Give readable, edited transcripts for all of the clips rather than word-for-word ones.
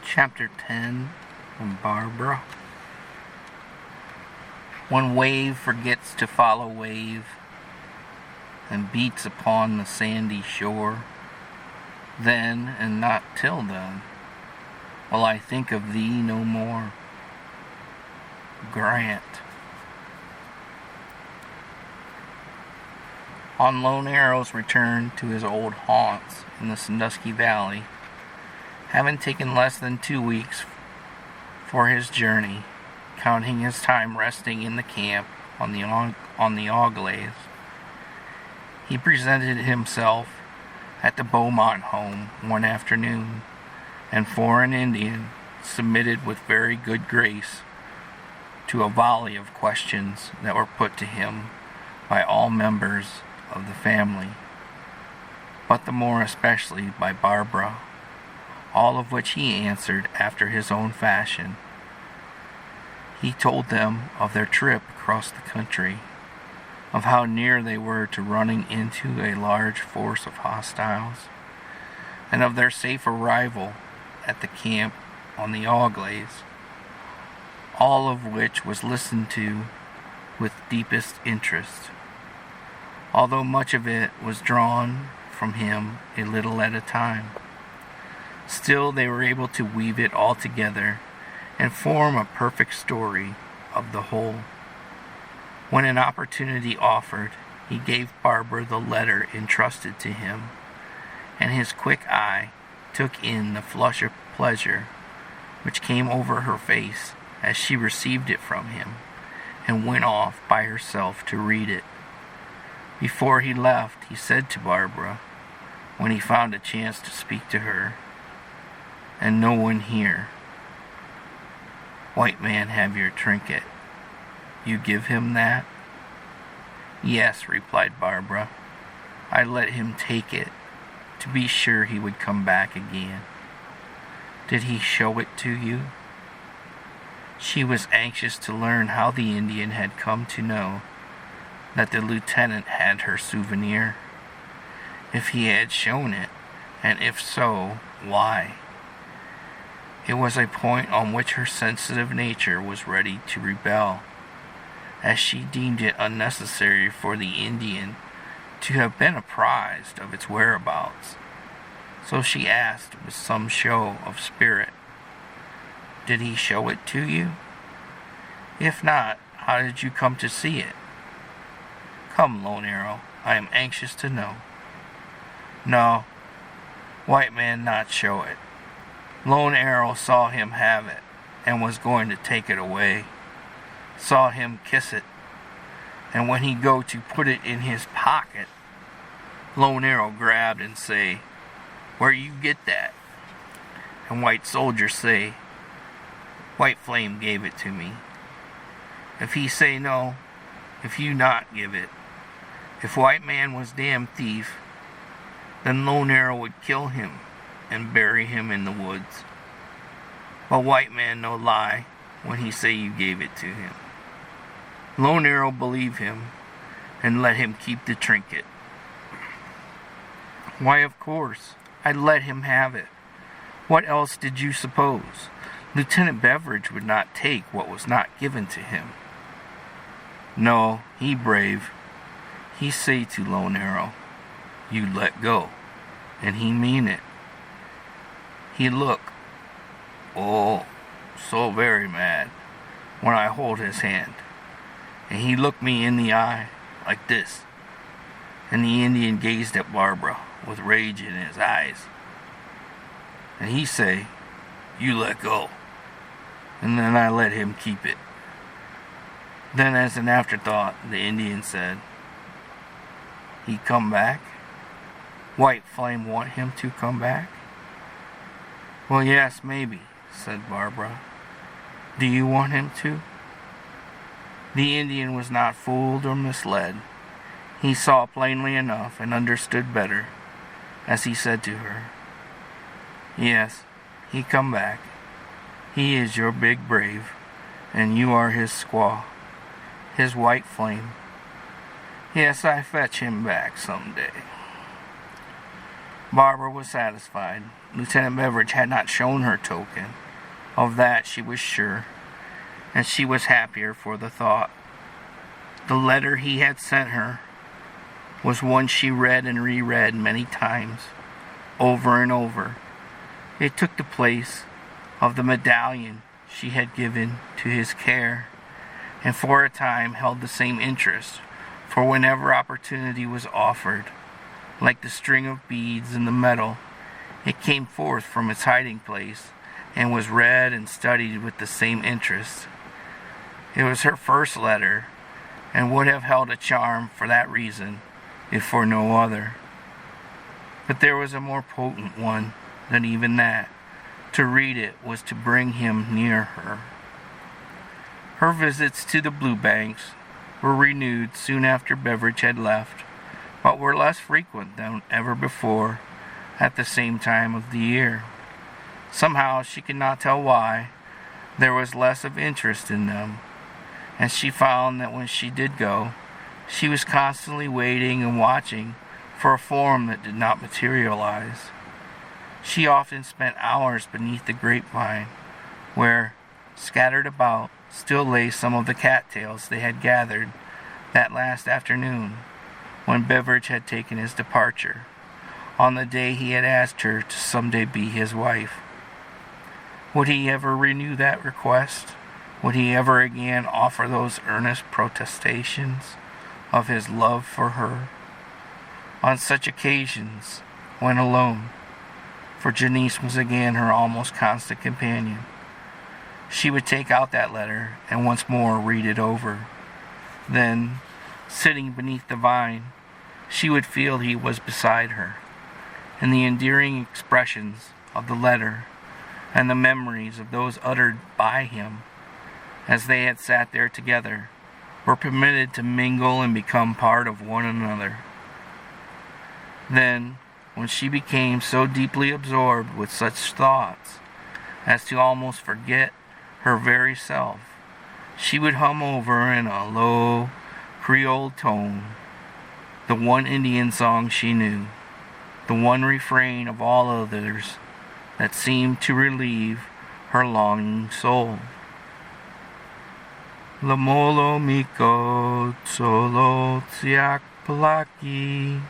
Chapter 10 from Barbara. When wave forgets to follow wave and beats upon the sandy shore, then, and not till then, will I think of thee no more. Grant. On Lone Arrow's return to his old haunts in the Sandusky Valley, having taken less than 2 weeks for his journey, counting his time resting in the camp on the Auglaize, he presented himself at the Beaumont home one afternoon, and for an Indian, submitted with very good grace to a volley of questions that were put to him by all members of the family, but the more especially by Barbara, all of which he answered after his own fashion. He told them of their trip across the country, of how near they were to running into a large force of hostiles, and of their safe arrival at the camp on the Auglaize, all of which was listened to with deepest interest, although much of it was drawn from him a little at a time. Still they were able to weave it all together and form a perfect story of the whole. When an opportunity offered, he gave Barbara the letter entrusted to him, and his quick eye took in the flush of pleasure which came over her face as she received it from him, and went off by herself to read it. Before he left, he said to Barbara, when he found a chance to speak to her, "And no one here. White man have your trinket. You give him that?" "Yes," replied Barbara. "I let him take it, to be sure he would come back again." "Did he show it to you?" She was anxious to learn how the Indian had come to know that the lieutenant had her souvenir, if he had shown it, and if so, why. It was a point on which her sensitive nature was ready to rebel, as she deemed it unnecessary for the Indian to have been apprised of its whereabouts. So she asked with some show of spirit, "Did he show it to you? If not, how did you come to see it? Come, Lone Arrow, I am anxious to know." "No, white man not show it. Lone Arrow saw him have it, and was going to take it away. Saw him kiss it, and when he go to put it in his pocket, Lone Arrow grabbed and say, 'Where you get that?' And white soldier say, 'White flame gave it to me.' If he say no, if you not give it, if white man was damn thief, then Lone Arrow would kill him and bury him in the woods. But white man no lie when he say you gave it to him. Lone Arrow believe him and let him keep the trinket." "Why, of course, I let him have it. What else did you suppose? Lieutenant Beveridge would not take what was not given to him." "No, he brave. He say to Lone Arrow, 'You let go,' and he mean it. He look, oh, so very mad, when I hold his hand, and he look me in the eye, like this," and the Indian gazed at Barbara with rage in his eyes, "and he say, 'You let go,' and then I let him keep it." Then as an afterthought, the Indian said, "He come back? White flame want him to come back?" "Well, yes, maybe," said Barbara. "Do you want him to?" The Indian was not fooled or misled. He saw plainly enough and understood better, as he said to her, "Yes, he come back. He is your big brave, and you are his squaw, his white flame. Yes, I fetch him back some day." Barbara was satisfied. Lieutenant Beveridge had not shown her token. Of that she was sure, and she was happier for the thought. The letter he had sent her was one she read and reread many times, over and over. It took the place of the medallion she had given to his care, and for a time held the same interest, for whenever opportunity was offered, like the string of beads in the metal, it came forth from its hiding place, and was read and studied with the same interest. It was her first letter, and would have held a charm for that reason, if for no other. But there was a more potent one than even that. To read it was to bring him near her. Her visits to the Blue Banks were renewed soon after Beveridge had left, but were less frequent than ever before at the same time of the year. Somehow, she could not tell why, there was less of interest in them, and she found that when she did go, she was constantly waiting and watching for a form that did not materialize. She often spent hours beneath the grapevine, where, scattered about, still lay some of the cattails they had gathered that last afternoon, when Beveridge had taken his departure, on the day he had asked her to someday be his wife. Would he ever renew that request? Would he ever again offer those earnest protestations of his love for her? On such occasions, when alone, for Janice was again her almost constant companion, she would take out that letter and once more read it over. Then, sitting beneath the vine, she would feel he was beside her, and the endearing expressions of the letter and the memories of those uttered by him as they had sat there together were permitted to mingle and become part of one another. Then, when she became so deeply absorbed with such thoughts as to almost forget her very self, she would hum over in a low Creole tone the one Indian song she knew, the one refrain of all others that seemed to relieve her longing soul. Lamolo miko solo tsiak palaki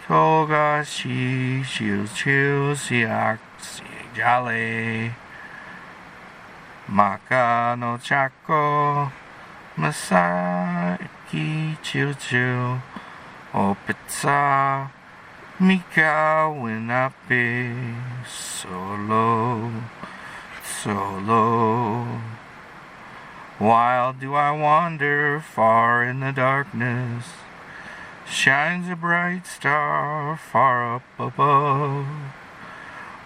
toga shi shil chil siak jale maka no chako masaki chil chil o pizza Mika winape solo, solo. While do I wander far in the darkness, shines a bright star far up above.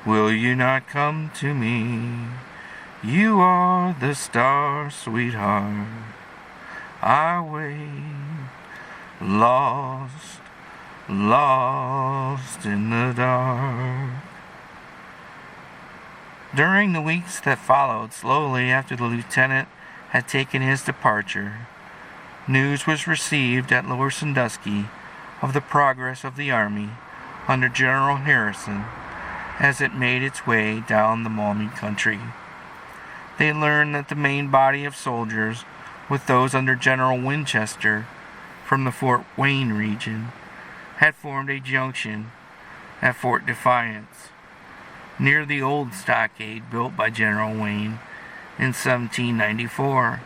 Will you not come to me? You are the star, sweetheart. I wait, lost, lost in the dark. During the weeks that followed slowly after the lieutenant had taken his departure, news was received at Lower Sandusky of the progress of the army under General Harrison as it made its way down the Maumee country. They learned that the main body of soldiers, with those under General Winchester from the Fort Wayne region, had formed a junction at Fort Defiance, near the old stockade built by General Wayne in 1794,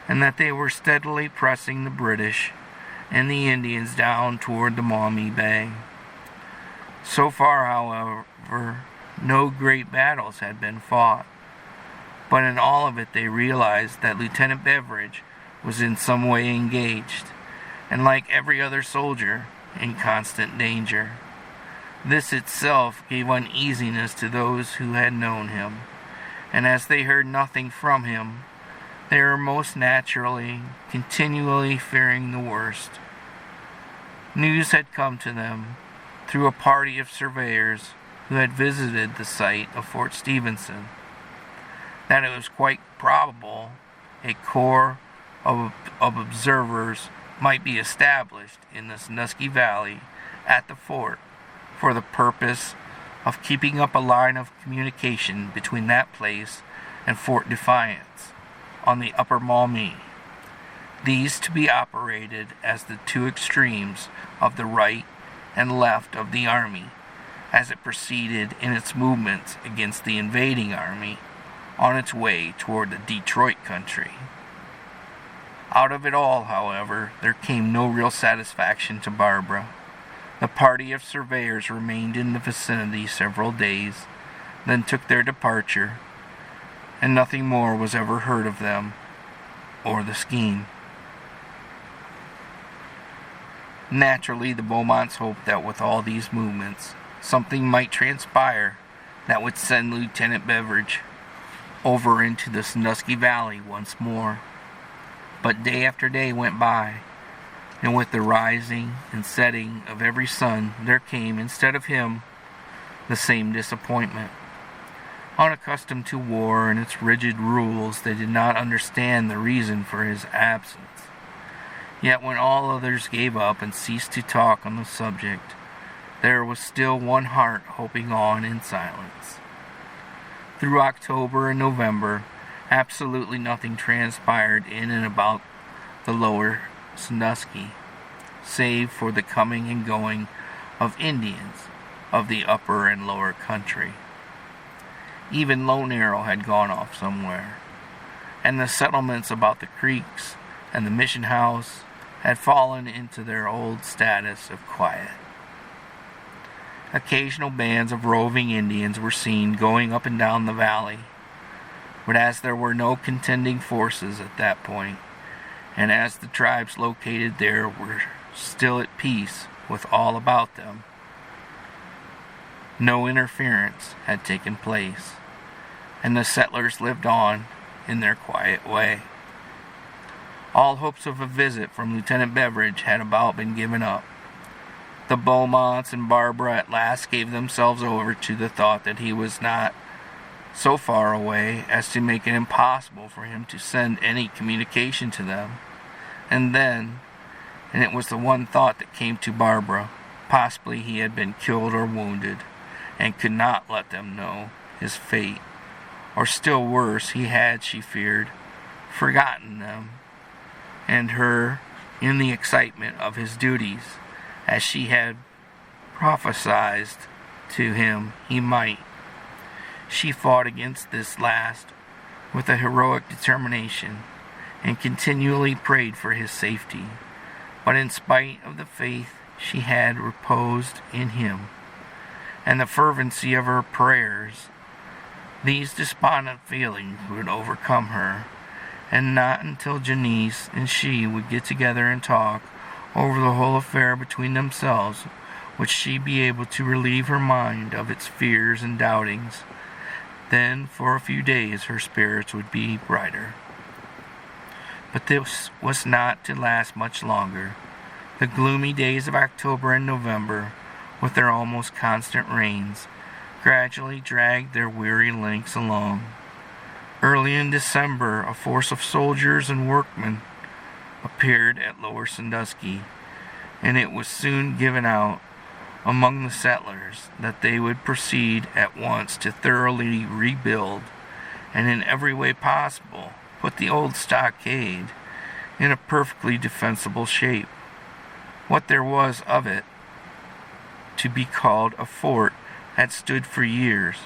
and that they were steadily pressing the British and the Indians down toward the Maumee Bay. So far, however, no great battles had been fought, but in all of it they realized that Lieutenant Beveridge was in some way engaged, and like every other soldier, in constant danger. This itself gave uneasiness to those who had known him, and as they heard nothing from him, they were most naturally, continually fearing the worst. News had come to them through a party of surveyors who had visited the site of Fort Stephenson, that it was quite probable a corps of observers might be established in the Sandusky Valley at the fort for the purpose of keeping up a line of communication between that place and Fort Defiance on the upper Maumee. These to be operated as the two extremes of the right and left of the army as it proceeded in its movements against the invading army on its way toward the Detroit country. Out of it all, however, there came no real satisfaction to Barbara. The party of surveyors remained in the vicinity several days, then took their departure, and nothing more was ever heard of them or the scheme. Naturally, the Beaumonts hoped that with all these movements, something might transpire that would send Lieutenant Beveridge over into the Sandusky Valley once more. But day after day went by, and with the rising and setting of every sun, there came, instead of him, the same disappointment. Unaccustomed to war and its rigid rules, they did not understand the reason for his absence. Yet when all others gave up and ceased to talk on the subject, there was still one heart hoping on in silence. Through October and November, absolutely nothing transpired in and about the lower Sandusky, save for the coming and going of Indians of the upper and lower country. Even Lone Arrow had gone off somewhere, and the settlements about the creeks and the mission house had fallen into their old status of quiet. Occasional bands of roving Indians were seen going up and down the valley, but as there were no contending forces at that point, and as the tribes located there were still at peace with all about them, no interference had taken place, and the settlers lived on in their quiet way. All hopes of a visit from Lieutenant Beveridge had about been given up. The Beaumonts and Barbara at last gave themselves over to the thought that he was not so far away as to make it impossible for him to send any communication to them. And then, and it was the one thought that came to Barbara, possibly he had been killed or wounded, and could not let them know his fate. Or still worse, he had, she feared, forgotten them, and her in the excitement of his duties, as she had prophesied to him he might. She fought against this last with a heroic determination, and continually prayed for his safety. But in spite of the faith she had reposed in him, and the fervency of her prayers, these despondent feelings would overcome her, and not until Janice and she would get together and talk over the whole affair between themselves would she be able to relieve her mind of its fears and doubtings. Then for a few days her spirits would be brighter. But this was not to last much longer. The gloomy days of October and November, with their almost constant rains, gradually dragged their weary lengths along. Early in December, a force of soldiers and workmen appeared at Lower Sandusky, and it was soon given out among the settlers that they would proceed at once to thoroughly rebuild, and in every way possible put the old stockade in a perfectly defensible shape. What there was of it to be called a fort had stood for years,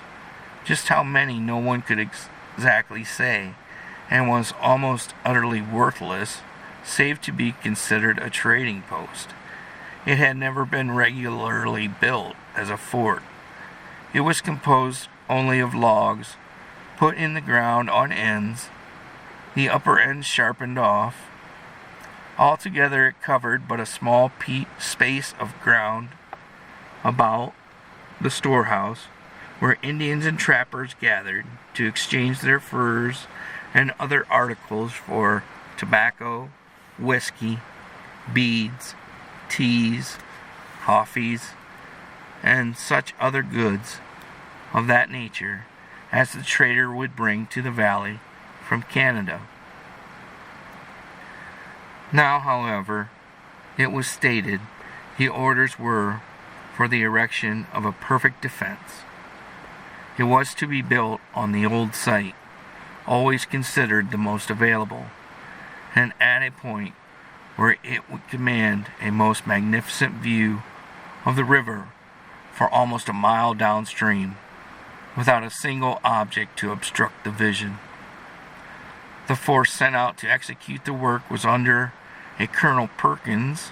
just how many no one could exactly say, and was almost utterly worthless, save to be considered a trading post. It had never been regularly built as a fort. It was composed only of logs, put in the ground on ends, the upper ends sharpened off. Altogether it covered but a small space of ground about the storehouse, where Indians and trappers gathered to exchange their furs and other articles for tobacco, whiskey, beads, teas, coffees, and such other goods of that nature as the trader would bring to the valley from Canada. Now, however, it was stated the orders were for the erection of a perfect defense. It was to be built on the old site, always considered the most available, and at a point where it would command a most magnificent view of the river for almost a mile downstream, without a single object to obstruct the vision. The force sent out to execute the work was under a Colonel Perkins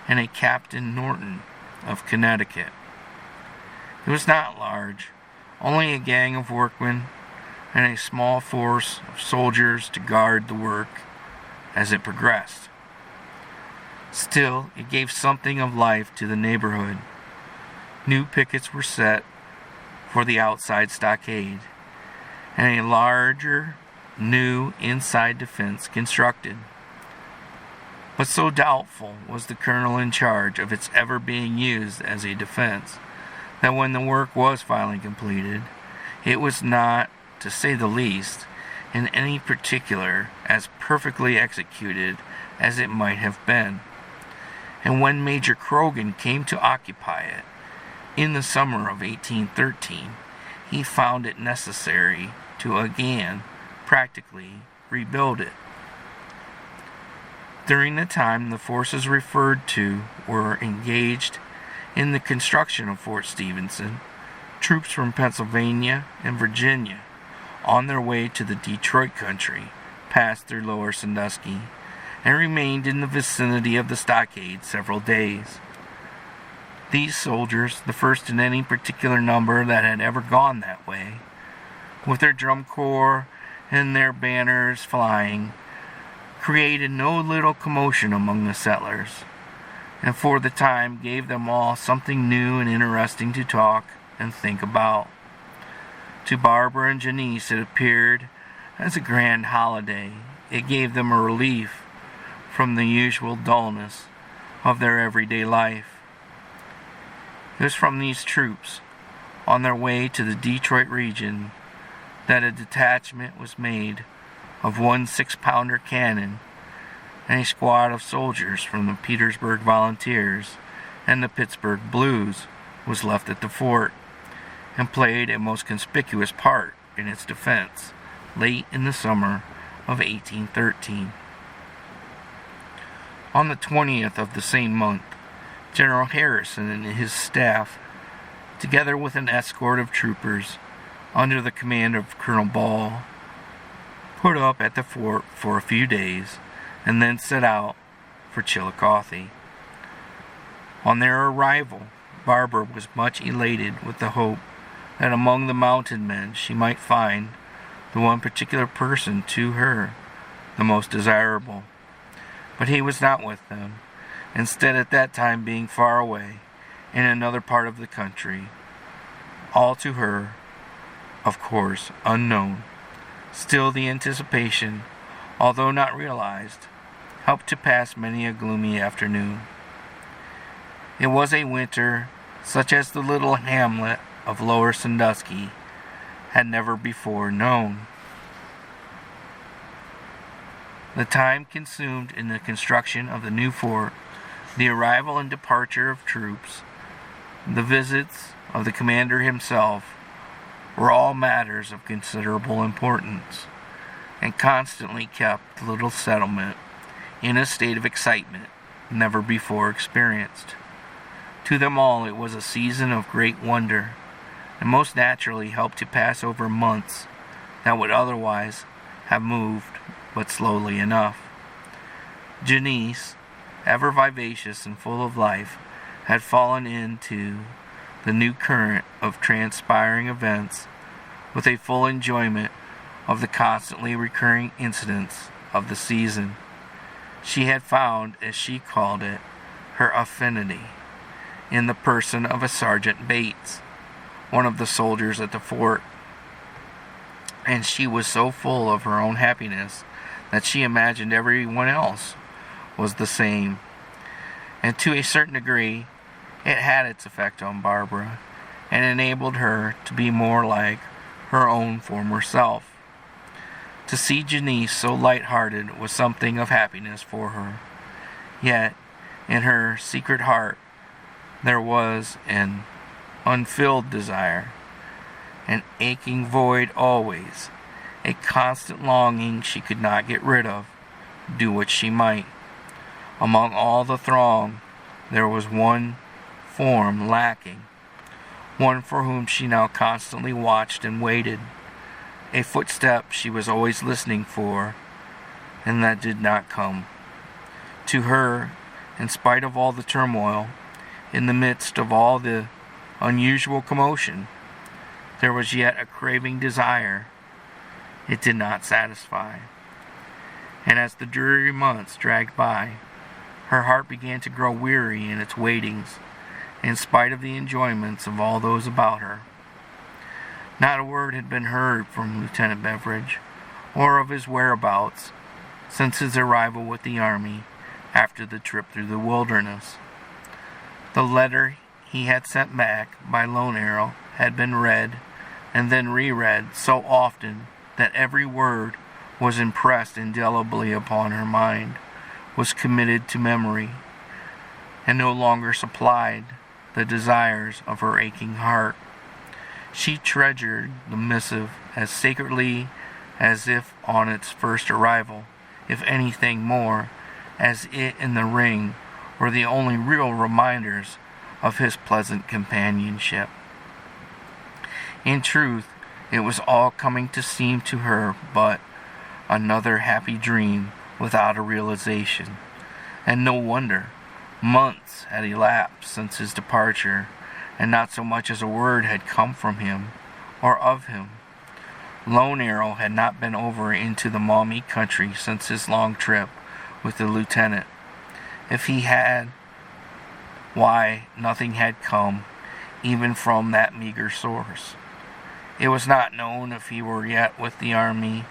and a Captain Norton of Connecticut. It was not large, only a gang of workmen and a small force of soldiers to guard the work as it progressed. Still, it gave something of life to the neighborhood. New pickets were set for the outside stockade, and a larger, new inside defense constructed. But so doubtful was the colonel in charge of its ever being used as a defense, that when the work was finally completed, it was not, to say the least, in any particular as perfectly executed as it might have been. And when Major Croghan came to occupy it, in the summer of 1813, he found it necessary to again practically rebuild it. During the time the forces referred to were engaged in the construction of Fort Stephenson, troops from Pennsylvania and Virginia, on their way to the Detroit country, passed through Lower Sandusky and remained in the vicinity of the stockade several days. These soldiers, the first in any particular number that had ever gone that way, with their drum corps and their banners flying, created no little commotion among the settlers, and for the time gave them all something new and interesting to talk and think about. To Barbara and Janice it appeared as a grand holiday. It gave them a relief from the usual dullness of their everyday life. It was from these troops, on their way to the Detroit region, that a detachment was made of one 6-pounder cannon and a squad of soldiers from the Petersburg Volunteers and the Pittsburgh Blues was left at the fort, and played a most conspicuous part in its defense late in the summer of 1813. On the 20th of the same month, General Harrison and his staff, together with an escort of troopers under the command of Colonel Ball, put up at the fort for a few days and then set out for Chillicothe. On their arrival, Barbara was much elated with the hope that among the mounted men she might find the one particular person to her the most desirable. But he was not with them, instead at that time being far away in another part of the country, all to her, of course, unknown. Still the anticipation, although not realized, helped to pass many a gloomy afternoon. It was a winter such as the little hamlet of Lower Sandusky had never before known. The time consumed in the construction of the new fort, the arrival and departure of troops, the visits of the commander himself, were all matters of considerable importance, and constantly kept the little settlement in a state of excitement never before experienced. To them all it was a season of great wonder, and most naturally helped to pass over months that would otherwise have moved but slowly enough. Janice, ever vivacious and full of life, had fallen into the new current of transpiring events with a full enjoyment of the constantly recurring incidents of the season. She had found, as she called it, her affinity in the person of a Sergeant Bates, one of the soldiers at the fort, and she was so full of her own happiness that she imagined everyone else was the same. And to a certain degree, it had its effect on Barbara, and enabled her to be more like her own former self. To see Janice so light-hearted was something of happiness for her. Yet, in her secret heart, There was an unfilled desire, an aching void always, a constant longing she could not get rid of, do what she might. Among all the throng, there was one form lacking, one for whom she now constantly watched and waited, a footstep she was always listening for, and that did not come. To her, in spite of all the turmoil, in the midst of all the unusual commotion, there was yet a craving desire it did not satisfy. And as the dreary months dragged by, her heart began to grow weary in its waitings, in spite of the enjoyments of all those about her. Not a word had been heard from Lieutenant Beveridge, or of his whereabouts, since his arrival with the army after the trip through the wilderness. The letter he had sent back by Lone Arrow had been read and then reread so often that every word was impressed indelibly upon her mind, was committed to memory, and no longer supplied the desires of her aching heart. She treasured the missive as sacredly as if on its first arrival, if anything more, as it and the ring were the only real reminders of his pleasant companionship. In truth, it was all coming to seem to her but another happy dream without a realization. And no wonder. Months had elapsed since his departure, and not so much as a word had come from him or of him. Lone Arrow had not been over into the Maumee country since his long trip with the lieutenant. If he had, why, nothing had come, even from that meager source. It was not known if he were yet with the army,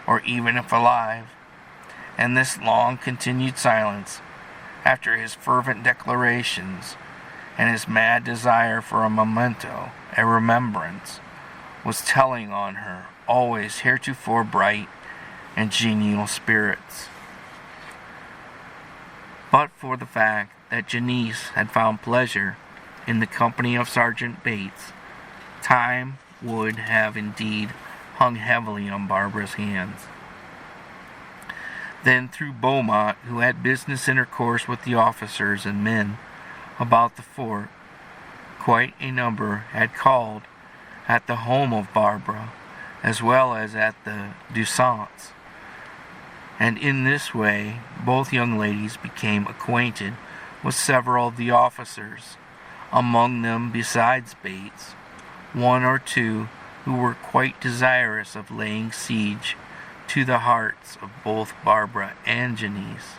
or even if alive. And this long continued silence, after his fervent declarations, and his mad desire for a memento, a remembrance, was telling on her always heretofore bright and genial spirits. But for the fact that Janice had found pleasure in the company of Sergeant Bates, time would have indeed hung heavily on Barbara's hands. Then through Beaumont, who had business intercourse with the officers and men about the fort, quite a number had called at the home of Barbara, as well as at the Dussaints. And in this way, both young ladies became acquainted with several of the officers, among them, besides Bates, one or two who were quite desirous of laying siege to the hearts of both Barbara and Janice.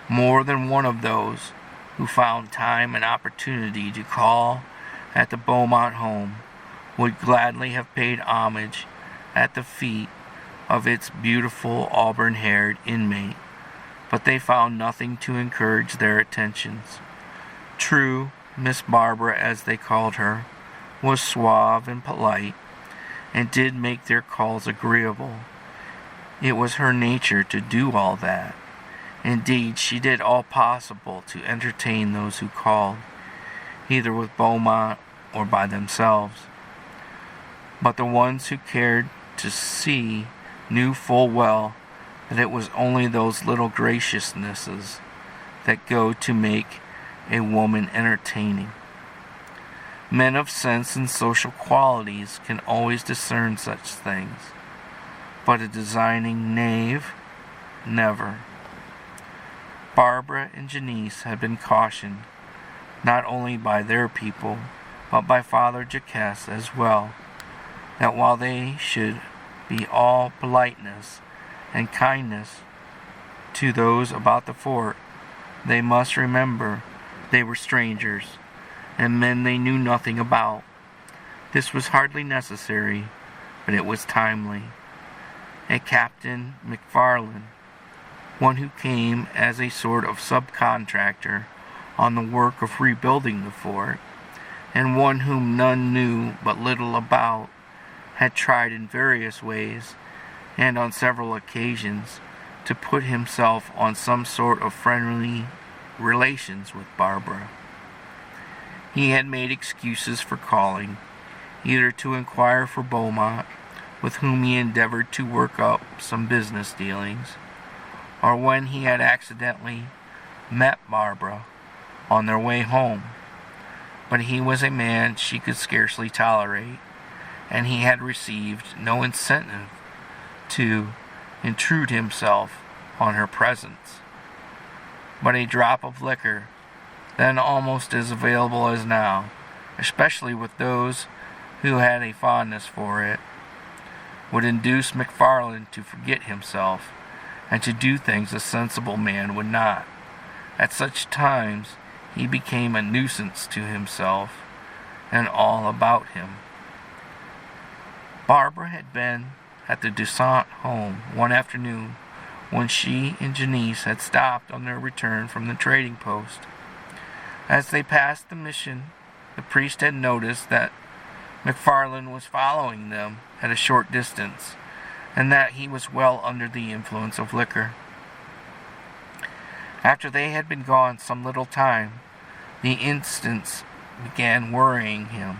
More than one of those who found time and opportunity to call at the Beaumont home would gladly have paid homage at the feet of its beautiful auburn-haired inmate, but they found nothing to encourage their attentions. True, Miss Barbara, as they called her, was suave and polite, and did make their calls agreeable. It was her nature to do all that. Indeed, she did all possible to entertain those who called, either with Beaumont or by themselves. But the ones who cared to see knew full well that it was only those little graciousnesses that go to make a woman entertaining. Men of sense and social qualities can always discern such things, but a designing knave, never. Barbara and Janice had been cautioned, not only by their people, but by Father Jacques as well, that while they should be all politeness and kindness to those about the fort, they must remember they were strangers, and men they knew nothing about. This was hardly necessary, but it was timely. A Captain McFarland, one who came as a sort of subcontractor on the work of rebuilding the fort, and one whom none knew but little about, had tried in various ways, and on several occasions, to put himself on some sort of friendly relations with Barbara. He had made excuses for calling, either to inquire for Beaumont, with whom he endeavored to work up some business dealings, or when he had accidentally met Barbara on their way home. But he was a man she could scarcely tolerate, and he had received no incentive to intrude himself on her presence. But a drop of liquor, then almost as available as now, especially with those who had a fondness for it, would induce McFarland to forget himself and to do things a sensible man would not. At such times he became a nuisance to himself and all about him. Barbara had been at the Toussaint home one afternoon when she and Janice had stopped on their return from the trading post. As they passed the mission, the priest had noticed that McFarland was following them at a short distance, and that he was well under the influence of liquor. After they had been gone some little time, the incidents began worrying him,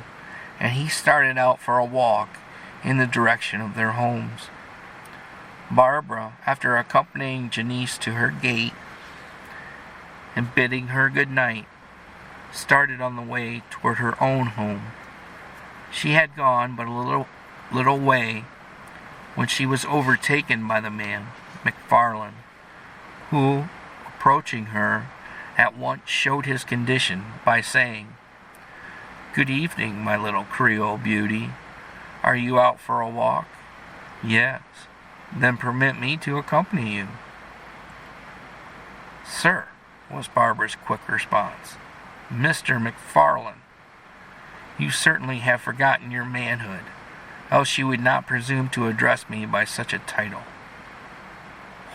and he started out for a walk in the direction of their homes. Barbara, after accompanying Janice to her gate and bidding her good night, started on the way toward her own home. She had gone but a little way when she was overtaken by the man, McFarland, who, approaching her, at once showed his condition by saying, "Good evening, my little Creole beauty. Are you out for a walk?" "Yes." "Then permit me to accompany you." "Sir," was Barbara's quick response, "Mr. McFarland, you certainly have forgotten your manhood, else you would not presume to address me by such a title."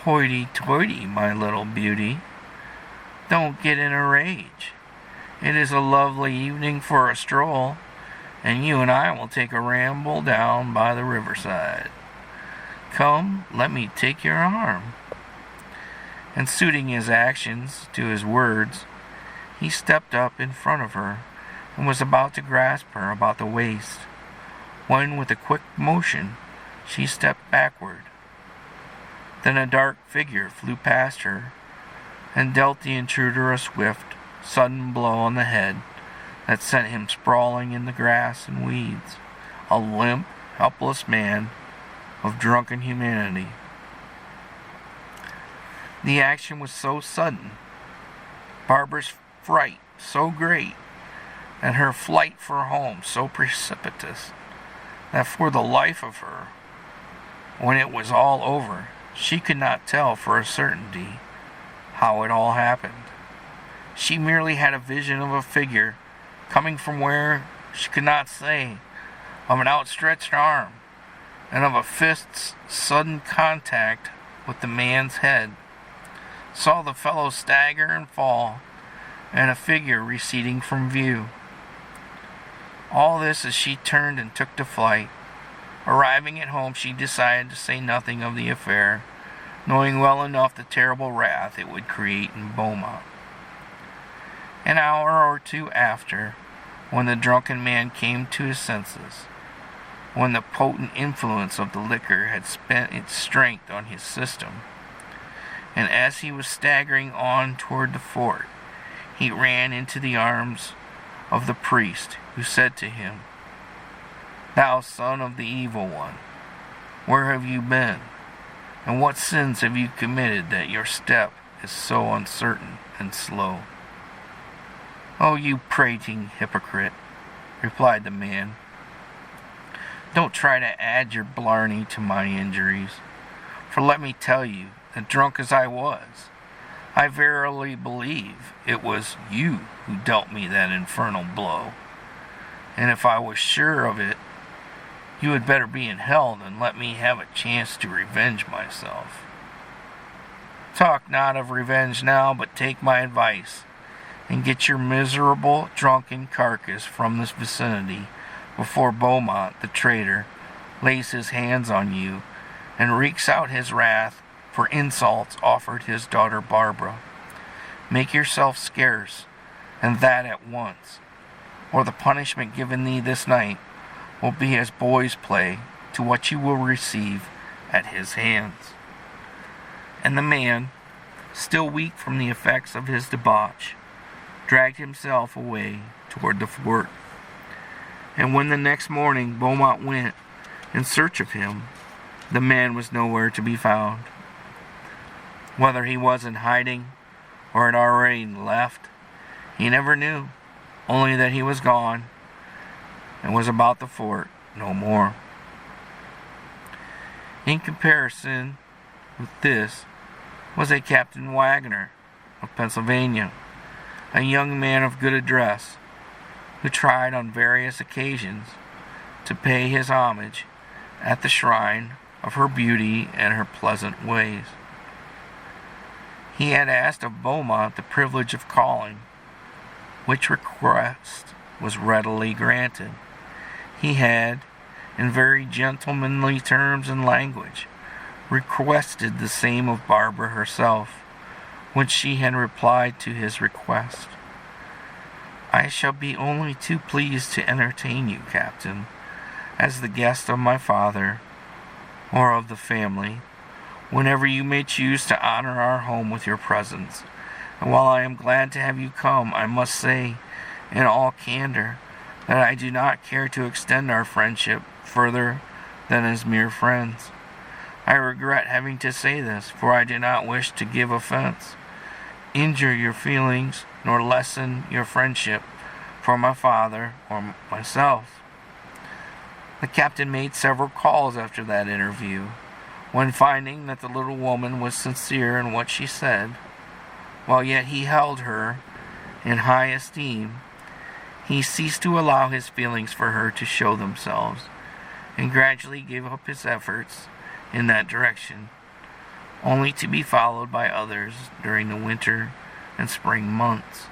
"Hoity-toity, my little beauty. Don't get in a rage. It is a lovely evening for a stroll, and you and I will take a ramble down by the riverside. Come, let me take your arm." And suiting his actions to his words, he stepped up in front of her and was about to grasp her about the waist, when with a quick motion she stepped backward. Then a dark figure flew past her and dealt the intruder a swift, sudden blow on the head that sent him sprawling in the grass and weeds, a limp, helpless man of drunken humanity. The action was so sudden, Barbara's fright so great, and her flight for home so precipitous, that for the life of her, when it was all over, she could not tell for a certainty how it all happened. She merely had a vision of a figure coming from where she could not say, of an outstretched arm, and of a fist's sudden contact with the man's head. Saw the fellow stagger and fall, and a figure receding from view. All this as she turned and took to flight. Arriving at home, she decided to say nothing of the affair, knowing well enough the terrible wrath it would create in Beaumont. An hour or two after, when the drunken man came to his senses, when the potent influence of the liquor had spent its strength on his system, and as he was staggering on toward the fort, he ran into the arms of the priest, who said to him, "Thou son of the evil one, where have you been, and what sins have you committed that your step is so uncertain and slow?" "Oh, you prating hypocrite," replied the man, "don't try to add your blarney to my injuries, for let me tell you that drunk as I was, I verily believe it was you who dealt me that infernal blow, and if I was sure of it, you had better be in hell than let me have a chance to revenge myself. Talk not of revenge now, but take my advice, and get your miserable, drunken carcass from this vicinity before Beaumont, the traitor, lays his hands on you and wreaks out his wrath for insults offered his daughter Barbara. Make yourself scarce, and that at once, or the punishment given thee this night will be as boys' play to what you will receive at his hands." And the man, still weak from the effects of his debauch, dragged himself away toward the fort. And when the next morning Beaumont went in search of him, the man was nowhere to be found. Whether he was in hiding or had already left, he never knew, only that he was gone and was about the fort no more. In comparison with this was a Captain Wagner of Pennsylvania, a young man of good address, who tried on various occasions to pay his homage at the shrine of her beauty and her pleasant ways. He had asked of Beaumont the privilege of calling, which request was readily granted. He had, in very gentlemanly terms and language, requested the same of Barbara herself, when she had replied to his request. "I shall be only too pleased to entertain you, Captain, as the guest of my father, or of the family, whenever you may choose to honor our home with your presence. And while I am glad to have you come, I must say, in all candor, that I do not care to extend our friendship further than as mere friends. I regret having to say this, for I do not wish to give offense, injure your feelings, nor lessen your friendship for my father or myself." The captain made several calls after that interview, when finding that the little woman was sincere in what she said, while yet he held her in high esteem, he ceased to allow his feelings for her to show themselves, and gradually gave up his efforts in that direction, only to be followed by others during the winter and spring months,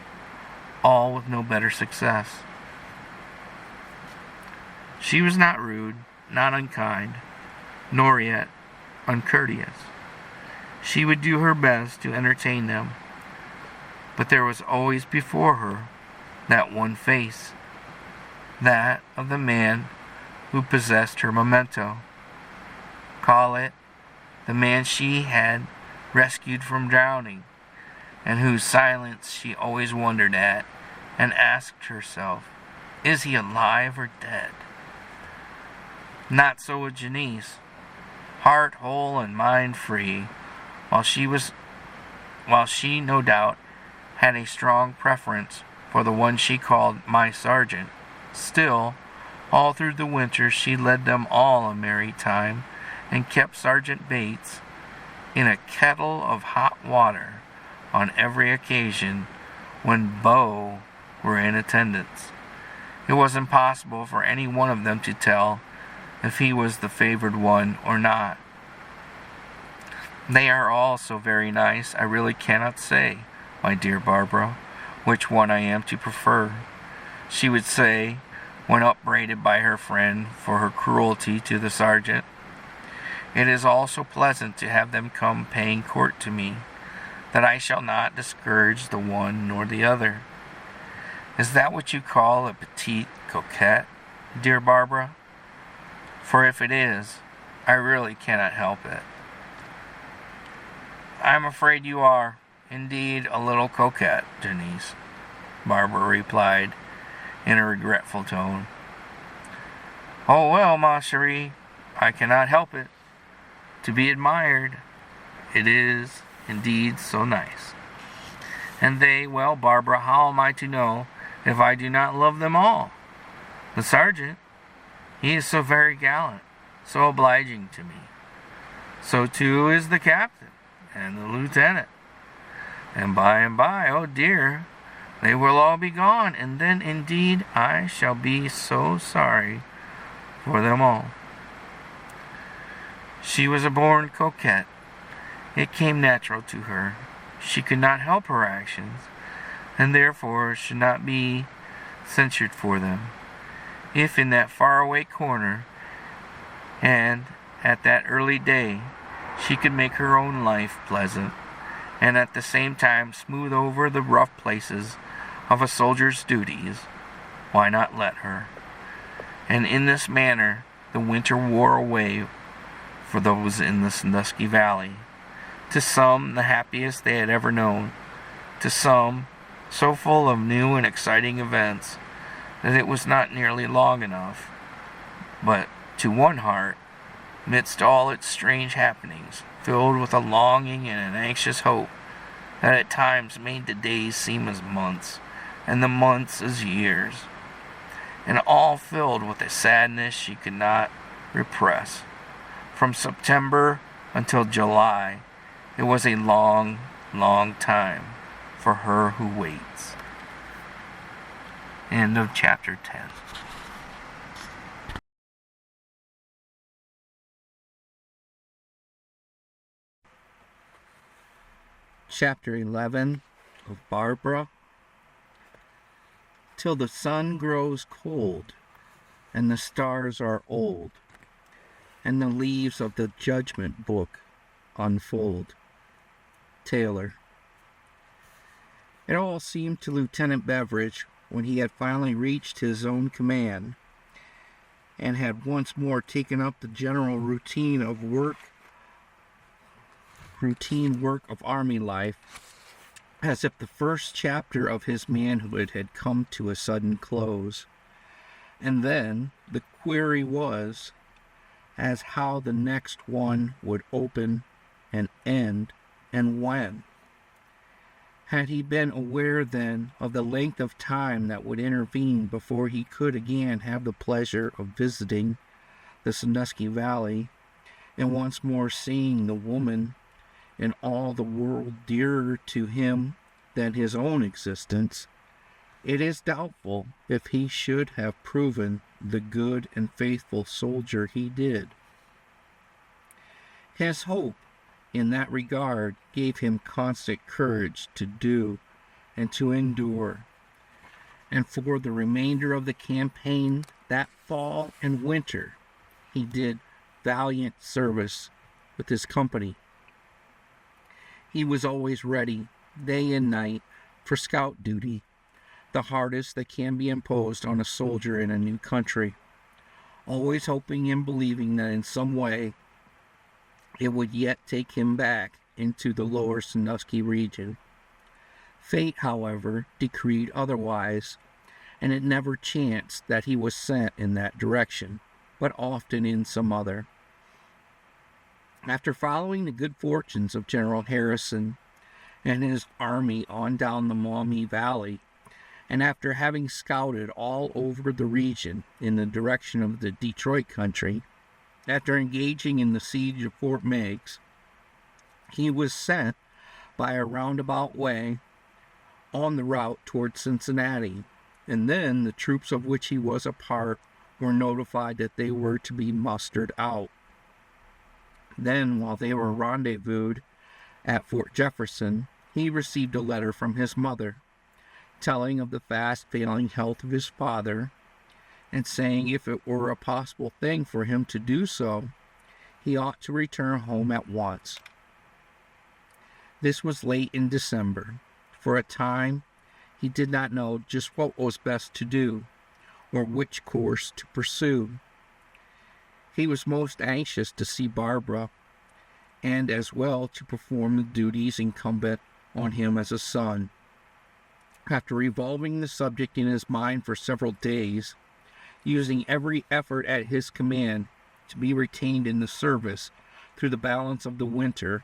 all with no better success. She was not rude, not unkind, nor yet uncourteous. She would do her best to entertain them, but there was always before her that one face, that of the man who possessed her memento. Call it the man she had rescued from drowning, and whose silence she always wondered at, and asked herself, "Is he alive or dead?" Not so with Janice, heart whole and mind free, while she no doubt had a strong preference for the one she called my sergeant. Still, all through the winter she led them all a merry time, and kept Sergeant Bates in a kettle of hot water on every occasion when Beau were in attendance. It was impossible for any one of them to tell if he was the favored one or not. "They are all so very nice, I really cannot say, my dear Barbara, which one I am to prefer," she would say, when upbraided by her friend for her cruelty to the sergeant. "It is all so pleasant to have them come paying court to me, that I shall not discourage the one nor the other. Is that what you call a petite coquette, dear Barbara? For if it is, I really cannot help it." "I am afraid you are, indeed, a little coquette, Janice," Barbara replied in a regretful tone. "Oh well, ma chérie, I cannot help it. To be admired, it is indeed so nice. And they, well, Barbara, how am I to know if I do not love them all? The sergeant, he is so very gallant, so obliging to me. So too is the captain and the lieutenant. And by, oh dear, they will all be gone, and then indeed I shall be so sorry for them all." She was a born coquette. It came natural to her. She could not help her actions, and therefore should not be censured for them. If in that faraway corner, and at that early day, she could make her own life pleasant, and at the same time smooth over the rough places of a soldier's duties, why not let her? And in this manner, the winter wore away for those in the Sandusky Valley. To some, the happiest they had ever known. To some, so full of new and exciting events that it was not nearly long enough. But to one heart, amidst all its strange happenings, filled with a longing and an anxious hope that at times made the days seem as months, and the months as years, and all filled with a sadness she could not repress. From September until July, it was a long, long time for her who waits. End of chapter 10. Chapter 11 of Barbara. Till the sun grows cold, and the stars are old, and the leaves of the judgment book unfold. Taylor. It all seemed to Lieutenant Beveridge, when he had finally reached his own command, and had once more taken up the general routine work of army life, as if the first chapter of his manhood had come to a sudden close. And then the query was, as how the next one would open and end, and when. Had he been aware then of the length of time that would intervene before he could again have the pleasure of visiting the Sandusky Valley, and once more seeing the woman in all the world dearer to him than his own existence, it is doubtful if he should have proven the good and faithful soldier he did. His hope in that regard gave him constant courage to do and to endure, and for the remainder of the campaign that fall and winter he did valiant service with his company. He was always ready, day and night, for scout duty, the hardest that can be imposed on a soldier in a new country, always hoping and believing that in some way it would yet take him back into the lower Sandusky region. Fate, however, decreed otherwise, and it never chanced that he was sent in that direction, but often in some other. After following the good fortunes of General Harrison and his army on down the Maumee Valley, and after having scouted all over the region in the direction of the Detroit country, after engaging in the siege of Fort Meigs, he was sent by a roundabout way on the route toward Cincinnati, and then the troops of which he was a part were notified that they were to be mustered out. Then, while they were rendezvoused at Fort Jefferson, he received a letter from his mother, telling of the fast failing health of his father, and saying if it were a possible thing for him to do so, he ought to return home at once. This was late in December. For a time, he did not know just what was best to do, or which course to pursue. He was most anxious to see Barbara, and as well to perform the duties incumbent on him as a son. After revolving the subject in his mind for several days, using every effort at his command to be retained in the service through the balance of the winter,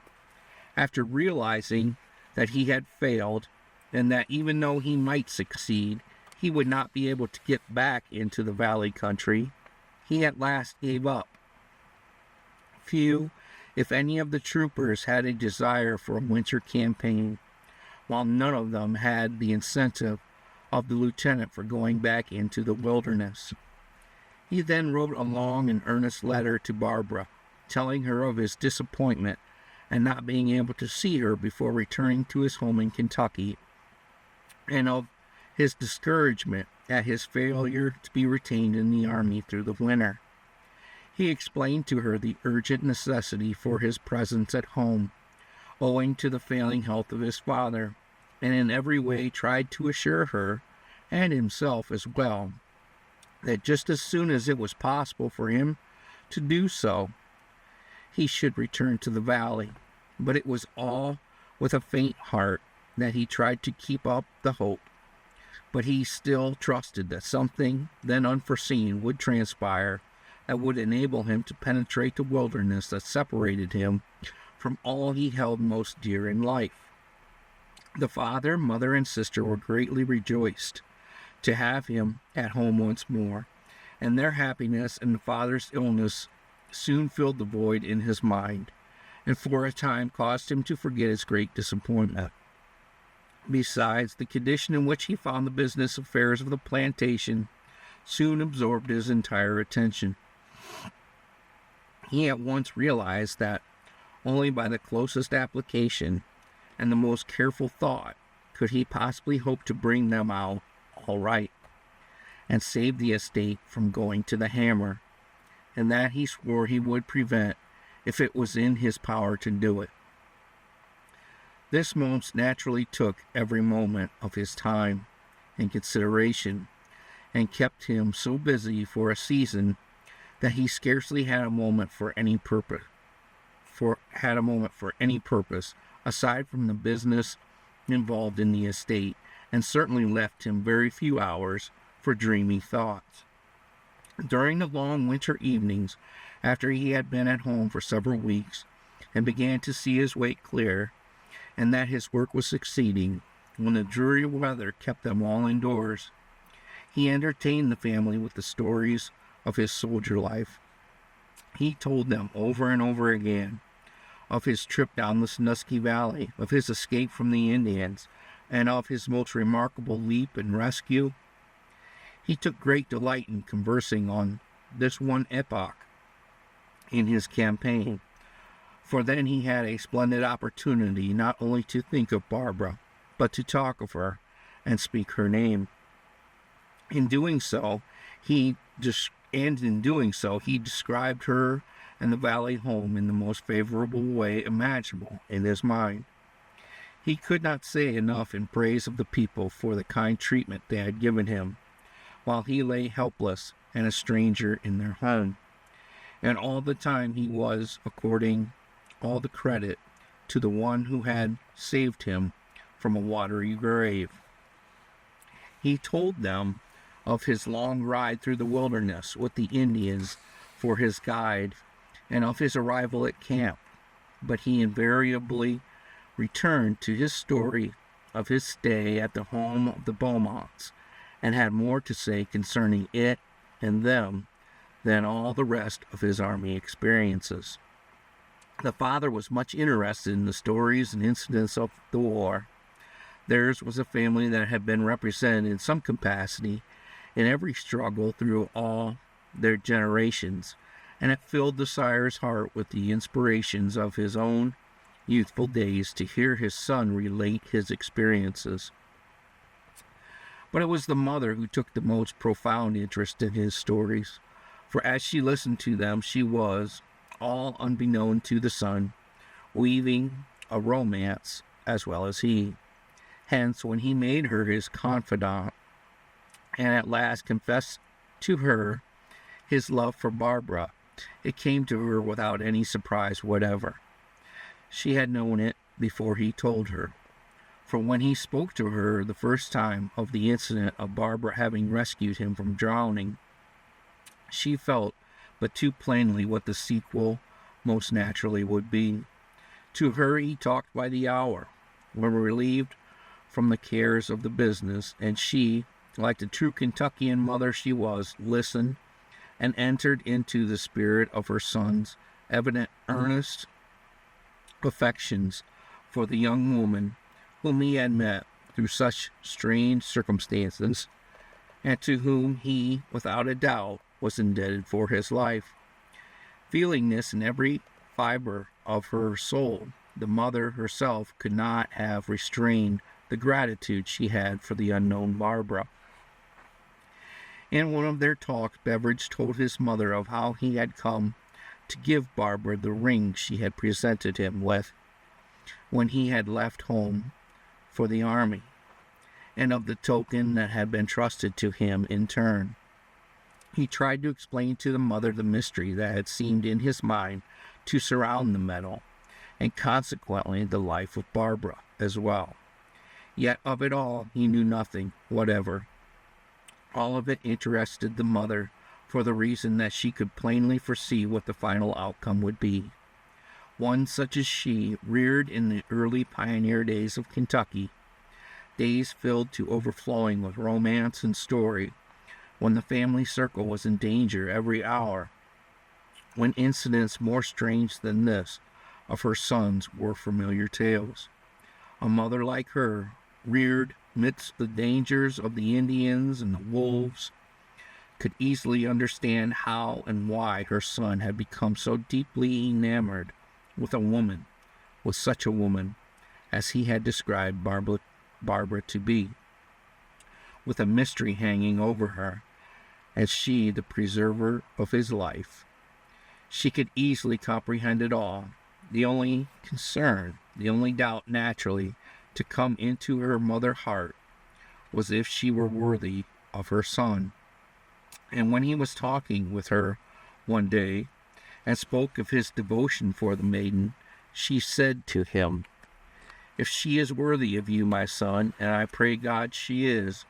after realizing that he had failed, and that even though he might succeed, he would not be able to get back into the valley country, he at last gave up. Few, if any, of the troopers had a desire for a winter campaign, while none of them had the incentive of the lieutenant for going back into the wilderness. He then wrote a long and earnest letter to Barbara, telling her of his disappointment and not being able to see her before returning to his home in Kentucky, and of his discouragement at his failure to be retained in the army through the winter. He explained to her the urgent necessity for his presence at home, owing to the failing health of his father, and in every way tried to assure her and himself as well, that just as soon as it was possible for him to do so, he should return to the valley. But it was all with a faint heart that he tried to keep up the hope. But he still trusted that something then unforeseen would transpire that would enable him to penetrate the wilderness that separated him from all he held most dear in life. The father, mother, and sister were greatly rejoiced to have him at home once more, and their happiness and the father's illness soon filled the void in his mind, and for a time caused him to forget his great disappointment. Besides, the condition in which he found the business affairs of the plantation soon absorbed his entire attention. He at once realized that only by the closest application and the most careful thought could he possibly hope to bring them out all right, and save the estate from going to the hammer, and that he swore he would prevent if it was in his power to do it. This most naturally took every moment of his time and consideration, and kept him so busy for a season that he scarcely had a moment for any purpose. Aside from the business involved in the estate, and certainly left him very few hours for dreamy thoughts. During the long winter evenings, after he had been at home for several weeks, and began to see his way clear, and that his work was succeeding, when the dreary weather kept them all indoors, he entertained the family with the stories of his soldier life. He told them over and over again of his trip down the Sandusky Valley, of his escape from the Indians, and of his most remarkable leap and rescue. He took great delight in conversing on this one epoch in his campaign, for then he had a splendid opportunity not only to think of Barbara, but to talk of her and speak her name. In doing so, he described her and the valley home in the most favorable way imaginable in his mind. He could not say enough in praise of the people for the kind treatment they had given him, while he lay helpless and a stranger in their home. And all the time he was according all the credit to the one who had saved him from a watery grave. He told them of his long ride through the wilderness with the Indians for his guide, and of his arrival at camp, but he invariably returned to his story of his stay at the home of the Beaumonts, and had more to say concerning it and them than all the rest of his army experiences. The father was much interested in the stories and incidents of the war. Theirs was a family that had been represented in some capacity in every struggle through all their generations, and it filled the sire's heart with the inspirations of his own youthful days to hear his son relate his experiences. But it was the mother who took the most profound interest in his stories, for as she listened to them, she was, all unbeknown to the son, weaving a romance as well as he. Hence, when he made her his confidant, and at last confessed to her his love for Barbara, it came to her without any surprise whatever. She had known it before he told her, for when he spoke to her the first time of the incident of Barbara having rescued him from drowning, she felt but too plainly what the sequel most naturally would be. To her he talked by the hour, when relieved from the cares of the business, and she, like the true Kentuckian mother she was, listened and entered into the spirit of her son's evident earnest affections for the young woman whom he had met through such strange circumstances, and to whom he, without a doubt, was indebted for his life. Feeling this in every fiber of her soul, the mother herself could not have restrained the gratitude she had for the unknown Barbara. In one of their talks, Beveridge told his mother of how he had come to give Barbara the ring she had presented him with when he had left home for the army, and of the token that had been trusted to him in turn. He tried to explain to the mother the mystery that had seemed in his mind to surround the medal, and consequently the life of Barbara as well. Yet of it all he knew nothing whatever. All of it interested the mother for the reason that she could plainly foresee what the final outcome would be. One such as she, reared in the early pioneer days of Kentucky, days filled to overflowing with romance and story, when the family circle was in danger every hour, when incidents more strange than this of her sons were familiar tales. A mother like her, reared amidst the dangers of the Indians and the wolves, could easily understand how and why her son had become so deeply enamored with such a woman, as he had described Barbara to be, with a mystery hanging over her, as she the preserver of his life. She could easily comprehend it all. The only concern, the only doubt naturally to come into her mother heart, was if she were worthy of her son. And when he was talking with her one day, and spoke of his devotion for the maiden, she said to him, "If she is worthy of you, my son, and I pray God she is,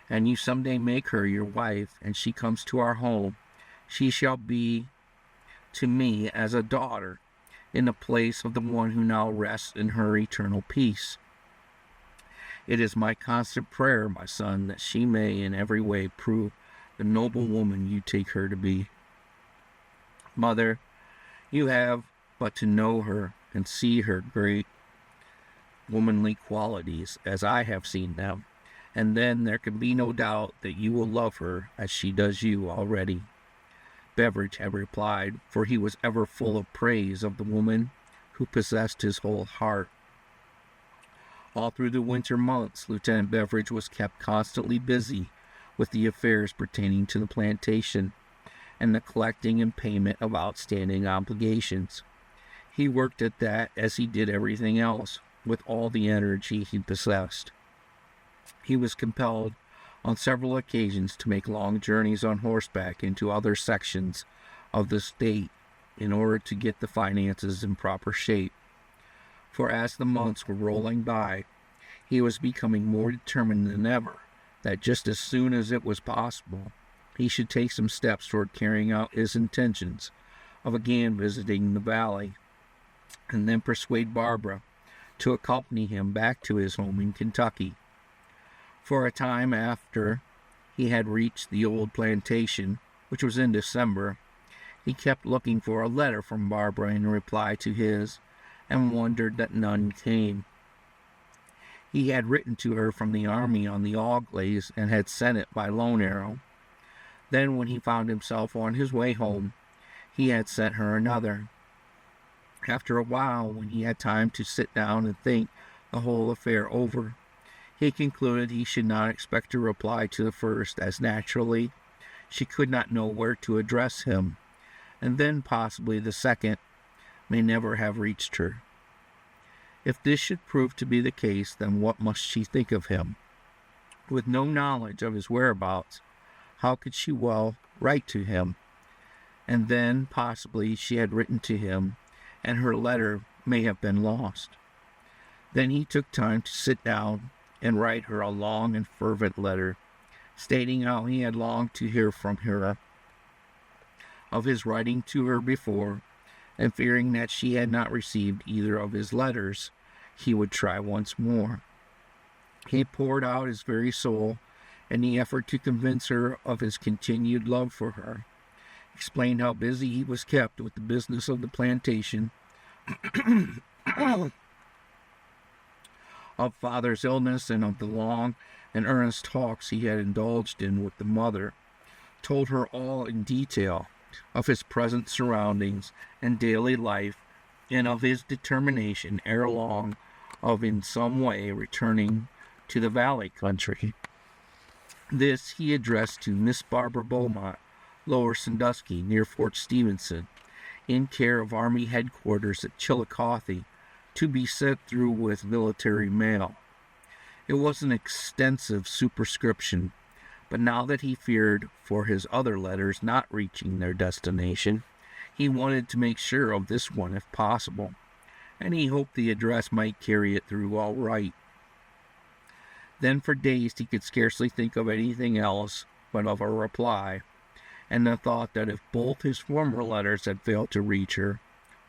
and you someday make her your wife, and she comes to our home, she shall be to me as a daughter, in the place of the one who now rests in her eternal peace. It is my constant prayer, my son, that she may in every way prove the noble woman you take her to be. Mother, you have but to know her and see her great womanly qualities as I have seen them, and then there can be no doubt that you will love her as she does you already." Beveridge had replied, for he was ever full of praise of the woman who possessed his whole heart. All through the winter months, Lieutenant Beveridge was kept constantly busy with the affairs pertaining to the plantation, and the collecting and payment of outstanding obligations. He worked at that as he did everything else, with all the energy he possessed. He was compelled on several occasions to make long journeys on horseback into other sections of the state in order to get the finances in proper shape. For as the months were rolling by, he was becoming more determined than ever that just as soon as it was possible, he should take some steps toward carrying out his intentions of again visiting the valley, and then persuade Barbara to accompany him back to his home in Kentucky. For a time after he had reached the old plantation, which was in December, he kept looking for a letter from Barbara in reply to his, and wondered that none came. He had written to her from the army on the Auglaize and had sent it by Lone Arrow. Then, when he found himself on his way home, he had sent her another. After a while, when he had time to sit down and think the whole affair over, he concluded he should not expect a reply to the first, as naturally she could not know where to address him, and then possibly the second may never have reached her. If this should prove to be the case, then what must she think of him? With no knowledge of his whereabouts, how could she well write to him? And then, possibly, she had written to him, and her letter may have been lost. Then he took time to sit down and write her a long and fervent letter, stating how he had longed to hear from her, of his writing to her before, and fearing that she had not received either of his letters, he would try once more. He poured out his very soul in the effort to convince her of his continued love for her, explained how busy he was kept with the business of the plantation, of father's illness, and of the long and earnest talks he had indulged in with the mother, told her all in detail of his present surroundings and daily life, and of his determination ere long of in some way returning to the valley country. This he addressed to Miss Barbara Beaumont, Lower Sandusky, near Fort Stevenson, in care of Army headquarters at Chillicothe, to be sent through with military mail. It was an extensive superscription, but now that he feared for his other letters not reaching their destination, he wanted to make sure of this one if possible, and he hoped the address might carry it through all right. Then for days he could scarcely think of anything else but of a reply, and the thought that if both his former letters had failed to reach her,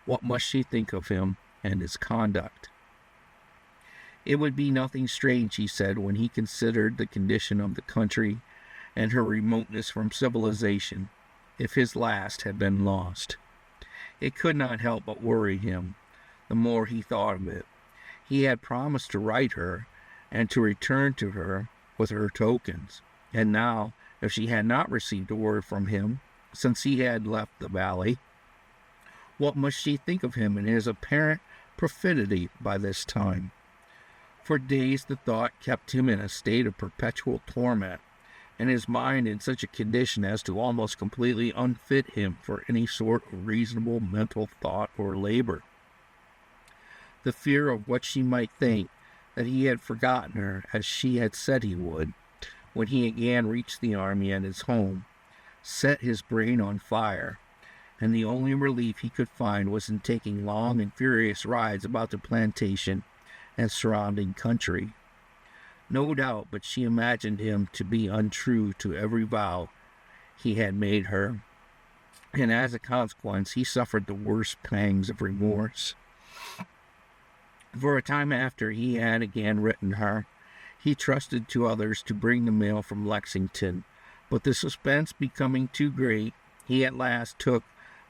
what must she think of him and his conduct? It would be nothing strange, he said, when he considered the condition of the country and her remoteness from civilization, if his last had been lost. It could not help but worry him, the more he thought of it. He had promised to write her, and to return to her with her tokens, and now, if she had not received a word from him since he had left the valley, what must she think of him and his apparent perfidy by this time? For days the thought kept him in a state of perpetual torment, and his mind in such a condition as to almost completely unfit him for any sort of reasonable mental thought or labor. The fear of what she might think, that he had forgotten her as she had said he would, when he again reached the army and his home, set his brain on fire, and the only relief he could find was in taking long and furious rides about the plantation and surrounding country. No doubt but she imagined him to be untrue to every vow he had made her, and as a consequence he suffered the worst pangs of remorse. For a time after he had again written her, he trusted to others to bring the mail from Lexington, but the suspense becoming too great, he at last took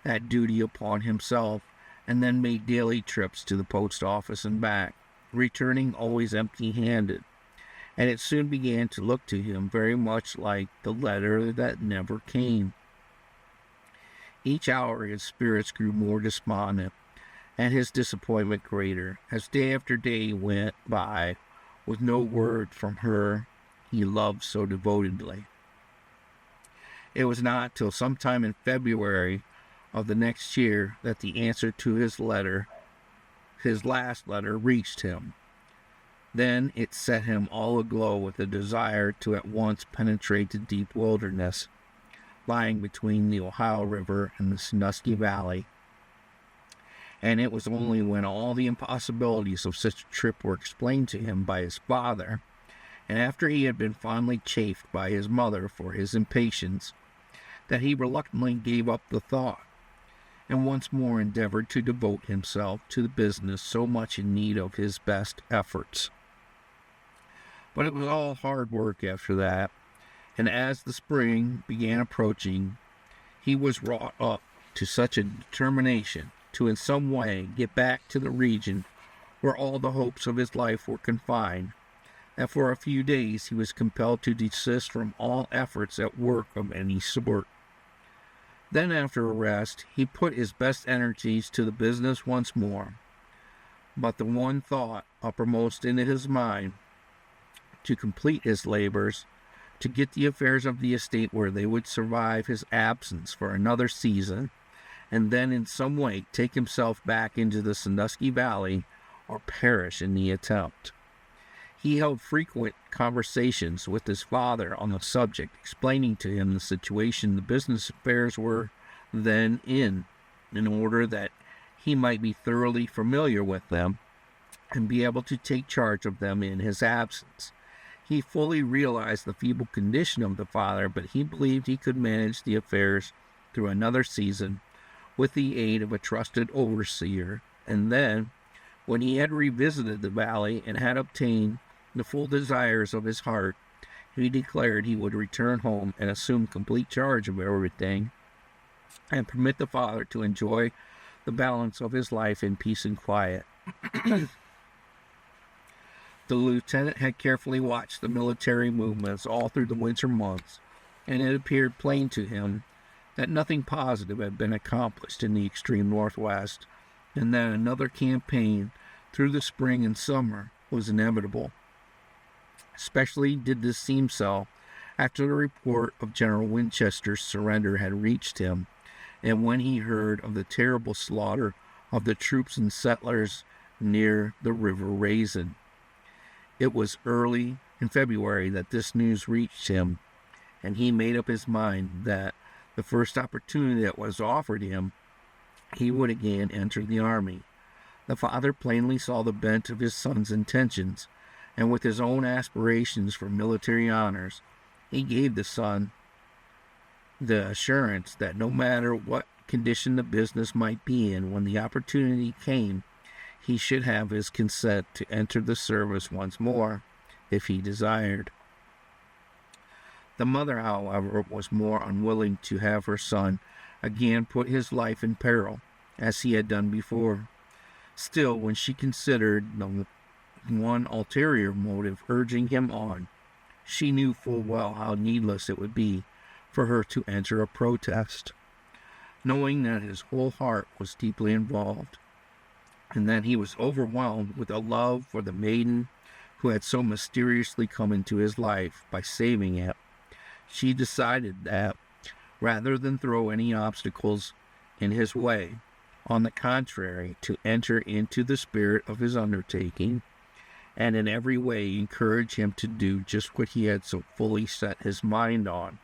that duty upon himself, and then made daily trips to the post office and back, returning always empty-handed, and it soon began to look to him very much like the letter that never came. Each hour his spirits grew more despondent, and his disappointment greater, as day after day went by with no word from her he loved so devotedly. It was not till sometime in February of the next year that the answer to his last letter, reached him. Then it set him all aglow with a desire to at once penetrate the deep wilderness lying between the Ohio River and the Sandusky Valley, and it was only when all the impossibilities of such a trip were explained to him by his father, and after he had been fondly chaffed by his mother for his impatience, that he reluctantly gave up the thought, and once more endeavored to devote himself to the business so much in need of his best efforts. But it was all hard work after that, and as the spring began approaching, he was wrought up to such a determination to in some way get back to the region where all the hopes of his life were confined, that for a few days he was compelled to desist from all efforts at work of any sort. Then, after a rest, he put his best energies to the business once more, but the one thought uppermost in his mind, to complete his labors, to get the affairs of the estate where they would survive his absence for another season, and then in some way take himself back into the Sandusky Valley or perish in the attempt. He held frequent conversations with his father on the subject, explaining to him the situation the business affairs were then in order that he might be thoroughly familiar with them and be able to take charge of them in his absence. He fully realized the feeble condition of the father, but he believed he could manage the affairs through another season with the aid of a trusted overseer, and then, when he had revisited the valley and had obtained the full desires of his heart, he declared he would return home and assume complete charge of everything, and permit the father to enjoy the balance of his life in peace and quiet. The lieutenant had carefully watched the military movements all through the winter months, and it appeared plain to him that nothing positive had been accomplished in the extreme Northwest, and that another campaign through the spring and summer was inevitable. Especially did this seem so after the report of General Winchester's surrender had reached him, and when he heard of the terrible slaughter of the troops and settlers near the River Raisin. It was early in February that this news reached him, and he made up his mind that the first opportunity that was offered him, he would again enter the army. The father plainly saw the bent of his son's intentions, and with his own aspirations for military honors, he gave the son the assurance that no matter what condition the business might be in when the opportunity came, he should have his consent to enter the service once more, if he desired. The mother, however, was more unwilling to have her son again put his life in peril, as he had done before. Still, when she considered the one ulterior motive urging him on, she knew full well how needless it would be for her to enter a protest, knowing that his whole heart was deeply involved, and that he was overwhelmed with a love for the maiden who had so mysteriously come into his life by saving it. She decided that, rather than throw any obstacles in his way, on the contrary, to enter into the spirit of his undertaking, and in every way encourage him to do just what he had so fully set his mind on,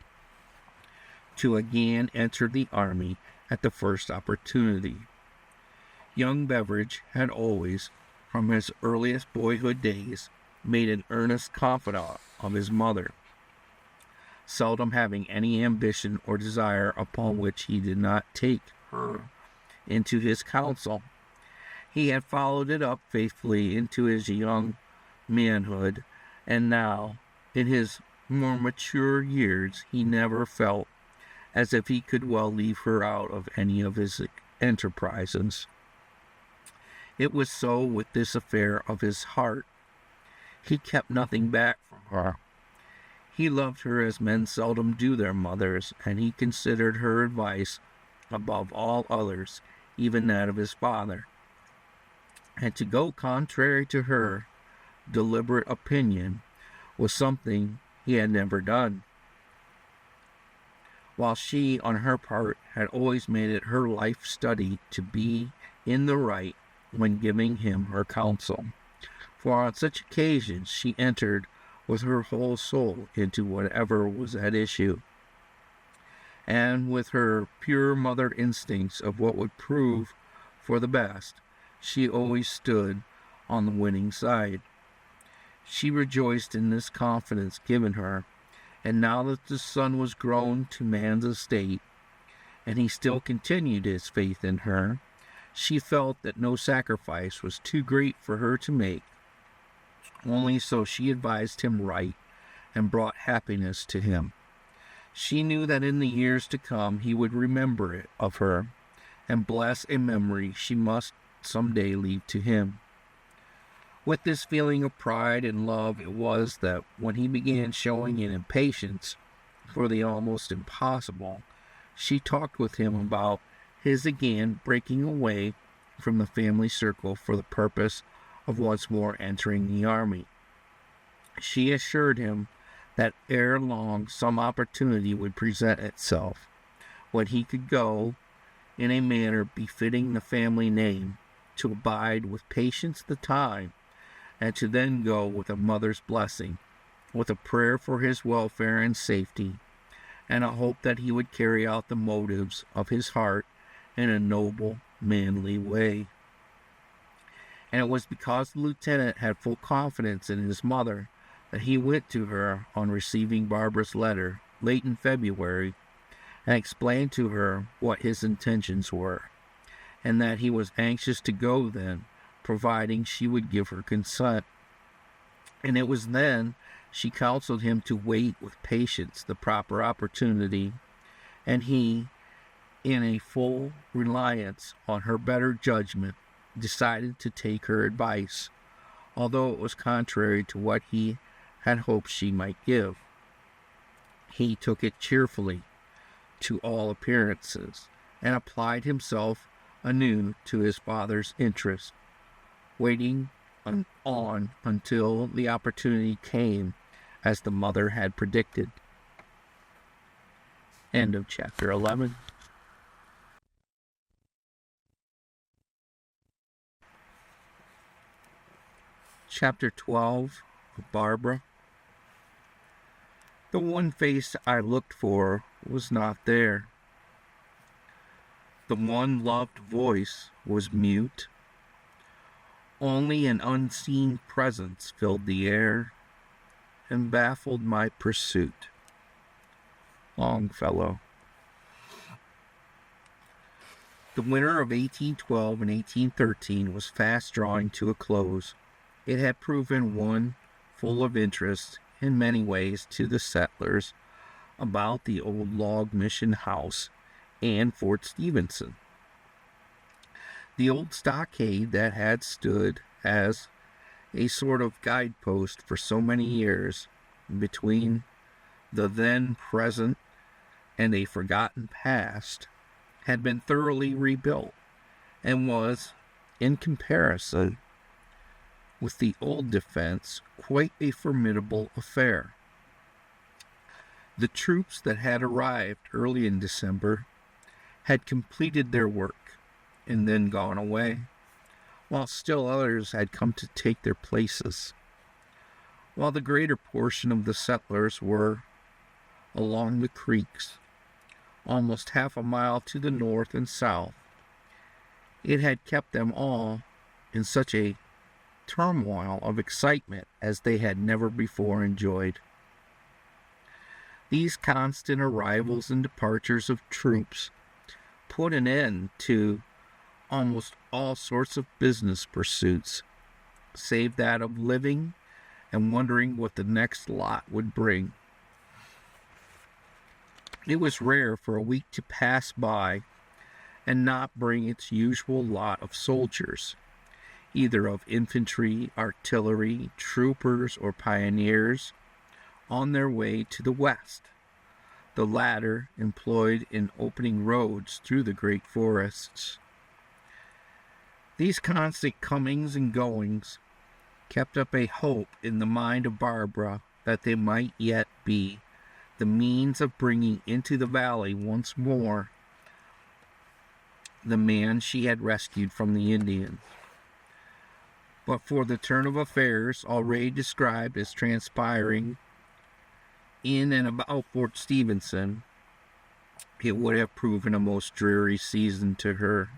to again enter the army at the first opportunity. Young Beveridge had always, from his earliest boyhood days, made an earnest confidant of his mother, seldom having any ambition or desire upon which he did not take her into his counsel. He had followed it up faithfully into his young manhood, and now, in his more mature years, he never felt as if he could well leave her out of any of his enterprises. It was so with this affair of his heart. He kept nothing back from her. He loved her as men seldom do their mothers, and he considered her advice above all others, even that of his father. And to go contrary to her deliberate opinion was something he had never done, while she, on her part, had always made it her life study to be in the right when giving him her counsel. For on such occasions she entered with her whole soul into whatever was at issue, and with her pure mother instincts of what would prove for the best, she always stood on the winning side. She rejoiced in this confidence given her, and now that the son was grown to man's estate, and he still continued his faith in her, she felt that no sacrifice was too great for her to make. Only so she advised him right, and brought happiness to him. She knew that in the years to come he would remember it of her, and bless a memory she must some day leave to him. With this feeling of pride and love it was that when he began showing an impatience for the almost impossible, she talked with him about his again breaking away from the family circle for the purpose of once more entering the army. She assured him that ere long some opportunity would present itself when he could go in a manner befitting the family name, to abide with patience the time, and to then go with a mother's blessing, with a prayer for his welfare and safety, and a hope that he would carry out the motives of his heart in a noble, manly way. And it was because the lieutenant had full confidence in his mother that he went to her on receiving Barbara's letter late in February, and explained to her what his intentions were, and that he was anxious to go then, providing she would give her consent. And it was then she counseled him to wait with patience the proper opportunity, and he, in a full reliance on her better judgment, decided to take her advice, although it was contrary to what he had hoped she might give. He took it cheerfully, to all appearances, and applied himself anew to his father's interest, waiting on until the opportunity came, as the mother had predicted. End of chapter 11. Chapter 12, of Barbara? The one face I looked for was not there. The one loved voice was mute. Only an unseen presence filled the air and baffled my pursuit. Longfellow. The winter of 1812 and 1813 was fast drawing to a close. It had proven one full of interest in many ways to the settlers about the old log mission house and Fort Stevenson. The old stockade that had stood as a sort of guidepost for so many years between the then present and a forgotten past had been thoroughly rebuilt and was, in comparison with the old defense, quite a formidable affair. The troops that had arrived early in December had completed their work and then gone away, while still others had come to take their places. While the greater portion of the settlers were along the creeks, almost half a mile to the north and south, it had kept them all in such a turmoil of excitement as they had never before enjoyed. These constant arrivals and departures of troops put an end to almost all sorts of business pursuits, save that of living and wondering what the next lot would bring. It was rare for a week to pass by and not bring its usual lot of soldiers, either of infantry, artillery, troopers, or pioneers, on their way to the west, the latter employed in opening roads through the great forests. These constant comings and goings kept up a hope in the mind of Barbara that they might yet be the means of bringing into the valley once more the man she had rescued from the Indians. But for the turn of affairs already described as transpiring in and about Fort Stevenson, it would have proven a most dreary season to her.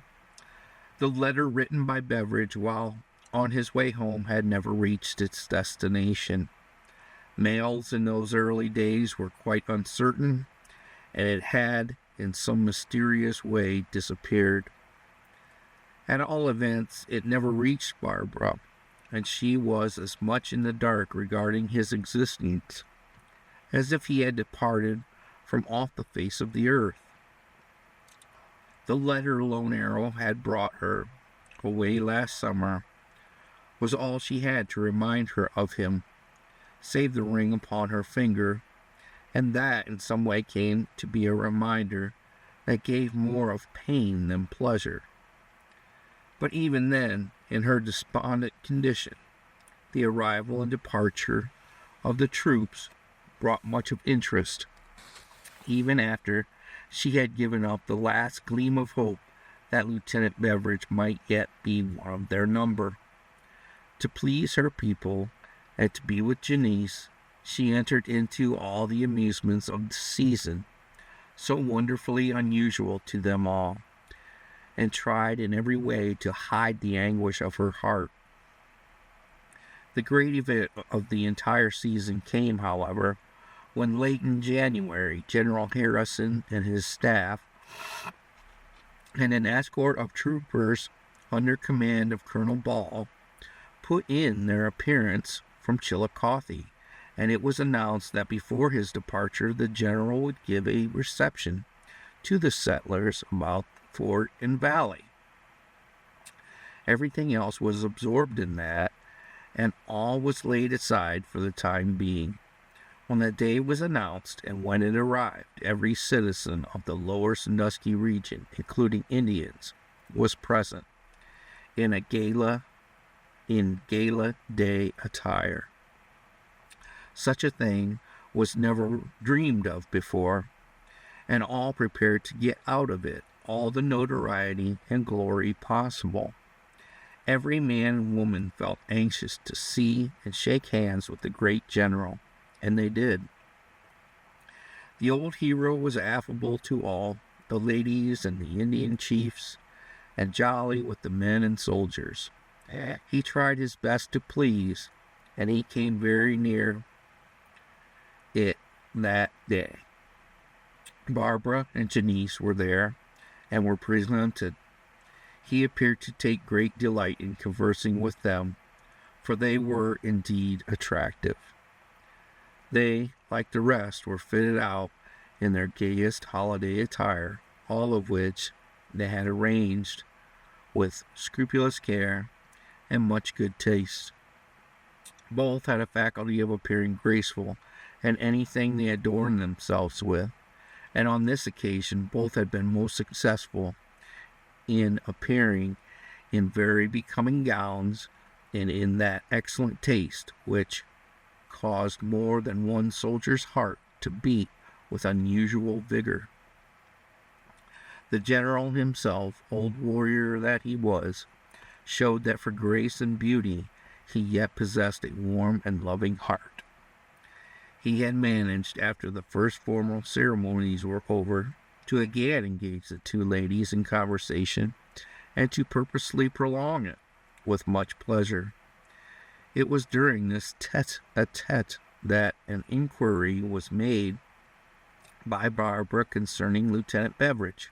The letter written by Beveridge while on his way home had never reached its destination. Mails in those early days were quite uncertain, and it had, in some mysterious way, disappeared. At all events, it never reached Barbara, and she was as much in the dark regarding his existence as if he had departed from off the face of the earth. The letter Lone Arrow had brought her away last summer was all she had to remind her of him, save the ring upon her finger, and that in some way came to be a reminder that gave more of pain than pleasure. But even then, in her despondent condition, the arrival and departure of the troops brought much of interest, even after she had given up the last gleam of hope that Lieutenant Beveridge might yet be one of their number. To please her people and to be with Janice, she entered into all the amusements of the season, so wonderfully unusual to them all, and tried in every way to hide the anguish of her heart. The great event of the entire season came, however, when late in January, General Harrison and his staff and an escort of troopers under command of Colonel Ball put in their appearance from Chillicothe, and it was announced that before his departure the general would give a reception to the settlers about fort and valley. Everything else was absorbed in that, and all was laid aside for the time being. When the day was announced and when it arrived, every citizen of the lower Sandusky region, including Indians, was present in gala day attire. Such a thing was never dreamed of before, and all prepared to get out of it all the notoriety and glory possible. Every man and woman felt anxious to see and shake hands with the great general, and they did. The old hero was affable to all, the ladies and the Indian chiefs, and jolly with the men and soldiers. He tried his best to please, and he came very near it that day. Barbara and Janice were there, and were presented. He appeared to take great delight in conversing with them, for they were indeed attractive. They, like the rest, were fitted out in their gayest holiday attire, all of which they had arranged with scrupulous care and much good taste. Both had a faculty of appearing graceful in anything they adorned themselves with, and on this occasion both had been most successful in appearing in very becoming gowns and in that excellent taste which caused more than one soldier's heart to beat with unusual vigor. The general himself, old warrior that he was, showed that for grace and beauty he yet possessed a warm and loving heart. He had managed, after the first formal ceremonies were over, to again engage the two ladies in conversation, and to purposely prolong it with much pleasure. It was during this tete-a-tete that an inquiry was made by Barbara concerning Lieutenant Beveridge,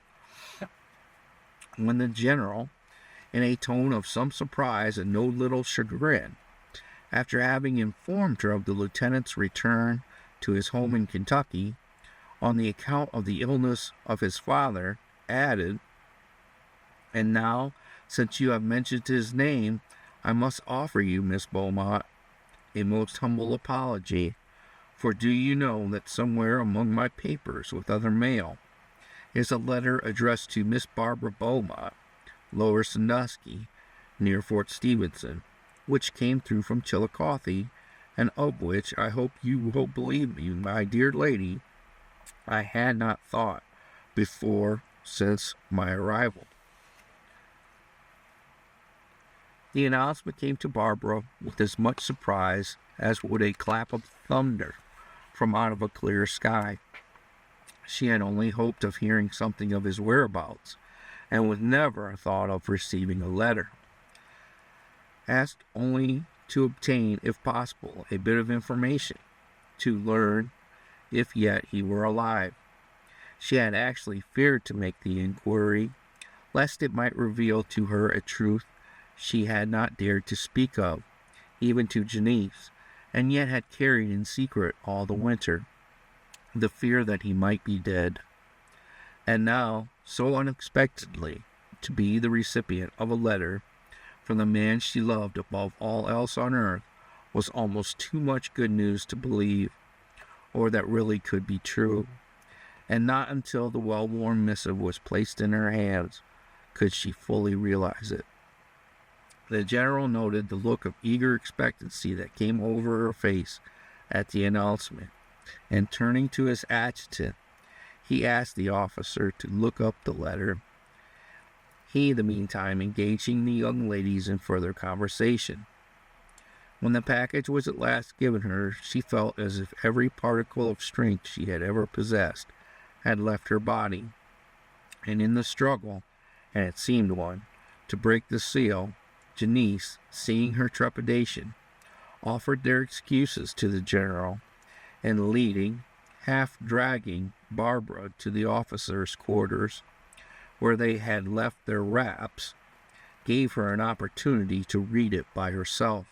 when the general, in a tone of some surprise and no little chagrin, after having informed her of the lieutenant's return to his home in Kentucky, on the account of the illness of his father, added, "And now, since you have mentioned his name, I must offer you, Miss Beaumont, a most humble apology, for do you know that somewhere among my papers with other mail is a letter addressed to Miss Barbara Beaumont, Lower Sandusky, near Fort Stephenson, which came through from Chillicothe, and of which I hope you will believe me, my dear lady, I had not thought before since my arrival." The announcement came to Barbara with as much surprise as would a clap of thunder from out of a clear sky. She had only hoped of hearing something of his whereabouts, and with never a thought of receiving a letter. Asked only to obtain, if possible, a bit of information, to learn if yet he were alive. She had actually feared to make the inquiry, lest it might reveal to her a truth she had not dared to speak of, even to Janice, and yet had carried in secret all the winter, the fear that he might be dead. And now, so unexpectedly, to be the recipient of a letter from the man she loved above all else on earth was almost too much good news to believe, or that really could be true, and not until the well-worn missive was placed in her hands could she fully realize it. The general noted the look of eager expectancy that came over her face at the announcement, and turning to his adjutant, he asked the officer to look up the letter, he, the meantime, engaging the young ladies in further conversation. When the package was at last given her, she felt as if every particle of strength she had ever possessed had left her body, and in the struggle, and it seemed one, to break the seal, Janice, seeing her trepidation, offered their excuses to the general, and leading, half dragging Barbara to the officers' quarters, where they had left their wraps, gave her an opportunity to read it by herself.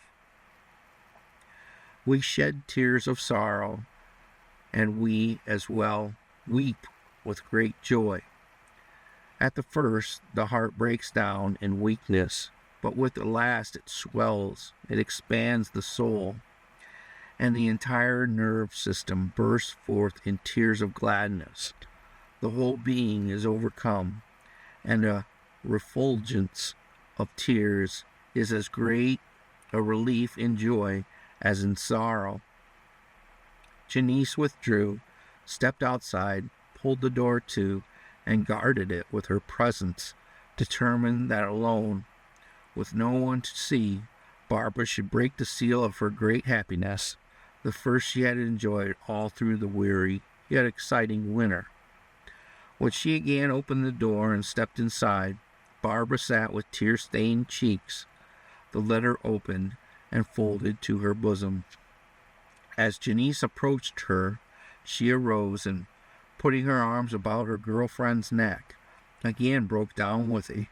"We shed tears of sorrow, and we as well weep with great joy. At the first, the heart breaks down in weakness, but with the last it swells, it expands the soul, and the entire nerve system bursts forth in tears of gladness. The whole being is overcome, and a refulgence of tears is as great a relief in joy as in sorrow." Janice withdrew, stepped outside, pulled the door to, and guarded it with her presence, determined that alone, With no one to see, Barbara should break the seal of her great happiness, the first she had enjoyed all through the weary yet exciting winter. When she again opened the door and stepped inside, Barbara sat with tear-stained cheeks, the letter opened and folded to her bosom. As Janice approached her, she arose and, putting her arms about her girlfriend's neck, again broke down with a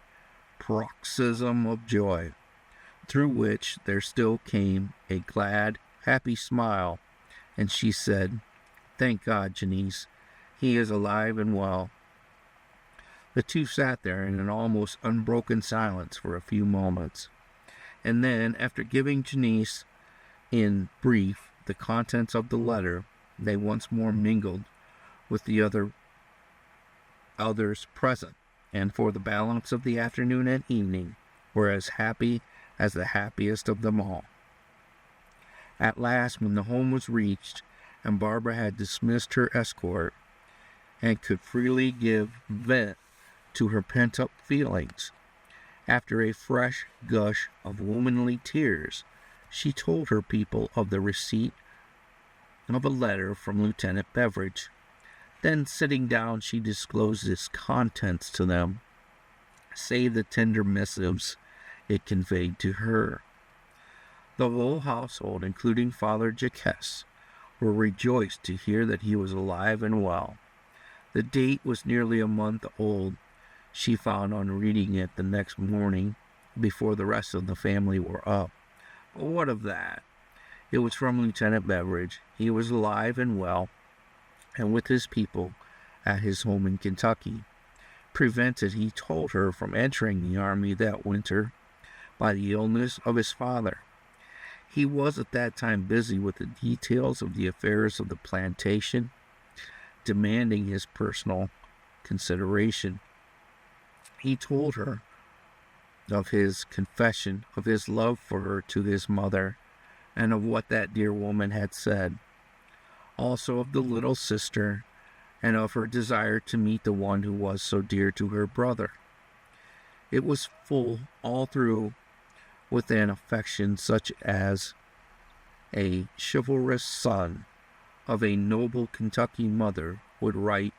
paroxysm of joy, through which there still came a glad, happy smile, and she said, "Thank God, Janice, he is alive and well." The two sat there in an almost unbroken silence for a few moments, and then, after giving Janice, in brief, the contents of the letter, they once more mingled with the others present, and for the balance of the afternoon and evening were as happy as the happiest of them all. At last, when the home was reached, and Barbara had dismissed her escort, and could freely give vent to her pent-up feelings, after a fresh gush of womanly tears, she told her people of the receipt of a letter from Lieutenant Beveridge. Then, sitting down, she disclosed its contents to them, save the tender missives it conveyed to her. The whole household, including Father Jacques, were rejoiced to hear that he was alive and well. The date was nearly a month old, she found on reading it the next morning, before the rest of the family were up. What of that? It was from Lieutenant Beveridge. He was alive and well, and with his people at his home in Kentucky, prevented, he told her, from entering the army that winter by the illness of his father. He was at that time busy with the details of the affairs of the plantation, demanding his personal consideration. He told her of his confession of his love for her to his mother, and of what that dear woman had said, also of the little sister, and of her desire to meet the one who was so dear to her brother. It was full all through with an affection such as a chivalrous son of a noble Kentucky mother would write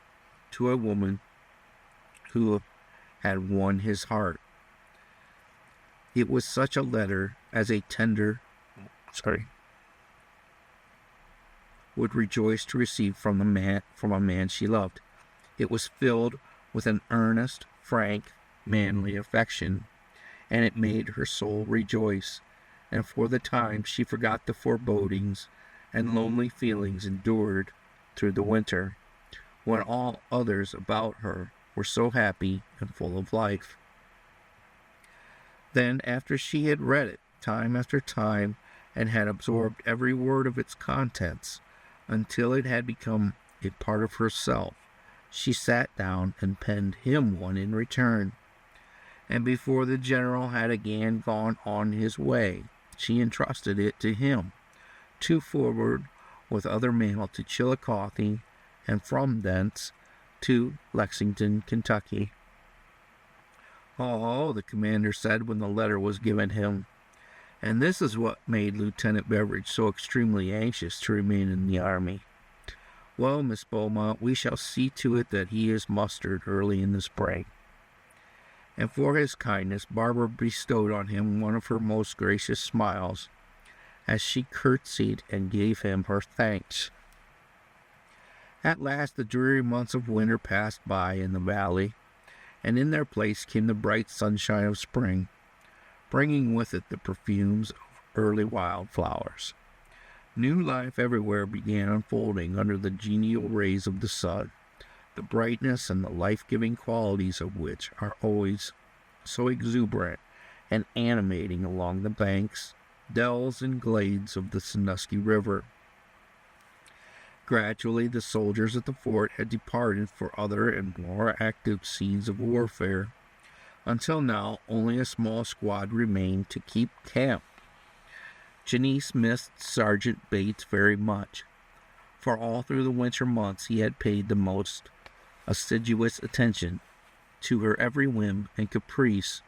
to a woman who had won his heart. It was such a letter as a tender would rejoice to receive from a man she loved. It was filled with an earnest, frank, manly affection, and it made her soul rejoice, and for the time she forgot the forebodings and lonely feelings endured through the winter, when all others about her were so happy and full of life. Then, after she had read it time after time, and had absorbed every word of its contents, until it had become a part of herself, she sat down and penned him one in return. And before the general had again gone on his way, she entrusted it to him, to forward with other mail to Chillicothe, and from thence to Lexington, Kentucky. "Oh," the commander said when the letter was given him, and this is what made Lieutenant Beveridge so extremely anxious to remain in the army. "Well, Miss Beaumont, we shall see to it that he is mustered early in the spring." And for his kindness, Barbara bestowed on him one of her most gracious smiles, as she curtsied and gave him her thanks. At last the dreary months of winter passed by in the valley, and in their place came the bright sunshine of spring, bringing with it the perfumes of early wildflowers. New life everywhere began unfolding under the genial rays of the sun, the brightness and the life-giving qualities of which are always so exuberant and animating along the banks, dells, and glades of the Sandusky River. Gradually, the soldiers at the fort had departed for other and more active scenes of warfare, until now only a small squad remained to keep camp. Janice missed Sergeant Bates very much, for all through the winter months he had paid the most assiduous attention to her every whim and caprice,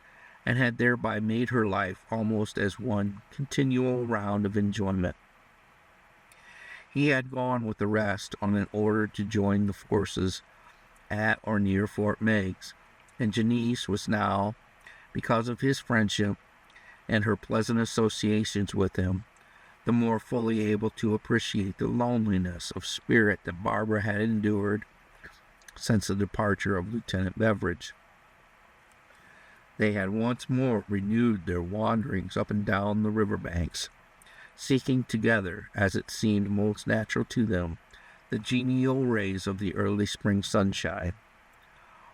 and had thereby made her life almost as one continual round of enjoyment. He had gone with the rest on an order to join the forces at or near Fort Meigs, and Janice was now, because of his friendship and her pleasant associations with him, the more fully able to appreciate the loneliness of spirit that Barbara had endured since the departure of Lieutenant Beveridge. They had once more renewed their wanderings up and down the river banks, seeking together, as it seemed most natural to them, the genial rays of the early spring sunshine.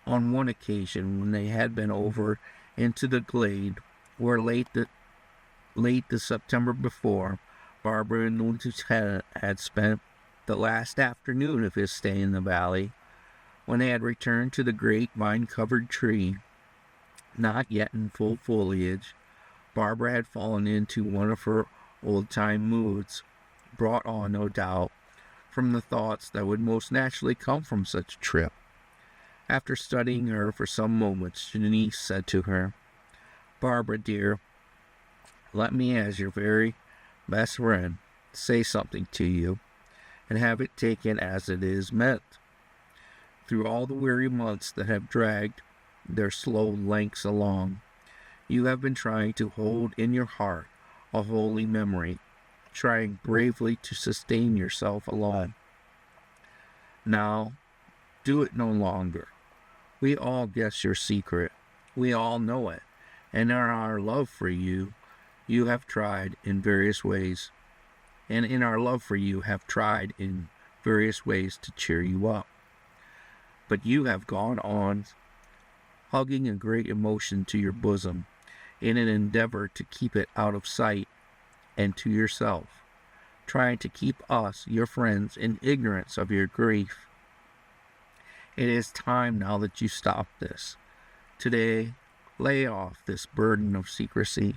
On one occasion, when they had been over into the glade where late the September before, Barbara and the lieutenant had spent the last afternoon of his stay in the valley, when they had returned to the great vine-covered tree, not yet in full foliage, Barbara had fallen into one of her old-time moods, brought on, no doubt, from the thoughts that would most naturally come from such a trip. After studying her for some moments, Janice said to her, "Barbara, dear, let me, as your very best friend, say something to you, and have it taken as it is meant. Through all the weary months that have dragged their slow lengths along, you have been trying to hold in your heart a holy memory, trying bravely to sustain yourself alone. Now, do it no longer. We all guess your secret. We all know it. And in our love for you, you have tried in various ways. And in our love for you have tried in various ways to cheer you up. But you have gone on, hugging a great emotion to your bosom, in an endeavor to keep it out of sight and to yourself, trying to keep us, your friends, in ignorance of your grief. It is time now that you stop this. Today, lay off this burden of secrecy.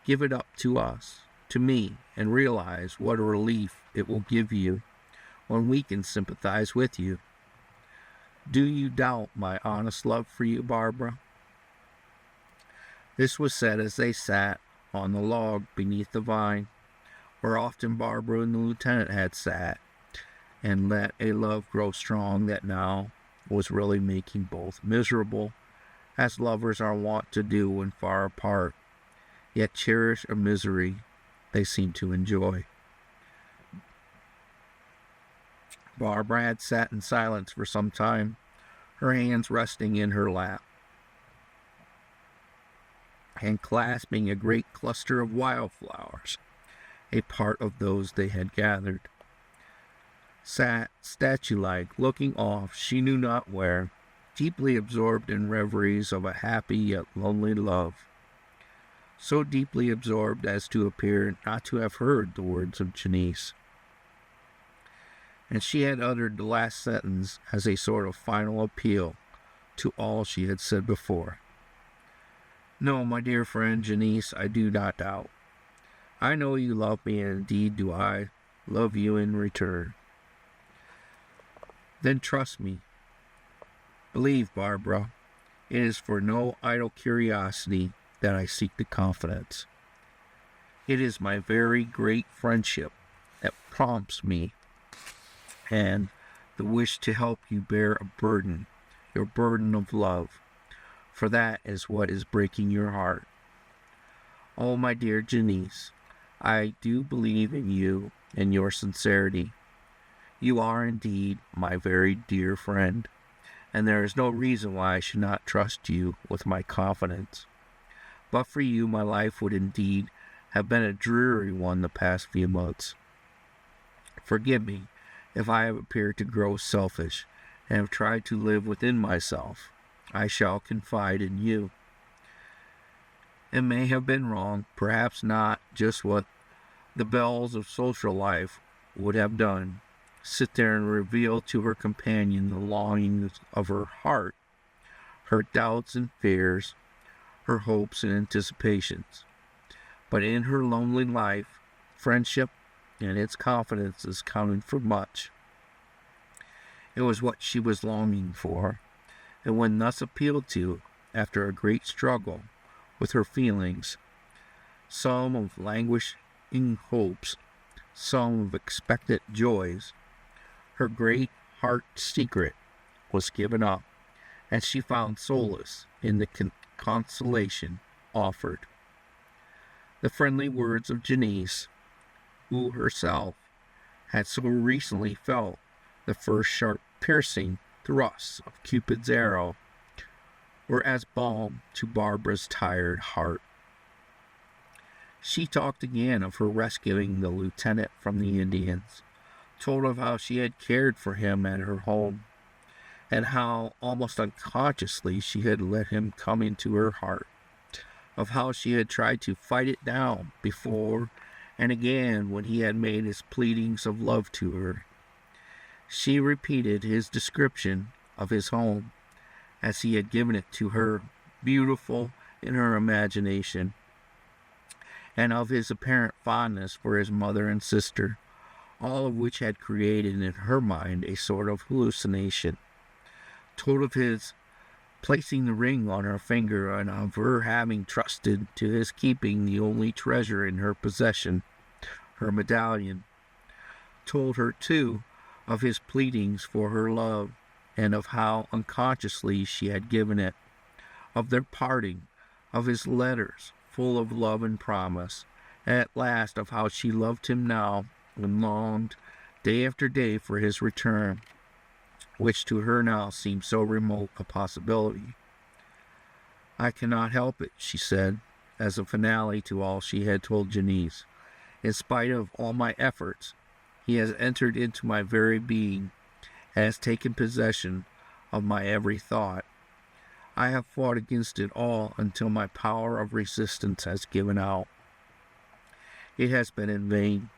Give it up to us, to me, and realize what a relief it will give you when we can sympathize with you. Do you doubt my honest love for you, Barbara?" This was said as they sat on the log beneath the vine, where often Barbara and the lieutenant had sat, and let a love grow strong that now was really making both miserable, as lovers are wont to do when far apart, yet cherish a misery they seem to enjoy. Barbara had sat in silence for some time, her hands resting in her lap, and clasping a great cluster of wildflowers, a part of those they had gathered. Sat, statue-like, looking off she knew not where, deeply absorbed in reveries of a happy yet lonely love, so deeply absorbed as to appear not to have heard the words of Janice. And she had uttered the last sentence as a sort of final appeal to all she had said before. "No, my dear friend Janice, I do not doubt. I know you love me, and indeed do I love you in return. Then trust me. Believe, Barbara, it is for no idle curiosity that I seek the confidence. It is my very great friendship that prompts me, and the wish to help you bear a burden, your burden of love, for that is what is breaking your heart. Oh, my dear Janice, I do believe in you and your sincerity. You are indeed my very dear friend, and there is no reason why I should not trust you with my confidence. But for you, my life would indeed have been a dreary one the past few months. Forgive me if I have appeared to grow selfish and have tried to live within myself. I shall confide in you. It may have been wrong, perhaps not just what the belles of social life would have done, sit there and reveal to her companion the longings of her heart, her doubts and fears, her hopes and anticipations. But in her lonely life, friendship and its confidences counted for much. It was what she was longing for, and when thus appealed to, after a great struggle, with her feelings, some of languishing hopes, some of expectant joys. Her great heart secret was given up, and she found solace in the consolation offered. The friendly words of Janice, who herself had so recently felt the first sharp piercing thrusts of Cupid's arrow, were as balm to Barbara's tired heart. She talked again of her rescuing the lieutenant from the Indians, told of how she had cared for him at her home, and how almost unconsciously she had let him come into her heart, of how she had tried to fight it down before and again when he had made his pleadings of love to her. She repeated his description of his home as he had given it to her, beautiful in her imagination, and of his apparent fondness for his mother and sister, all of which had created in her mind a sort of hallucination. Told of his placing the ring on her finger, and of her having trusted to his keeping the only treasure in her possession, her medallion. Told her, too, of his pleadings for her love, and of how unconsciously she had given it, of their parting, of his letters full of love and promise, and at last of how she loved him now and longed day after day for his return, which to her now seemed so remote a possibility. "I cannot help it," she said, as a finale to all she had told Janice. "In spite of all my efforts, he has entered into my very being, has taken possession of my every thought. I have fought against it all until my power of resistance has given out. It has been in vain,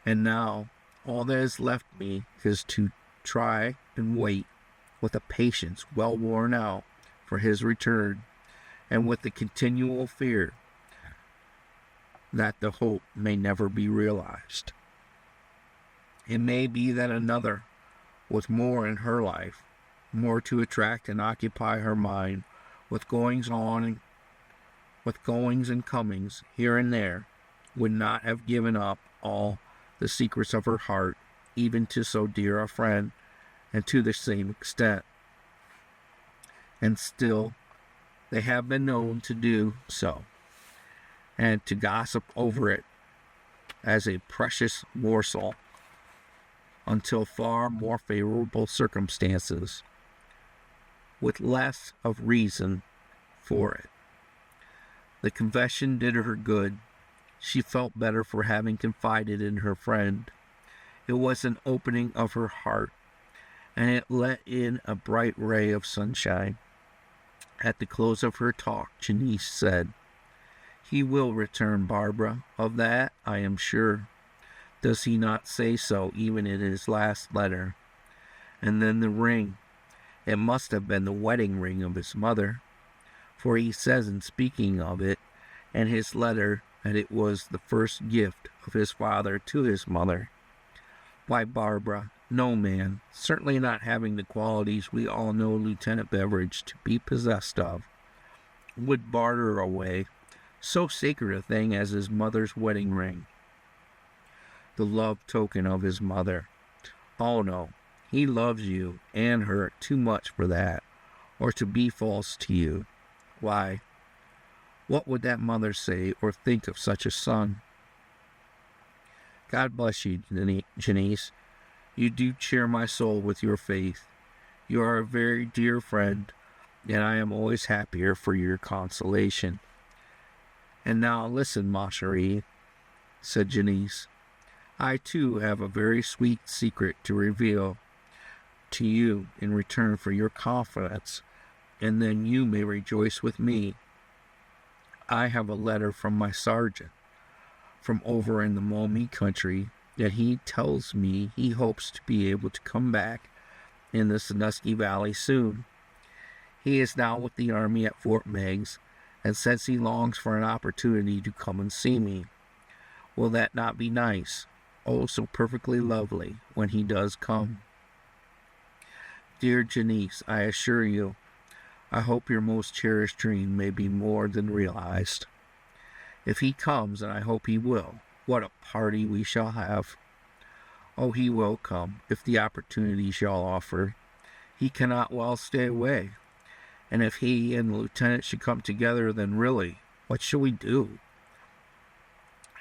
and now all that is left me is to try and wait with a patience well worn out for his return, and with the continual fear that the hope may never be realized. It may be that another, with more in her life, more to attract and occupy her mind, with goings and comings here and there, would not have given up all the secrets of her heart, even to so dear a friend, and to the same extent. And still, they have been known to do so, and to gossip over it as a precious morsel, until far more favorable circumstances, with less of reason for it. The confession did her good. She felt better for having confided in her friend. It was an opening of her heart, and it let in a bright ray of sunshine. At the close of her talk, Janice said, "He will return, Barbara. Of that I am sure. Does he not say so even in his last letter? And then the ring. It must have been the wedding ring of his mother, for he says in speaking of it and his letter that it was the first gift of his father to his mother. Why, Barbara, no man, certainly not having the qualities we all know Lieutenant Beveridge to be possessed of, would barter away so sacred a thing as his mother's wedding ring, the love token of his mother. Oh no, he loves you and her too much for that, or to be false to you. Why, what would that mother say or think of such a son?" God bless you, Janice. You do cheer my soul with your faith. You are a very dear friend, and I am always happier for your consolation. "And now listen, ma chérie," said Janice. "I too have a very sweet secret to reveal to you in return for your confidence, and then you may rejoice with me. I have a letter from my sergeant from over in the Maumee country that he tells me he hopes to be able to come back in the Sandusky Valley soon. He is now with the Army at Fort Meigs, and says he longs for an opportunity to come and see me. Will that not be nice? Oh, so perfectly lovely when he does come. Dear Janice, I assure you, I hope your most cherished dream may be more than realized. If he comes, and I hope he will, what a party we shall have. Oh, he will come, if the opportunity shall offer. He cannot well stay away. And if he and the lieutenant should come together, then really, what shall we do?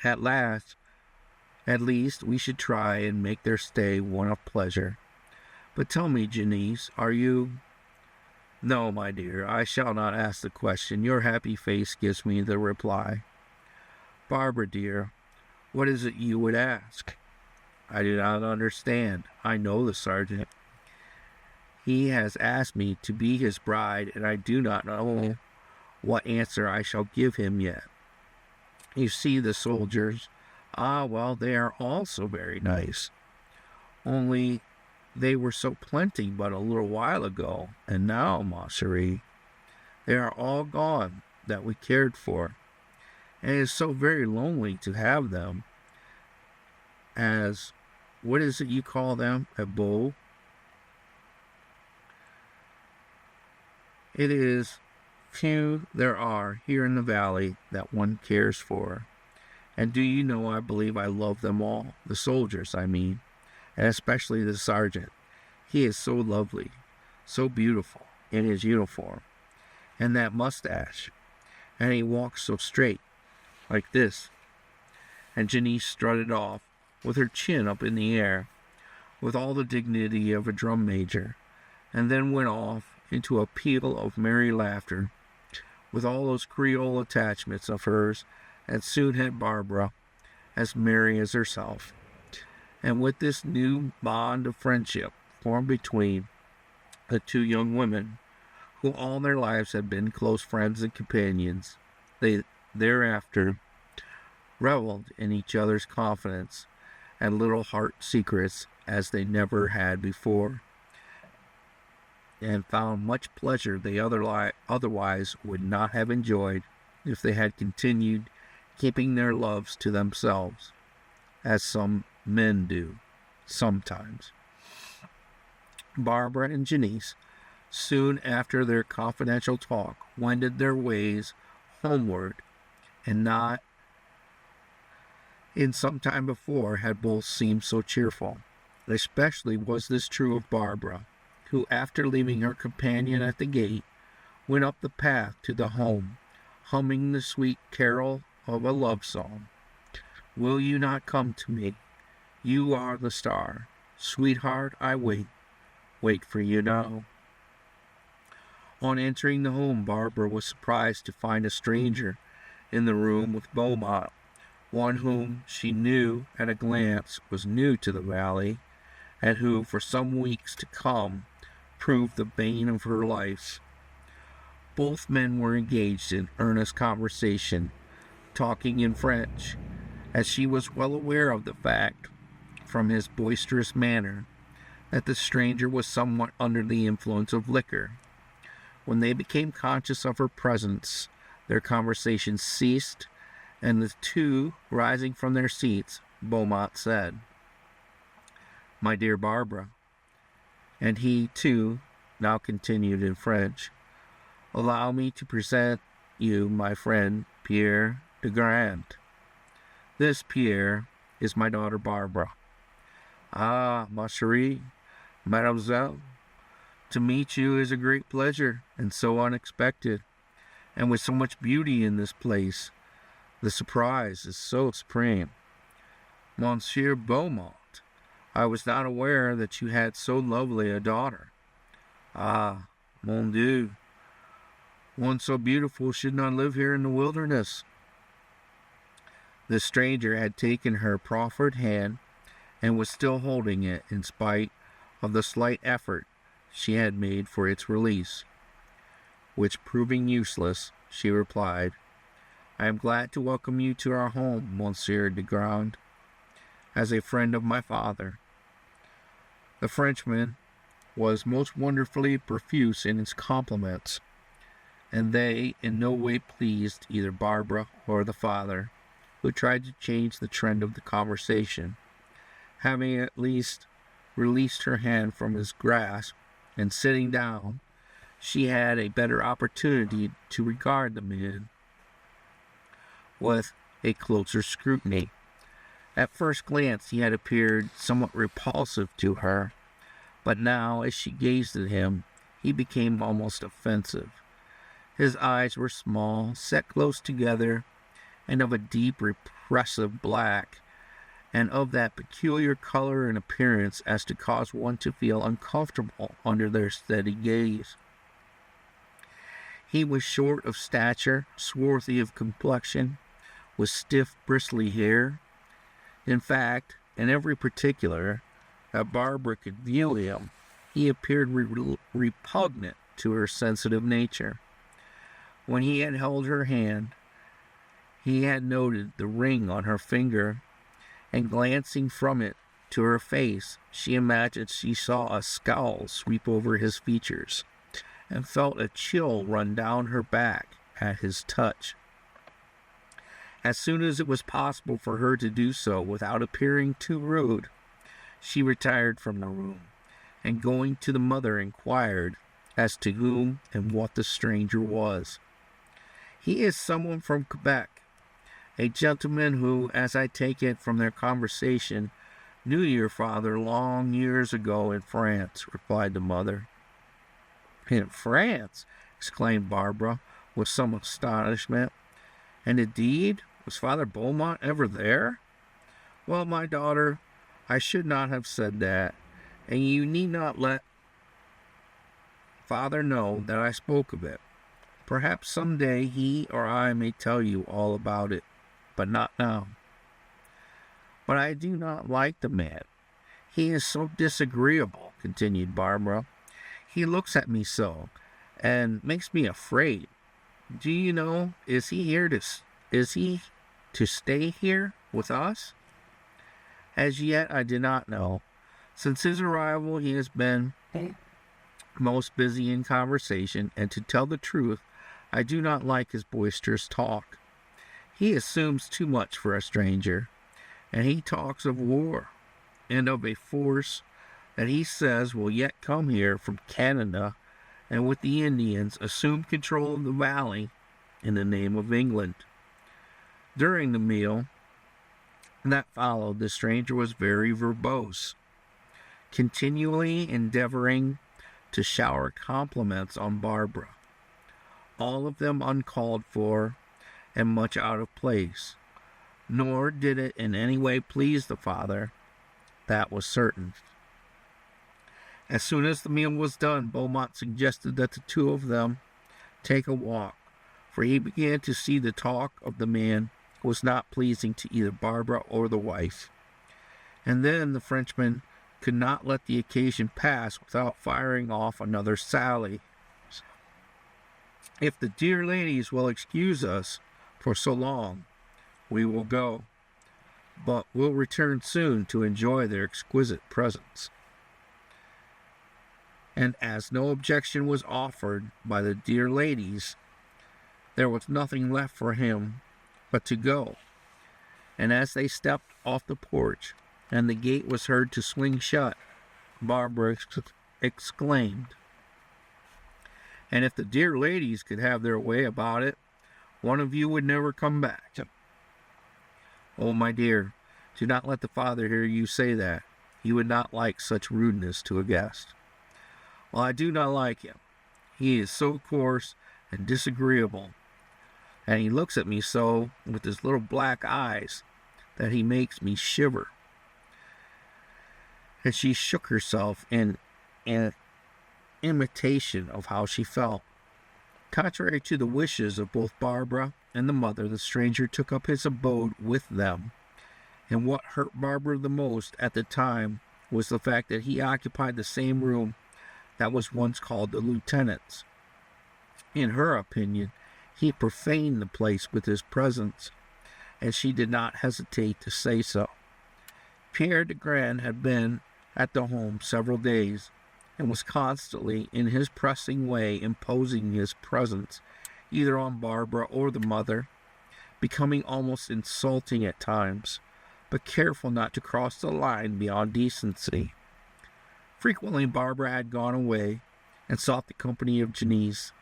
At least, we should try and make their stay one of pleasure. But tell me, Janice, are you... No, my dear, I shall not ask the question. Your happy face gives me the reply. Barbara, dear, what is it you would ask? I do not understand. I know the sergeant. He has asked me to be his bride, and I do not know what answer I shall give him yet. You see the soldiers. Ah, well, they are also very nice. Only they were so plenty but a little while ago, and now, ma chérie, they are all gone that we cared for. And it is so very lonely to have them as, what is it you call them, a beau? It is few there are here in the valley that one cares for. And do you know, I believe I love them all, the soldiers, I mean, and especially the sergeant. He is so lovely, so beautiful in his uniform, and that mustache, and he walks so straight, like this. And Janice strutted off, with her chin up in the air, with all the dignity of a drum major, and then went off into a peal of merry laughter, with all those Creole attachments of hers, and soon had Barbara as merry as herself. And with this new bond of friendship formed between the two young women, who all their lives had been close friends and companions, they thereafter reveled in each other's confidence and little heart secrets as they never had before, and found much pleasure they otherwise would not have enjoyed if they had continued keeping their loves to themselves, as some men do sometimes. Barbara and Janice, soon after their confidential talk, wended their ways homeward, and not in some time before had both seemed so cheerful. Especially was this true of Barbara, who, after leaving her companion at the gate, went up the path to the home, humming the sweet carol of a love song. Will you not come to me? You are the star. Sweetheart, I wait for you now. On entering the home, Barbara was surprised to find a stranger in the room with Beaumont, one whom she knew at a glance was new to the valley, and who, for some weeks to come, proved the bane of her life. Both men were engaged in earnest conversation, talking in French, as she was well aware of the fact, from his boisterous manner, that the stranger was somewhat under the influence of liquor. When they became conscious of her presence, their conversation ceased, and the two, rising from their seats, Beaumont said, "My dear Barbara," and he, too, now continued in French, "allow me to present you my friend Pierre de Grant. This, Pierre, is my daughter Barbara. Ah, ma chérie, mademoiselle, to meet you is a great pleasure, and so unexpected, and with so much beauty in this place, the surprise is so supreme. Monsieur Beaumont, I was not aware that you had so lovely a daughter. Ah, mon Dieu, one so beautiful should not live here in the wilderness." The stranger had taken her proffered hand and was still holding it in spite of the slight effort she had made for its release, which proving useless, she replied, "I am glad to welcome you to our home, Monsieur de Grand, as a friend of my father." The Frenchman was most wonderfully profuse in his compliments, and they in no way pleased either Barbara or the father, who tried to change the trend of the conversation. Having at least released her hand from his grasp, and sitting down, she had a better opportunity to regard the man with a closer scrutiny. At first glance, he had appeared somewhat repulsive to her, but now, as she gazed at him, he became almost offensive. His eyes were small, set close together, and of a deep, repressive black, and of that peculiar color and appearance as to cause one to feel uncomfortable under their steady gaze. He was short of stature, swarthy of complexion, with stiff, bristly hair. In fact, in every particular that Barbara could view him, he appeared repugnant to her sensitive nature. When he had held her hand, he had noted the ring on her finger, and glancing from it to her face, she imagined she saw a scowl sweep over his features, and felt a chill run down her back at his touch. As soon as it was possible for her to do so without appearing too rude, she retired from the room, and going to the mother inquired as to whom and what the stranger was. "He is someone from Quebec, a gentleman who, as I take it from their conversation, knew your father long years ago in France," replied the mother. "In France?" exclaimed Barbara, with some astonishment. "And indeed, was Father Beaumont ever there?" "Well, my daughter, I should not have said that, and you need not let Father know that I spoke of it. Perhaps some day he or I may tell you all about it, but not now." "But I do not like the man. He is so disagreeable," continued Barbara. "He looks at me so, and makes me afraid. Do you know, is he to stay here with us?" "As yet I do not know. Since his arrival he has been most busy in conversation, and to tell the truth, I do not like his boisterous talk. He assumes too much for a stranger, and he talks of war, and of a force that he says will yet come here from Canada, and with the Indians assume control of the valley in the name of England." During the meal that followed, the stranger was very verbose, continually endeavoring to shower compliments on Barbara, all of them uncalled for and much out of place. Nor did it in any way please the father, that was certain. As soon as the meal was done, Beaumont suggested that the two of them take a walk, for he began to see the talk of the man was not pleasing to either Barbara or the wife. And then the Frenchman could not let the occasion pass without firing off another sally. "If the dear ladies will excuse us for so long, we will go, but will return soon to enjoy their exquisite presents." And as no objection was offered by the dear ladies, there was nothing left for him but to go. And as they stepped off the porch, and the gate was heard to swing shut, Barbara exclaimed, "And if the dear ladies could have their way about it, one of you would never come back." "Oh, my dear, do not let the father hear you say that. He would not like such rudeness to a guest." "Well, I do not like him. He is so coarse and disagreeable, and he looks at me so with his little black eyes that he makes me shiver." And she shook herself in imitation of how she felt. Contrary to the wishes of both Barbara and the mother, the stranger took up his abode with them, and what hurt Barbara the most at the time was the fact that he occupied the same room that was once called the lieutenant's. In her opinion, he profaned the place with his presence, and she did not hesitate to say so. Pierre de Grand had been at the home several days, and was constantly, in his pressing way, imposing his presence either on Barbara or the mother, becoming almost insulting at times, but careful not to cross the line beyond decency. Frequently Barbara had gone away, and sought the company of Janice,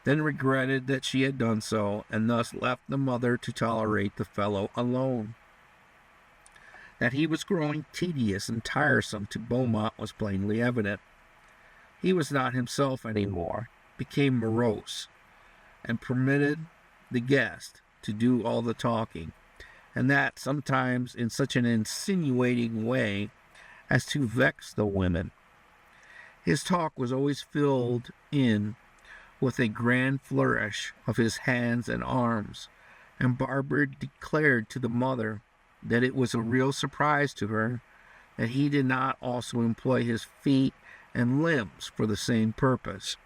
then regretted that she had done so, and thus left the mother to tolerate the fellow alone. That he was growing tedious and tiresome to Beaumont was plainly evident. He was not himself any more, became morose, and permitted the guest to do all the talking, and that sometimes in such an insinuating way as to vex the women. His talk was always filled in with a grand flourish of his hands and arms, and Barbara declared to the mother that it was a real surprise to her that he did not also employ his feet and limbs for the same purpose.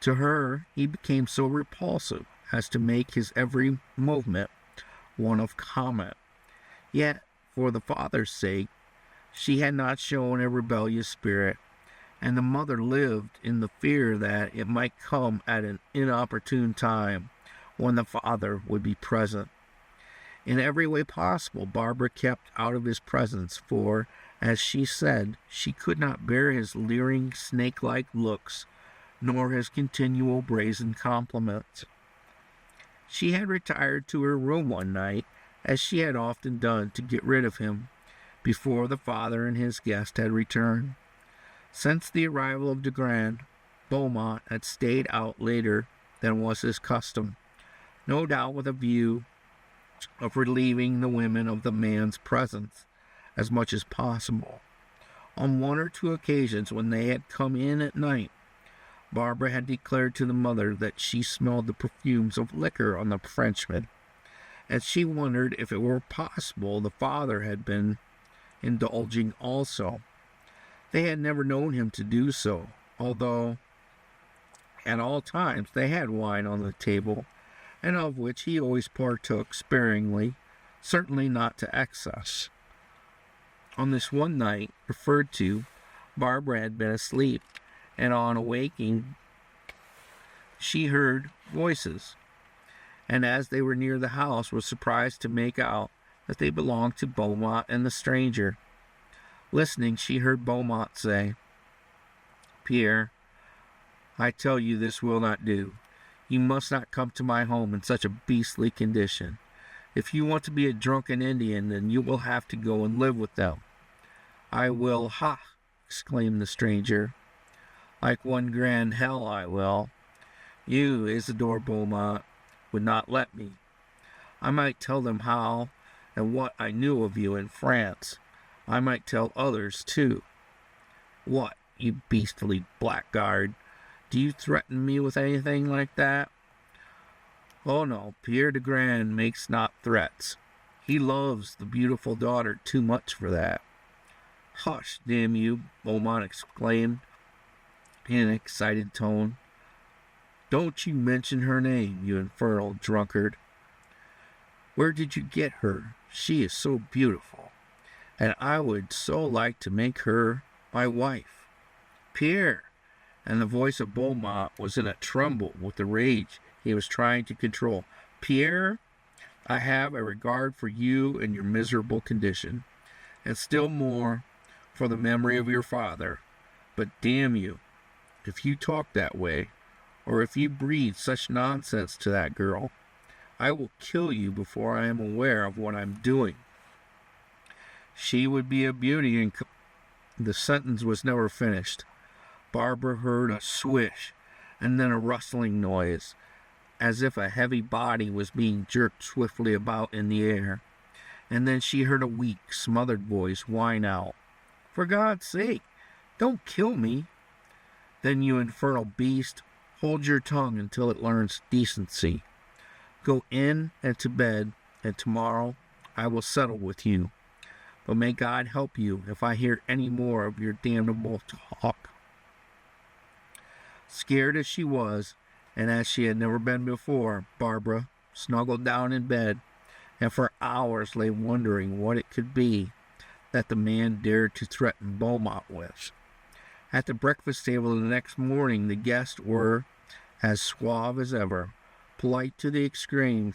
To her, he became so repulsive as to make his every movement one of comment. Yet, for the father's sake, she had not shown a rebellious spirit, and the mother lived in the fear that it might come at an inopportune time when the father would be present. In every way possible, Barbara kept out of his presence, for, as she said, she could not bear his leering, snake-like looks, nor his continual brazen compliments. She had retired to her room one night, as she had often done, to get rid of him, before the father and his guest had returned. Since the arrival of Legrand, Beaumont had stayed out later than was his custom, no doubt with a view of relieving the women of the man's presence as much as possible. On one or two occasions when they had come in at night, Barbara had declared to the mother that she smelled the perfumes of liquor on the Frenchman, and she wondered if it were possible the father had been indulging also. They had never known him to do so, although at all times they had wine on the table, and of which he always partook sparingly, certainly not to excess. On this one night referred to, Barbara had been asleep, and on awaking she heard voices, and as they were near the house was surprised to make out that they belonged to Beaumont and the stranger. Listening, she heard Beaumont say, "Pierre, I tell you this will not do. You must not come to my home in such a beastly condition. If you want to be a drunken Indian, then you will have to go and live with them." "I will, ha!" exclaimed the stranger. "Like one grand hell I will. You, Isidore Beaumont, would not let me. I might tell them how and what I knew of you in France. I might tell others, too." "What, you beastly blackguard? Do you threaten me with anything like that?" "Oh no, Pierre de Grand makes not threats. He loves the beautiful daughter too much for that." "Hush, damn you!" Beaumont exclaimed in an excited tone. "Don't you mention her name, you infernal drunkard. Where did you get her? She is so beautiful, and I would so like to make her my wife." "Pierre!" And the voice of Beaumont was in a tremble with the rage he was trying to control. "Pierre, I have a regard for you and your miserable condition, and still more for the memory of your father. But damn you, if you talk that way, or if you breathe such nonsense to that girl, I will kill you before I am aware of what I'm doing." "She would be a beauty," and the sentence was never finished. Barbara heard a swish and then a rustling noise, as if a heavy body was being jerked swiftly about in the air, and then she heard a weak, smothered voice whine out, "For God's sake, don't kill me." "Then, you infernal beast, hold your tongue until it learns decency. Go in and to bed, and tomorrow I will settle with you. But may God help you if I hear any more of your damnable talk." Scared as she was, and as she had never been before, Barbara snuggled down in bed, and for hours lay wondering what it could be that the man dared to threaten Beaumont with. At the breakfast table the next morning, the guests were as suave as ever, polite to the extreme.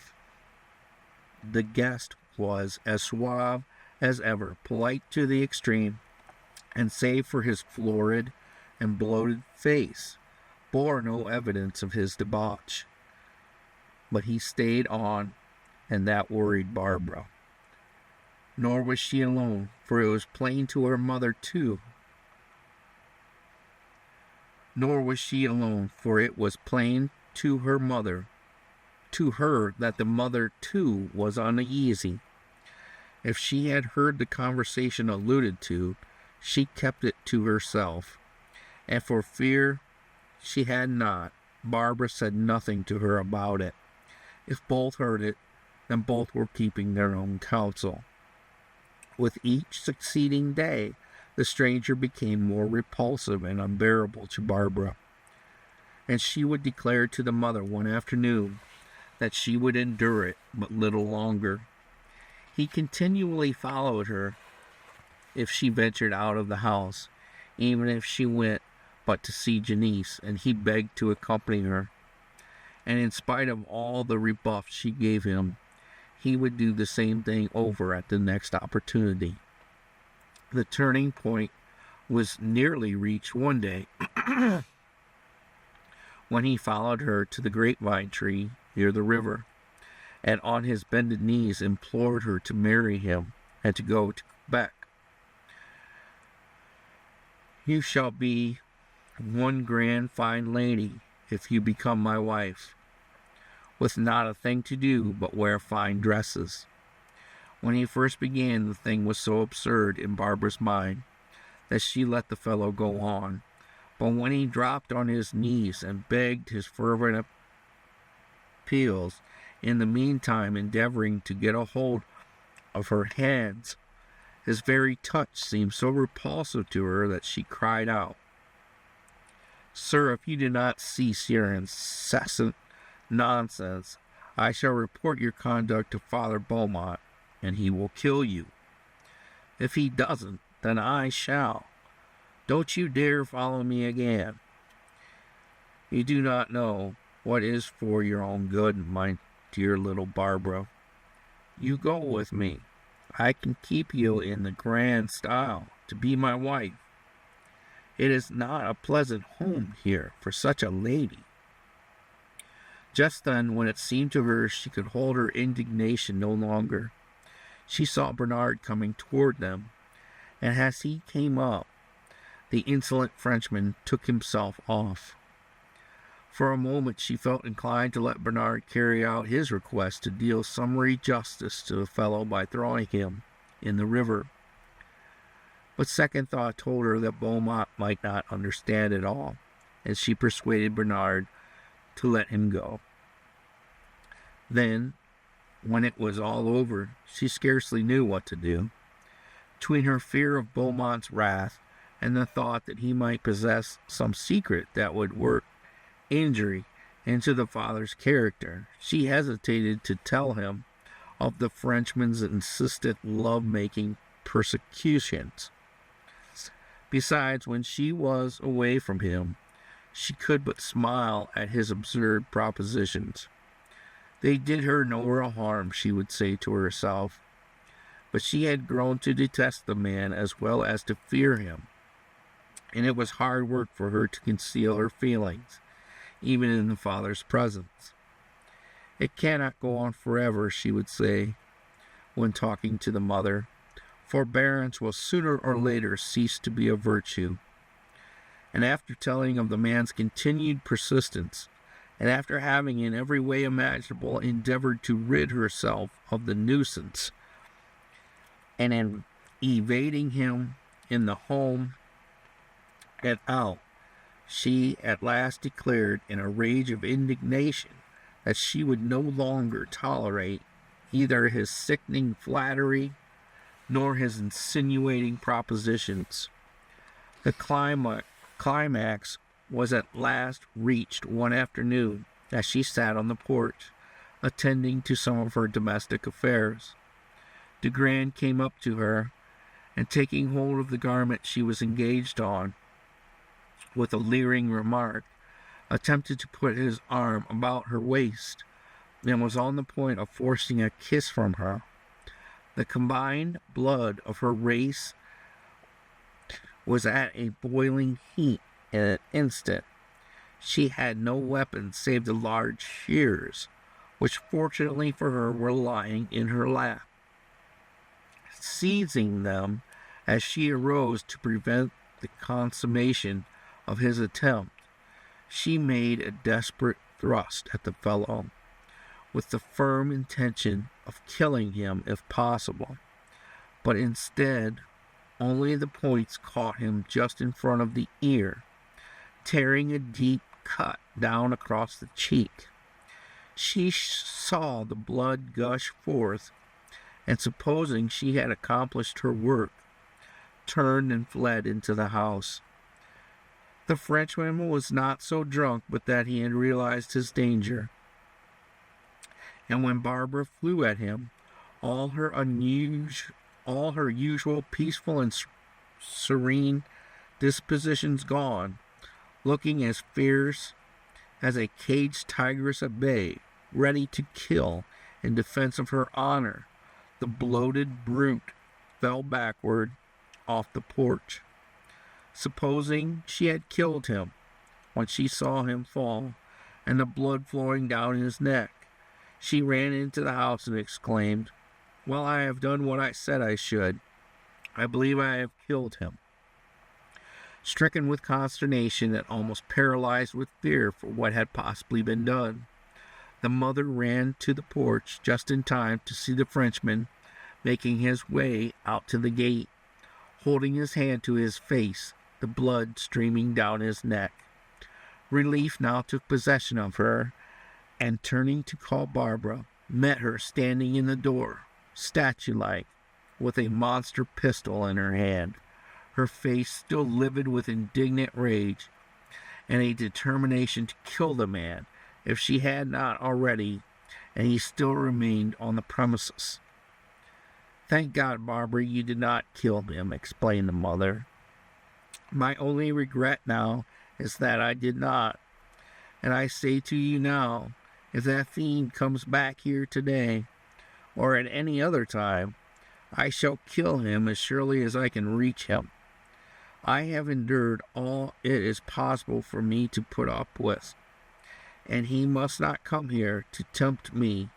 The guest was as suave as ever, polite to the extreme, and save for his florid and bloated face bore no evidence of his debauch. But he stayed on, and that worried Barbara. Nor was she alone, for it was plain to her mother too. To her that the mother too was uneasy. If she had heard the conversation alluded to, she kept it to herself, and for fear she had not, Barbara said nothing to her about it. If both heard it, then both were keeping their own counsel. With each succeeding day, the stranger became more repulsive and unbearable to Barbara, and she would declare to the mother one afternoon that she would endure it but little longer. He continually followed her if she ventured out of the house, even if she went but to see Janice, and he begged to accompany her. And in spite of all the rebuffs she gave him, he would do the same thing over at the next opportunity. The turning point was nearly reached one day when he followed her to the grapevine tree near the river, and on his bended knees implored her to marry him and to go to Quebec. "You shall be one grand fine lady if you become my wife, with not a thing to do but wear fine dresses." When he first began, the thing was so absurd in Barbara's mind that she let the fellow go on. But when he dropped on his knees and begged his fervent appeals, in the meantime endeavoring to get a hold of her hands, his very touch seemed so repulsive to her that she cried out, "Sir, if you do not cease your incessant nonsense, I shall report your conduct to Father Beaumont, and he will kill you. If he doesn't, then I shall. Don't you dare follow me again. You do not know what is for your own good, my dear little Barbara. You go with me. I can keep you in the grand style to be my wife. It is not a pleasant home here for such a lady." Just then, when it seemed to her she could hold her indignation no longer, she saw Bernard coming toward them, and as he came up, the insolent Frenchman took himself off. For a moment she felt inclined to let Bernard carry out his request to deal summary justice to the fellow by throwing him in the river. But second thought told her that Beaumont might not understand it all, and she persuaded Bernard to let him go. Then, when it was all over, she scarcely knew what to do. Between her fear of Beaumont's wrath and the thought that he might possess some secret that would work injury into the father's character, she hesitated to tell him of the Frenchman's insistent love-making persecutions. Besides, when she was away from him, she could but smile at his absurd propositions. They did her no real harm, she would say to herself, but she had grown to detest the man as well as to fear him, and it was hard work for her to conceal her feelings, even in the father's presence. "It cannot go on forever," she would say, when talking to the mother. "Forbearance will sooner or later cease to be a virtue." And after telling of the man's continued persistence, and after having in every way imaginable endeavored to rid herself of the nuisance, and in evading him in the home and out, she at last declared in a rage of indignation that she would no longer tolerate either his sickening flattery nor his insinuating propositions. The climax was at last reached one afternoon as she sat on the porch, attending to some of her domestic affairs. Degrand came up to her, and taking hold of the garment she was engaged on, with a leering remark, attempted to put his arm about her waist, and was on the point of forcing a kiss from her. The combined blood of her race was at a boiling heat, in an instant. She had no weapons save the large shears, which fortunately for her were lying in her lap. Seizing them as she arose to prevent the consummation of his attempt, she made a desperate thrust at the fellow, with the firm intention of killing him if possible. But instead, only the points caught him just in front of the ear, tearing a deep cut down across the cheek. She saw the blood gush forth, and supposing she had accomplished her work, turned and fled into the house. The Frenchman was not so drunk but that he had realized his danger, and when Barbara flew at him, all her usual peaceful and serene dispositions gone, looking as fierce as a caged tigress at bay, ready to kill in defense of her honor, the bloated brute fell backward off the porch. Supposing she had killed him when she saw him fall, and the blood flowing down his neck, she ran into the house and exclaimed, "Well, I have done what I said I should. I believe I have killed him." Stricken with consternation and almost paralyzed with fear for what had possibly been done, the mother ran to the porch just in time to see the Frenchman making his way out to the gate, holding his hand to his face, the blood streaming down his neck. Relief now took possession of her, and turning to call Barbara, met her standing in the door, statue-like, with a monster pistol in her hand, her face still livid with indignant rage, and a determination to kill the man if she had not already, and he still remained on the premises. "Thank God, Barbara, you did not kill him," explained the mother. "My only regret now is that I did not. And I say to you now, if that fiend comes back here today, or at any other time, I shall kill him as surely as I can reach him. I have endured all it is possible for me to put up with, and he must not come here to tempt me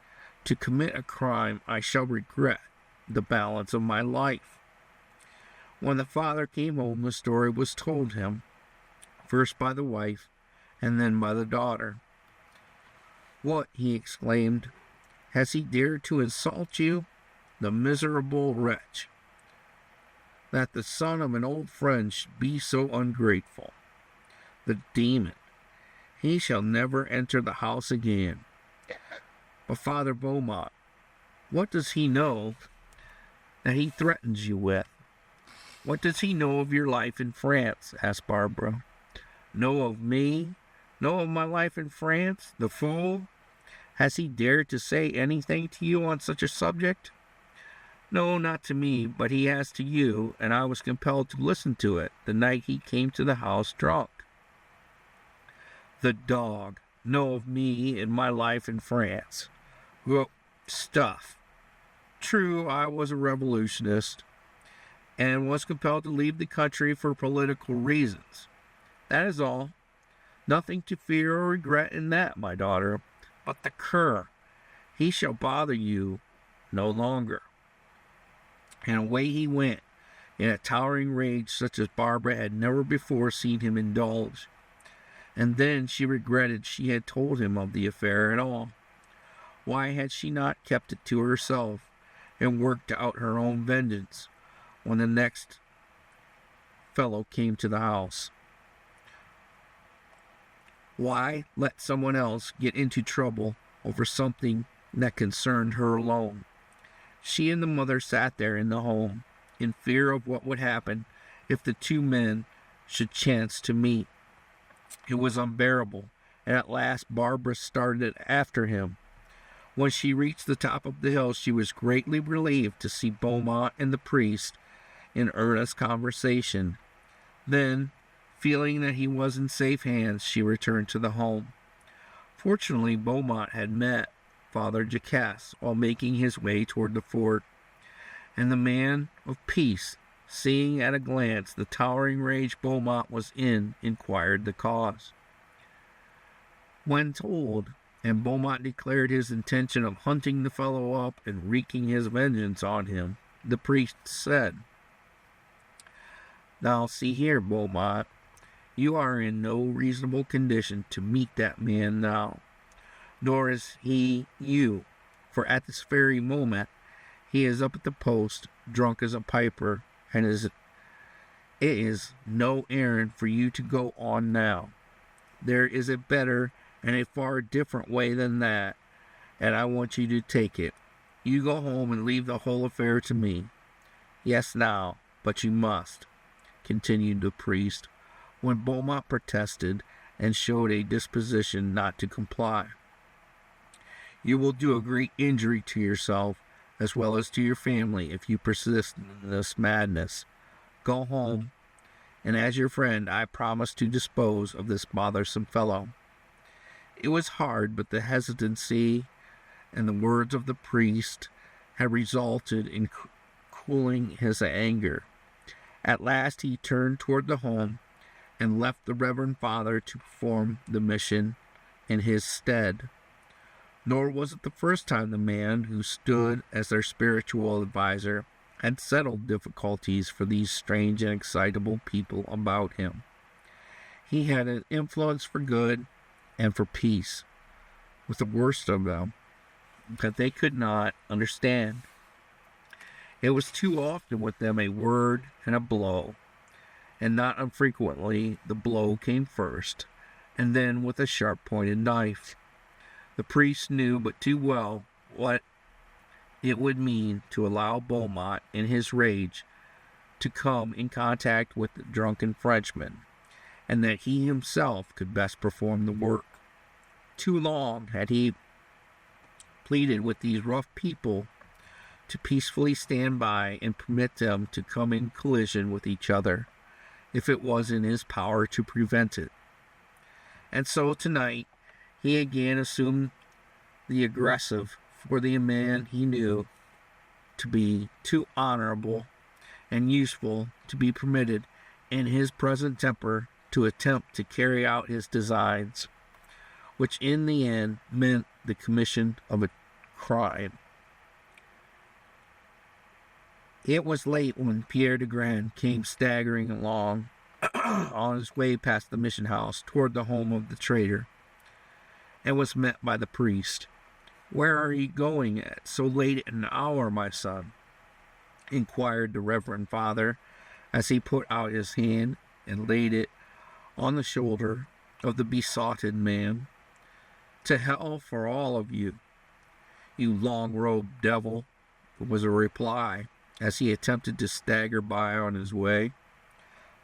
to commit a crime I shall regret the balance of my life." When the father came home, the story was told him, first by the wife, and then by the daughter. "What," he exclaimed, "has he dared to insult you? The miserable wretch! That the son of an old friend should be so ungrateful. The demon! He shall never enter the house again. But Father Beaumont, what does he know that he threatens you with? What does he know of your life in France?" asked Barbara. "Know of me? Know of my life in France? The fool! Has he dared to say anything to you on such a subject?" "No, not to me, but he has to you, and I was compelled to listen to it the night he came to the house drunk." "The dog! Know of me and my life in France? Well, stuff! True, I was a revolutionist, and was compelled to leave the country for political reasons. That is all. Nothing to fear or regret in that, my daughter. But the cur, he shall bother you no longer." And away he went, in a towering rage such as Barbara had never before seen him indulge. And then she regretted she had told him of the affair at all. Why had she not kept it to herself, and worked out her own vengeance when the next fellow came to the house? Why let someone else get into trouble over something that concerned her alone? She and the mother sat there in the home, in fear of what would happen if the two men should chance to meet. It was unbearable, and at last Barbara started after him. When she reached the top of the hill, she was greatly relieved to see Beaumont and the priest in earnest conversation. Then, feeling that he was in safe hands, she returned to the home. Fortunately, Beaumont had met Father Jacques while making his way toward the fort, and the man of peace seeing at a glance the towering rage Beaumont was in, inquired the cause. When told, and Beaumont declared his intention of hunting the fellow up and wreaking his vengeance on him, the priest said, "Now see here, Beaumont, you are in no reasonable condition to meet that man now, nor is he you, for at this very moment he is up at the post, drunk as a piper, and it is no errand for you to go on now. There is a better and a far different way than that, and I want you to take it. You go home and leave the whole affair to me. Yes, now, but you must," continued the priest, when Beaumont protested and showed a disposition not to comply. "You will do a great injury to yourself as well as to your family if you persist in this madness. Go home, and as your friend I promise to dispose of this bothersome fellow." It was hard, but the hesitancy and the words of the priest had resulted in cooling his anger. At last he turned toward the home and left the Reverend Father to perform the mission in his stead. Nor was it the first time the man who stood as their spiritual advisor had settled difficulties for these strange and excitable people about him. He had an influence for good and for peace with the worst of them that they could not understand. It was too often with them a word and a blow, and not unfrequently the blow came first, and then with a sharp-pointed knife. The priest knew but too well what it would mean to allow Beaumont, in his rage, to come in contact with the drunken Frenchman, and that he himself could best perform the work. Too long had he pleaded with these rough people to peacefully stand by and permit them to come in collision with each other, if it was in his power to prevent it. And so tonight he again assumed the aggressive for the man he knew to be too honorable and useful to be permitted in his present temper to attempt to carry out his designs, which in the end meant the commission of a crime. It was late when Pierre de Grand came staggering along on his way past the mission house toward the home of the trader, and was met by the priest. "Where are you going at so late an hour, my son?" inquired the Reverend Father, as he put out his hand and laid it on the shoulder of the besotted man. "To hell for all of you, you long-robed devil," was a reply, as he attempted to stagger by on his way.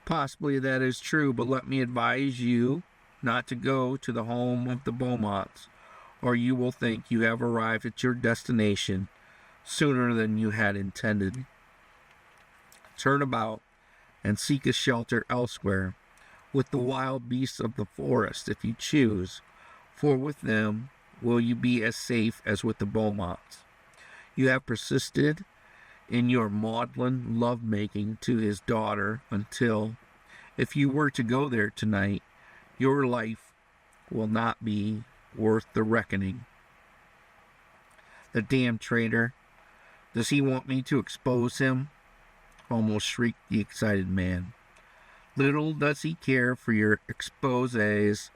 "Possibly that is true, but let me advise you not to go to the home of the Beaumonts, or you will think you have arrived at your destination sooner than you had intended. Turn about and seek a shelter elsewhere, with the wild beasts of the forest if you choose, for with them will you be as safe as with the Beaumonts. You have persisted in your maudlin love-making to his daughter until, if you were to go there tonight, your life will not be worth the reckoning." "The damned traitor! Does he want me to expose him?" almost shrieked the excited man. "Little does he care for your exposés,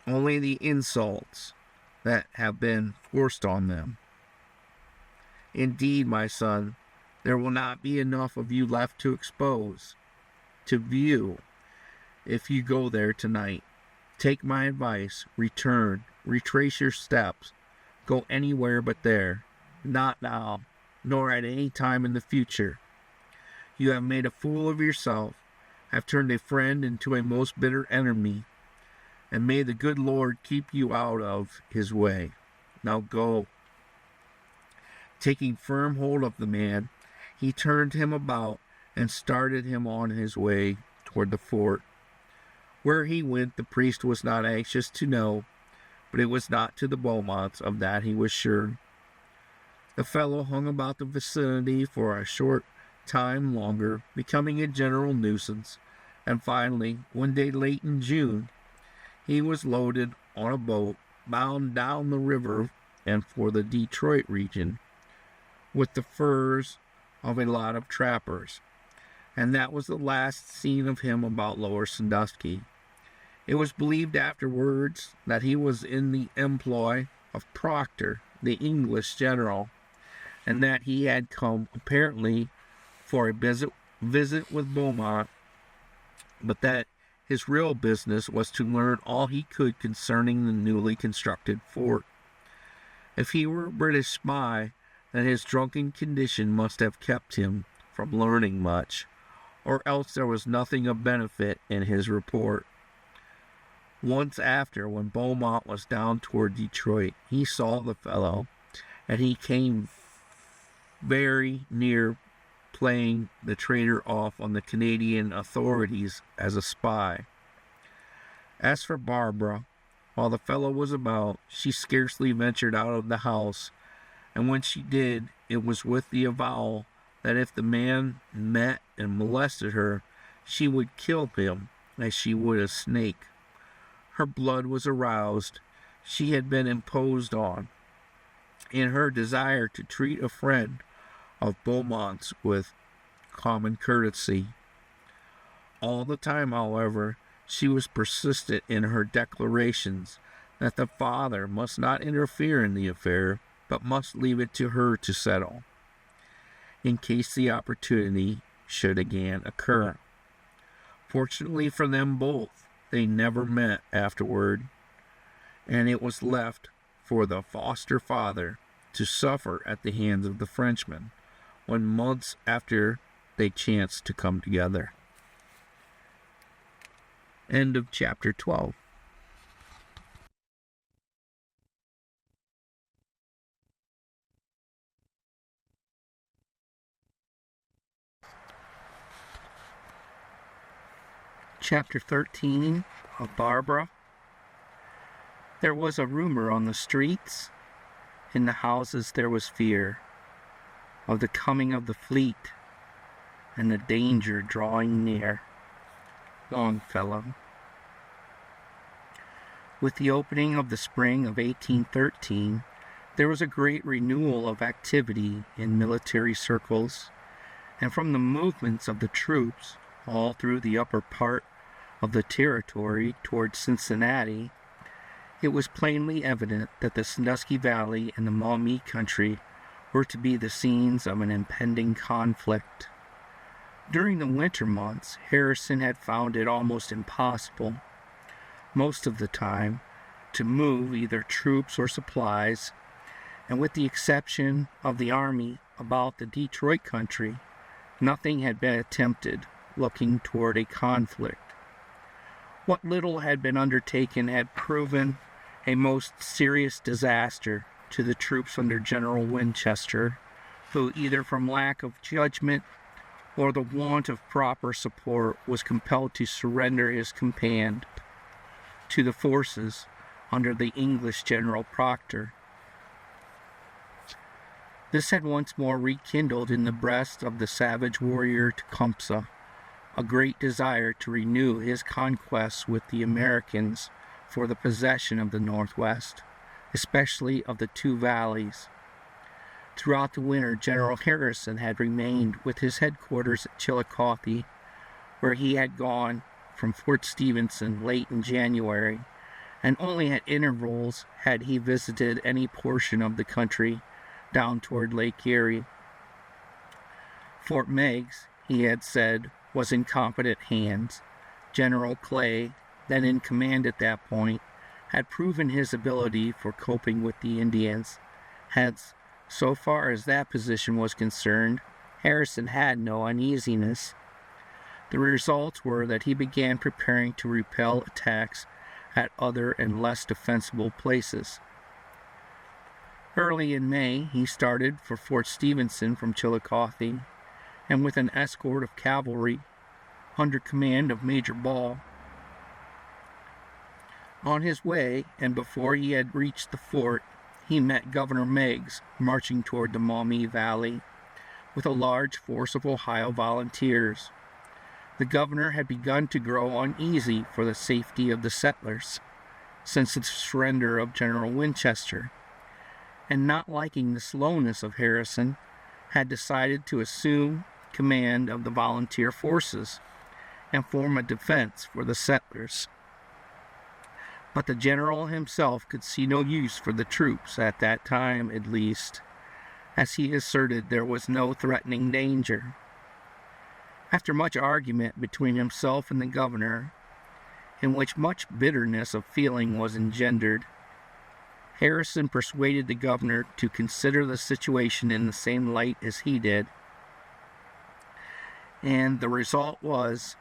only the insults that have been forced on them. Indeed, my son, there will not be enough of you left to expose, to view, if you go there tonight. Take my advice, return, retrace your steps, go anywhere but there, not now, nor at any time in the future. You have made a fool of yourself, have turned a friend into a most bitter enemy, and may the good Lord keep you out of his way. Now go." Taking firm hold of the man, he turned him about and started him on his way toward the fort. Where he went, the priest was not anxious to know, but it was not to the Beaumonts, of that he was sure. The fellow hung about the vicinity for a short time longer, becoming a general nuisance, and finally, one day late in June, he was loaded on a boat bound down the river and for the Detroit region with the furs of a lot of trappers. And that was the last seen of him about Lower Sandusky. It was believed afterwards that he was in the employ of Proctor, the English general, and that he had come apparently for a visit with Beaumont, but that his real business was to learn all he could concerning the newly constructed fort. If he were a British spy, then his drunken condition must have kept him from learning much, or else there was nothing of benefit in his report. Once after, when Beaumont was down toward Detroit, he saw the fellow, and he came very near playing the traitor off on the Canadian authorities as a spy. As for Barbara, while the fellow was about, she scarcely ventured out of the house, and when she did, it was with the avowal that if the man met and molested her, she would kill him as she would a snake. Her blood was aroused. She had been imposed on in her desire to treat a friend of Beaumont's with common courtesy. All the time, however, she was persistent in her declarations that the father must not interfere in the affair, but must leave it to her to settle, in case the opportunity should again occur. Fortunately for them both, they never met afterward, and it was left for the foster father to suffer at the hands of the Frenchman, when months after they chanced to come together. End of chapter 12. Chapter 13 of Barbara. There was a rumor on the streets. In the houses there was fear of the coming of the fleet and the danger drawing near. Longfellow. With the opening of the spring of 1813, there was a great renewal of activity in military circles, and from the movements of the troops all through the upper part of the territory toward Cincinnati, it was plainly evident that the Sandusky Valley and the Maumee country were to be the scenes of an impending conflict. During the winter months, Harrison had found it almost impossible, most of the time, to move either troops or supplies, and with the exception of the army about the Detroit country, nothing had been attempted looking toward a conflict. What little had been undertaken had proven a most serious disaster to the troops under General Winchester, who, either from lack of judgment or the want of proper support, was compelled to surrender his command to the forces under the English General Proctor. This had once more rekindled in the breast of the savage warrior Tecumseh a great desire to renew his conquests with the Americans for the possession of the Northwest, especially of the two valleys. Throughout the winter, General Harrison had remained with his headquarters at Chillicothe, where he had gone from Fort Stephenson late in January, and only at intervals had he visited any portion of the country down toward Lake Erie. Fort Meigs, he had said, was in competent hands. General Clay, then in command at that point, had proven his ability for coping with the Indians. Hence, so far as that position was concerned, Harrison had no uneasiness. The results were that he began preparing to repel attacks at other and less defensible places. Early in May, he started for Fort Stephenson from Chillicothe, and with an escort of cavalry under command of Major Ball. On his way, and before he had reached the fort, he met Governor Meigs marching toward the Maumee Valley, with a large force of Ohio volunteers. The governor had begun to grow uneasy for the safety of the settlers since the surrender of General Winchester, and not liking the slowness of Harrison, had decided to assume command of the volunteer forces and form a defense for the settlers. But the general himself could see no use for the troops at that time, at least, as he asserted there was no threatening danger. After much argument between himself and the governor, in which much bitterness of feeling was engendered, Harrison persuaded the governor to consider the situation in the same light as he did, and the result was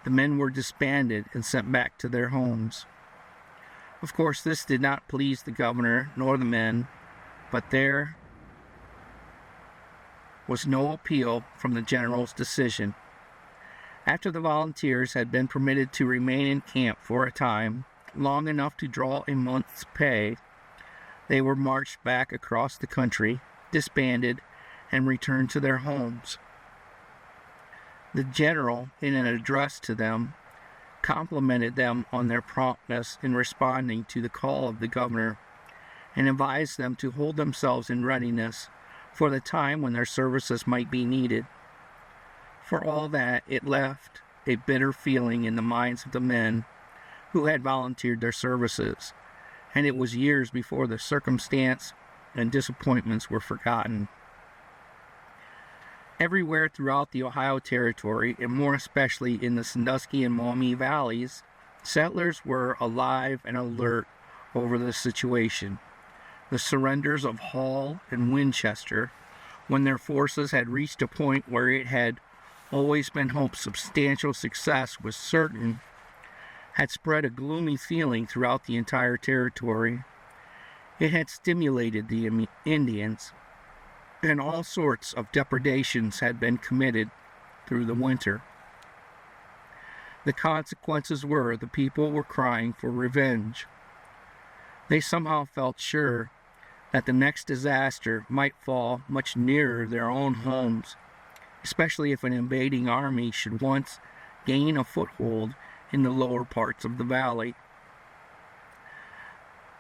the men were disbanded and sent back to their homes. Of course, this did not please the governor nor the men, but there was no appeal from the general's decision. After the volunteers had been permitted to remain in camp for a time, long enough to draw a month's pay, they were marched back across the country, disbanded, and returned to their homes. The general, in an address to them, complimented them on their promptness in responding to the call of the governor, and advised them to hold themselves in readiness for the time when their services might be needed. For all that, it left a bitter feeling in the minds of the men who had volunteered their services, and it was years before the circumstance and disappointments were forgotten. Everywhere throughout the Ohio Territory, and more especially in the Sandusky and Maumee valleys, settlers were alive and alert over the situation. The surrenders of Hall and Winchester, when their forces had reached a point where it had always been hoped substantial success was certain, had spread a gloomy feeling throughout the entire territory. It had stimulated the Indians, and all sorts of depredations had been committed through the winter. The consequences were the people were crying for revenge. They somehow felt sure that the next disaster might fall much nearer their own homes, especially if an invading army should once gain a foothold in the lower parts of the valley.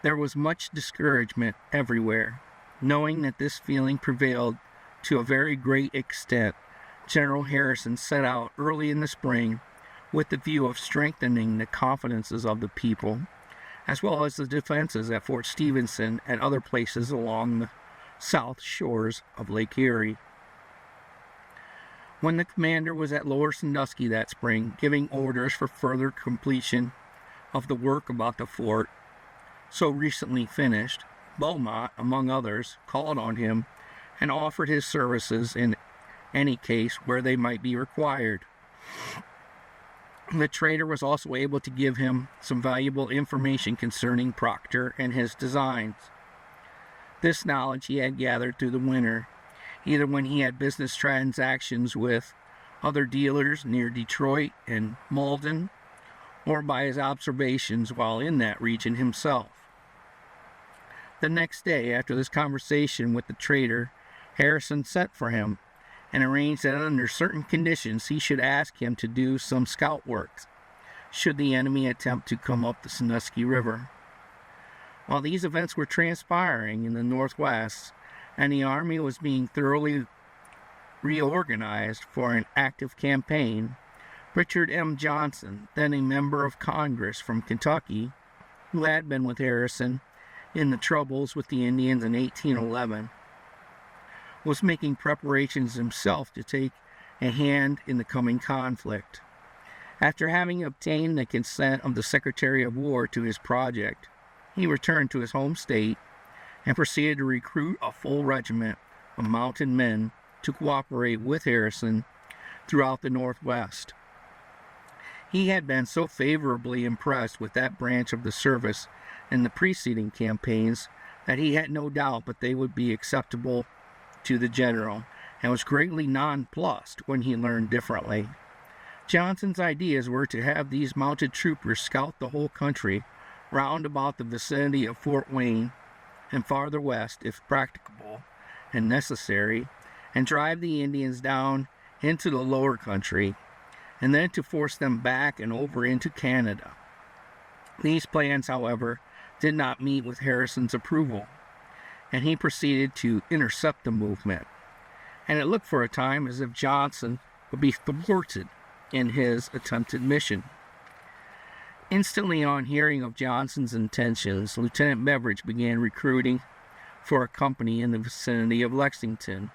There was much discouragement everywhere. Knowing that this feeling prevailed to a very great extent, General Harrison set out early in the spring with the view of strengthening the confidences of the people, as well as the defenses at Fort Stevenson and other places along the south shores of Lake Erie. When the commander was at Lower Sandusky that spring, giving orders for further completion of the work about the fort, so recently finished, Beaumont, among others, called on him and offered his services in any case where they might be required. The trader was also able to give him some valuable information concerning Proctor and his designs. This knowledge he had gathered through the winter, either when he had business transactions with other dealers near Detroit and Malden, or by his observations while in that region himself. The next day, after this conversation with the trader, Harrison sent for him and arranged that under certain conditions he should ask him to do some scout work, should the enemy attempt to come up the Sandusky River. While these events were transpiring in the Northwest, and the army was being thoroughly reorganized for an active campaign, Richard M. Johnson, then a member of Congress from Kentucky, who had been with Harrison in the troubles with the Indians in 1811, was making preparations himself to take a hand in the coming conflict. After having obtained the consent of the Secretary of War to his project, he returned to his home state and proceeded to recruit a full regiment of mounted men to cooperate with Harrison throughout the Northwest. He had been so favorably impressed with that branch of the service in the preceding campaigns that he had no doubt but they would be acceptable to the general, and was greatly nonplussed when he learned differently. Johnson's ideas were to have these mounted troopers scout the whole country round about the vicinity of Fort Wayne and farther west, if practicable and necessary, and drive the Indians down into the lower country, and then to force them back and over into Canada. These plans, however, did not meet with Harrison's approval, and he proceeded to intercept the movement, and it looked for a time as if Johnson would be thwarted in his attempted mission. Instantly on hearing of Johnson's intentions, Lieutenant Beveridge began recruiting for a company in the vicinity of Lexington,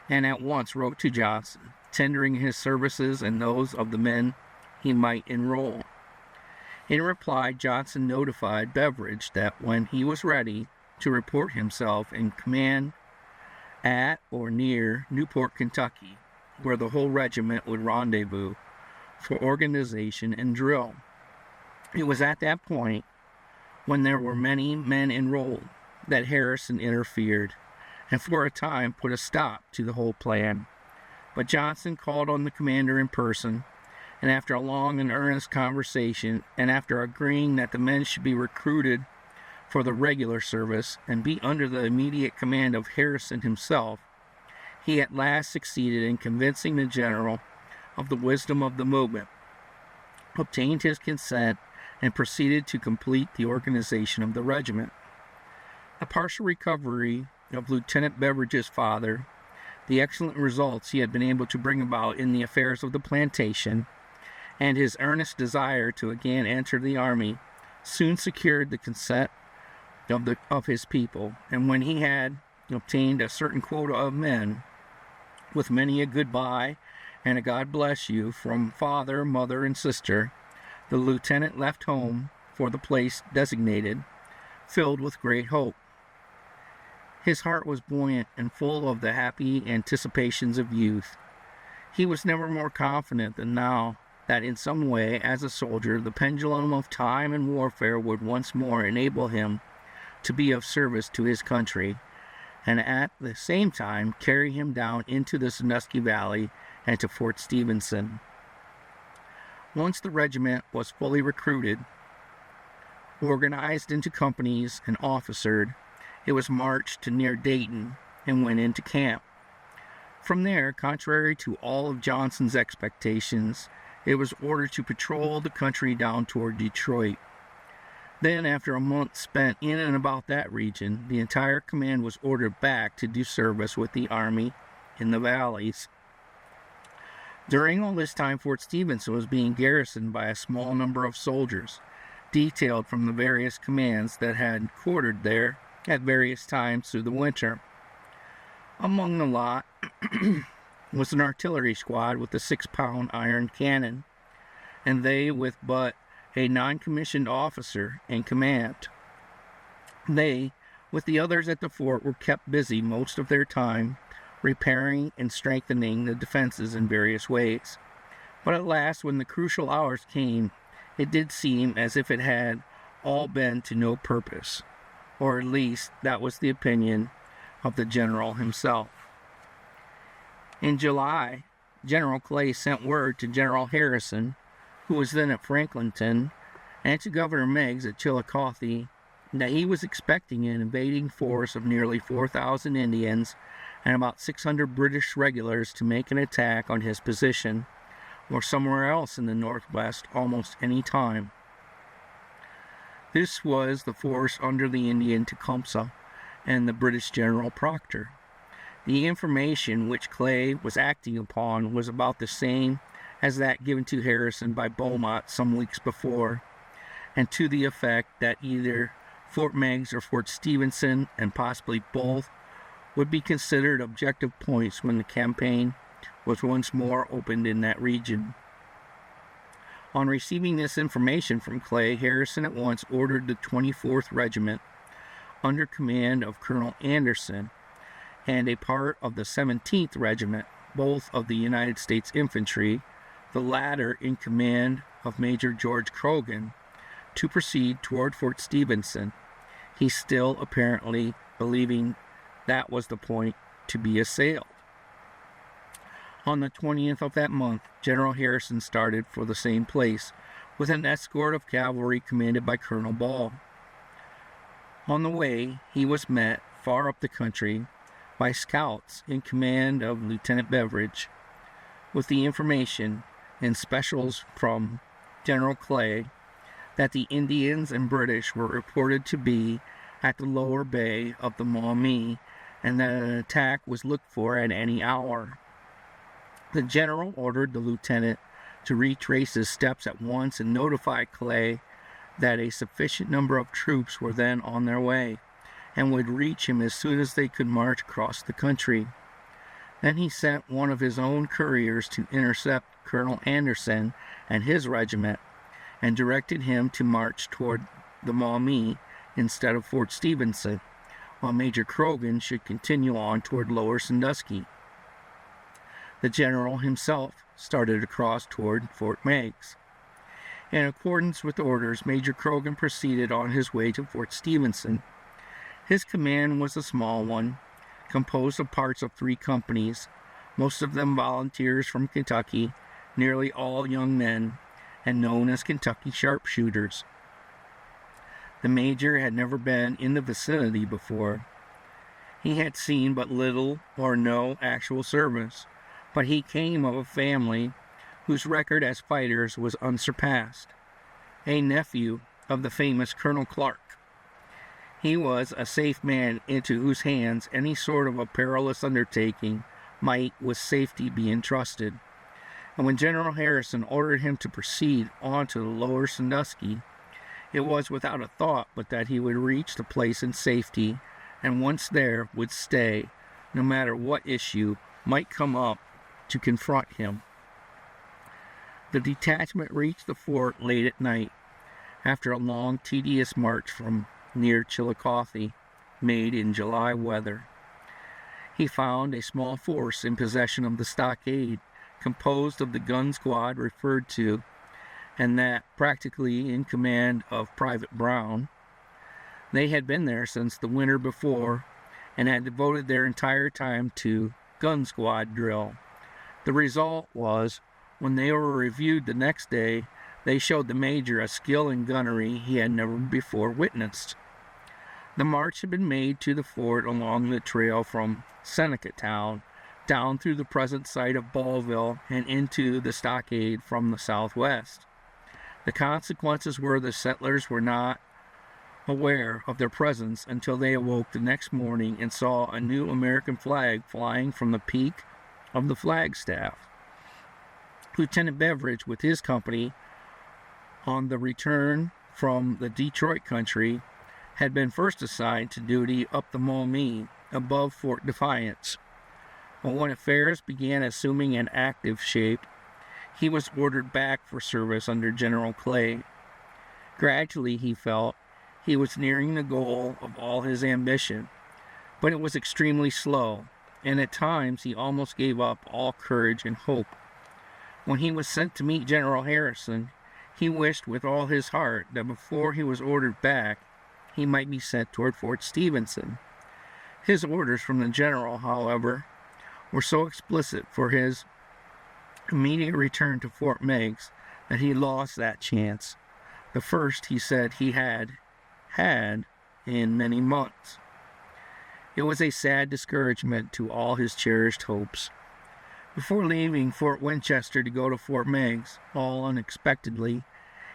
and at once wrote to Johnson, tendering his services and those of the men he might enroll. In reply, Johnson notified Beveridge that when he was ready to report himself in command at or near Newport, Kentucky, where the whole regiment would rendezvous for organization and drill. It was at that point, when there were many men enrolled, that Harrison interfered and for a time put a stop to the whole plan. But Johnson called on the commander in person, and after a long and earnest conversation, and after agreeing that the men should be recruited for the regular service and be under the immediate command of Harrison himself, he at last succeeded in convincing the general of the wisdom of the movement, obtained his consent, and proceeded to complete the organization of the regiment. The partial recovery of Lieutenant Beveridge's father, the excellent results he had been able to bring about in the affairs of the plantation, and his earnest desire to again enter the army soon secured the consent of his people, and when he had obtained a certain quota of men, with many a goodbye and a God bless you from father, mother, and sister, the lieutenant left home for the place designated, filled with great hope. His heart was buoyant and full of the happy anticipations of youth. He was never more confident than now that in some way, as a soldier, the pendulum of time and warfare would once more enable him to be of service to his country, and at the same time carry him down into the Sandusky Valley and to Fort Stephenson. Once the regiment was fully recruited, organized into companies, and officered, it was marched to near Dayton and went into camp. From there, contrary to all of Johnson's expectations, it was ordered to patrol the country down toward Detroit. Then, after a month spent in and about that region, the entire command was ordered back to do service with the army in the valleys. During all this time, Fort Stephenson was being garrisoned by a small number of soldiers, detailed from the various commands that had quartered there at various times through the winter. Among the lot was an artillery squad with a 6-pound iron cannon, and they with but a non-commissioned officer in command. They, with the others at the fort, were kept busy most of their time repairing and strengthening the defenses in various ways. But at last, when the crucial hours came, it did seem as if it had all been to no purpose, or at least that was the opinion of the general himself. In July, General Clay sent word to General Harrison, who was then at Franklinton, and to Governor Meigs at Chillicothe, that he was expecting an invading force of nearly 4,000 Indians and about 600 British regulars to make an attack on his position, or somewhere else in the Northwest almost any time. This was the force under the Indian Tecumseh and the British General Proctor. The information which Clay was acting upon was about the same as that given to Harrison by Beaumont some weeks before, and to the effect that either Fort Meigs or Fort Stephenson, and possibly both, would be considered objective points when the campaign was once more opened in that region. On receiving this information from Clay, Harrison at once ordered the 24th Regiment, under command of Colonel Anderson, and a part of the 17th Regiment, both of the United States Infantry, the latter in command of Major George Croghan, to proceed toward Fort Stephenson, he still apparently believing that was the point to be assailed. On the 20th of that month, General Harrison started for the same place, with an escort of cavalry commanded by Colonel Ball. On the way, he was met, far up the country, by scouts in command of Lieutenant Beveridge, with the information and specials from General Clay that the Indians and British were reported to be at the lower bay of the Maumee and that an attack was looked for at any hour. The general ordered the lieutenant to retrace his steps at once and notify Clay that a sufficient number of troops were then on their way and would reach him as soon as they could march across the country. Then he sent one of his own couriers to intercept Colonel Anderson and his regiment and directed him to march toward the Maumee instead of Fort Stephenson, while Major Croghan should continue on toward Lower Sandusky. The general himself started across toward Fort Meigs. In accordance with orders, Major Croghan proceeded on his way to Fort Stephenson. His command was a small one, composed of parts of 3 companies, most of them volunteers from Kentucky, nearly all young men, and known as Kentucky sharpshooters. The major had never been in the vicinity before. He had seen but little or no actual service, but he came of a family whose record as fighters was unsurpassed, a nephew of the famous Colonel Clark. He was a safe man into whose hands any sort of a perilous undertaking might with safety be entrusted. And when General Harrison ordered him to proceed on to the Lower Sandusky, it was without a thought but that he would reach the place in safety, and once there would stay, no matter what issue might come up to confront him. The detachment reached the fort late at night, after a long, tedious march from near Chillicothe, made in July weather. He found a small force in possession of the stockade, composed of the gun squad referred to, and that practically in command of Private Brown. They had been there since the winter before and had devoted their entire time to gun squad drill. The result was, when they were reviewed the next day, they showed the major a skill in gunnery he had never before witnessed. The march had been made to the fort along the trail from Seneca Town, down through the present site of Ballville and into the stockade from the southwest. The consequences were the settlers were not aware of their presence until they awoke the next morning and saw a new American flag flying from the peak of the flagstaff. Lieutenant Beveridge, with his company, on the return from the Detroit country, had been first assigned to duty up the Maumee above Fort Defiance. But when affairs began assuming an active shape, he was ordered back for service under General Clay. Gradually, he felt, he was nearing the goal of all his ambition, but it was extremely slow, and at times he almost gave up all courage and hope. When he was sent to meet General Harrison, he wished with all his heart that before he was ordered back, he might be sent toward Fort Stephenson. His orders from the general, however, were so explicit for his immediate return to Fort Meigs that he lost that chance. The first, he said, he had in many months. It was a sad discouragement to all his cherished hopes. Before leaving Fort Winchester to go to Fort Meigs, all unexpectedly,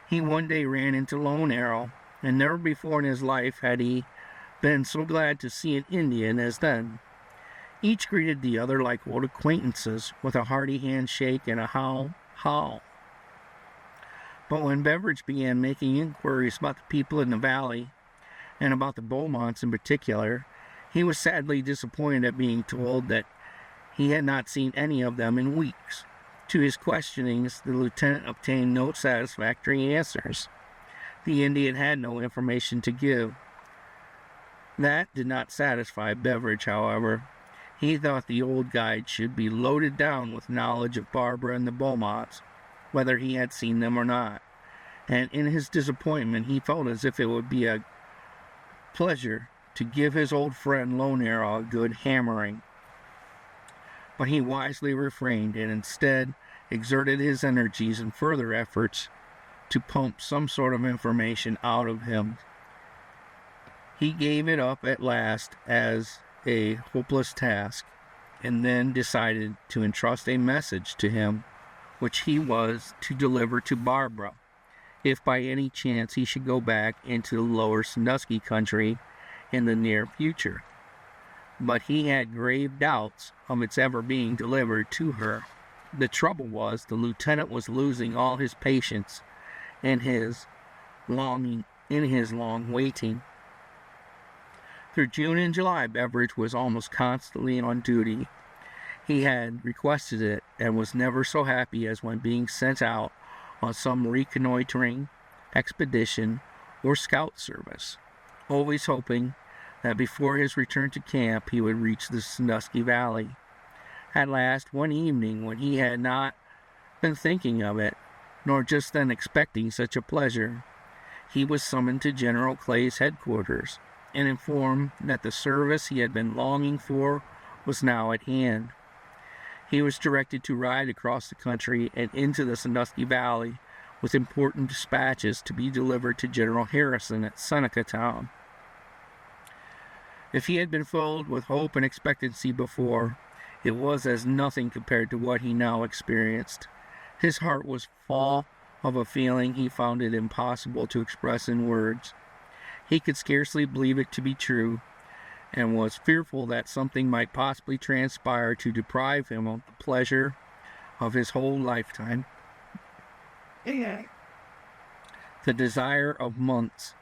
he one day ran into Lone Arrow, and never before in his life had he been so glad to see an Indian as then. Each greeted the other like old acquaintances with a hearty handshake and a how. But when Beveridge began making inquiries about the people in the valley, and about the Beaumonts in particular, he was sadly disappointed at being told that he had not seen any of them in weeks. To his questionings, the lieutenant obtained no satisfactory answers. The Indian had no information to give. That did not satisfy Beveridge, however. He thought the old guide should be loaded down with knowledge of Barbara and the Beaumonts, whether he had seen them or not. And in his disappointment, he felt as if it would be a pleasure to give his old friend Lone Arrow a good hammering. But he wisely refrained and instead exerted his energies in further efforts to pump some sort of information out of him. He gave it up at last as a hopeless task, and then decided to entrust a message to him, which he was to deliver to Barbara, if by any chance he should go back into the lower Sandusky country in the near future. But he had grave doubts of its ever being delivered to her. The trouble was, the lieutenant was losing all his patience in his long waiting. Through June and July, Beveridge was almost constantly on duty. He had requested it, and was never so happy as when being sent out on some reconnoitering expedition or scout service, always hoping that before his return to camp he would reach the Sandusky Valley. At last, one evening, when he had not been thinking of it, nor just then expecting such a pleasure, he was summoned to General Clay's headquarters, and informed that the service he had been longing for was now at hand. He was directed to ride across the country and into the Sandusky Valley with important dispatches to be delivered to General Harrison at Seneca Town. If he had been filled with hope and expectancy before, it was as nothing compared to what he now experienced. His heart was full of a feeling he found it impossible to express in words. He could scarcely believe it to be true, and was fearful that something might possibly transpire to deprive him of the pleasure of his whole lifetime. The desire of months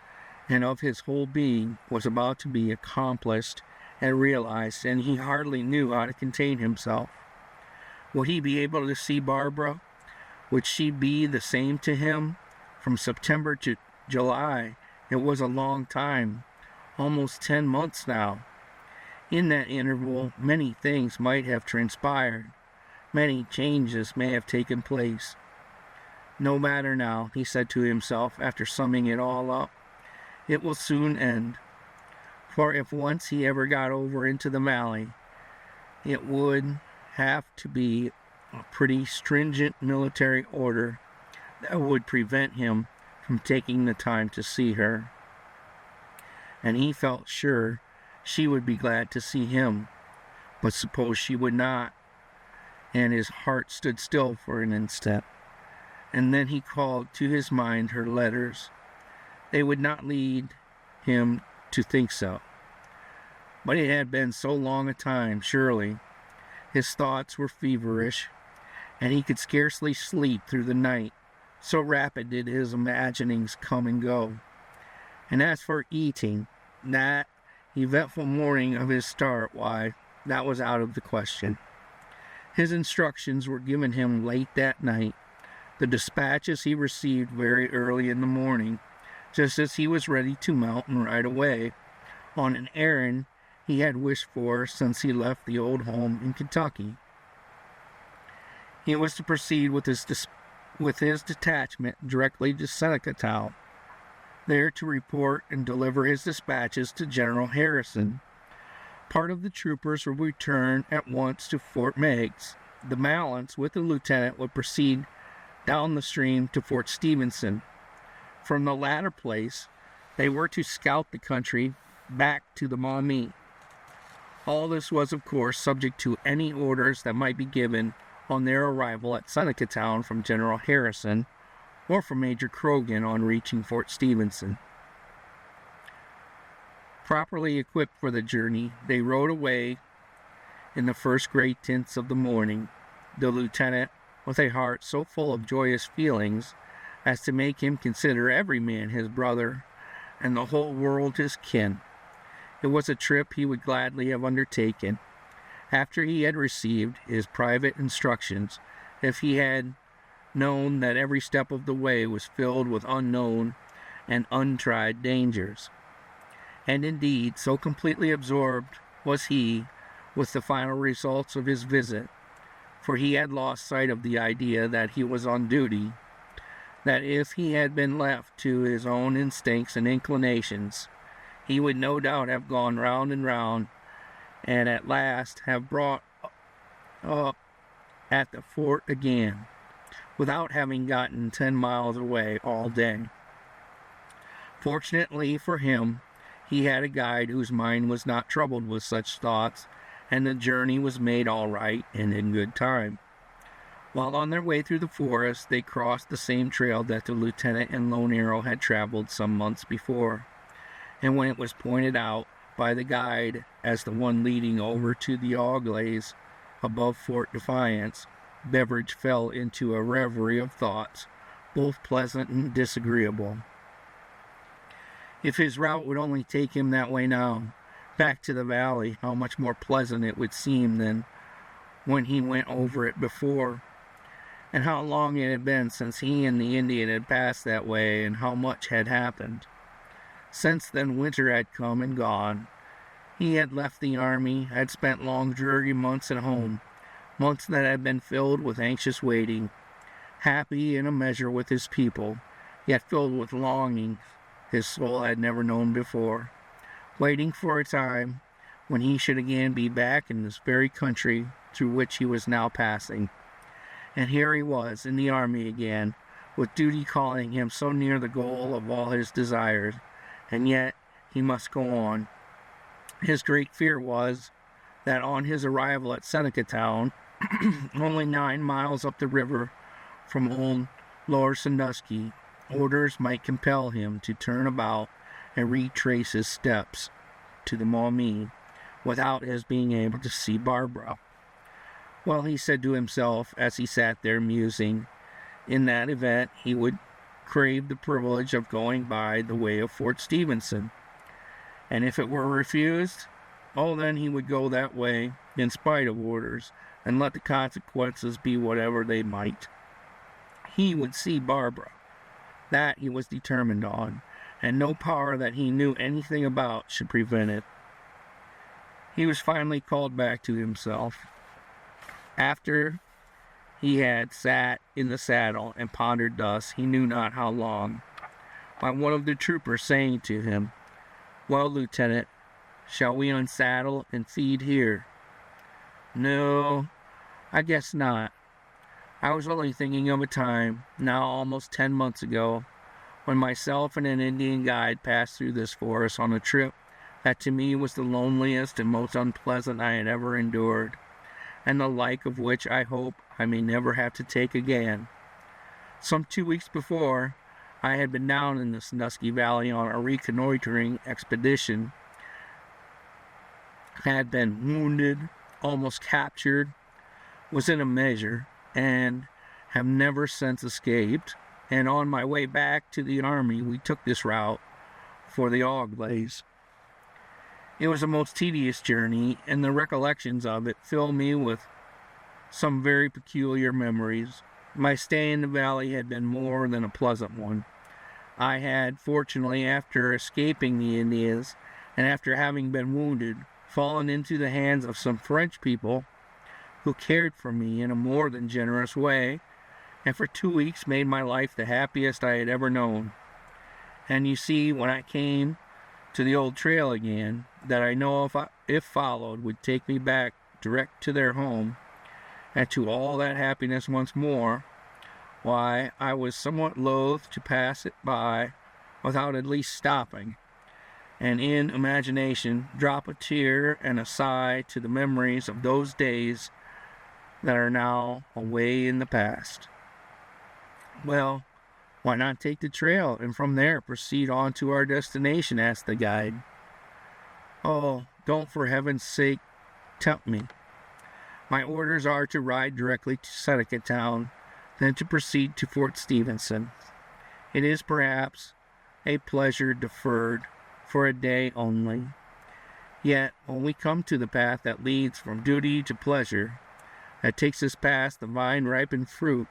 and of his whole being was about to be accomplished and realized, and he hardly knew how to contain himself. Would he be able to see Barbara? Would she be the same to him? From September to July, it was a long time, almost 10 months now. In that interval, many things might have transpired. Many changes may have taken place. No matter now, he said to himself after summing it all up. It will soon end. For if once he ever got over into the valley, it would have to be a pretty stringent military order that would prevent him from taking the time to see her. And he felt sure she would be glad to see him, but suppose she would not, and his heart stood still for an instant. And then he called to his mind her letters. They would not lead him to think so. But it had been so long a time, surely. His thoughts were feverish, and he could scarcely sleep through the night, so rapid did his imaginings come and go. And as for eating, that eventful morning of his start, why, that was out of the question. His instructions were given him late that night. The dispatches he received very early in the morning, just as he was ready to mount and ride away on an errand he had wished for since he left the old home in Kentucky. He was to proceed with his detachment directly to Seneca Town, there to report and deliver his dispatches to General Harrison. Part of the troopers would return at once to Fort Meigs. The balance, with the lieutenant, would proceed down the stream to Fort Stevenson. From the latter place, they were to scout the country back to the Maumee. All this was, of course, subject to any orders that might be given on their arrival at Seneca Town from General Harrison or from Major Croghan on reaching Fort Stevenson. Properly equipped for the journey, they rode away in the first gray tints of the morning, the lieutenant with a heart so full of joyous feelings as to make him consider every man his brother and the whole world his kin. It was a trip he would gladly have undertaken, after he had received his private instructions, if he had known that every step of the way was filled with unknown and untried dangers. And indeed, so completely absorbed was he with the final results of his visit, for he had lost sight of the idea that he was on duty, that if he had been left to his own instincts and inclinations, he would no doubt have gone round and round, and at last have brought up at the fort again, without having gotten 10 miles away all day. Fortunately for him, He had a guide whose mind was not troubled with such thoughts, and the journey was made all right and in good time. While on their way through the forest, they crossed the same trail that the lieutenant and Lone Arrow had traveled some months before, and when it was pointed out by the guide as the one leading over to the Auglaize above Fort Defiance, Beveridge fell into a reverie of thoughts, both pleasant and disagreeable. If his route would only take him that way now, back to the valley, how much more pleasant it would seem than when he went over it before, and how long it had been since he and the Indian had passed that way, and how much had happened. Since then winter had come and gone. He had left the army, had spent long dreary months at home, months that had been filled with anxious waiting, happy in a measure with his people, yet filled with longing his soul had never known before, waiting for a time when he should again be back in this very country through which he was now passing. And here he was in the army again, with duty calling him so near the goal of all his desires, and yet he must go on. His great fear was that on his arrival at Seneca Town, only 9 miles up the river from old Lower Sandusky, orders might compel him to turn about and retrace his steps to the Maumee without his being able to see Barbara. Well, he said to himself as he sat there musing, in that event he would crave the privilege of going by the way of Fort Stevenson, and if it were refused, oh, then he would go that way in spite of orders, and let the consequences be whatever they might. He would see Barbara. That he was determined on, and no power that he knew anything about should prevent it. He was finally called back to himself. After he had sat in the saddle and pondered thus, he knew not how long, by one of the troopers saying to him, "Well, Lieutenant, shall we unsaddle and feed here?" "No, I guess not. I was only thinking of a time, now almost 10 months ago, when myself and an Indian guide passed through this forest on a trip that to me was the loneliest and most unpleasant I had ever endured, and the like of which I hope I may never have to take again. Some 2 weeks before, I had been down in the Sandusky Valley on a reconnoitering expedition, had been wounded, almost captured, was in a measure, and have never since escaped, and on my way back to the army we took this route for the Auglaize. It was a most tedious journey, and the recollections of it fill me with some very peculiar memories. My stay in the valley had been more than a pleasant one. I had, fortunately, after escaping the Indians, and after having been wounded, fallen into the hands of some French people who cared for me in a more than generous way, and for 2 weeks made my life the happiest I had ever known. And you see, when I came to the old trail again, that I know if followed would take me back direct to their home, and to all that happiness once more, why, I was somewhat loath to pass it by without at least stopping, and in imagination drop a tear and a sigh to the memories of those days that are now away in the past. "Well, why not take the trail and from there proceed on to our destination?" asked the guide. "Oh, don't for heaven's sake tempt me. My orders are to ride directly to Seneca Town, then to proceed to Fort Stevenson. It is perhaps a pleasure deferred for a day only. Yet, when we come to the path that leads from duty to pleasure, that takes us past the vine-ripened fruit,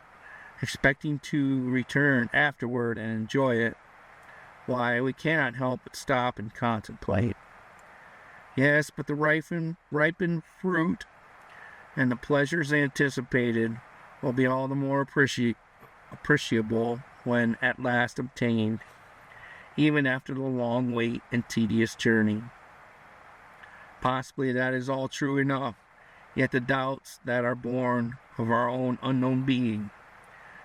expecting to return afterward and enjoy it, why, we cannot help but stop and contemplate. Yes, but the ripened fruit and the pleasures anticipated will be all the more appreciable when at last obtained, even after the long wait and tedious journey. Possibly that is all true enough, yet the doubts that are born of our own unknown being,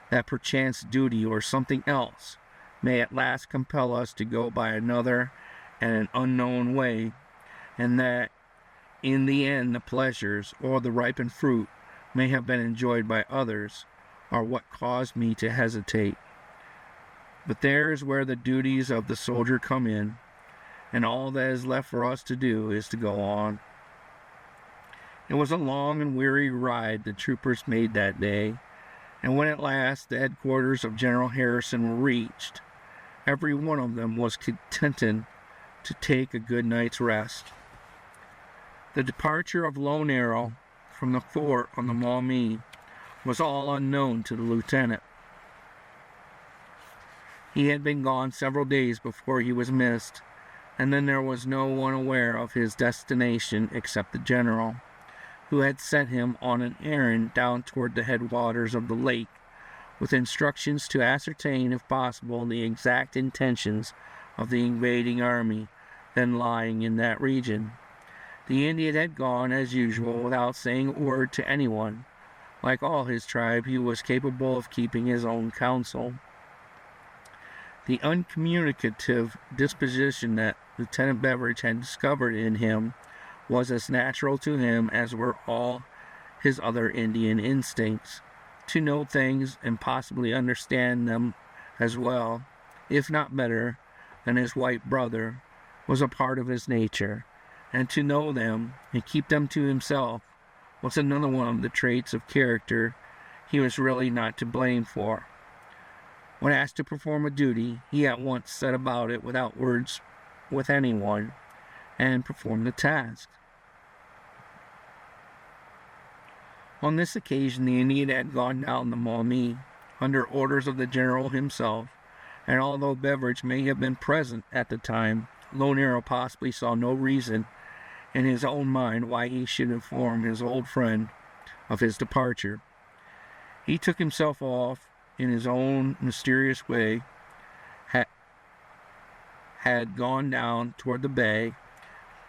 that perchance duty or something else may at last compel us to go by another in an unknown way, and that in the end the pleasures or the ripened fruit may have been enjoyed by others, are what caused me to hesitate. But there is where the duties of the soldier come in, and all that is left for us to do is to go on. It was a long and weary ride the troopers made that day, and when at last the headquarters of General Harrison were reached, every one of them was contented to take a good night's rest. The departure of Lone Arrow from the fort on the Maumee was all unknown to the lieutenant. He had been gone several days before he was missed, and then there was no one aware of his destination except the general, who had sent him on an errand down toward the headwaters of the lake, with instructions to ascertain, if possible, the exact intentions of the invading army then lying in that region. The Indian had gone, as usual, without saying a word to anyone. Like all his tribe, he was capable of keeping his own counsel. The uncommunicative disposition that Lieutenant Beveridge had discovered in him was as natural to him as were all his other Indian instincts. To know things and possibly understand them as well, if not better, than his white brother, was a part of his nature, and to know them and keep them to himself was another one of the traits of character he was really not to blame for. When asked to perform a duty, he at once set about it without words with anyone, and performed the task. On this occasion, the Indian had gone down the Maumee under orders of the general himself, and although Beveridge may have been present at the time, Lone Arrow possibly saw no reason in his own mind why he should inform his old friend of his departure. He took himself off in his own mysterious way, had gone down toward the bay,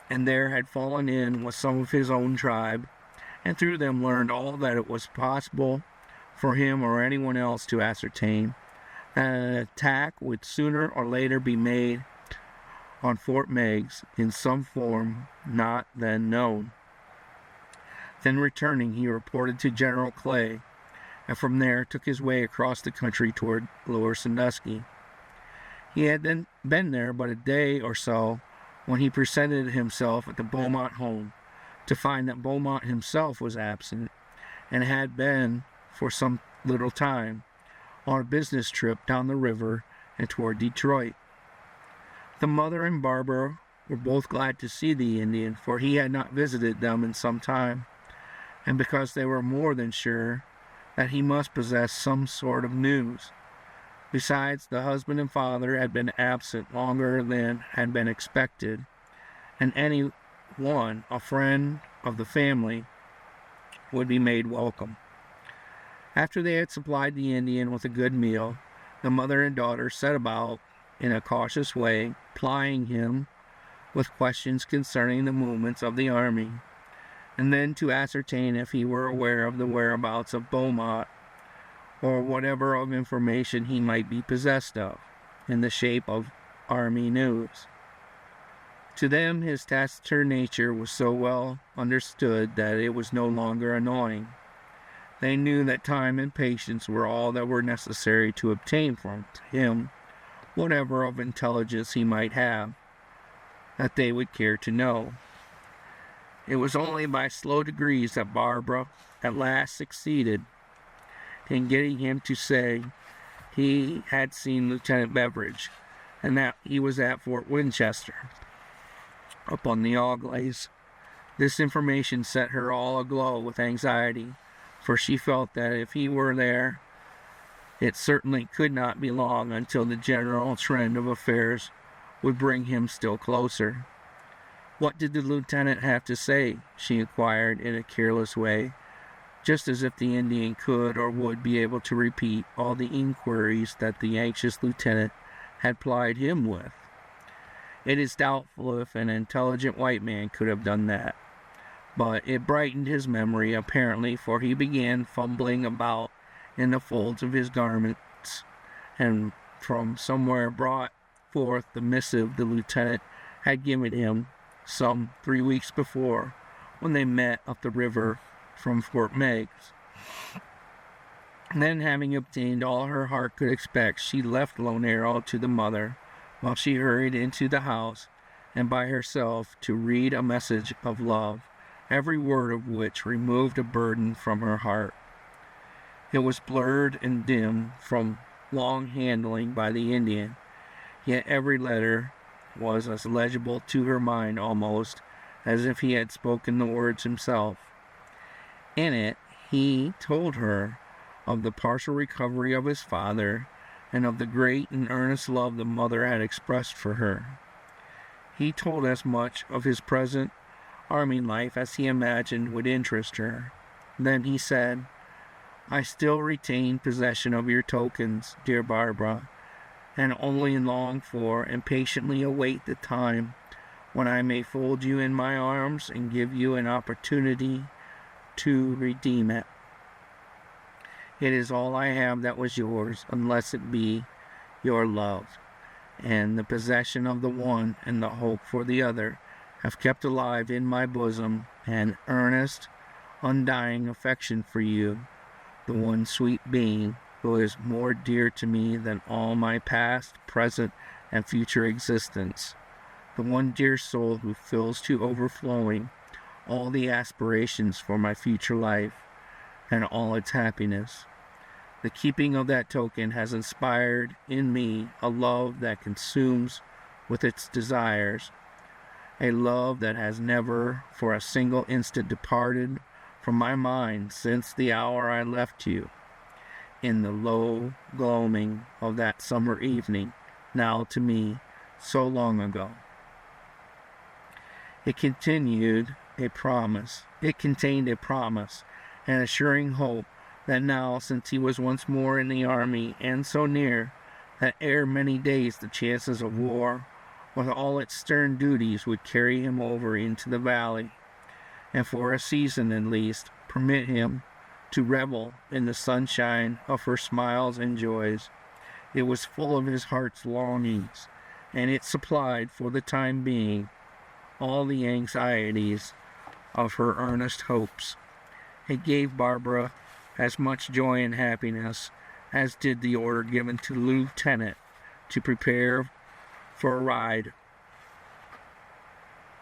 and there had fallen in with some of his own tribe, and through them learned all that it was possible for him or anyone else to ascertain, that an attack would sooner or later be made on Fort Meigs in some form not then known. Then returning, he reported to General Clay, and from there took his way across the country toward Lower Sandusky. He had then been there but a day or so when he presented himself at the Beaumont home, to find that Beaumont himself was absent, and had been, for some little time, on a business trip down the river and toward Detroit. The mother and Barbara were both glad to see the Indian, for he had not visited them in some time, and because they were more than sure that he must possess some sort of news. Besides, the husband and father had been absent longer than had been expected, and any one, a friend of the family, would be made welcome. After they had supplied the Indian with a good meal, the mother and daughter set about, in a cautious way, plying him with questions concerning the movements of the army, and then to ascertain if he were aware of the whereabouts of Beaumont, or whatever of information he might be possessed of, in the shape of army news. To them, his taciturn nature was so well understood that it was no longer annoying. They knew that time and patience were all that were necessary to obtain from him whatever of intelligence he might have, that they would care to know. It was only by slow degrees that Barbara at last succeeded in getting him to say he had seen Lieutenant Beveridge, and that he was at Fort Winchester, up on the Auglaize. This information set her all aglow with anxiety, for she felt that if he were there, it certainly could not be long until the general trend of affairs would bring him still closer. What did the lieutenant have to say? She inquired in a careless way, just as if the Indian could or would be able to repeat all the inquiries that the anxious lieutenant had plied him with. It is doubtful if an intelligent white man could have done that, but it brightened his memory apparently, for he began fumbling about in the folds of his garments, and from somewhere brought forth the missive the lieutenant had given him some 3 weeks before when they met up the river from Fort Meigs. Then, having obtained all her heart could expect, she left Lone Arrow to the mother, while she hurried into the house and by herself to read a message of love, every word of which removed a burden from her heart. It was blurred and dim from long handling by the Indian, yet every letter was as legible to her mind almost as if he had spoken the words himself. In it, he told her of the partial recovery of his father, and of the great and earnest love the mother had expressed for her. He told as much of his present army life as he imagined would interest her. Then he said, "I still retain possession of your tokens, dear Barbara, and only long for and patiently await the time when I may fold you in my arms and give you an opportunity to redeem it. It is all I have that was yours, unless it be your love, and the possession of the one and the hope for the other have kept alive in my bosom an earnest, undying affection for you, the one sweet being who is more dear to me than all my past, present, and future existence, the one dear soul who fills to overflowing all the aspirations for my future life and all its happiness. The keeping of that token has inspired in me a love that consumes with its desires, a love that has never for a single instant departed from my mind since the hour I left you in the low gloaming of that summer evening, now to me so long ago." It contained a promise, an assuring hope that now, since he was once more in the army, and so near, that ere many days the chances of war, with all its stern duties, would carry him over into the valley, and for a season at least, permit him to revel in the sunshine of her smiles and joys. It was full of his heart's longings, and it supplied, for the time being, all the anxieties of her earnest hopes. It gave Barbara as much joy and happiness as did the order given to the lieutenant to prepare for a ride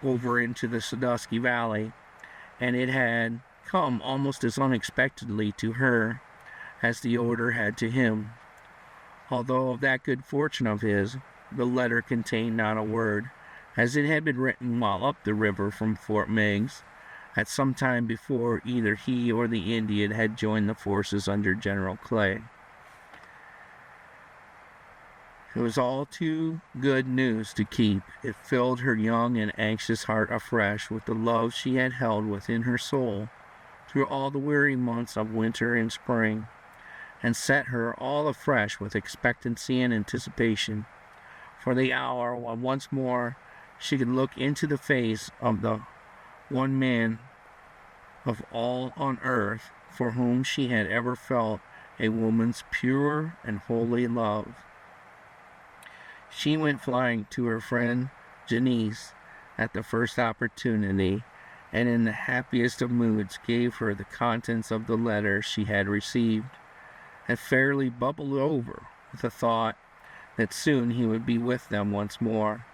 over into the Sandusky Valley, and it had come almost as unexpectedly to her as the order had to him. Although of that good fortune of his, the letter contained not a word, as it had been written while up the river from Fort Meigs, at some time before either he or the Indian had joined the forces under General Clay. It was all too good news to keep. It filled her young and anxious heart afresh with the love she had held within her soul through all the weary months of winter and spring, and set her all afresh with expectancy and anticipation for the hour when once more she could look into the face of the one man of all on earth for whom she had ever felt a woman's pure and holy love. She went flying to her friend Janice at the first opportunity, and in the happiest of moods gave her the contents of the letter she had received, and fairly bubbled over with the thought that soon he would be with them once more.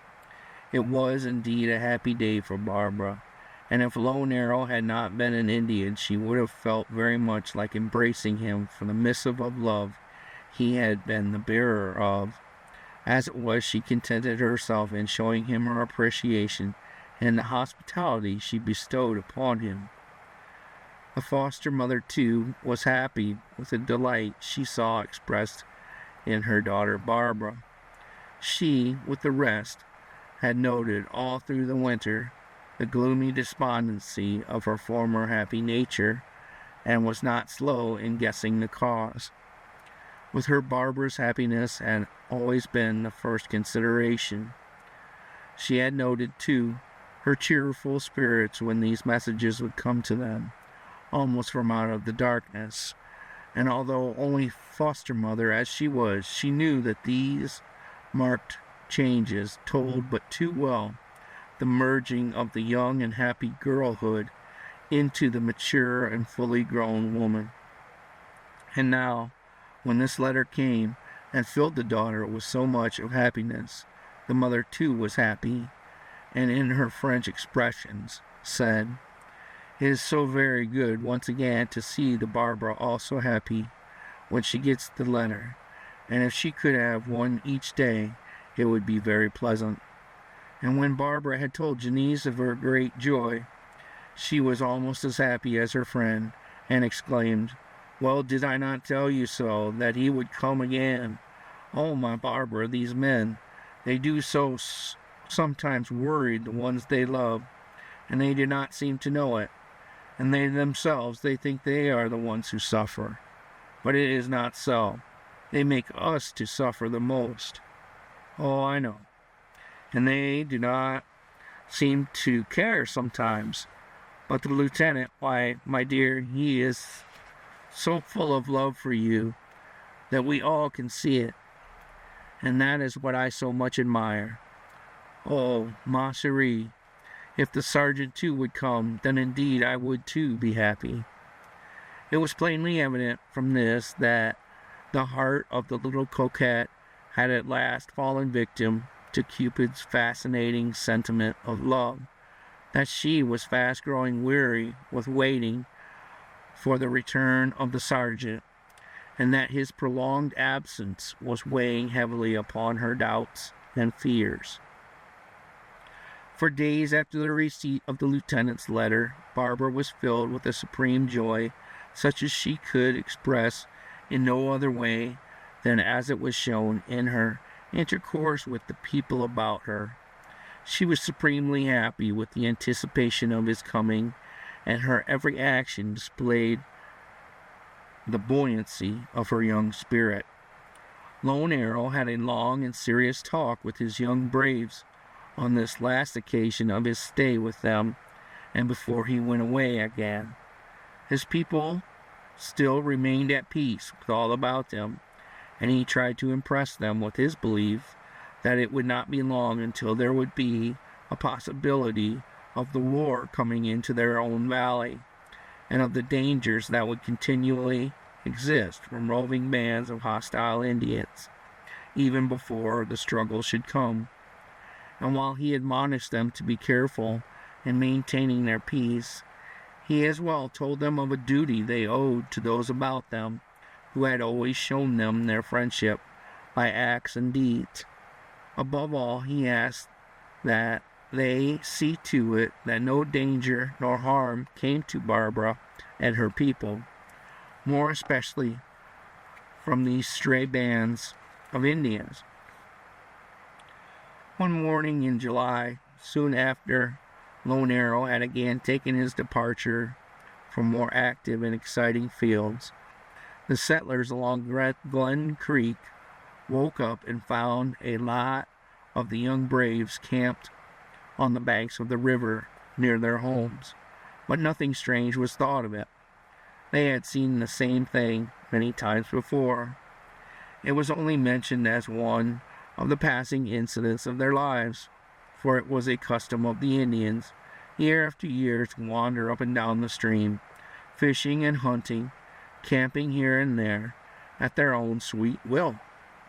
It was indeed a happy day for Barbara, and if Lone Arrow had not been an Indian, she would have felt very much like embracing him for the missive of love he had been the bearer of. As it was, she contented herself in showing him her appreciation and the hospitality she bestowed upon him. The foster mother, too, was happy with the delight she saw expressed in her daughter Barbara. She, with the rest, had noted all through the winter the gloomy despondency of her former happy nature, and was not slow in guessing the cause. With her, Barbara's happiness had always been the first consideration. She had noted, too, her cheerful spirits when these messages would come to them, almost from out of the darkness, and although only foster mother as she was, she knew that these marked changes told but too well the merging of the young and happy girlhood into the mature and fully grown woman. And now, when this letter came and filled the daughter with so much of happiness, the mother too was happy, and in her French expressions said, "It is so very good once again to see the Barbara also happy when she gets the letter, and if she could have one each day, it would be very pleasant." And when Barbara had told Janice of her great joy, she was almost as happy as her friend, and exclaimed, "Well, did I not tell you so, that he would come again? Oh, my Barbara, these men, they do so sometimes worry the ones they love, and they do not seem to know it. And they themselves, they think they are the ones who suffer. But it is not so. They make us to suffer the most. Oh, I know. And they do not seem to care sometimes. But the lieutenant, why, my dear, he is so full of love for you that we all can see it. And that is what I so much admire. Oh, ma chérie, if the sergeant too would come, then indeed I would too be happy." It was plainly evident from this that the heart of the little coquette had at last fallen victim to Cupid's fascinating sentiment of love, that she was fast growing weary with waiting for the return of the sergeant, and that his prolonged absence was weighing heavily upon her doubts and fears. For days after the receipt of the lieutenant's letter, Barbara was filled with a supreme joy, such as she could express in no other way than as it was shown in her intercourse with the people about her. She was supremely happy with the anticipation of his coming, and her every action displayed the buoyancy of her young spirit. Lone Arrow had a long and serious talk with his young braves on this last occasion of his stay with them, and before he went away again. His people still remained at peace with all about them, and he tried to impress them with his belief that it would not be long until there would be a possibility of the war coming into their own valley, and of the dangers that would continually exist from roving bands of hostile Indians, even before the struggle should come. And while he admonished them to be careful in maintaining their peace, he as well told them of a duty they owed to those about them, who had always shown them their friendship by acts and deeds. Above all, he asked that they see to it that no danger nor harm came to Barbara and her people, more especially from these stray bands of Indians. One morning in July, soon after Lone Arrow had again taken his departure from more active and exciting fields, the settlers along Glen Creek woke up and found a lot of the young braves camped on the banks of the river near their homes, but nothing strange was thought of it. They had seen the same thing many times before. It was only mentioned as one of the passing incidents of their lives, for it was a custom of the Indians, year after year, to wander up and down the stream, fishing and hunting, camping here and there, at their own sweet will,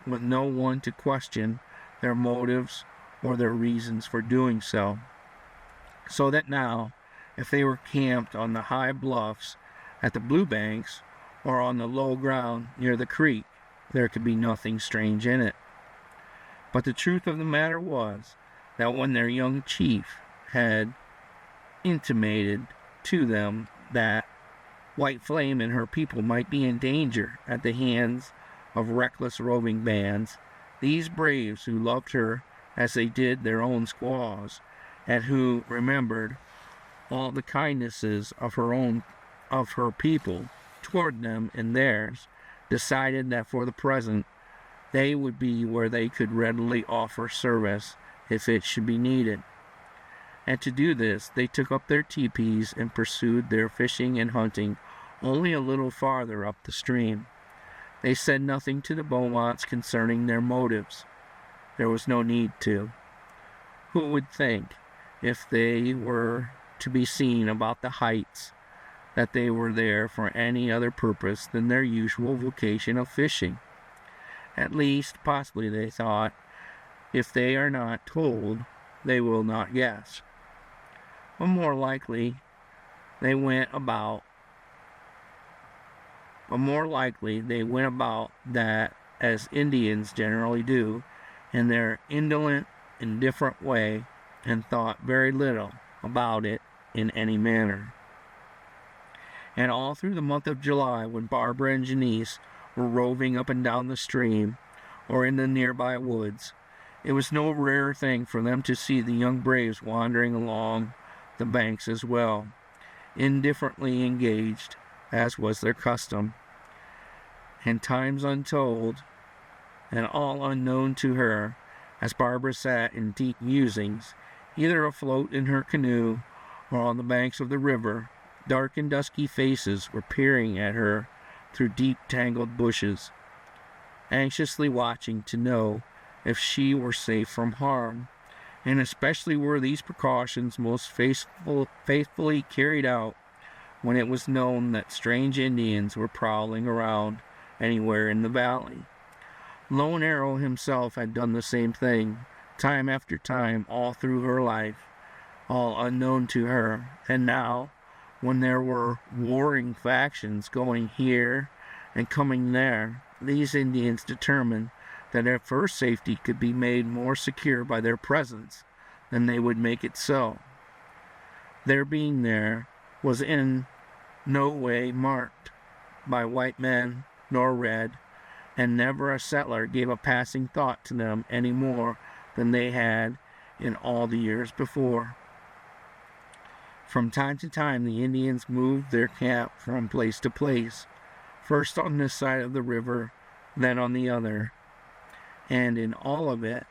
with no one to question their motives or their reasons for doing so. So that now, if they were camped on the high bluffs at the Blue Banks, or on the low ground near the creek, there could be nothing strange in it. But the truth of the matter was that when their young chief had intimated to them that White Flame and her people might be in danger at the hands of reckless roving bands, these braves who loved her as they did their own squaws, and who remembered all the kindnesses of her people toward them and theirs, decided that for the present they would be where they could readily offer service if it should be needed. And to do this, they took up their teepees and pursued their fishing and hunting only a little farther up the stream. They said nothing to the Beaumonts concerning their motives. There was no need to. Who would think, if they were to be seen about the heights, that they were there for any other purpose than their usual vocation of fishing. At least, possibly, they thought, if they are not told, they will not guess. But more likely, they went about that as Indians generally do, in their indolent, indifferent way, and thought very little about it in any manner. And all through the month of July, when Barbara and Janice were roving up and down the stream, or in the nearby woods, it was no rare thing for them to see the young braves wandering along the banks as well, indifferently engaged, as was their custom. And times untold, and all unknown to her, as Barbara sat in deep musings, either afloat in her canoe or on the banks of the river, dark and dusky faces were peering at her through deep tangled bushes, anxiously watching to know if she were safe from harm, and especially were these precautions most faithfully carried out when it was known that strange Indians were prowling around anywhere in the valley. Lone Arrow himself had done the same thing, time after time, all through her life, all unknown to her. And now, when there were warring factions going here and coming there, these Indians determined that their first safety could be made more secure by their presence than they would make it so. Their being there was in no way marked by white men nor red, and never a settler gave a passing thought to them any more than they had in all the years before. From time to time, the Indians moved their camp from place to place, first on this side of the river, then on the other, and in all of it,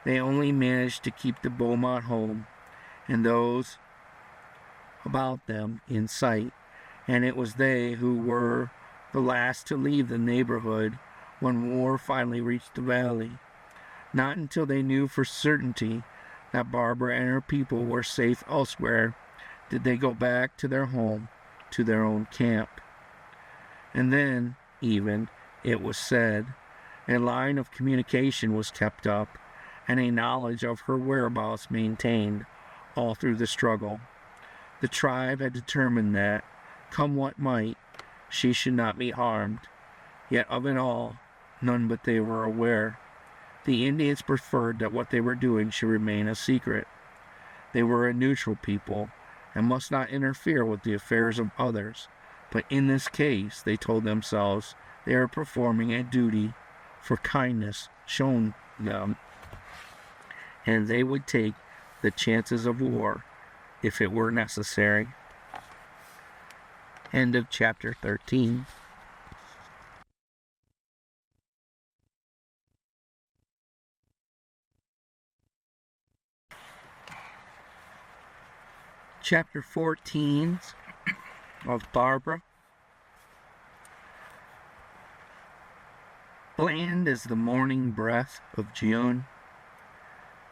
they only managed to keep the Beaumont home and those about them in sight, and it was they who were the last to leave the neighborhood when war finally reached the valley. Not until they knew for certainty that Barbara and her people were safe elsewhere did they go back to their home, to their own camp. And then, even, it was said, a line of communication was kept up, and a knowledge of her whereabouts maintained all through the struggle. The tribe had determined that, come what might, she should not be harmed. Yet of it all, none but they were aware. The Indians preferred that what they were doing should remain a secret. They were a neutral people, and must not interfere with the affairs of others. But in this case, they told themselves, they were performing a duty for kindness shown them, and they would take the chances of war if it were necessary. End of chapter 13. Chapter 14 of Barbara. Bland as the morning breath of June,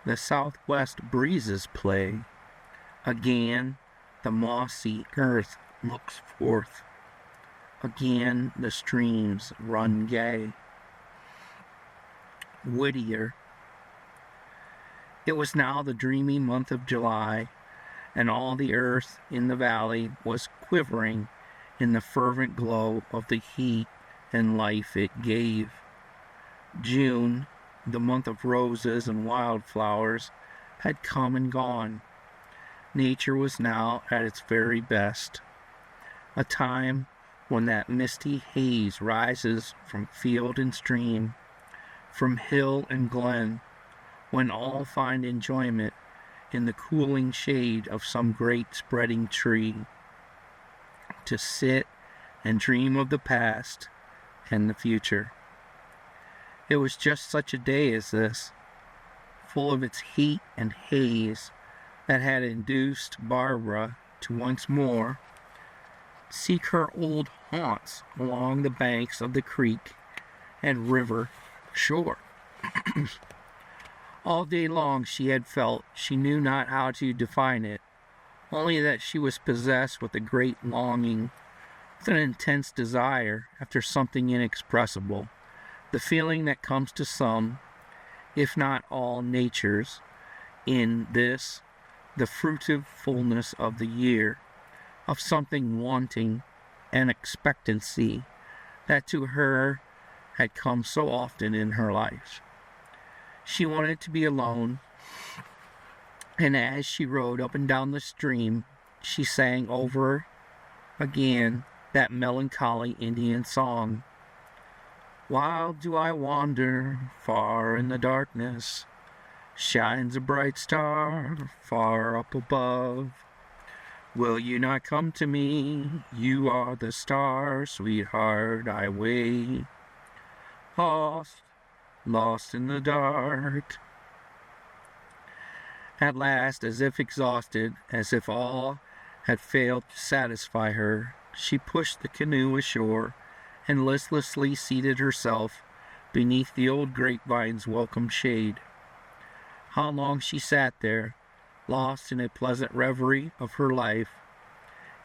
the southwest breezes play. Again the mossy earth looks forth. Again the streams run gay. Whittier. It was now the dreamy month of July, and all the earth in the valley was quivering in the fervent glow of the heat and life it gave. June, the month of roses and wildflowers, had come and gone. Nature was now at its very best, a time when that misty haze rises from field and stream, from hill and glen, when all find enjoyment in the cooling shade of some great spreading tree, to sit and dream of the past and the future. It was just such a day as this, full of its heat and haze, that had induced Barbara to once more seek her old haunts along the banks of the creek and river shore. All day long she had felt, she knew not how to define it, only that she was possessed with a great longing, with an intense desire after something inexpressible, the feeling that comes to some, if not all, natures, in this, the fruitive fullness of the year, of something wanting, an expectancy that to her had come so often in her life. She wanted to be alone, and as she rode up and down the stream, she sang over again that melancholy Indian song. While do I wander far in the darkness, shines a bright star far up above. Will you not come to me? You are the star, sweetheart, I wait. Lost, lost in the dark. At last, as if exhausted, as if all had failed to satisfy her, she pushed the canoe ashore and listlessly seated herself beneath the old grapevine's welcome shade. How long she sat there, lost in a pleasant reverie of her life,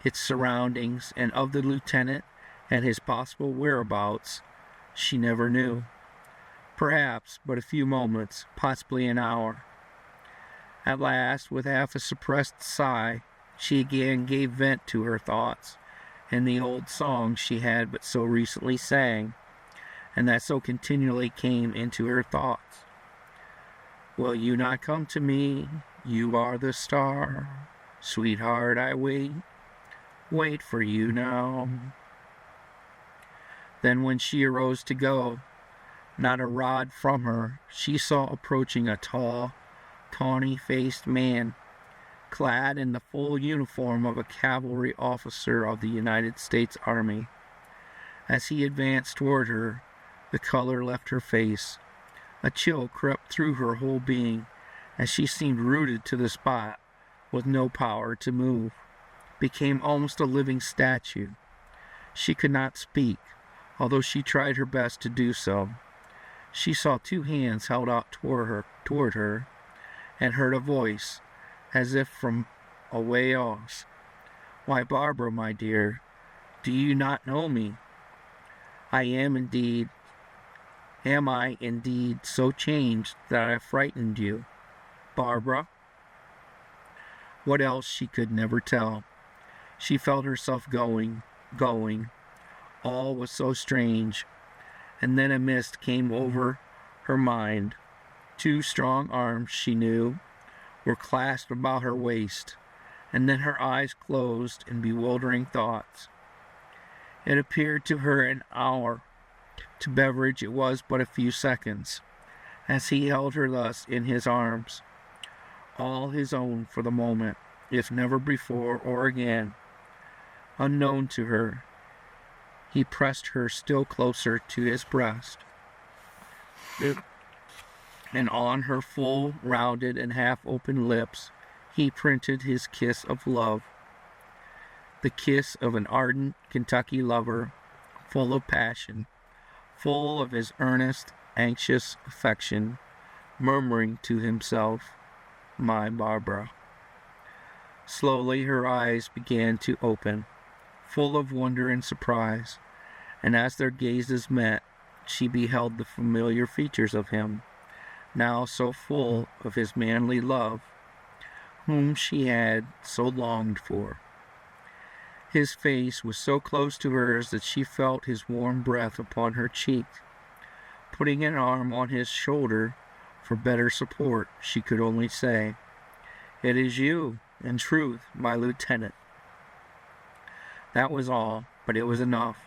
its surroundings, and of the lieutenant and his possible whereabouts, she never knew. Perhaps but a few moments, possibly an hour. At last, with half a suppressed sigh, she again gave vent to her thoughts in the old song she had but so recently sang, and that so continually came into her thoughts. Will you not come to me? You are the star. Sweetheart, I wait for you now. Then when she arose to go, not a rod from her, she saw approaching a tall, tawny-faced man, clad in the full uniform of a cavalry officer of the United States Army. As he advanced toward her, the color left her face. A chill crept through her whole being, as she seemed rooted to the spot, with no power to move, became almost a living statue. She could not speak, although she tried her best to do so. She saw two hands held out toward her, and heard a voice, as if from a way off. Why, Barbara, my dear, do you not know me? Am I indeed so changed that I frightened you? Barbara? What else she could never tell. She felt herself going. All was so strange. And then a mist came over her mind. Two strong arms, she knew, were clasped about her waist, and then her eyes closed in bewildering thoughts. It appeared to her an hour. To Beveridge it was but a few seconds, as he held her thus in his arms, all his own for the moment, if never before or again. Unknown to her, he pressed her still closer to his breast, and on her full, rounded, and half-open lips he printed his kiss of love, the kiss of an ardent Kentucky lover, full of passion, full of his earnest, anxious affection, murmuring to himself, "My Barbara." Slowly her eyes began to open, full of wonder and surprise, and as their gazes met, she beheld the familiar features of him, now so full of his manly love, whom she had so longed for. His face was so close to hers that she felt his warm breath upon her cheek. Putting an arm on his shoulder for better support, she could only say, "It is you, in truth, my lieutenant." That was all, but it was enough,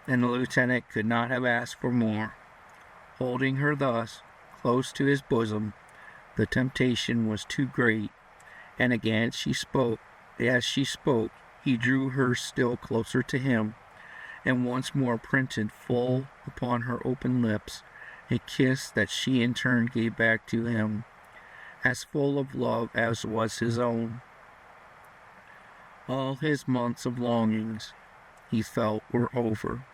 and the lieutenant could not have asked for more. Holding her thus, close to his bosom, the temptation was too great, and again as she spoke, he drew her still closer to him, and once more printed full upon her open lips a kiss that she in turn gave back to him, as full of love as was his own. All his months of longings, he felt, were over.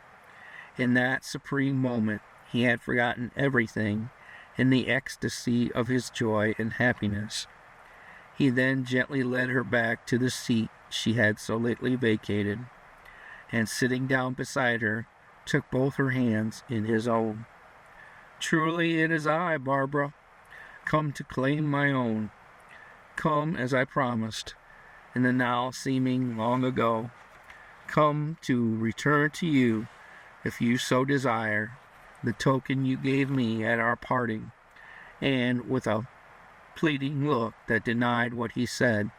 In that supreme moment he had forgotten everything in the ecstasy of his joy and happiness. He then gently led her back to the seat she had so lately vacated, and sitting down beside her, took both her hands in his own. "Truly it is I, Barbara, come to claim my own. Come as I promised, in the now seeming long ago. Come to return to you, if you so desire, the token you gave me at our parting," and with a pleading look that denied what he said,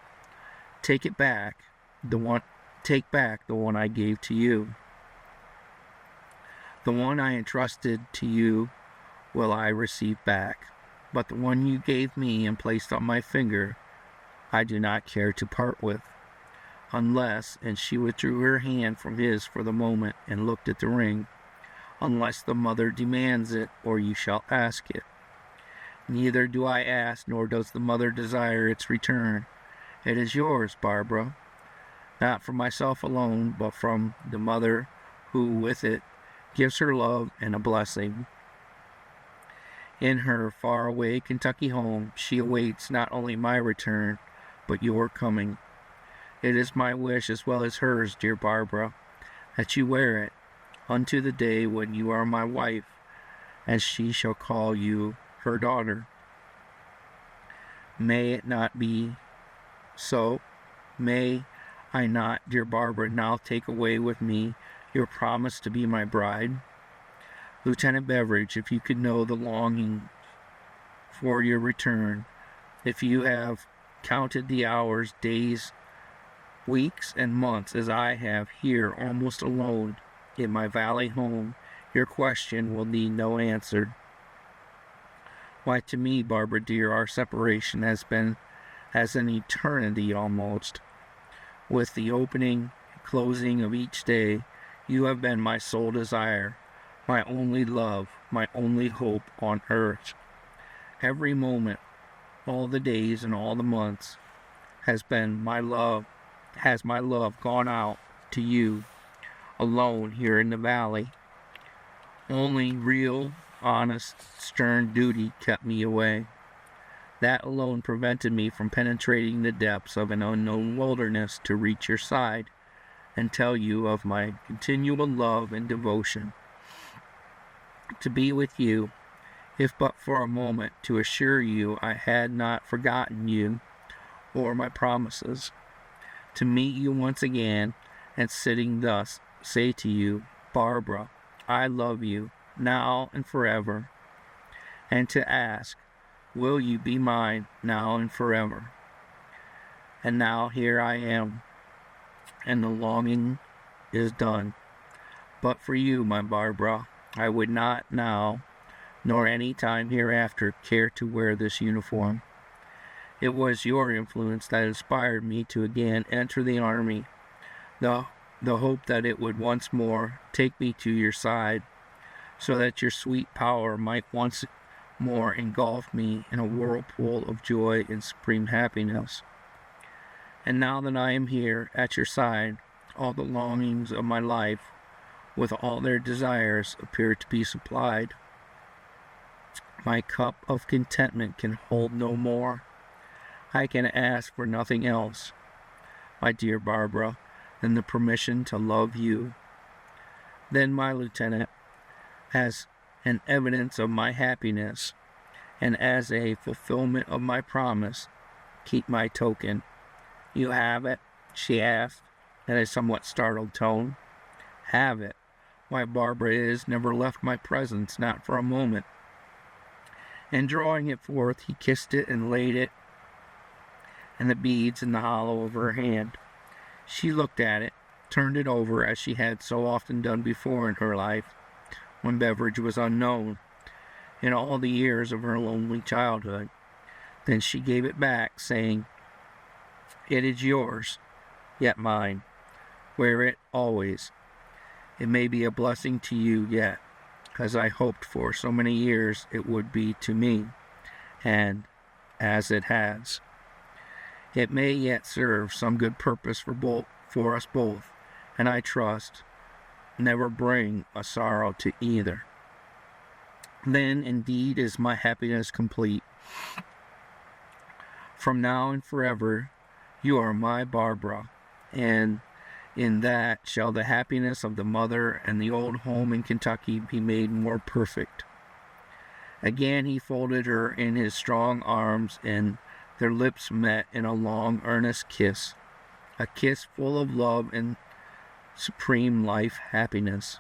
take back the one I gave to you. The one I entrusted to you will I receive back, but the one you gave me and placed on my finger I do not care to part with, unless," and she withdrew her hand from his for the moment and looked at the ring, "unless the mother demands it, or you shall ask it. Neither do I ask, nor does the mother desire its return. It is yours, Barbara, not for myself alone, but from the mother who with it gives her love and a blessing. In her faraway Kentucky home she awaits not only my return, but your coming. It is my wish as well as hers, dear Barbara, that you wear it unto the day when you are my wife, and she shall call you her daughter. May it not be so? May I not, dear Barbara, now take away with me your promise to be my bride? Lieutenant Beveridge, if you could know the longing for your return, if you have counted the hours, days, weeks, and months as I have here almost alone in my valley home, your question will need no answer. Why, to me, Barbara dear, our separation has been as an eternity almost. With the opening and closing of each day, you have been my sole desire, my only love, my only hope on earth. Every moment, all the days and all the months, has my love gone out to you alone here in the valley. Only real, honest, stern duty kept me away. That alone prevented me from penetrating the depths of an unknown wilderness to reach your side and tell you of my continual love and devotion. To be with you, if but for a moment, to assure you I had not forgotten you or my promises. To meet you once again, and sitting thus, say to you, Barbara, I love you, now and forever. And to ask, will you be mine now and forever? And now here I am, and the longing is done. But for you, my Barbara, I would not now, nor any time hereafter, care to wear this uniform. It was your influence that inspired me to again enter the army, the hope that it would once more take me to your side, so that your sweet power might once more engulf me in a whirlpool of joy and supreme happiness. And now that I am here at your side, all the longings of my life, with all their desires, appear to be supplied. My cup of contentment can hold no more. I can ask for nothing else, my dear Barbara, than the permission to love you. Then, my lieutenant, as an evidence of my happiness, and as a fulfillment of my promise, keep my token. You have it? She asked, in a somewhat startled tone. Have it? Why, Barbara, it has never left my presence, not for a moment. And drawing it forth, he kissed it and laid it and the beads in the hollow of her hand. She looked at it, turned it over as she had so often done before in her life, when Beveridge was unknown, in all the years of her lonely childhood. Then she gave it back, saying, It is yours, yet mine. Wear it always. It may be a blessing to you yet, as I hoped for so many years it would be to me, and as it has. It may yet serve some good purpose for us both, and I trust never bring a sorrow to either. Then indeed is my happiness complete. From now and forever, you are my Barbara, and in that shall the happiness of the mother and the old home in Kentucky be made more perfect. Again he folded her in his strong arms, and their lips met in a long, earnest kiss, a kiss full of love and supreme life happiness,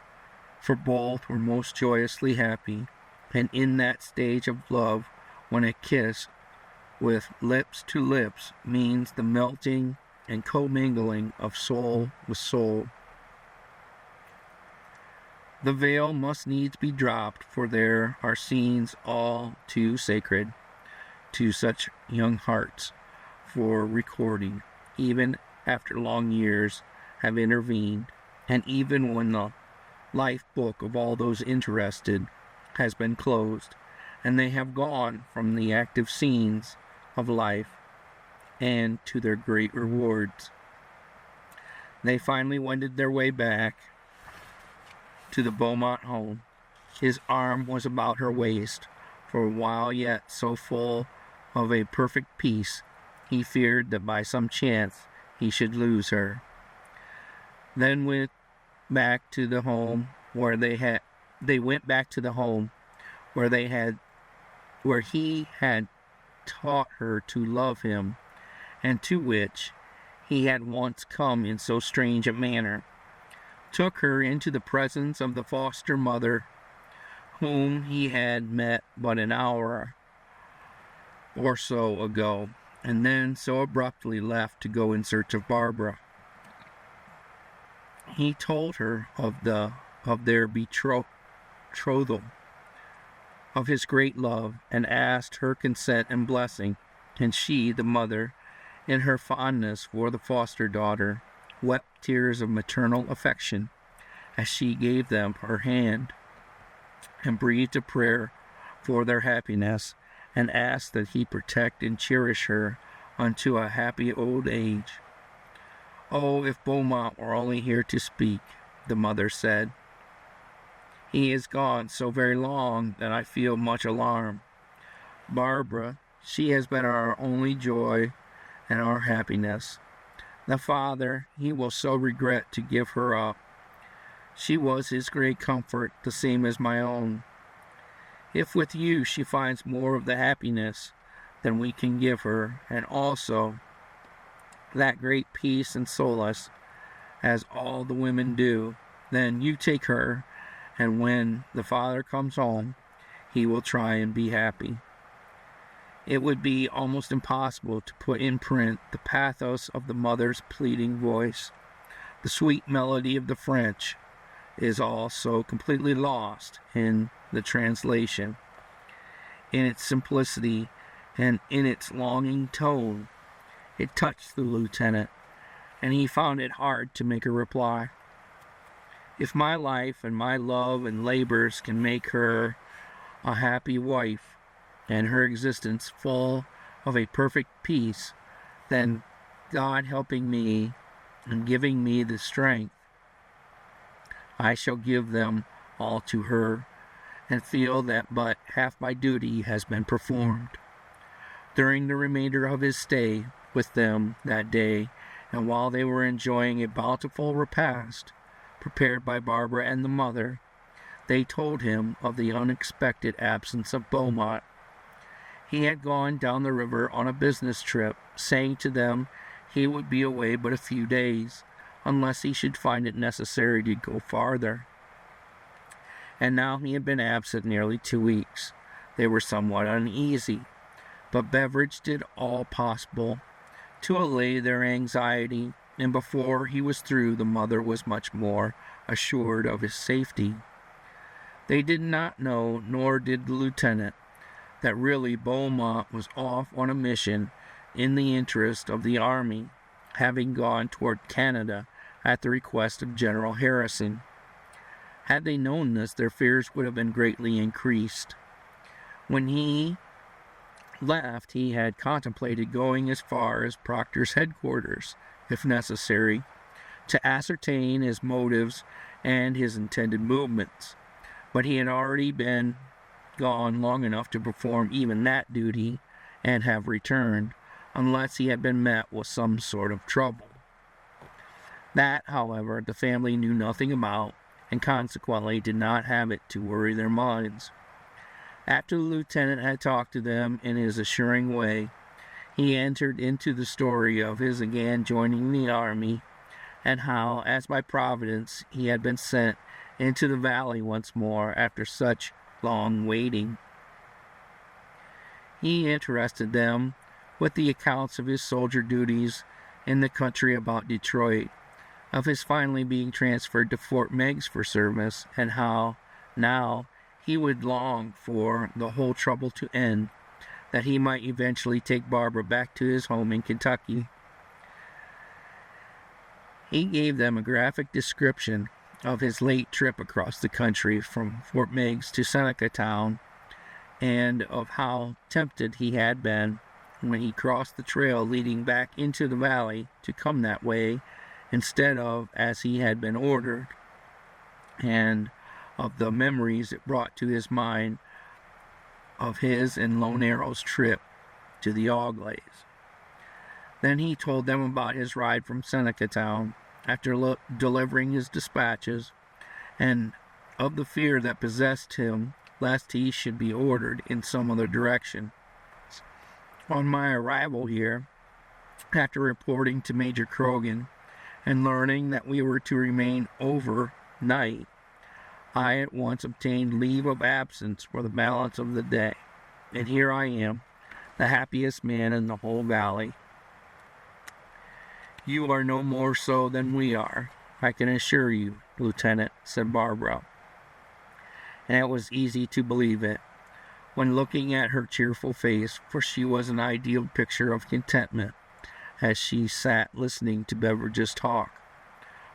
for both were most joyously happy, and in that stage of love when a kiss with lips to lips means the melting and commingling of soul with soul. The veil must needs be dropped, for there are scenes all too sacred to such young hearts for recording, even after long years have intervened, and even when the life book of all those interested has been closed, and they have gone from the active scenes of life and to their great rewards. They finally wended their way back to the Beaumont home. His arm was about her waist, for while yet so full of a perfect peace, he feared that by some chance he should lose her. Then went back to the home where where he had taught her to love him, and to which he had once come in so strange a manner, took her into the presence of the foster mother, whom he had met but an hour or so ago, and then so abruptly left to go in search of Barbara. He told her of their betrothal, of his great love, and asked her consent and blessing, and she, the mother, in her fondness for the foster daughter, wept tears of maternal affection as she gave them her hand, and breathed a prayer for their happiness, and asked that he protect and cherish her unto a happy old age. "Oh, if Beaumont were only here to speak," the mother said. "He is gone so very long that I feel much alarmed. Barbara, she has been our only joy and our happiness. The father, he will so regret to give her up. She was his great comfort, the same as my own. If with you she finds more of the happiness than we can give her, and also that great peace and solace, as all the women do, then you take her, and when the father comes home, he will try and be happy." It would be almost impossible to put in print the pathos of the mother's pleading voice. The sweet melody of the French is all so completely lost in the translation. In its simplicity and in its longing tone, it touched the lieutenant, and he found it hard to make a reply. If my life and my love and labors can make her a happy wife, and her existence full of a perfect peace, then God helping me and giving me the strength, I shall give them all to her, and feel that but half my duty has been performed. During the remainder of his stay with them that day, and while they were enjoying a bountiful repast prepared by Barbara and the mother, they told him of the unexpected absence of Beaumont. He had gone down the river on a business trip, saying to them he would be away but a few days, unless he should find it necessary to go farther. And now he had been absent nearly 2 weeks. They were somewhat uneasy, but Beveridge did all possible to allay their anxiety, and before he was through, the mother was much more assured of his safety. They did not know, nor did the lieutenant, that really Beaumont was off on a mission in the interest of the army, having gone toward Canada at the request of General Harrison. Had they known this, their fears would have been greatly increased. When he left, he had contemplated going as far as Proctor's headquarters, if necessary, to ascertain his motives and his intended movements, but he had already been gone long enough to perform even that duty and have returned, unless he had been met with some sort of trouble. That, however, the family knew nothing about, and consequently did not have it to worry their minds. After the lieutenant had talked to them in his assuring way, he entered into the story of his again joining the army, and how, as by providence, he had been sent into the valley once more after such long waiting. He interested them with the accounts of his soldier duties in the country about Detroit, of his finally being transferred to Fort Meigs for service, and how now he would long for the whole trouble to end, that he might eventually take Barbara back to his home in Kentucky. He gave them a graphic description of his late trip across the country from Fort Meigs to Seneca Town, and of how tempted he had been when he crossed the trail leading back into the valley to come that way instead of as he had been ordered, and of the memories it brought to his mind of his and Lone Arrow's trip to the Auglays. Then he told them about his ride from Seneca Town after delivering his dispatches, and of the fear that possessed him lest he should be ordered in some other direction. On my arrival here, after reporting to Major Croghan and learning that we were to remain overnight, I at once obtained leave of absence for the balance of the day, and here I am, the happiest man in the whole valley. You are no more so than we are, I can assure you, Lieutenant, said Barbara. And it was easy to believe it, when looking at her cheerful face, for she was an ideal picture of contentment, as she sat listening to Beveridge's talk.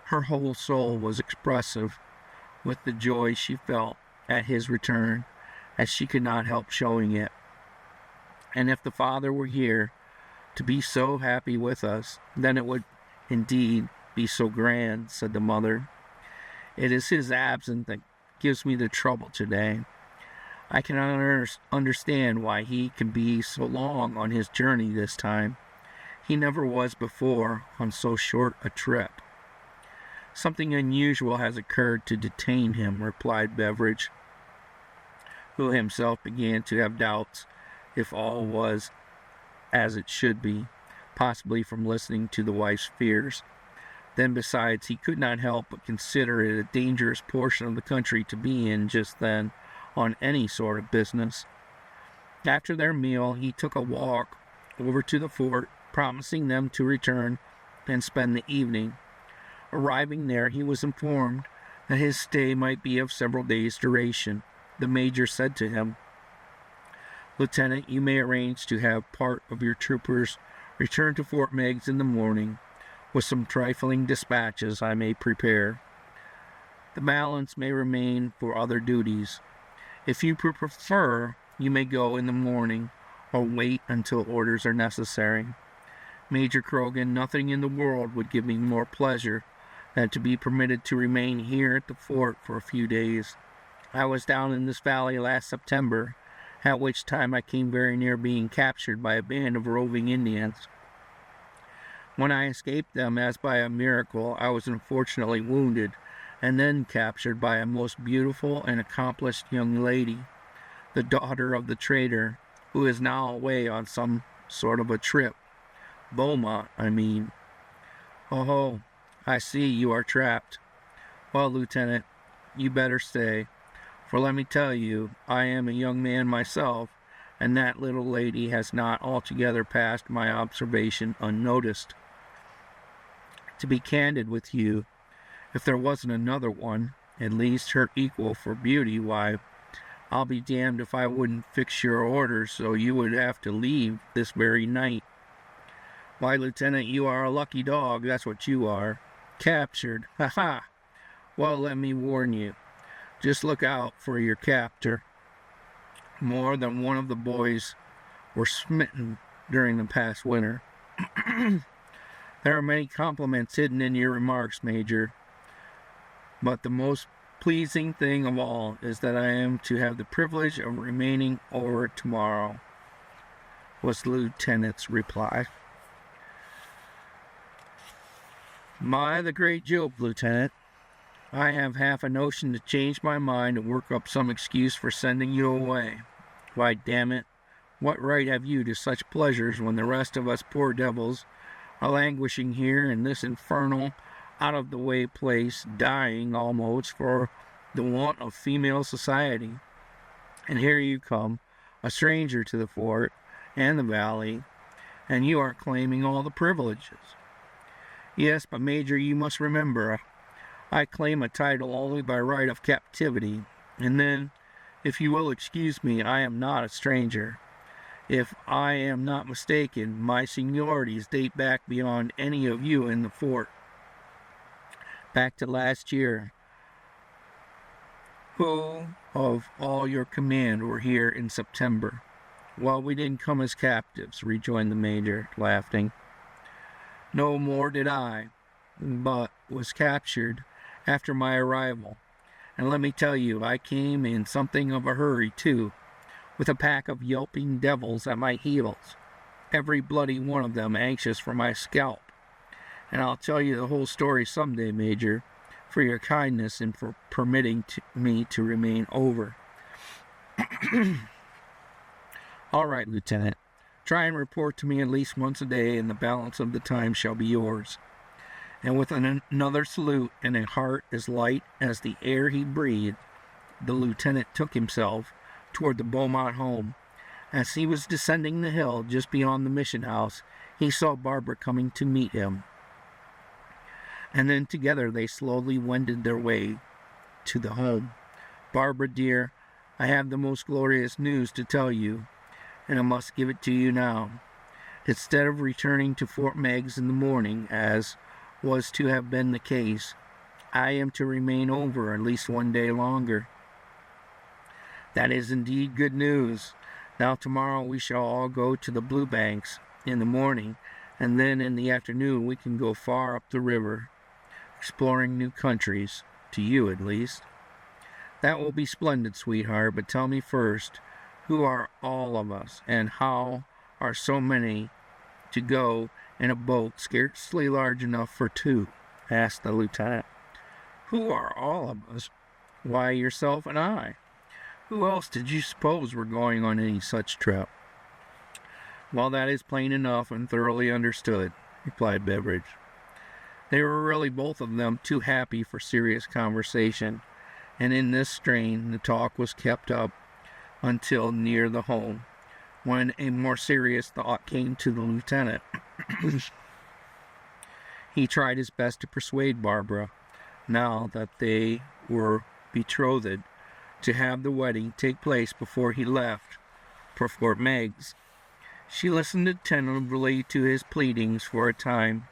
Her whole soul was expressive with the joy she felt at his return, as she could not help showing it. And if the father were here to be so happy with us, then it would indeed be so grand, said the mother. It is his absence that gives me the trouble today. I cannot understand why he can be so long on his journey this time. He never was before on so short a trip. Something unusual has occurred to detain him, replied Beveridge, who himself began to have doubts if all was as it should be, possibly from listening to the wife's fears. Then besides, he could not help but consider it a dangerous portion of the country to be in just then on any sort of business. After their meal, he took a walk over to the fort, promising them to return and spend the evening. Arriving there, he was informed that his stay might be of several days' duration. The major said to him, Lieutenant, you may arrange to have part of your troopers return to Fort Meigs in the morning, with some trifling dispatches I may prepare. The balance may remain for other duties. If you prefer, you may go in the morning, or wait until orders are necessary. Major Croghan, nothing in the world would give me more pleasure than to be permitted to remain here at the fort for a few days. I was down in this valley last September, at which time I came very near being captured by a band of roving Indians. When I escaped them as by a miracle, I was unfortunately wounded, and then captured by a most beautiful and accomplished young lady, the daughter of the trader, who is now away on some sort of a trip. Beaumont, I mean. Oh, I see you are trapped. Well, Lieutenant, you better stay, for let me tell you, I am a young man myself, and that little lady has not altogether passed my observation unnoticed. To be candid with you, if there wasn't another one, at least her equal for beauty, why, I'll be damned if I wouldn't fix your orders so you would have to leave this very night. Why, Lieutenant, you are a lucky dog, that's what you are. Captured, ha-ha! Well, let me warn you, just look out for your captor. More than one of the boys were smitten during the past winter. There are many compliments hidden in your remarks, Major, but the most pleasing thing of all is that I am to have the privilege of remaining over tomorrow," was the lieutenant's reply. "My, the great joke, Lieutenant. I have half a notion to change my mind and work up some excuse for sending you away. Why, damn it, what right have you to such pleasures when the rest of us poor devils are languishing here in this infernal, out-of-the-way place, dying almost for the want of female society? And here you come, a stranger to the fort and the valley, and you are claiming all the privileges." "Yes, but Major, you must remember, I claim a title only by right of captivity, and then, if you will excuse me, I am not a stranger. If I am not mistaken, my seniorities date back beyond any of you in the fort. Back to last year. Who of all your command were here in September?" "Well, we didn't come as captives," rejoined the Major, laughing. "No more did I, but was captured after my arrival. And let me tell you, I came in something of a hurry, too, with a pack of yelping devils at my heels, every bloody one of them anxious for my scalp. And I'll tell you the whole story someday, Major, for your kindness and for permitting me to remain over." "All right, Lieutenant. Try and report to me at least once a day, and the balance of the time shall be yours." And with another salute and a heart as light as the air he breathed, the lieutenant took himself toward the Beaumont home. As he was descending the hill just beyond the mission house, he saw Barbara coming to meet him. And then together they slowly wended their way to the home. "Barbara, dear, I have the most glorious news to tell you, and I must give it to you now. Instead of returning to Fort Meigs in the morning, as was to have been the case, I am to remain over at least one day longer." "That is indeed good news. Now tomorrow we shall all go to the Blue Banks in the morning, and then in the afternoon we can go far up the river, exploring new countries, to you at least." "That will be splendid, sweetheart, but tell me first, who are all of us, and how are so many to go in a boat scarcely large enough for two?" asked the lieutenant. "Who are all of us? Why, yourself and I. Who else did you suppose were going on any such trip?" "Well, that is plain enough and thoroughly understood," replied Beveridge. They were really both of them too happy for serious conversation, and in this strain the talk was kept up until near the home, when a more serious thought came to the lieutenant. He tried his best to persuade Barbara, now that they were betrothed, to have the wedding take place before he left for Fort Meigs. She listened attentively to his pleadings for a time,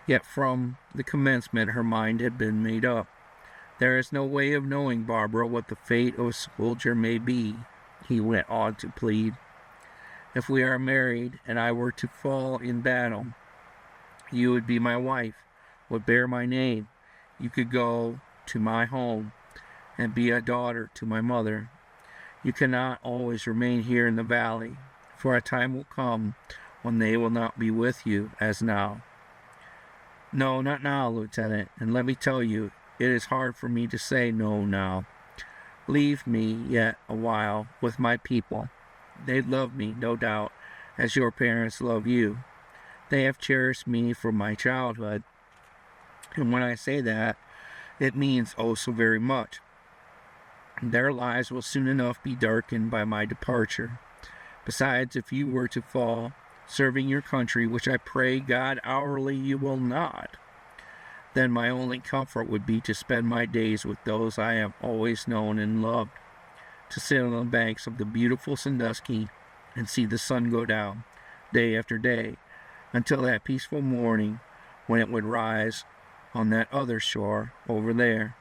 yet from the commencement her mind had been made up. "There is no way of knowing, Barbara, what the fate of a soldier may be," he went on to plead. "If we are married, and I were to fall in battle, you would be my wife, would bear my name. You could go to my home, and be a daughter to my mother. You cannot always remain here in the valley, for a time will come when they will not be with you, as now." "No, not now, Lieutenant, and let me tell you, it is hard for me to say no now. Leave me yet a while with my people. They love me, no doubt, as your parents love you. They have cherished me from my childhood, and when I say that, it means oh so very much. Their lives will soon enough be darkened by my departure. Besides, if you were to fall, serving your country, which I pray God hourly you will not, then my only comfort would be to spend my days with those I have always known and loved, to sit on the banks of the beautiful Sandusky and see the sun go down, day after day, until that peaceful morning when it would rise on that other shore over there.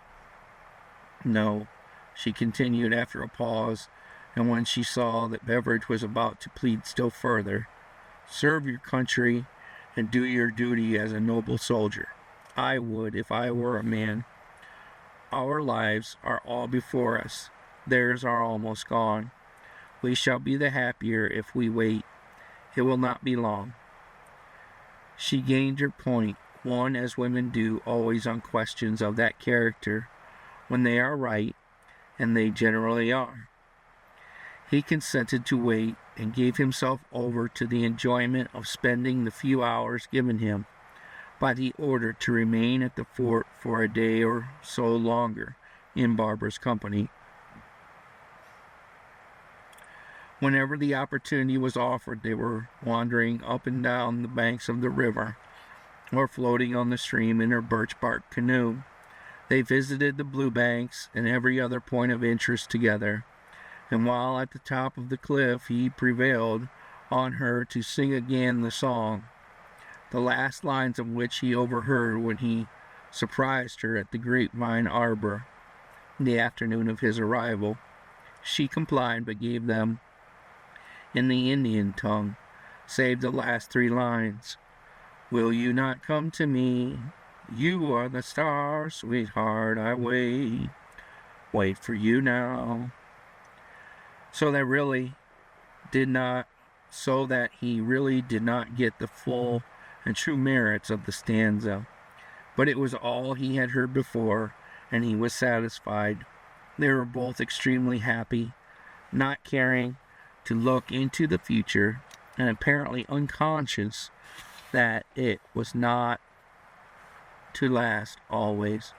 No," she continued after a pause, and when she saw that Beveridge was about to plead still further, "serve your country and do your duty as a noble soldier. I would, if I were a man. Our lives are all before us. Theirs are almost gone. We shall be the happier if we wait. It will not be long. She gained her point, won as women do always on questions of that character, when they are right, and they generally are. He consented to wait and gave himself over to the enjoyment of spending the few hours given him by the order to remain at the fort for a day or so longer in Barbara's company. Whenever the opportunity was offered, they were wandering up and down the banks of the river or floating on the stream in her birch bark canoe. They visited the blue banks and every other point of interest together, and while at the top of the cliff he prevailed on her to sing again the song, the last lines of which he overheard when he surprised her at the grapevine arbor the afternoon of his arrival. She complied, but gave them in the Indian tongue, save the last 3 lines. Will you not come to me? You are the star, sweetheart, I wait for you now. So that he really did not get the full and true merits of the stanza, but it was all he had heard before, and he was satisfied. They were both extremely happy, not caring to look into the future, and apparently unconscious that it was not to last always.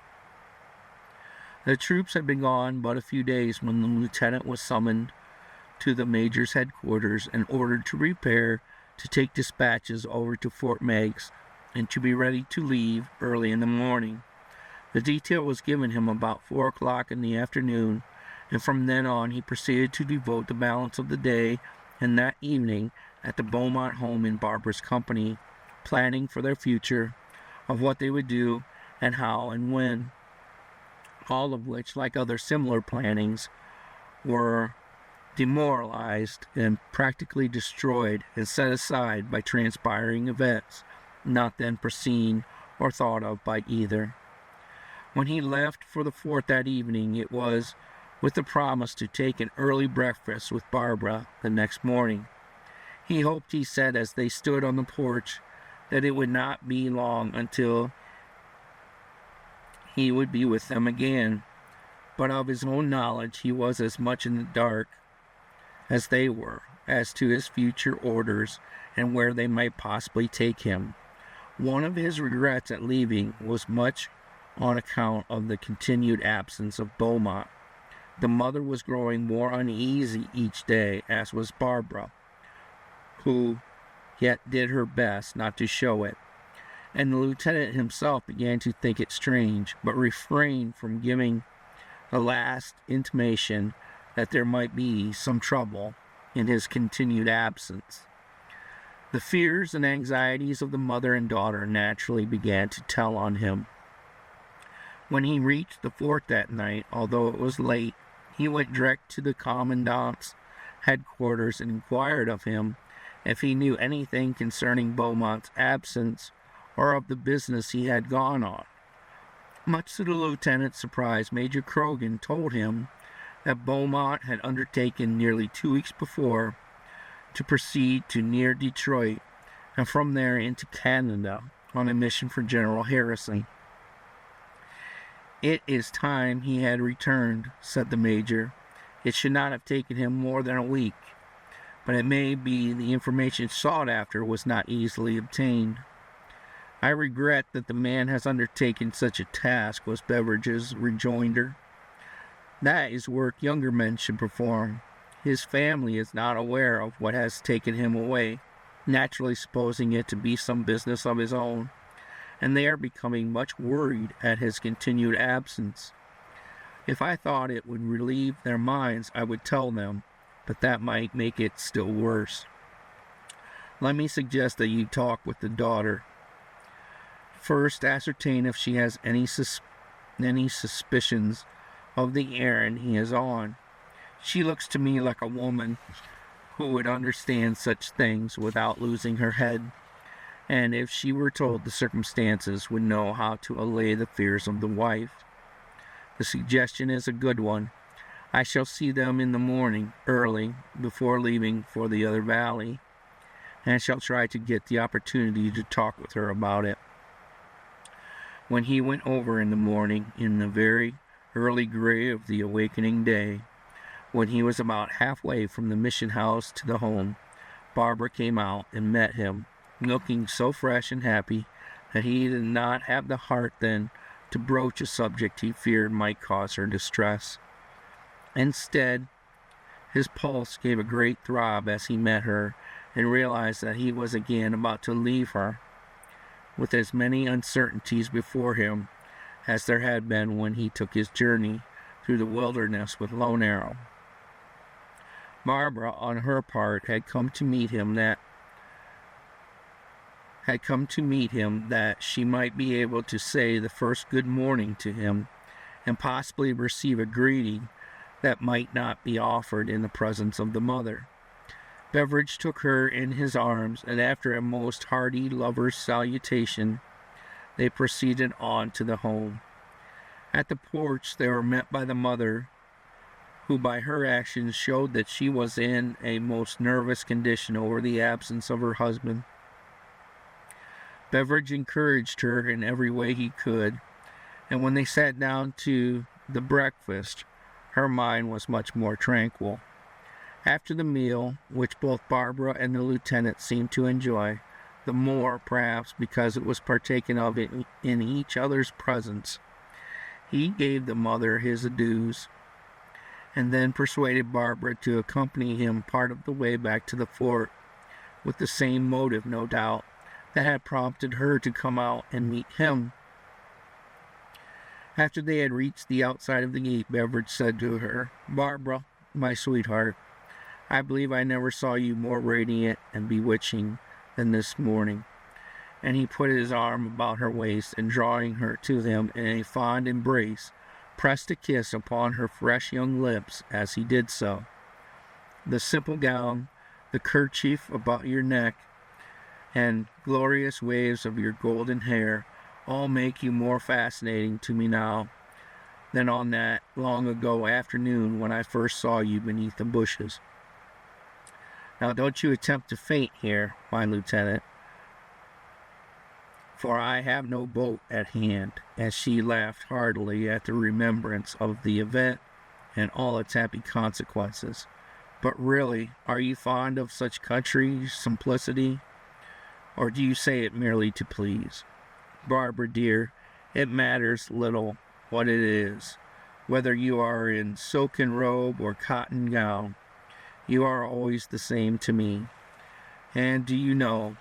The troops had been gone but a few days when the lieutenant was summoned to the major's headquarters and ordered to prepare to take dispatches over to Fort Meigs and to be ready to leave early in the morning. The detail was given him about 4 o'clock in the afternoon, and from then on he proceeded to devote the balance of the day and that evening at the Beaumont home in Barbara's company, planning for their future, of what they would do and how and when, all of which, like other similar plannings, were demoralized and practically destroyed and set aside by transpiring events not then foreseen or thought of by either. When he left for the fort that evening, it was with the promise to take an early breakfast with Barbara the next morning. He hoped, he said, as they stood on the porch, that it would not be long until he would be with them again, but of his own knowledge he was as much in the dark as they were as to his future orders and where they might possibly take him. One of his regrets at leaving was much on account of the continued absence of Beaumont. The mother was growing more uneasy each day, as was Barbara, who yet did her best not to show it, and the lieutenant himself began to think it strange, but refrained from giving the last intimation that there might be some trouble in his continued absence. The fears and anxieties of the mother and daughter naturally began to tell on him. When he reached the fort that night, although it was late, he went direct to the commandant's headquarters and inquired of him if he knew anything concerning Beaumont's absence or of the business he had gone on. Much to the lieutenant's surprise, Major Croghan told him that Beaumont had undertaken nearly 2 weeks before to proceed to near Detroit and from there into Canada on a mission for General Harrison. It is time he had returned, said the major. It should not have taken him more than a week, but it may be the information sought after was not easily obtained. I regret that the man has undertaken such a task, was Beveridge's rejoinder. That is work younger men should perform. His family is not aware of what has taken him away, naturally supposing it to be some business of his own, and they are becoming much worried at his continued absence. If I thought it would relieve their minds, I would tell them, but that might make it still worse. Let me suggest that you talk with the daughter. First, ascertain if she has any suspicions of the errand he is on. She looks to me like a woman who would understand such things without losing her head, and if she were told the circumstances, would know how to allay the fears of the wife. The suggestion is a good one. I shall see them in the morning, early, before leaving for the other valley, and I shall try to get the opportunity to talk with her about it. When he went over in the morning, in the very early gray of the awakening day, when he was about halfway from the mission house to the home, Barbara came out and met him, looking so fresh and happy that he did not have the heart then to broach a subject he feared might cause her distress. Instead, his pulse gave a great throb as he met her and realized that he was again about to leave her, with as many uncertainties before him as there had been when he took his journey through the wilderness with Lone Arrow. Barbara, on her part, had come to meet him that she might be able to say the first good morning to him and possibly receive a greeting that might not be offered in the presence of the mother. Beveridge took her in his arms, and after a most hearty lover's salutation, they proceeded on to the home. At the porch they were met by the mother, who by her actions showed that she was in a most nervous condition over the absence of her husband. Beveridge encouraged her in every way he could, and when they sat down to the breakfast, her mind was much more tranquil. After the meal, which both Barbara and the lieutenant seemed to enjoy, the more, perhaps, because it was partaken of in each other's presence, he gave the mother his adieus, and then persuaded Barbara to accompany him part of the way back to the fort, with the same motive, no doubt, that had prompted her to come out and meet him. After they had reached the outside of the gate, Beveridge said to her, "Barbara, my sweetheart, I believe I never saw you more radiant and bewitching than this morning." And he put his arm about her waist, and drawing her to him in a fond embrace, pressed a kiss upon her fresh young lips as he did so. "The simple gown, the kerchief about your neck, and glorious waves of your golden hair all make you more fascinating to me now than on that long ago afternoon when I first saw you beneath the bushes. Now don't you attempt to faint here, my lieutenant, for I have no boat at hand," as she laughed heartily at the remembrance of the event and all its happy consequences. "But really, are you fond of such country simplicity, or do you say it merely to please? Barbara, dear, it matters little what it is, whether you are in silken robe or cotton gown. You are always the same to me. And do you know,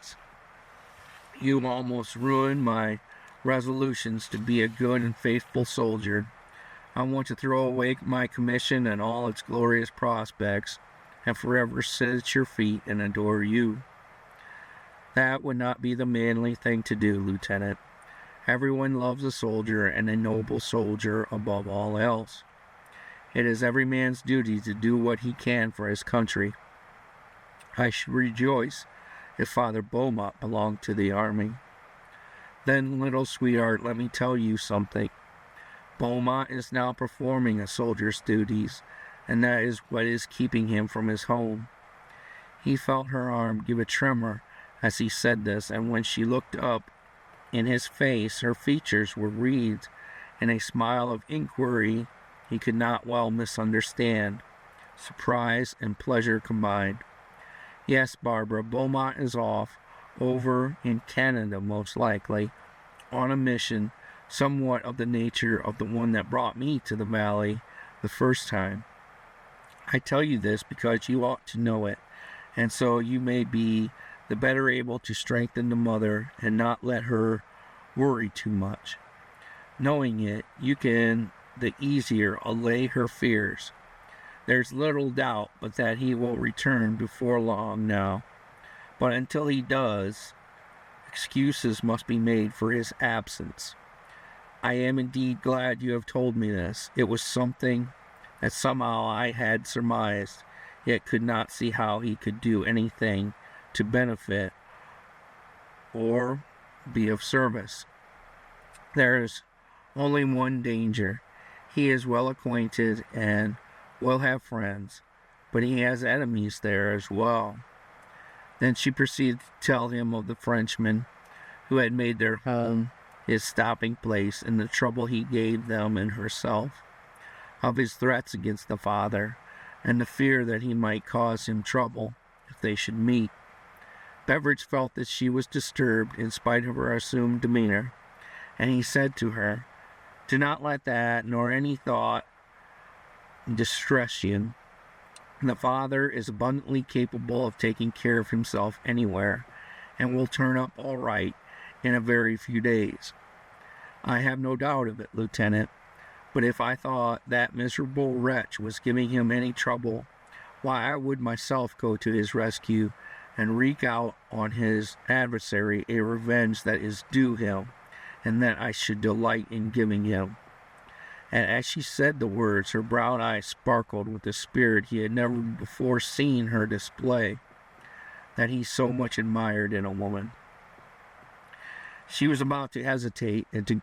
you almost ruined my resolutions to be a good and faithful soldier. I want to throw away my commission and all its glorious prospects, and forever sit at your feet and adore you. That would not be the manly thing to do, Lieutenant. Everyone loves a soldier, and a noble soldier above all else. It is every man's duty to do what he can for his country. I should rejoice if Father Beaumont belonged to the army. Then, little sweetheart, let me tell you something. Beaumont is now performing a soldier's duties, and that is what is keeping him from his home." He felt her arm give a tremor as he said this, and when she looked up in his face, her features were wreathed in a smile of inquiry he could not well misunderstand, surprise and pleasure combined. "Yes, Barbara, Beaumont is off, over in Canada most likely, on a mission somewhat of the nature of the one that brought me to the valley the first time. I tell you this because you ought to know it, and so you may be the better able to strengthen the mother and not let her worry too much. Knowing it, you can the easier allay her fears. There's little doubt but that he will return before long now, but until he does, excuses must be made for his absence. I am indeed glad you have told me this. It was something that somehow I had surmised, yet could not see how he could do anything to benefit or be of service. There is only one danger. He is well acquainted and will have friends, but he has enemies there as well. Then she proceeded to tell him of the Frenchmen who had made their home his stopping place and the trouble he gave them and herself, of his threats against the father, and the fear that he might cause him trouble if they should meet. Beveridge felt that she was disturbed in spite of her assumed demeanor, and he said to her, "Do not let that, nor any thought, distress you. The father is abundantly capable of taking care of himself anywhere, and will turn up all right in a very few days. I have no doubt of it, Lieutenant, but if I thought that miserable wretch was giving him any trouble, why I would myself go to his rescue and wreak out on his adversary a revenge that is due him, and that I should delight in giving him." And as she said the words, her brown eyes sparkled with the spirit he had never before seen her display, that he so much admired in a woman. She was about to hesitate and to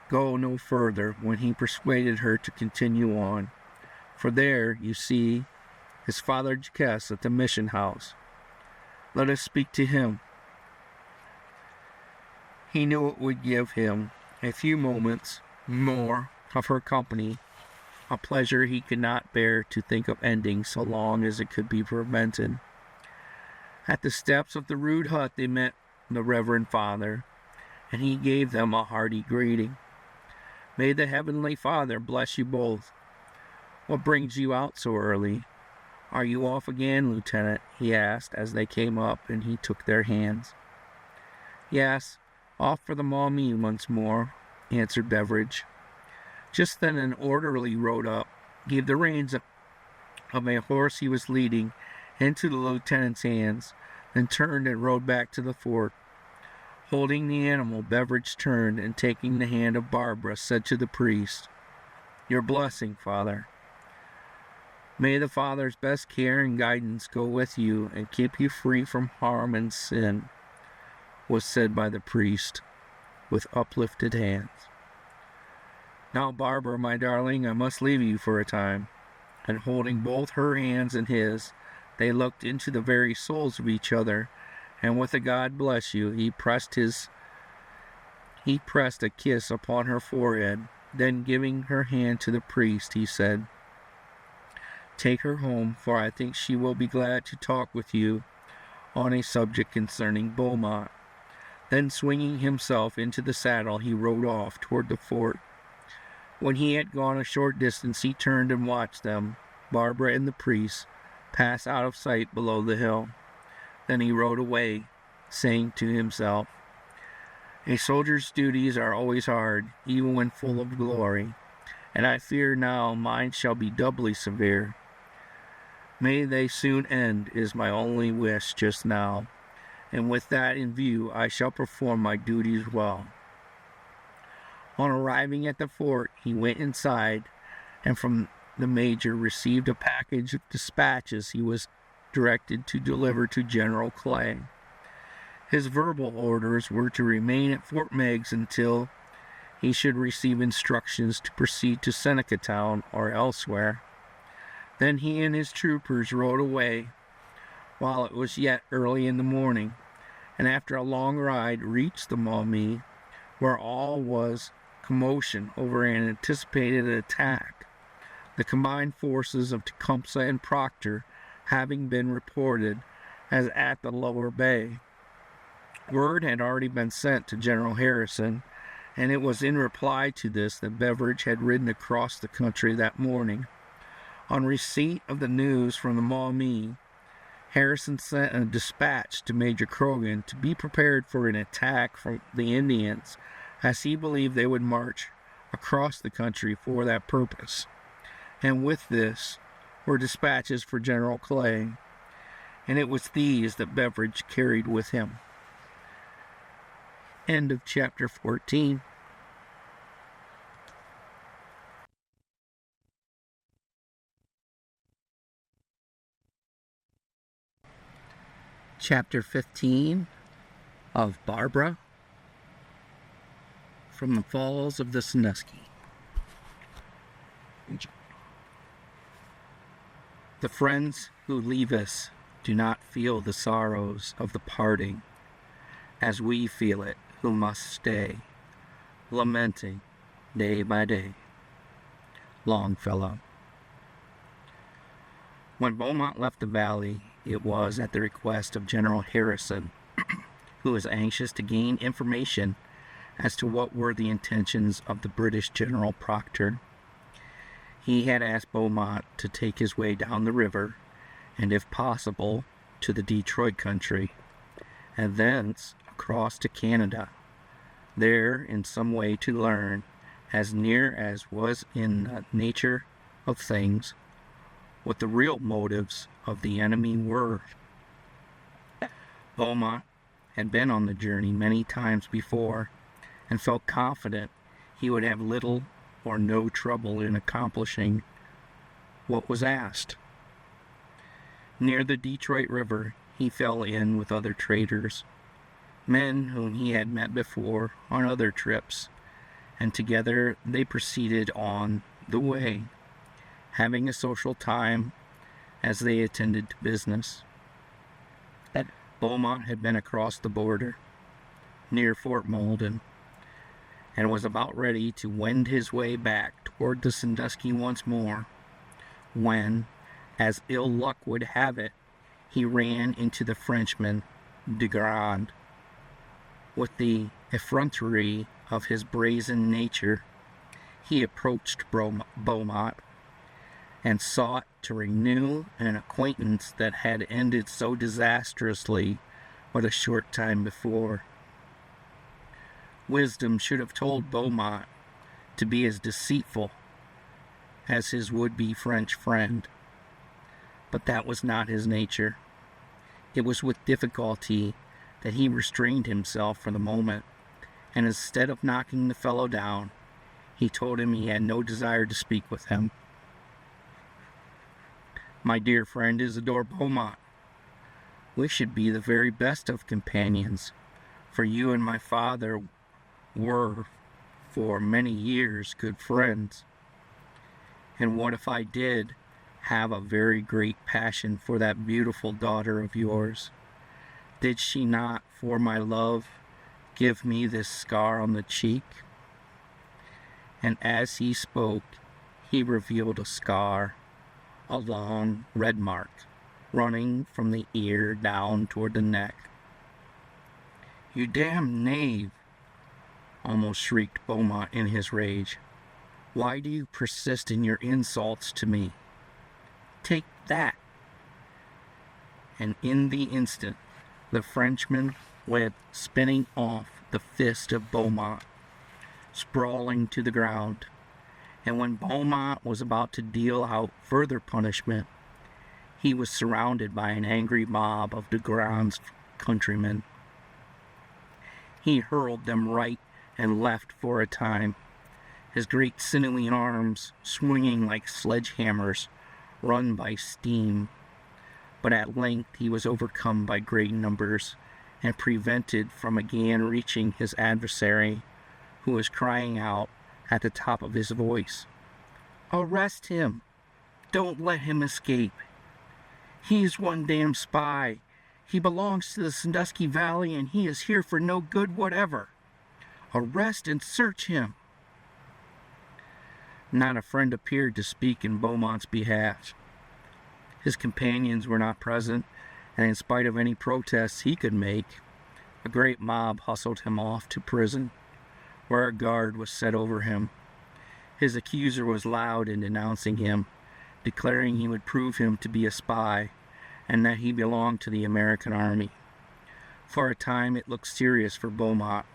go no further when he persuaded her to continue on. "For there, you see, is Father Jacques at the mission house. Let us speak to him." He knew it would give him a few moments more of her company, a pleasure he could not bear to think of ending so long as it could be prevented. At the steps of the rude hut they met the Reverend Father, and he gave them a hearty greeting. "May the Heavenly Father bless you both. What brings you out so early? Are you off again, Lieutenant?" he asked as they came up and he took their hands. "Yes, off for the Maumee once more," answered Beveridge. Just then an orderly rode up, gave the reins of a horse he was leading into the lieutenant's hands, then turned and rode back to the fort. Holding the animal, Beveridge turned and taking the hand of Barbara, said to the priest, "Your blessing, Father." "May the Father's best care and guidance go with you and keep you free from harm and sin," was said by the priest, with uplifted hands. "Now, Barbara, my darling, I must leave you for a time." And holding both her hands in his, they looked into the very souls of each other, and with a "God bless you," he pressed a kiss upon her forehead. Then giving her hand to the priest, he said, "Take her home, for I think she will be glad to talk with you on a subject concerning Beaumont." Then swinging himself into the saddle, he rode off toward the fort. When he had gone a short distance, he turned and watched them, Barbara and the priest, pass out of sight below the hill. Then he rode away, saying to himself, "A soldier's duties are always hard, even when full of glory, and I fear now mine shall be doubly severe. May they soon end is my only wish just now, and with that in view I shall perform my duties well." On arriving at the fort, he went inside, and from the major received a package of dispatches he was directed to deliver to General Clay. His verbal orders were to remain at Fort Meigs until he should receive instructions to proceed to Seneca Town or elsewhere. Then he and his troopers rode away while it was yet early in the morning, and after a long ride reached the Maumee, where all was commotion over an anticipated attack, the combined forces of Tecumseh and Proctor having been reported as at the lower bay. Word had already been sent to General Harrison, and it was in reply to this that Beveridge had ridden across the country that morning. On receipt of the news from the Maumee, Harrison sent a dispatch to Major Croghan to be prepared for an attack from the Indians, as he believed they would march across the country for that purpose. And with this were dispatches for General Clay, and it was these that Beveridge carried with him. End of chapter 14. Chapter 15 of Barbara from the Falls of the Sandusky. The friends who leave us do not feel the sorrows of the parting, as we feel it who must stay, lamenting day by day. Longfellow. When Beaumont left the valley, it was at the request of General Harrison, who was anxious to gain information as to what were the intentions of the British General Proctor. He had asked Beaumont to take his way down the river, and if possible, to the Detroit country, and thence across to Canada, there in some way to learn, as near as was in the nature of things, what the real motives of the enemy were. Beaumont had been on the journey many times before, and felt confident he would have little or no trouble in accomplishing what was asked. Near the Detroit River, he fell in with other traders, men whom he had met before on other trips, and together they proceeded on the way, having a social time as they attended to business. Beaumont had been across the border, near Fort Malden, and was about ready to wend his way back toward the Sandusky once more, when, as ill luck would have it, he ran into the Frenchman de Grand. With the effrontery of his brazen nature, he approached Beaumont and sought to renew an acquaintance that had ended so disastrously but a short time before. Wisdom should have told Beaumont to be as deceitful as his would-be French friend, but that was not his nature. It was with difficulty that he restrained himself for the moment, and instead of knocking the fellow down, he told him he had no desire to speak with him. "My dear friend Isidore Beaumont, we should be the very best of companions, for you and my father were for many years good friends. And what if I did have a very great passion for that beautiful daughter of yours? Did she not, for my love, give me this scar on the cheek?" And as he spoke, he revealed a scar, a long red mark, running from the ear down toward the neck. "You damned knave!" almost shrieked Beaumont in his rage. "Why do you persist in your insults to me? Take that!" And in the instant, the Frenchman went spinning off the fist of Beaumont, sprawling to the ground. And when Beaumont was about to deal out further punishment, he was surrounded by an angry mob of de Grand's countrymen. He hurled them right and left for a time, his great sinewy arms swinging like sledgehammers run by steam. But at length he was overcome by great numbers and prevented from again reaching his adversary, who was crying out at the top of his voice, "Arrest him! Don't let him escape! He is one damn spy! He belongs to the Sandusky Valley, and he is here for no good whatever! Arrest and search him!" Not a friend appeared to speak in Beaumont's behalf. His companions were not present, and in spite of any protests he could make, a great mob hustled him off to prison, where a guard was set over him. His accuser was loud in denouncing him, declaring he would prove him to be a spy, and that he belonged to the American army. For a time it looked serious for Beaumont.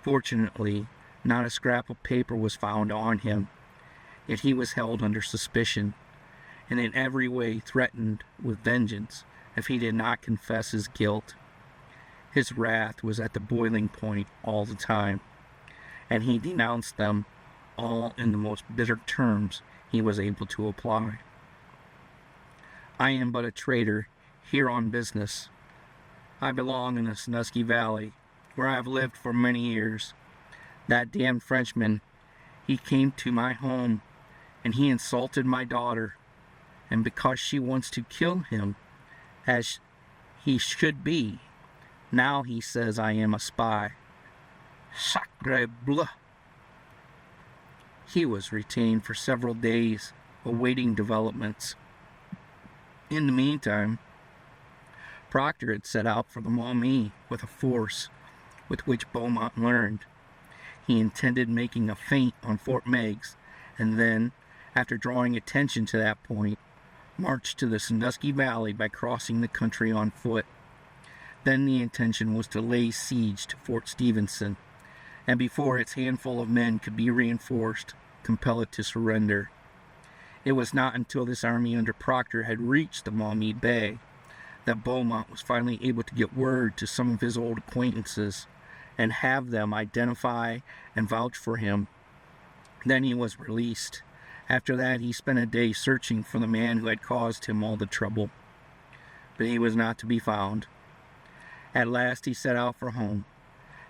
Fortunately, not a scrap of paper was found on him, yet he was held under suspicion, and in every way threatened with vengeance if he did not confess his guilt. His wrath was at the boiling point all the time, and he denounced them all in the most bitter terms he was able to apply. "I am but a trader, here on business. I belong in the Sandusky Valley, where I have lived for many years. That damned Frenchman, he came to my home and he insulted my daughter, and because she wants to kill him, as he should be, now he says I am a spy. Sacre bleu! He was retained for several days, awaiting developments. In the meantime, Proctor had set out for the Maumee with a force with which Beaumont learned. He intended making a feint on Fort Meigs, and then, after drawing attention to that point, marched to the Sandusky Valley by crossing the country on foot. Then the intention was to lay siege to Fort Stevenson, and before its handful of men could be reinforced, compel it to surrender. It was not until this army under Proctor had reached the Maumee Bay that Beaumont was finally able to get word to some of his old acquaintances and have them identify and vouch for him. Then he was released. After that, he spent a day searching for the man who had caused him all the trouble, but he was not to be found. At last he set out for home,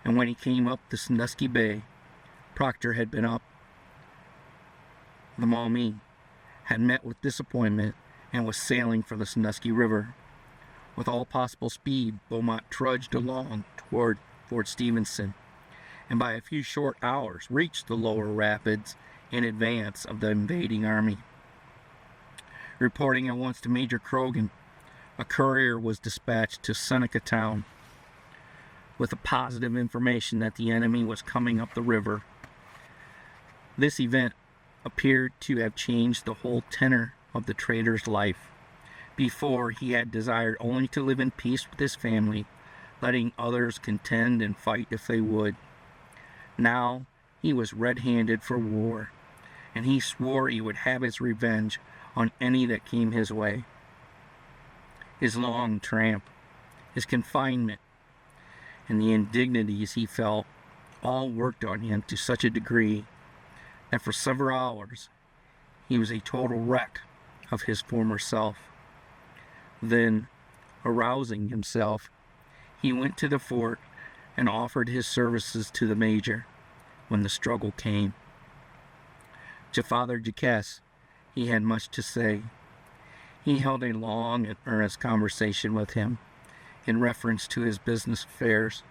and when he came up the Sandusky Bay, Proctor had been up the Maumee, had met with disappointment, and was sailing for the Sandusky River. With all possible speed, Beaumont trudged along toward Fort Stevenson, and by a few short hours reached the lower rapids in advance of the invading army. Reporting at once to Major Croghan, a courier was dispatched to Seneca Town with the positive information that the enemy was coming up the river. This event appeared to have changed the whole tenor of the trader's life. Before, he had desired only to live in peace with his family, letting others contend and fight if they would. Now he was red-handed for war, and he swore he would have his revenge on any that came his way. His long tramp, his confinement, and the indignities he felt all worked on him to such a degree that for several hours he was a total wreck of his former self. Then, arousing himself, he went to the fort and offered his services to the major when the struggle came. To Father Jacques he had much to say. He held a long and earnest conversation with him in reference to his business affairs,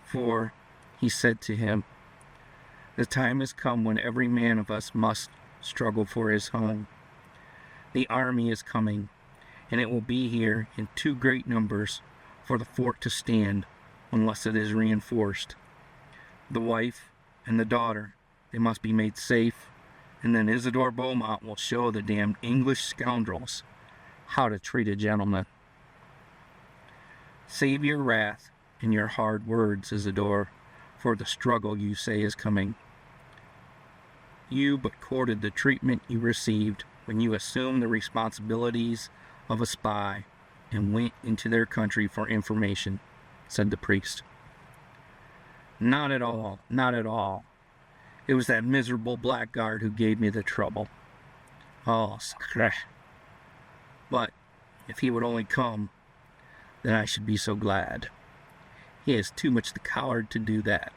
for, he said to him, the time has come when every man of us must struggle for his home. The army is coming, and it will be here in too great numbers for the fort to stand unless it is reinforced. The wife and the daughter, they must be made safe, and then Isidore Beaumont will show the damned English scoundrels how to treat a gentleman. Save your wrath and your hard words, Isidore, for the struggle you say is coming. You but courted the treatment you received when you assumed the responsibilities of a spy and went into their country for information, said the priest. Not at all, not at all. It was that miserable blackguard who gave me the trouble. Oh, sacre. But if he would only come, then I should be so glad. He is too much the coward to do that.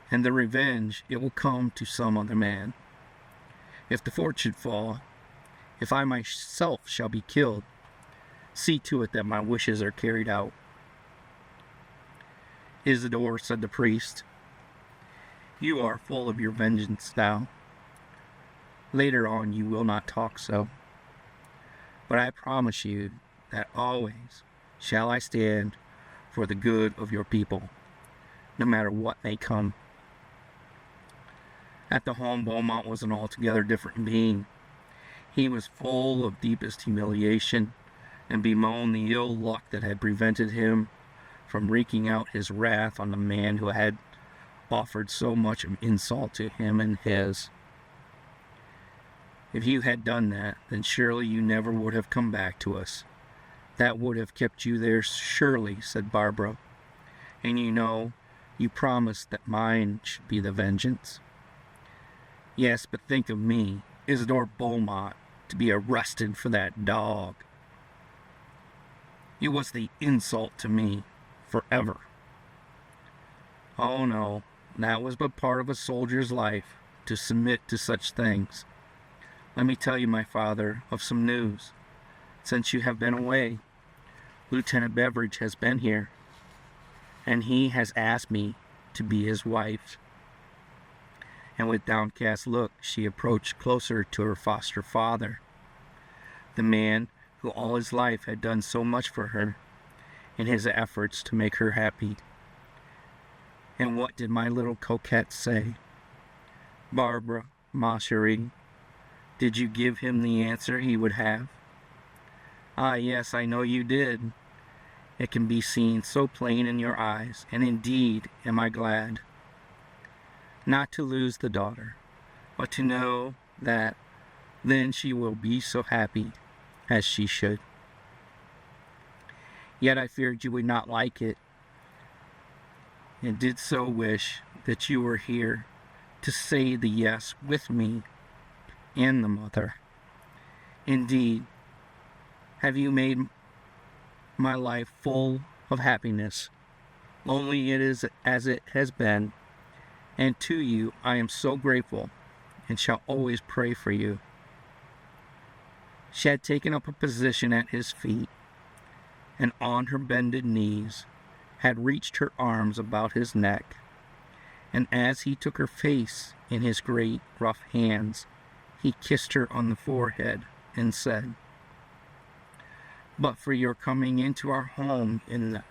And the revenge, it will come to some other man. If the fort should fall, if I myself shall be killed, see to it that my wishes are carried out. Isidore, said the priest, you are full of your vengeance now. Later on you will not talk so. But I promise you that always shall I stand for the good of your people, no matter what may come. At the home, Beaumont was an altogether different being. He was full of deepest humiliation and bemoaned the ill luck that had prevented him from wreaking out his wrath on the man who had offered so much of insult to him and his. If you had done that, then surely you never would have come back to us. That would have kept you there surely, said Barbara. And you know, you promised that mine should be the vengeance. Yes, but think of me, Isidore Beaumont, to be arrested for that dog. It was the insult to me, forever. Oh no, that was but part of a soldier's life. to submit to such things. Let me tell you, my father, of some news. Since you have been away, Lieutenant Beveridge has been here, and he has asked me to be his wife." And with downcast look, she approached closer to her foster father, the man who all his life had done so much for her in his efforts to make her happy. And what did my little coquette say? "Barbara, ma chérie, did you give him the answer he would have?" "Ah, yes, I know you did. It can be seen so plain in your eyes, and indeed am I glad. Not to lose the daughter, but to know that then she will be so happy as she should. Yet I feared you would not like it, and did so wish that you were here to say the yes with me and the mother. Indeed, have you made my life full of happiness, lonely it is as it has been, and to you I am so grateful and shall always pray for you." She had taken up a position at his feet, and on her bended knees had reached her arms about his neck, and as he took her face in his great rough hands, he kissed her on the forehead and said, "But for your coming into our home in the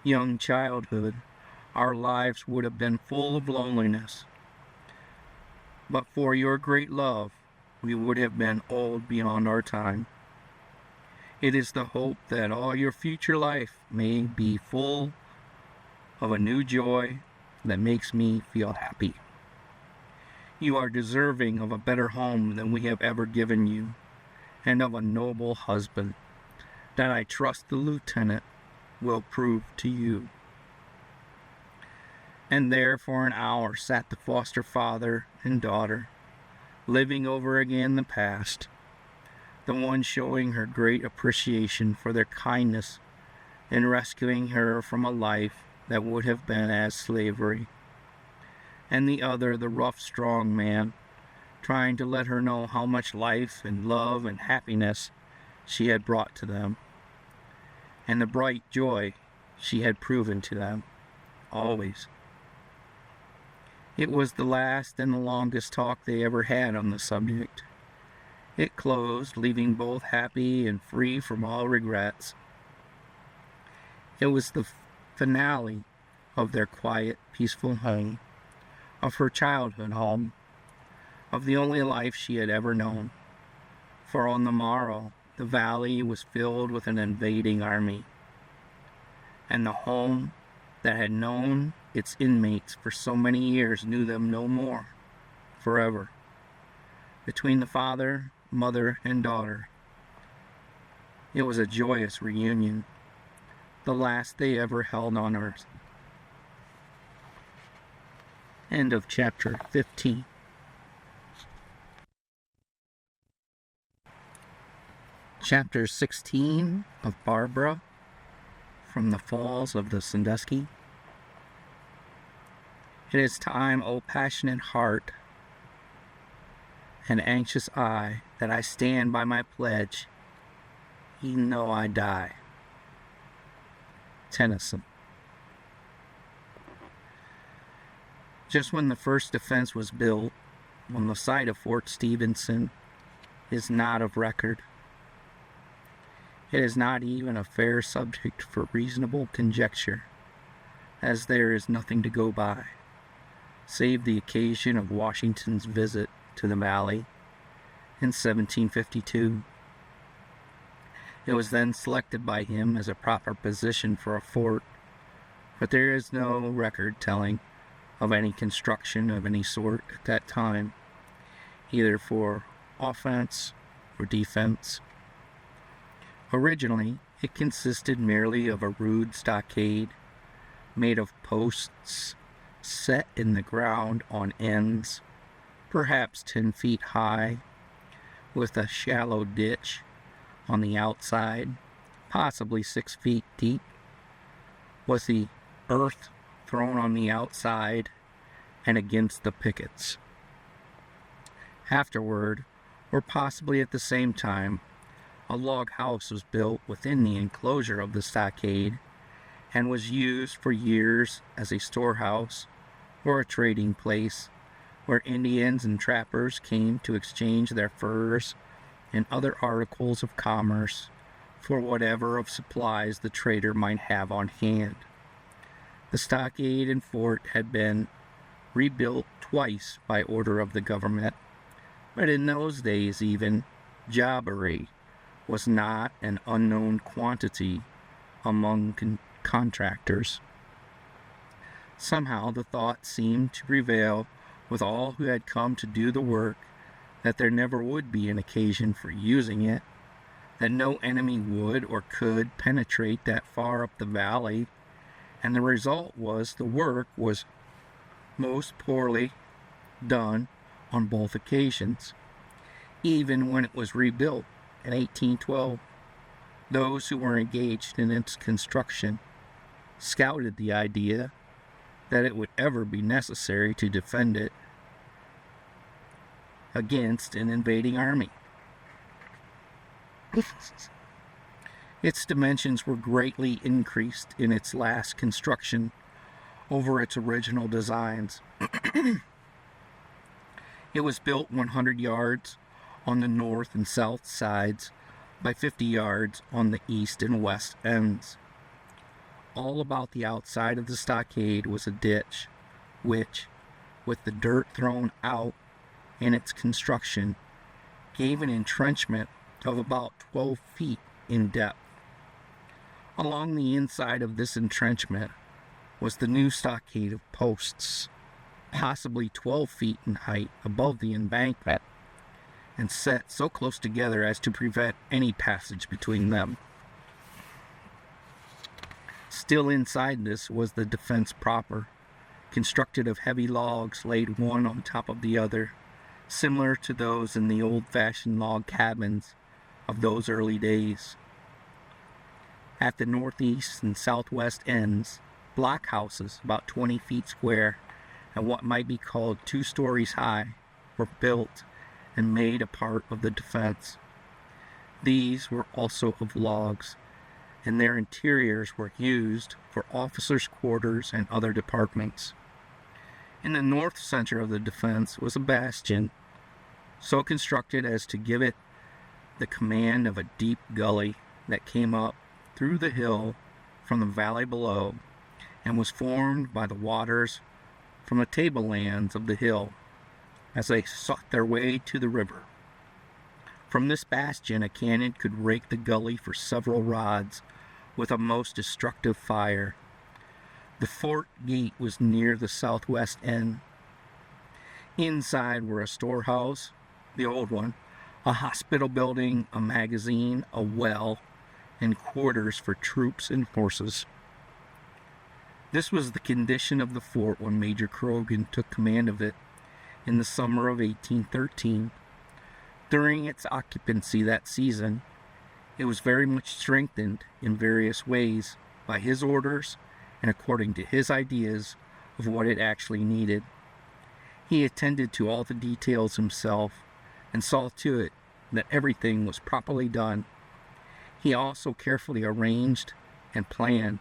young childhood, our lives would have been full of loneliness. But for your great love, we would have been old beyond our time. It is the hope that all your future life may be full of a new joy that makes me feel happy. You are deserving of a better home than we have ever given you, and of a noble husband that I trust the lieutenant will prove to you." And there for an hour sat the foster father and daughter, living over again the past, the one showing her great appreciation for their kindness in rescuing her from a life that would have been as slavery, and the other, the rough, strong man, trying to let her know how much life and love and happiness she had brought to them, and the bright joy she had proven to them, always. It was the last and the longest talk they ever had on the subject. It closed, leaving both happy and free from all regrets. It was the finale of their quiet, peaceful home, of her childhood home, of the only life she had ever known. For on the morrow, the valley was filled with an invading army, and the home that had known its inmates for so many years knew them no more, forever. Between the father, mother, and daughter, it was a joyous reunion, the last they ever held on earth. End of chapter 15. Chapter 16 of Barbara from the Falls of the Sandusky. It is time, O passionate heart and anxious eye, that I stand by my pledge, e'en though I die. Tennyson. Just when the first defense was built, on the site of Fort Stevenson, is not of record. It is not even a fair subject for reasonable conjecture, as there is nothing to go by, save the occasion of Washington's visit to the valley in 1752. It was then selected by him as a proper position for a fort, but there is no record telling of any construction of any sort at that time, either for offense or defense. Originally, it consisted merely of a rude stockade made of posts set in the ground on ends, perhaps 10 feet high, with a shallow ditch on the outside, possibly 6 feet deep, with the earth thrown on the outside and against the pickets. Afterward, or possibly at the same time, a log house was built within the enclosure of the stockade and was used for years as a storehouse or a trading place where Indians and trappers came to exchange their furs and other articles of commerce for whatever of supplies the trader might have on hand. The stockade and fort had been rebuilt twice by order of the government, but in those days even, jobbery was not an unknown quantity among contractors. Somehow the thought seemed to prevail with all who had come to do the work that there never would be an occasion for using it, that no enemy would or could penetrate that far up the valley, and the result was the work was most poorly done on both occasions. Even when it was rebuilt in 1812, those who were engaged in its construction scouted the idea that it would ever be necessary to defend it against an invading army. Its dimensions were greatly increased in its last construction over its original designs. It was built 100 yards on the north and south sides by 50 yards on the east and west ends. All about the outside of the stockade was a ditch, which, with the dirt thrown out in its construction, gave an entrenchment of about 12 feet in depth. Along the inside of this entrenchment was the new stockade of posts, possibly 12 feet in height above the embankment, and set so close together as to prevent any passage between them. Still inside this was the defense proper, constructed of heavy logs laid one on top of the other, similar to those in the old-fashioned log cabins of those early days. At the northeast and southwest ends, blockhouses about 20 feet square and what might be called 2 stories high were built and made a part of the defense. These were also of logs, and their interiors were used for officers' quarters and other departments. In the north center of the defense was a bastion, so constructed as to give it the command of a deep gully that came up through the hill from the valley below and was formed by the waters from the tablelands of the hill as they sought their way to the river. From this bastion a cannon could rake the gully for several rods with a most destructive fire. The fort gate was near the southwest end. Inside were a storehouse, the old one, a hospital building, a magazine, a well, and quarters for troops and horses. This was the condition of the fort when Major Croghan took command of it in the summer of 1813. During its occupancy that season, it was very much strengthened in various ways by his orders and according to his ideas of what it actually needed. He attended to all the details himself and saw to it that everything was properly done. He also carefully arranged and planned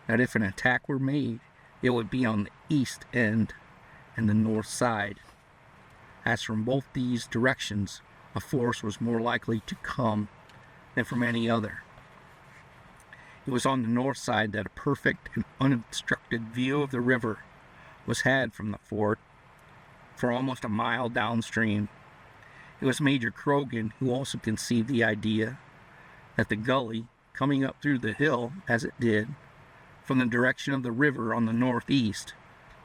that if an attack were made, it would be on the east end and the north side, as from both these directions a force was more likely to come than from any other. It was on the north side that a perfect and unobstructed view of the river was had from the fort for almost a mile downstream. It was Major Croghan who also conceived the idea that the gully, coming up through the hill as it did, from the direction of the river on the northeast,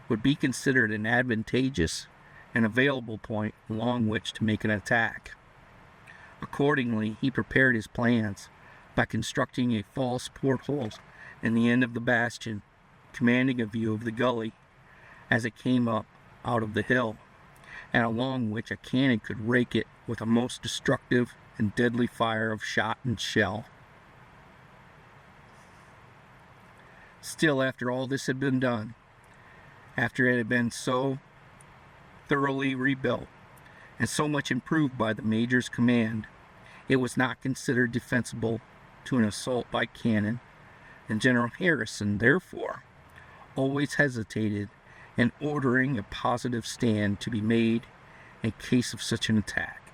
would be considered an advantageous and available point along which to make an attack. Accordingly, he prepared his plans by constructing a false porthole in the end of the bastion, commanding a view of the gully as it came up out of the hill, and along which a cannon could rake it with a most destructive and deadly fire of shot and shell. Still, after all this had been done, after it had been so thoroughly rebuilt, and so much improved by the major's command, it was not considered defensible to an assault by cannon, and General Harrison, therefore, always hesitated in ordering a positive stand to be made in case of such an attack.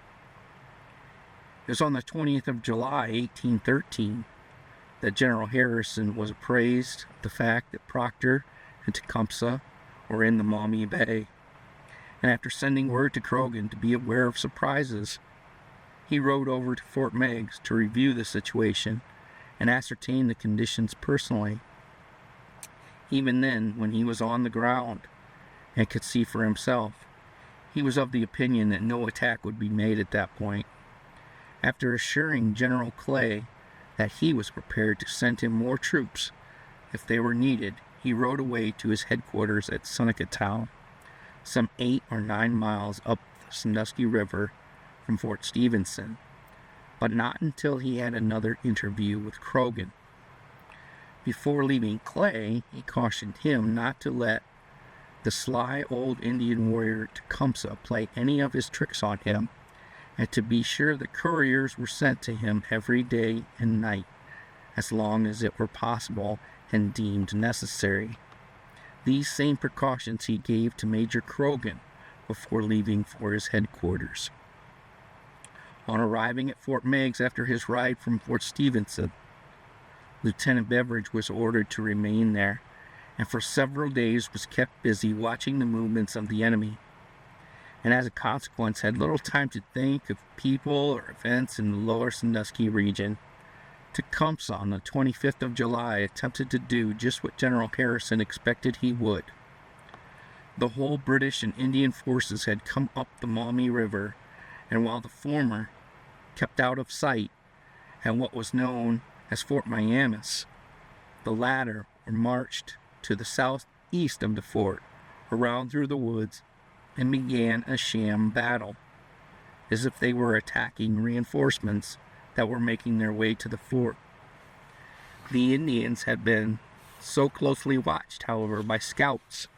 It was on the 20th of July, 1813, that General Harrison was apprised of the fact that Proctor and Tecumseh were in the Maumee Bay, and after sending word to Croghan to be aware of surprises, he rode over to Fort Meigs to review the situation and ascertain the conditions personally. Even then, when he was on the ground and could see for himself, he was of the opinion that no attack would be made at that point. After assuring General Clay that he was prepared to send him more troops if they were needed, he rode away to his headquarters at Seneca Town, some 8 or 9 miles up the Sandusky River from Fort Stephenson, but not until he had another interview with Croghan. Before leaving Clay, he cautioned him not to let the sly old Indian warrior Tecumseh play any of his tricks on him, and to be sure the couriers were sent to him every day and night, as long as it were possible and deemed necessary. These same precautions he gave to Major Croghan before leaving for his headquarters. On arriving at Fort Meigs after his ride from Fort Stephenson, Lieutenant Beveridge was ordered to remain there, and for several days was kept busy watching the movements of the enemy, and as a consequence had little time to think of people or events in the lower Sandusky region. Tecumseh on the 25th of July attempted to do just what General Harrison expected he would. The whole British and Indian forces had come up the Maumee River, and while the former kept out of sight at what was known as Fort Miamis, the latter were marched to the southeast of the fort, around through the woods, and began a sham battle, as if they were attacking reinforcements that were making their way to the fort. The Indians had been so closely watched, however, by scouts,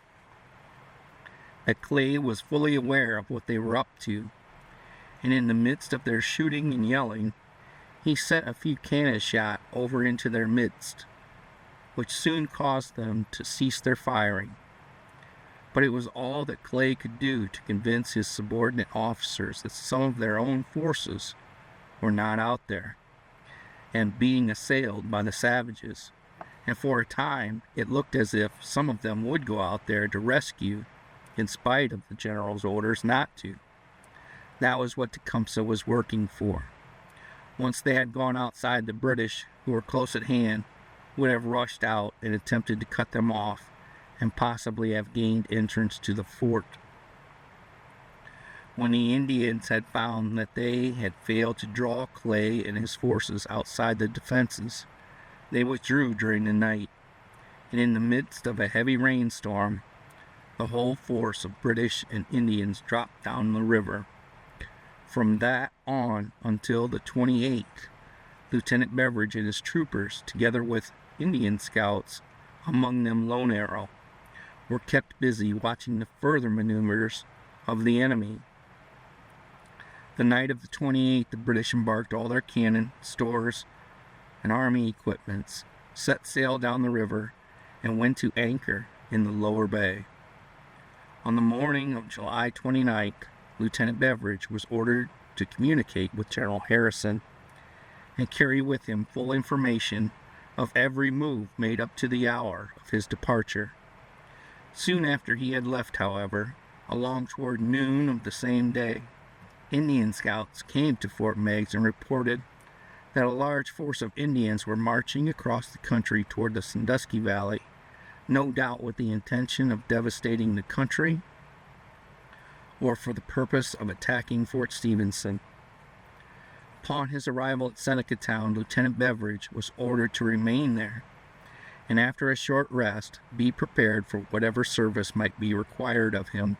that Clay was fully aware of what they were up to, and in the midst of their shooting and yelling, he sent a few cannon shot over into their midst, which soon caused them to cease their firing. But it was all that Clay could do to convince his subordinate officers that some of their own forces were not out there, and being assailed by the savages, and for a time it looked as if some of them would go out there to rescue, in spite of the general's orders not to. That was what Tecumseh was working for. Once they had gone outside, the British, who were close at hand, would have rushed out and attempted to cut them off, and possibly have gained entrance to the fort. When the Indians had found that they had failed to draw Clay and his forces outside the defenses, they withdrew during the night, and in the midst of a heavy rainstorm, the whole force of British and Indians dropped down the river. From that on until the 28th, Lieutenant Beveridge and his troopers, together with Indian scouts, among them Lone Arrow, were kept busy watching the further maneuvers of the enemy. The night of the 28th, the British embarked all their cannon, stores, and army equipments, set sail down the river, and went to anchor in the lower bay. On the morning of July 29th, Lieutenant Beveridge was ordered to communicate with General Harrison and carry with him full information of every move made up to the hour of his departure. Soon after he had left, however, along toward noon of the same day, Indian scouts came to Fort Meigs and reported that a large force of Indians were marching across the country toward the Sandusky Valley, no doubt with the intention of devastating the country or for the purpose of attacking Fort Stephenson. Upon his arrival at Seneca Town, Lieutenant Beveridge was ordered to remain there, and after a short rest, be prepared for whatever service might be required of him.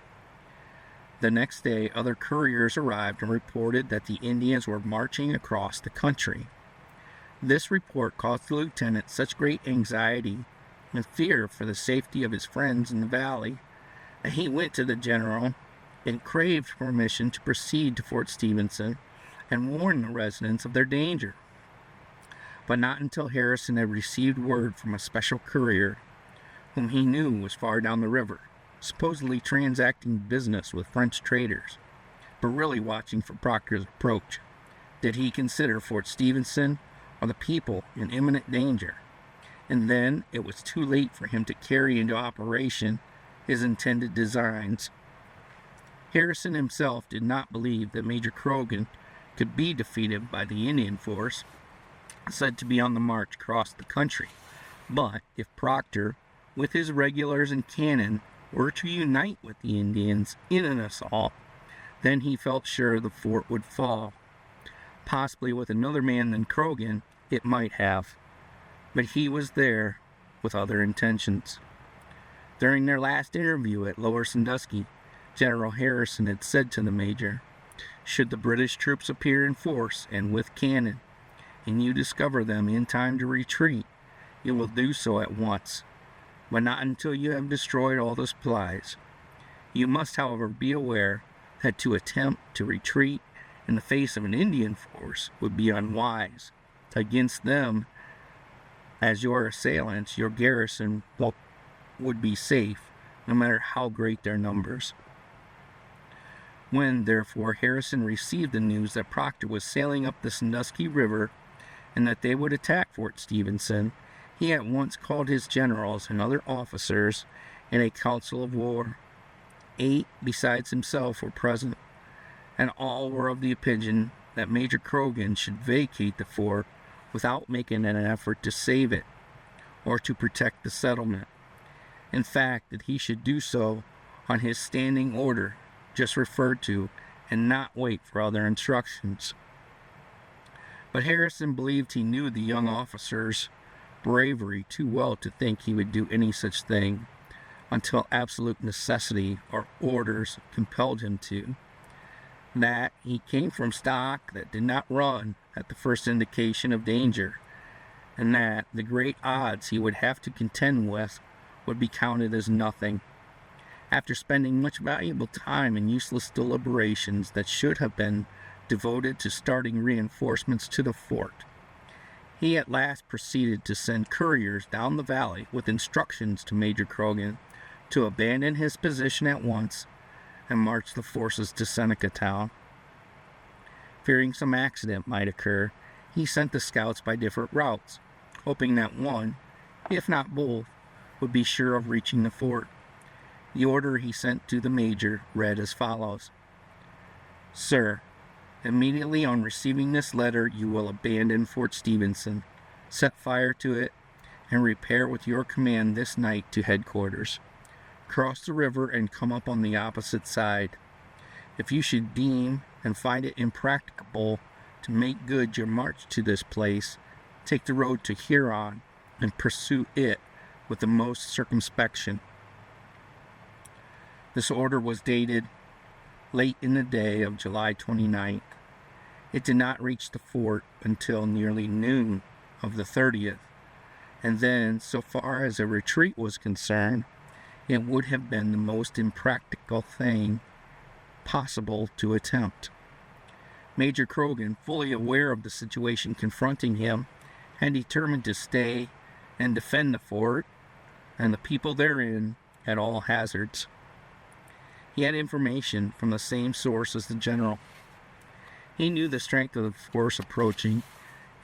The next day, other couriers arrived and reported that the Indians were marching across the country. This report caused the lieutenant such great anxiety and fear for the safety of his friends in the valley that he went to the general and craved permission to proceed to Fort Stevenson and warn the residents of their danger. But not until Harrison had received word from a special courier, whom he knew was far down the river, supposedly transacting business with French traders, but really watching for Proctor's approach, did he consider Fort Stevenson or the people in imminent danger. And then it was too late for him to carry into operation his intended designs. Harrison himself did not believe that Major Croghan could be defeated by the Indian force said to be on the march across the country. But if Proctor, with his regulars and cannon, were to unite with the Indians in an assault, then he felt sure the fort would fall. Possibly with another man than Croghan, it might have. But he was there with other intentions. During their last interview at Lower Sandusky, General Harrison had said to the Major, "Should the British troops appear in force and with cannon, and you discover them in time to retreat, you will do so at once, but not until you have destroyed all the supplies. You must, however, be aware that to attempt to retreat in the face of an Indian force would be unwise. Against them, as your assailants, your garrison would be safe, no matter how great their numbers." When, therefore, Harrison received the news that Proctor was sailing up the Sandusky River and that they would attack Fort Stevenson, he at once called his generals and other officers in a council of war. 8 besides himself were present, and all were of the opinion that Major Croghan should vacate the fort without making an effort to save it or to protect the settlement. In fact, that he should do so on his standing order just referred to and not wait for other instructions. But Harrison believed he knew the young officer's bravery too well to think he would do any such thing until absolute necessity or orders compelled him to. That he came from stock that did not run at the first indication of danger, and that the great odds he would have to contend with would be counted as nothing. After spending much valuable time in useless deliberations that should have been devoted to starting reinforcements to the fort, he at last proceeded to send couriers down the valley with instructions to Major Croghan to abandon his position at once and march the forces to Seneca Town. Fearing some accident might occur, he sent the scouts by different routes, hoping that one, if not both, would be sure of reaching the fort. The order he sent to the Major read as follows: "Sir, immediately on receiving this letter you will abandon Fort Stevenson, set fire to it, and repair with your command this night to headquarters. Cross the river and come up on the opposite side. If you should deem and find it impracticable to make good your march to this place, take the road to Huron and pursue it with the most circumspection." This order was dated late in the day of July 29th. It did not reach the fort until nearly noon of the 30th, and then, so far as a retreat was concerned, it would have been the most impractical thing possible to attempt. Major Croghan, fully aware of the situation confronting him, had determined to stay and defend the fort and the people therein at all hazards. He had information from the same source as the general. He knew the strength of the force approaching,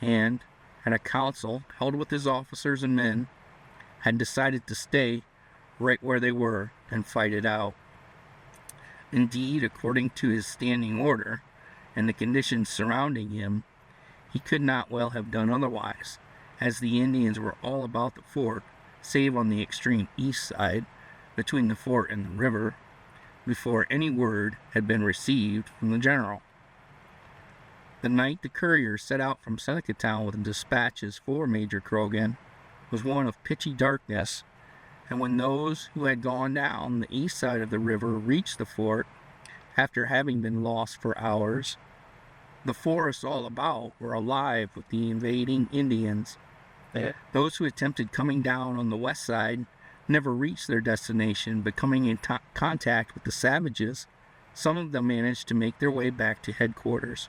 and, at a council held with his officers and men, had decided to stay right where they were and fight it out. Indeed, according to his standing order and the conditions surrounding him, he could not well have done otherwise, as the Indians were all about the fort, save on the extreme east side, between the fort and the river, before any word had been received from the general. The night the courier set out from Seneca Town with dispatches for Major Croghan was one of pitchy darkness, and when those who had gone down the east side of the river reached the fort, after having been lost for hours, the forests all about were alive with the invading Indians. Those who attempted coming down on the west side never reached their destination, but coming in contact with the savages, Some of them managed to make their way back to headquarters.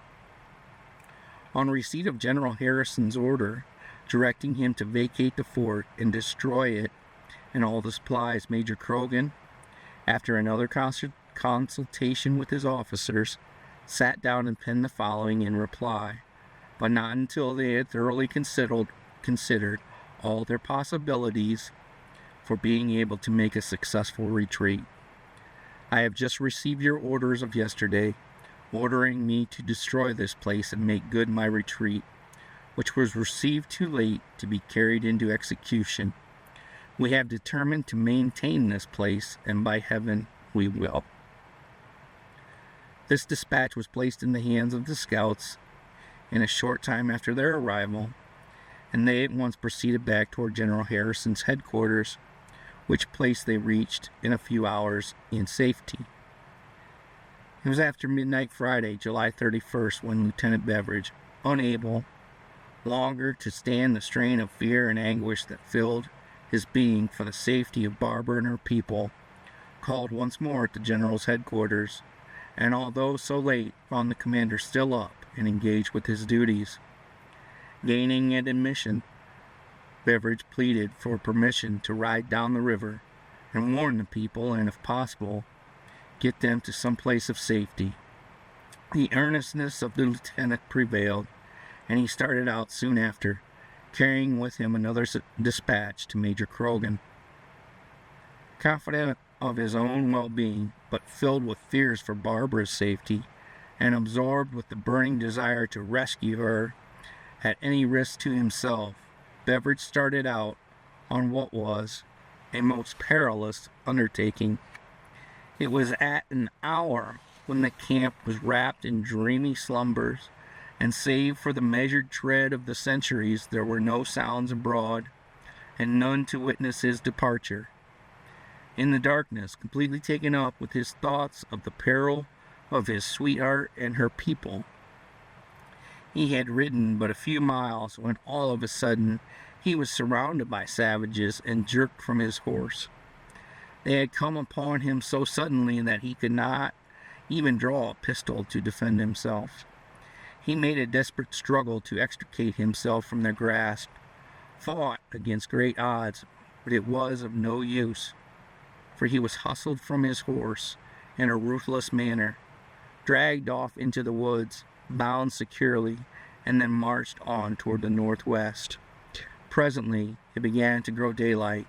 On receipt of General Harrison's order directing him to vacate the fort and destroy it and all the supplies, Major Croghan, after another consultation with his officers, sat down and penned the following in reply, but not until they had thoroughly considered all their possibilities for being able to make a successful retreat. I have just received your orders of yesterday, ordering me to destroy this place and make good my retreat, which was received too late to be carried into execution. We have determined to maintain this place, and by heaven we will. This dispatch was placed in the hands of the scouts in a short time after their arrival, and they at once proceeded back toward General Harrison's headquarters, which place they reached in a few hours in safety. It was after midnight Friday, July 31st, when Lieutenant Beveridge, unable longer to stand the strain of fear and anguish that filled his being for the safety of Barbara and her people, called once more at the general's headquarters, and although so late, found the commander still up and engaged with his duties. Gaining an admission, Beveridge pleaded for permission to ride down the river and warn the people, and if possible, get them to some place of safety. The earnestness of the lieutenant prevailed, and he started out soon after, carrying with him another dispatch to Major Croghan. Confident of his own well-being, but filled with fears for Barbara's safety, and absorbed with the burning desire to rescue her at any risk to himself, Beveridge started out on what was a most perilous undertaking. It was at an hour when the camp was wrapped in dreamy slumbers, and save for the measured tread of the centuries, there were no sounds abroad, and none to witness his departure. In the darkness, completely taken up with his thoughts of the peril of his sweetheart and her people, he had ridden but a few miles when all of a sudden he was surrounded by savages and jerked from his horse. They had come upon him so suddenly that he could not even draw a pistol to defend himself. He made a desperate struggle to extricate himself from their grasp, fought against great odds, but it was of no use, for he was hustled from his horse in a ruthless manner, dragged off into the woods, bound securely, and then marched on toward the northwest. Presently, it began to grow daylight,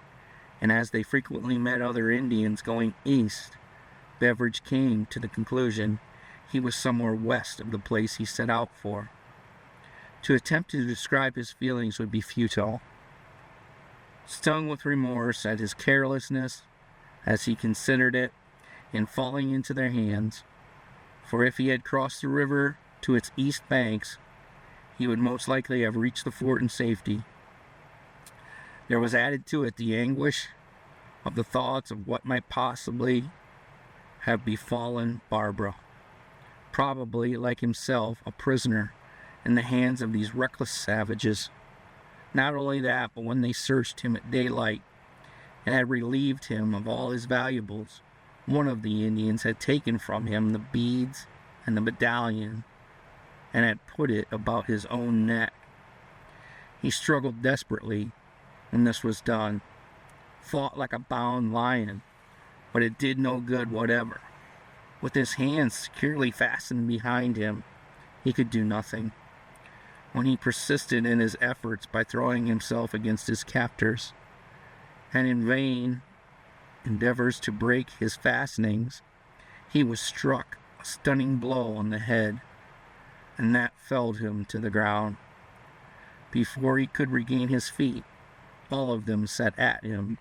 and as they frequently met other Indians going east, Beveridge came to the conclusion he was somewhere west of the place he set out for. To attempt to describe his feelings would be futile. Stung with remorse at his carelessness, as he considered it, in falling into their hands, for if he had crossed the river to its east banks, he would most likely have reached the fort in safety. There was added to it the anguish of the thoughts of what might possibly have befallen Barbara, probably, like himself, a prisoner in the hands of these reckless savages. Not only that, but when they searched him at daylight and had relieved him of all his valuables, one of the Indians had taken from him the beads and the medallion and had put it about his own neck. He struggled desperately when this was done, fought like a bound lion, but it did no good whatever. With his hands securely fastened behind him, he could do nothing. When he persisted in his efforts by throwing himself against his captors, and in vain endeavors to break his fastenings, he was struck a stunning blow on the head, and that felled him to the ground. Before he could regain his feet, all of them set at him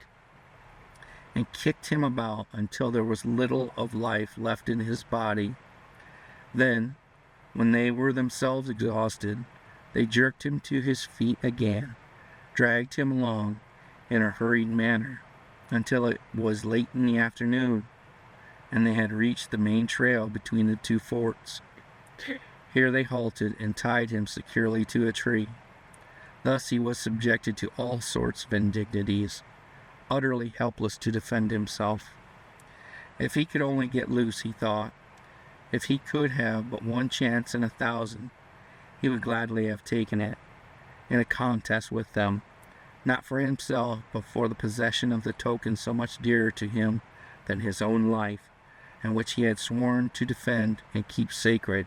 and kicked him about until there was little of life left in his body. Then, when they were themselves exhausted, they jerked him to his feet again, dragged him along in a hurried manner until it was late in the afternoon, and they had reached the main trail between the two forts. Here they halted and tied him securely to a tree. Thus he was subjected to all sorts of indignities, utterly helpless to defend himself. If he could only get loose, he thought, If he could have but one chance in 1,000, he would gladly have taken it, in a contest with them, not for himself, but for the possession of the token so much dearer to him than his own life, and which he had sworn to defend and keep sacred.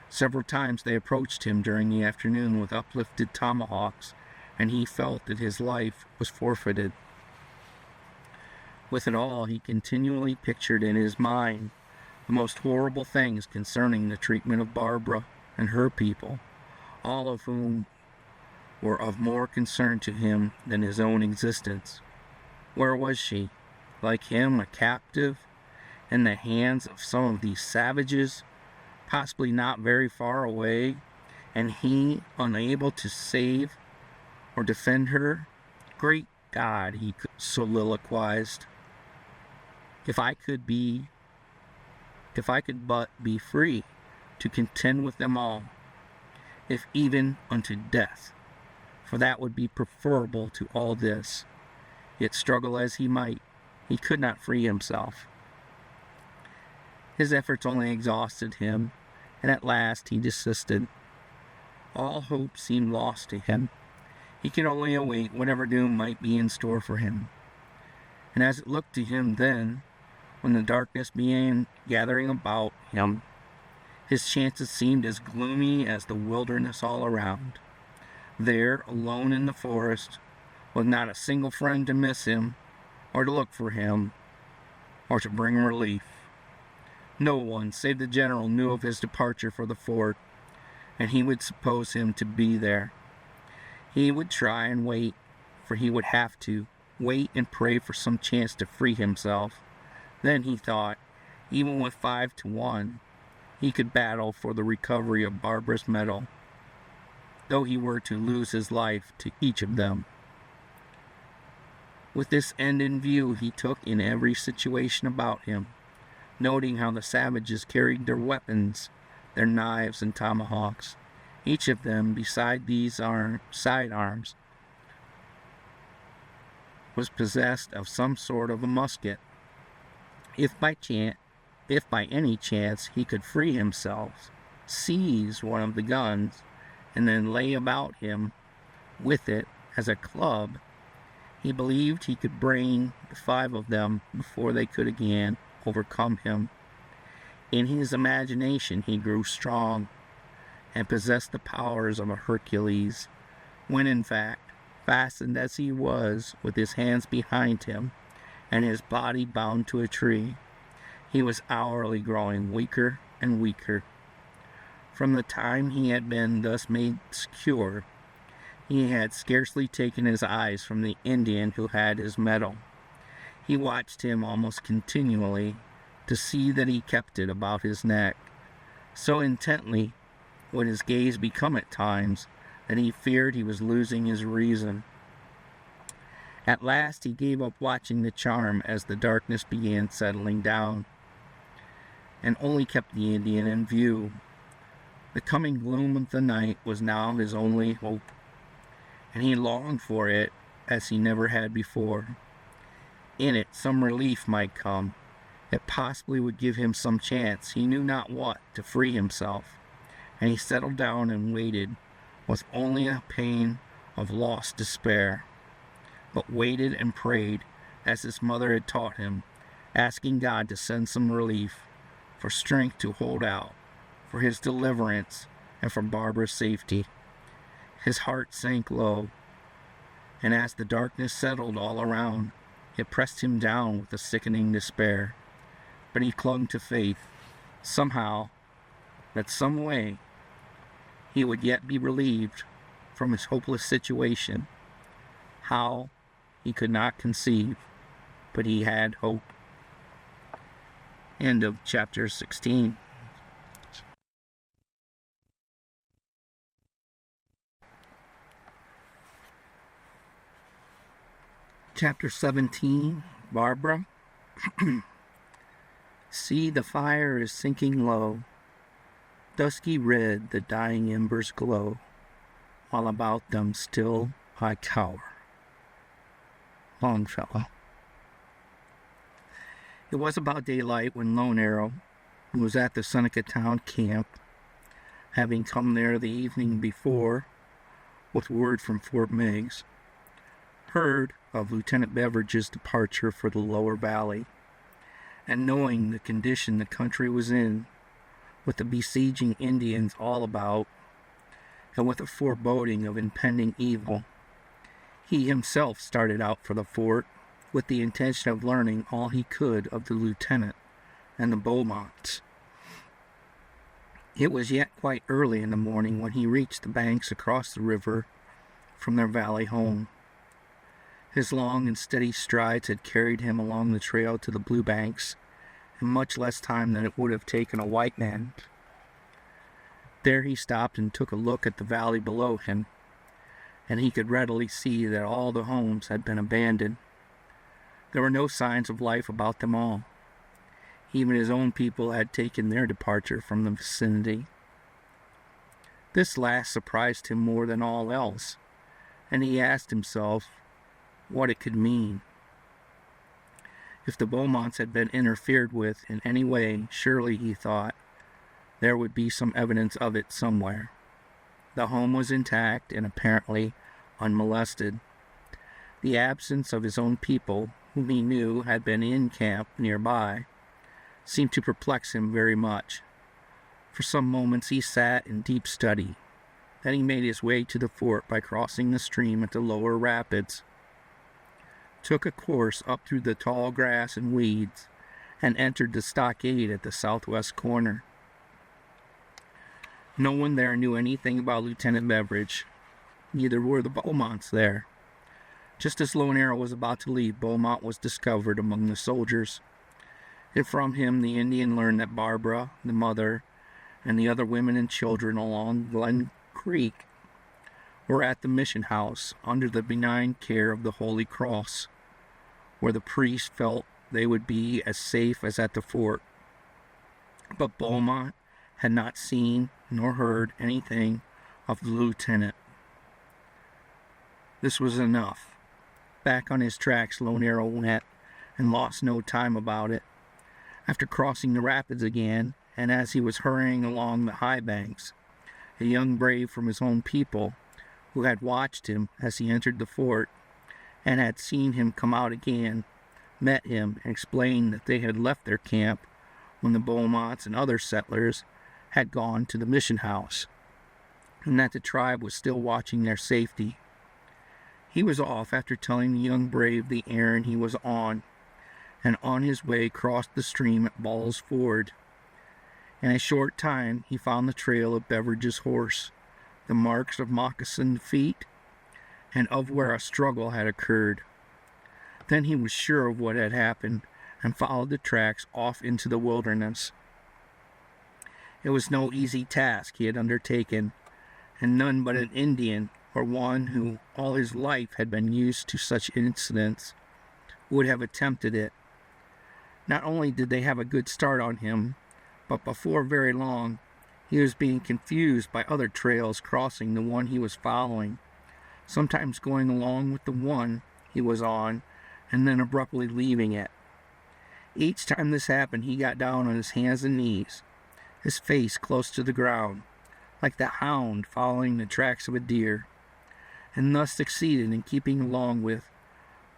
Several times they approached him during the afternoon with uplifted tomahawks, and he felt that his life was forfeited. With it all, he continually pictured in his mind the most horrible things concerning the treatment of Barbara and her people, all of whom were of more concern to him than his own existence. Where was she? Like him, a captive in the hands of some of these savages, possibly not very far away, and he unable to save or defend her? Great God, he soliloquized. If I could but be free to contend with them all, if even unto death, for that would be preferable to all this. Yet struggle as he might, he could not free himself. His efforts only exhausted him, and at last he desisted. All hope seemed lost to him. He could only await whatever doom might be in store for him. And as it looked to him then, when the darkness began gathering about him, his chances seemed as gloomy as the wilderness all around. There, alone in the forest, with not a single friend to miss him, or to look for him, or to bring relief. No one, save the general, knew of his departure for the fort, and he would suppose him to be there. He would try and wait, for he would have to wait and pray for some chance to free himself. Then he thought, even with 5 to 1, he could battle for the recovery of Barbara's medal, though he were to lose his life to each of them. With this end in view, he took in every situation about him, noting how the savages carried their weapons, their knives and tomahawks. Each of them, beside these sidearms, was possessed of some sort of a musket. If by any chance he could free himself, seize one of the guns, and then lay about him with it as a club, he believed he could brain the 5 of them before they could again overcome him. In his imagination he grew strong, and possessed the powers of a Hercules, when in fact, fastened as he was, with his hands behind him, and his body bound to a tree, he was hourly growing weaker and weaker. From the time he had been thus made secure, he had scarcely taken his eyes from the Indian who had his medal. He watched him almost continually, to see that he kept it about his neck. So intently would his gaze become at times, that he feared he was losing his reason. At last he gave up watching the charm as the darkness began settling down, and only kept the Indian in view. The coming gloom of the night was now his only hope, and he longed for it as he never had before. In it some relief might come. It possibly would give him some chance, he knew not what, to free himself. And he settled down and waited, with only a pain of lost despair, but waited and prayed, as his mother had taught him, asking God to send some relief, for strength to hold out, for his deliverance, and for Barbara's safety. His heart sank low, and as the darkness settled all around, it pressed him down with a sickening despair. But he clung to faith, somehow, that some way he would yet be relieved from his hopeless situation. How, he could not conceive, but he had hope. End of chapter 16. Chapter 17, Barbara. See, the fire is sinking low. Dusky red the dying embers glow, while about them still I cower. Longfellow. It was about daylight when Lone Arrow, who was at the Seneca Town camp, having come there the evening before with word from Fort Meigs, heard of Lieutenant Beveridge's departure for the lower valley, and knowing the condition the country was in, with the besieging Indians all about, and with a foreboding of impending evil, he himself started out for the fort with the intention of learning all he could of the lieutenant and the Beaumonts. It was yet quite early in the morning when he reached the banks across the river from their valley home. His long and steady strides had carried him along the trail to the blue banks in much less time than it would have taken a white man. There he stopped and took a look at the valley below him, and he could readily see that all the homes had been abandoned. There were no signs of life about them all. Even his own people had taken their departure from the vicinity. This last surprised him more than all else, and he asked himself what it could mean. If the Beaumonts had been interfered with in any way, surely, he thought, there would be some evidence of it somewhere. The home was intact and apparently unmolested. The absence of his own people, whom he knew had been in camp nearby, seemed to perplex him very much. For some moments he sat in deep study. Then he made his way to the fort by crossing the stream at the lower rapids, took a course up through the tall grass and weeds, and entered the stockade at the southwest corner. No one there knew anything about Lieutenant Beveridge. Neither were the Beaumonts there. Just as Lone Arrow was about to leave, Beaumont was discovered among the soldiers. And from him the Indian learned that Barbara, the mother, and the other women and children along Glen Creek were at the mission house under the benign care of the Holy Cross, where the priest felt they would be as safe as at the fort. But Beaumont had not seen nor heard anything of the lieutenant. This was enough. Back on his tracks Lone Arrow went, and lost no time about it. After crossing the rapids again, and as he was hurrying along the high banks, a young brave from his own people, who had watched him as he entered the fort, and had seen him come out again, met him and explained that they had left their camp when the Beaumonts and other settlers had gone to the mission house, and that the tribe was still watching their safety. He was off after telling the young brave the errand he was on, and on his way crossed the stream at Ball's Ford. In a short time he found the trail of Beveridge's horse, the marks of moccasined feet, and of where a struggle had occurred. Then he was sure of what had happened, and followed the tracks off into the wilderness. It was no easy task he had undertaken, and none but an Indian, or one who all his life had been used to such incidents, would have attempted it. Not only did they have a good start on him, but before very long he was being confused by other trails crossing the one he was following, sometimes going along with the one he was on and then abruptly leaving it. Each time this happened he got down on his hands and knees, his face close to the ground, like the hound following the tracks of a deer, and thus succeeded in keeping along with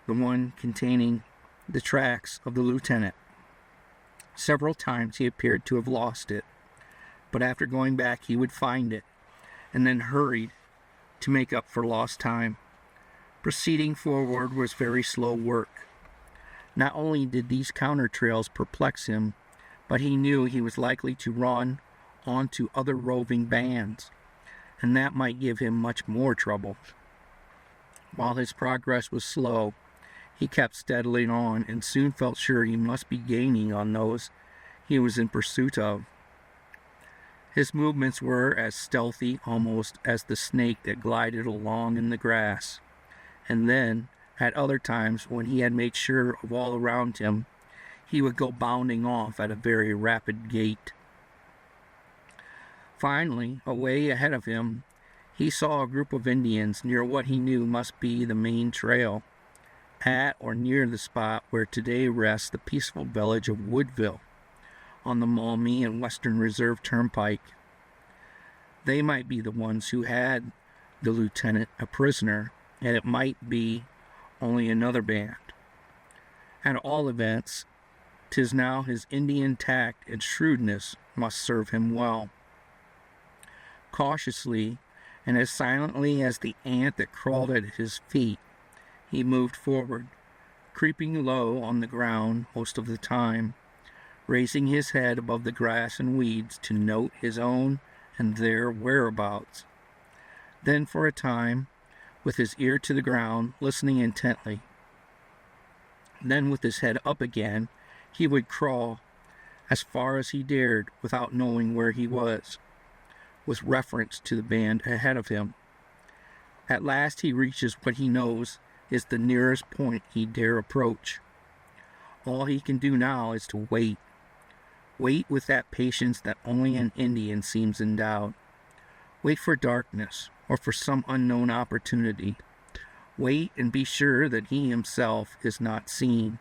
the one containing the tracks of the lieutenant. Several times he appeared to have lost it, but after going back he would find it, and then hurried to make up for lost time. Proceeding forward was very slow work. Not only did these counter trails perplex him, but he knew he was likely to run onto other roving bands, and that might give him much more trouble. While his progress was slow, he kept steadily on, and soon felt sure he must be gaining on those he was in pursuit of. His movements were as stealthy almost as the snake that glided along in the grass, and then, at other times when he had made sure of all around him, he would go bounding off at a very rapid gait. Finally, away ahead of him, he saw a group of Indians near what he knew must be the main trail, at or near the spot where today rests the peaceful village of Woodville, on the Maumee and Western Reserve Turnpike. They might be the ones who had the lieutenant a prisoner, and it might be only another band. At all events, 'tis now his Indian tact and shrewdness must serve him well. Cautiously, and as silently as the ant that crawled at his feet, he moved forward, creeping low on the ground most of the time, raising his head above the grass and weeds to note his own and their whereabouts. Then for a time, with his ear to the ground, listening intently. Then with his head up again, he would crawl as far as he dared without knowing where he was, with reference to the band ahead of him. At last he reaches what he knows is the nearest point he dare approach. All he can do now is to wait. Wait with that patience that only an Indian seems endowed. Wait for darkness, or for some unknown opportunity. Wait and be sure that he himself is not seen.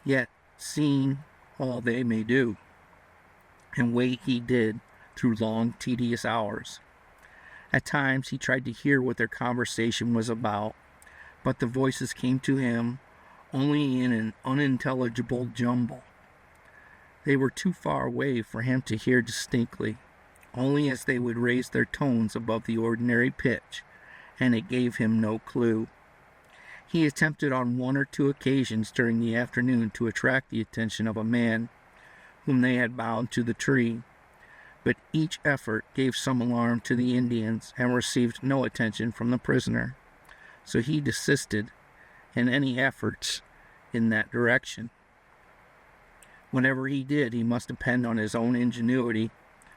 Yet, seen all they may do. And wait he did through long, tedious hours. At times he tried to hear what their conversation was about, but the voices came to him only in an unintelligible jumble. They were too far away for him to hear distinctly, only as they would raise their tones above the ordinary pitch, and it gave him no clue. He attempted on one or two occasions during the afternoon to attract the attention of a man whom they had bound to the tree, but each effort gave some alarm to the Indians and received no attention from the prisoner, so he desisted in any efforts in that direction. Whatever he did, he must depend on his own ingenuity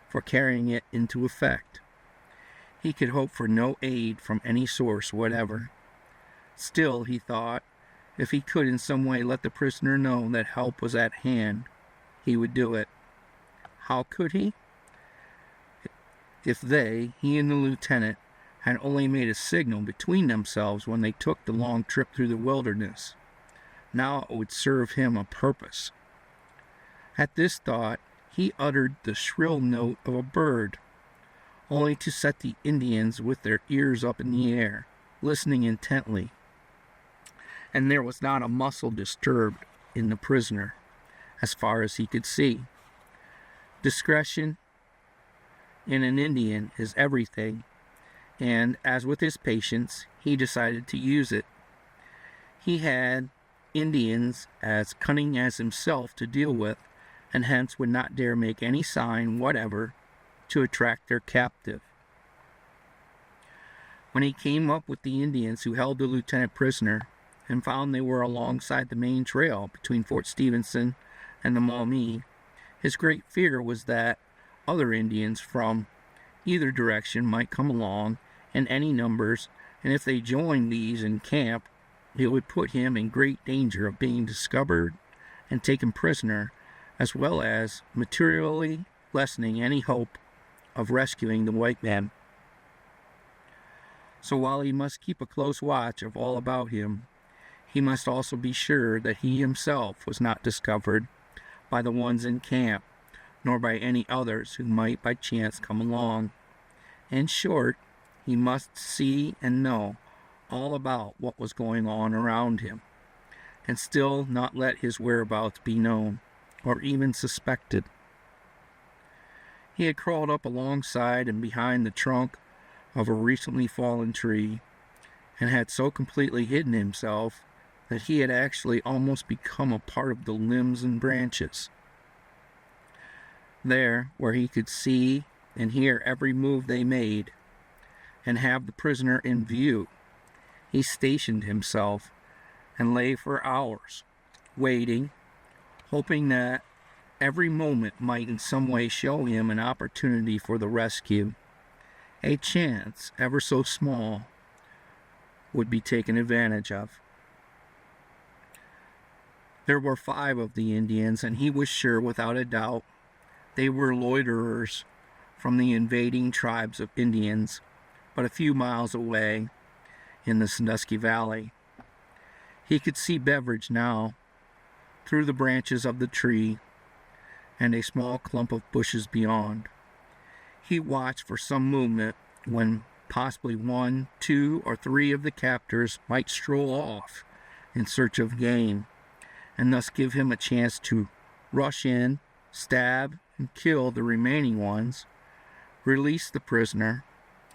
for carrying it into effect. He could hope for no aid from any source whatever. Still, he thought, if he could in some way let the prisoner know that help was at hand, he would do it. How could he? If they, he and the lieutenant, had only made a signal between themselves when they took the long trip through the wilderness, now it would serve him a purpose. At this thought, he uttered the shrill note of a bird, only to set the Indians with their ears up in the air, listening intently. And there was not a muscle disturbed in the prisoner, as far as he could see. Discretion in an Indian is everything, and as with his patience, he decided to use it. He had Indians as cunning as himself to deal with, and hence would not dare make any sign whatever to attract their captive. When he came up with the Indians who held the lieutenant prisoner, and found they were alongside the main trail between Fort Stevenson and the Maumee, his great fear was that other Indians from either direction might come along in any numbers, and if they joined these in camp, it would put him in great danger of being discovered and taken prisoner, as well as materially lessening any hope of rescuing the white man. So while he must keep a close watch of all about him, he must also be sure that he himself was not discovered by the ones in camp, nor by any others who might by chance come along. In short, he must see and know all about what was going on around him, and still not let his whereabouts be known, or even suspected. He had crawled up alongside and behind the trunk of a recently fallen tree, and had so completely hidden himself that he had actually almost become a part of the limbs and branches. There, where he could see and hear every move they made, and have the prisoner in view, he stationed himself and lay for hours, waiting, hoping that every moment might in some way show him an opportunity for the rescue. A chance, ever so small, would be taken advantage of. There were 5 of the Indians, and he was sure without a doubt they were loiterers from the invading tribes of Indians, but a few miles away in the Sandusky Valley. He could see Beveridge now through the branches of the tree, and a small clump of bushes beyond. He watched for some movement when possibly 1, 2, or 3 of the captors might stroll off in search of game, and thus give him a chance to rush in, stab, and kill the remaining ones, release the prisoner,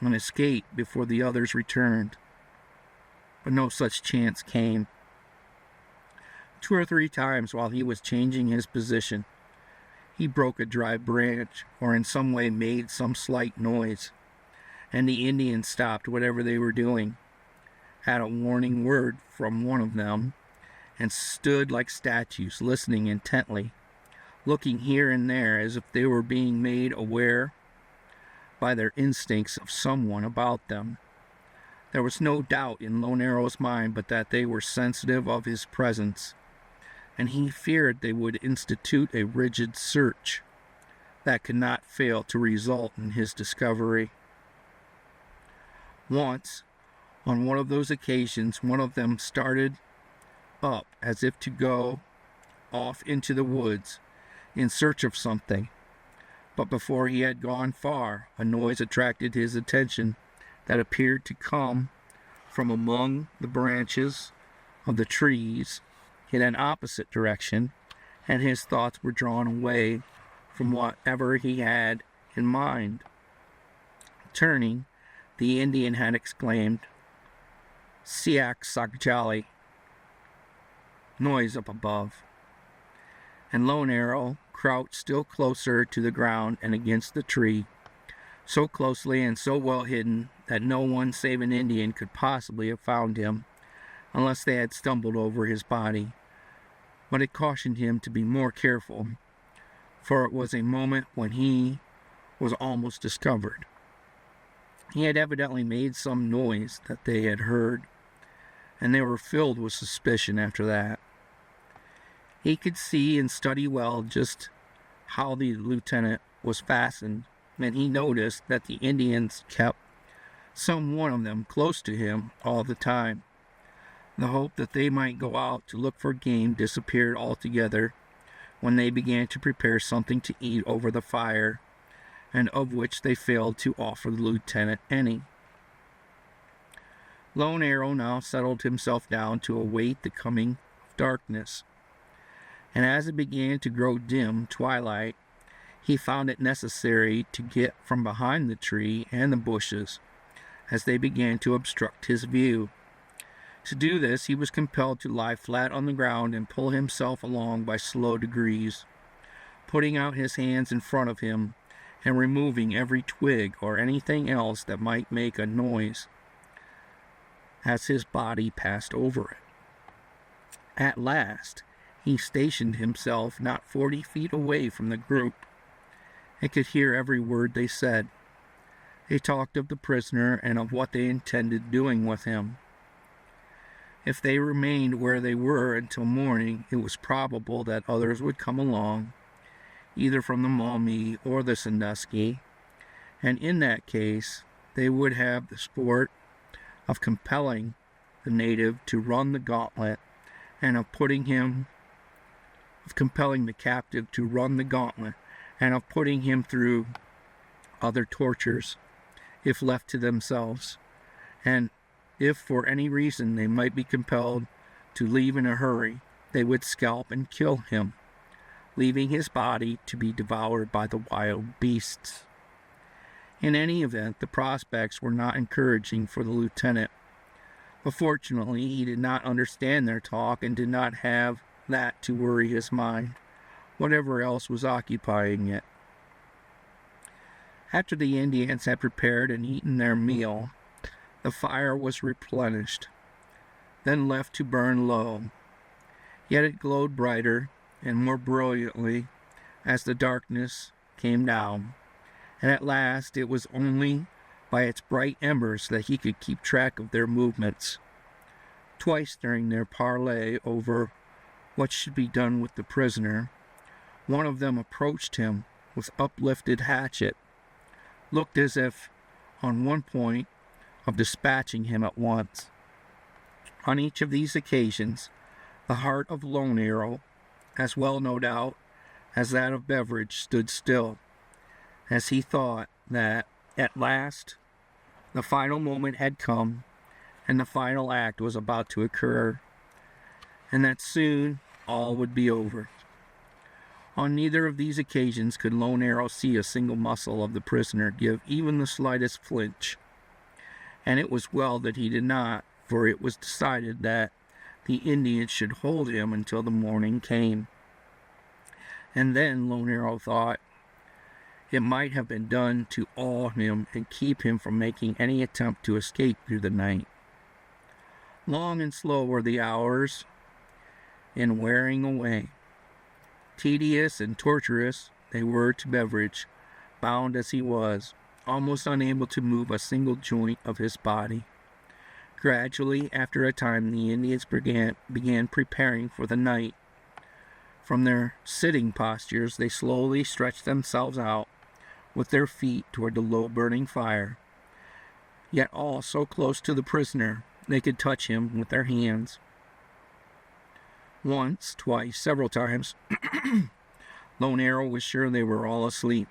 and escape before the others returned. But no such chance came. 2 or 3 times while he was changing his position, he broke a dry branch or in some way made some slight noise, and the Indians stopped whatever they were doing, had a warning word from one of them, and stood like statues, listening intently, looking here and there as if they were being made aware by their instincts of someone about them. There was no doubt in Lone Arrow's mind but that they were sensitive of his presence, and he feared they would institute a rigid search that could not fail to result in his discovery. Once, on one of those occasions, one of them started up as if to go off into the woods in search of something, but before he had gone far, a noise attracted his attention that appeared to come from among the branches of the trees in an opposite direction, and his thoughts were drawn away from whatever he had in mind. Turning, the Indian had exclaimed, "Siak Sakjali," noise up above, and Lone Arrow crouched still closer to the ground and against the tree, so closely and so well hidden that no one save an Indian could possibly have found him, unless they had stumbled over his body. But it cautioned him to be more careful, for it was a moment when he was almost discovered. He had evidently made some noise that they had heard, and they were filled with suspicion after that. He could see and study well just how the lieutenant was fastened, and he noticed that the Indians kept some one of them close to him all the time. The hope that they might go out to look for game disappeared altogether when they began to prepare something to eat over the fire, and of which they failed to offer the lieutenant any. Lone Arrow now settled himself down to await the coming of darkness, and as it began to grow dim twilight, he found it necessary to get from behind the tree and the bushes, as they began to obstruct his view. To do this, he was compelled to lie flat on the ground and pull himself along by slow degrees, putting out his hands in front of him and removing every twig or anything else that might make a noise as his body passed over it. At last, he stationed himself not 40 feet away from the group and could hear every word they said. They talked of the prisoner and of what they intended doing with him. If they remained where they were until morning, it was probable that others would come along, either from the Maumee or the Sandusky, and in that case, they would have the sport of compelling the native to run the gauntlet and of compelling the captive to run the gauntlet and of putting him through other tortures if left to themselves, and if for any reason they might be compelled to leave in a hurry, they would scalp and kill him, leaving his body to be devoured by the wild beasts. In any event, the prospects were not encouraging for the lieutenant, but fortunately he did not understand their talk and did not have that to worry his mind, whatever else was occupying it. After the Indians had prepared and eaten their meal, the fire was replenished, then left to burn low. Yet it glowed brighter and more brilliantly as the darkness came down, and at last it was only by its bright embers that he could keep track of their movements. Twice during their parley over what should be done with the prisoner, one of them approached him with uplifted hatchet, looked as if on one point of dispatching him at once. On each of these occasions, the heart of Lone Arrow, as well no doubt as that of Beveridge stood still, as he thought that, at last, the final moment had come, and the final act was about to occur, and that soon all would be over. On neither of these occasions could Lone Arrow see a single muscle of the prisoner give even the slightest flinch, and it was well that he did not, for it was decided that the Indians should hold him until the morning came. And then, Lone Arrow thought, it might have been done to awe him and keep him from making any attempt to escape through the night. Long and slow were the hours in wearing away. Tedious and torturous they were to Beveridge, bound as he was, almost unable to move a single joint of his body. Gradually, after a time, the Indians began preparing for the night. From their sitting postures, they slowly stretched themselves out with their feet toward the low burning fire, yet all so close to the prisoner they could touch him with their hands. Once, twice, several times, Lone Arrow was sure they were all asleep.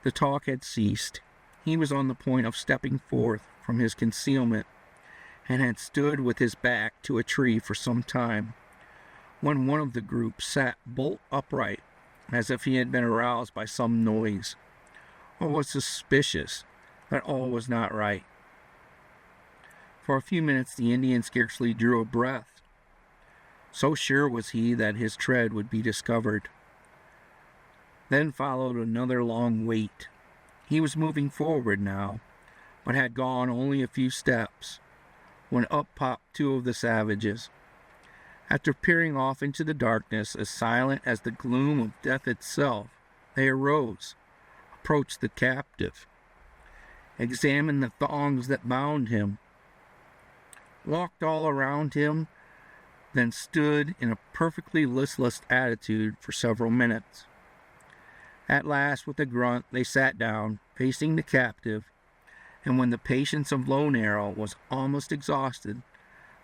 The talk had ceased. He was on the point of stepping forth from his concealment, and had stood with his back to a tree for some time, when one of the group sat bolt upright, as if he had been aroused by some noise, or was suspicious that all was not right. For a few minutes the Indian scarcely drew a breath. So sure was he that his tread would be discovered. Then followed another long wait. He was moving forward now, but had gone only a few steps, when up popped two of the savages. After peering off into the darkness, as silent as the gloom of death itself, they arose, approached the captive, examined the thongs that bound him, walked all around him, then stood in a perfectly listless attitude for several minutes. At last, with a grunt, they sat down, facing the captive, and when the patience of Lone Arrow was almost exhausted,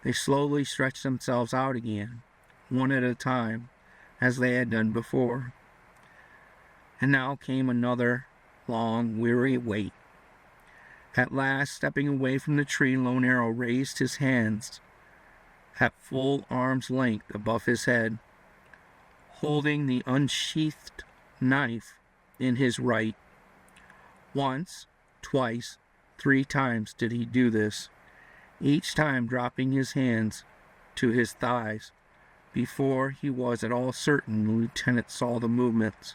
they slowly stretched themselves out again, one at a time, as they had done before. And now came another long, weary wait. At last, stepping away from the tree, Lone Arrow raised his hands at full arm's length above his head, holding the unsheathed knife in his right. Once, twice, 3 times did he do this, each time dropping his hands to his thighs. Before he was at all certain the lieutenant saw the movements.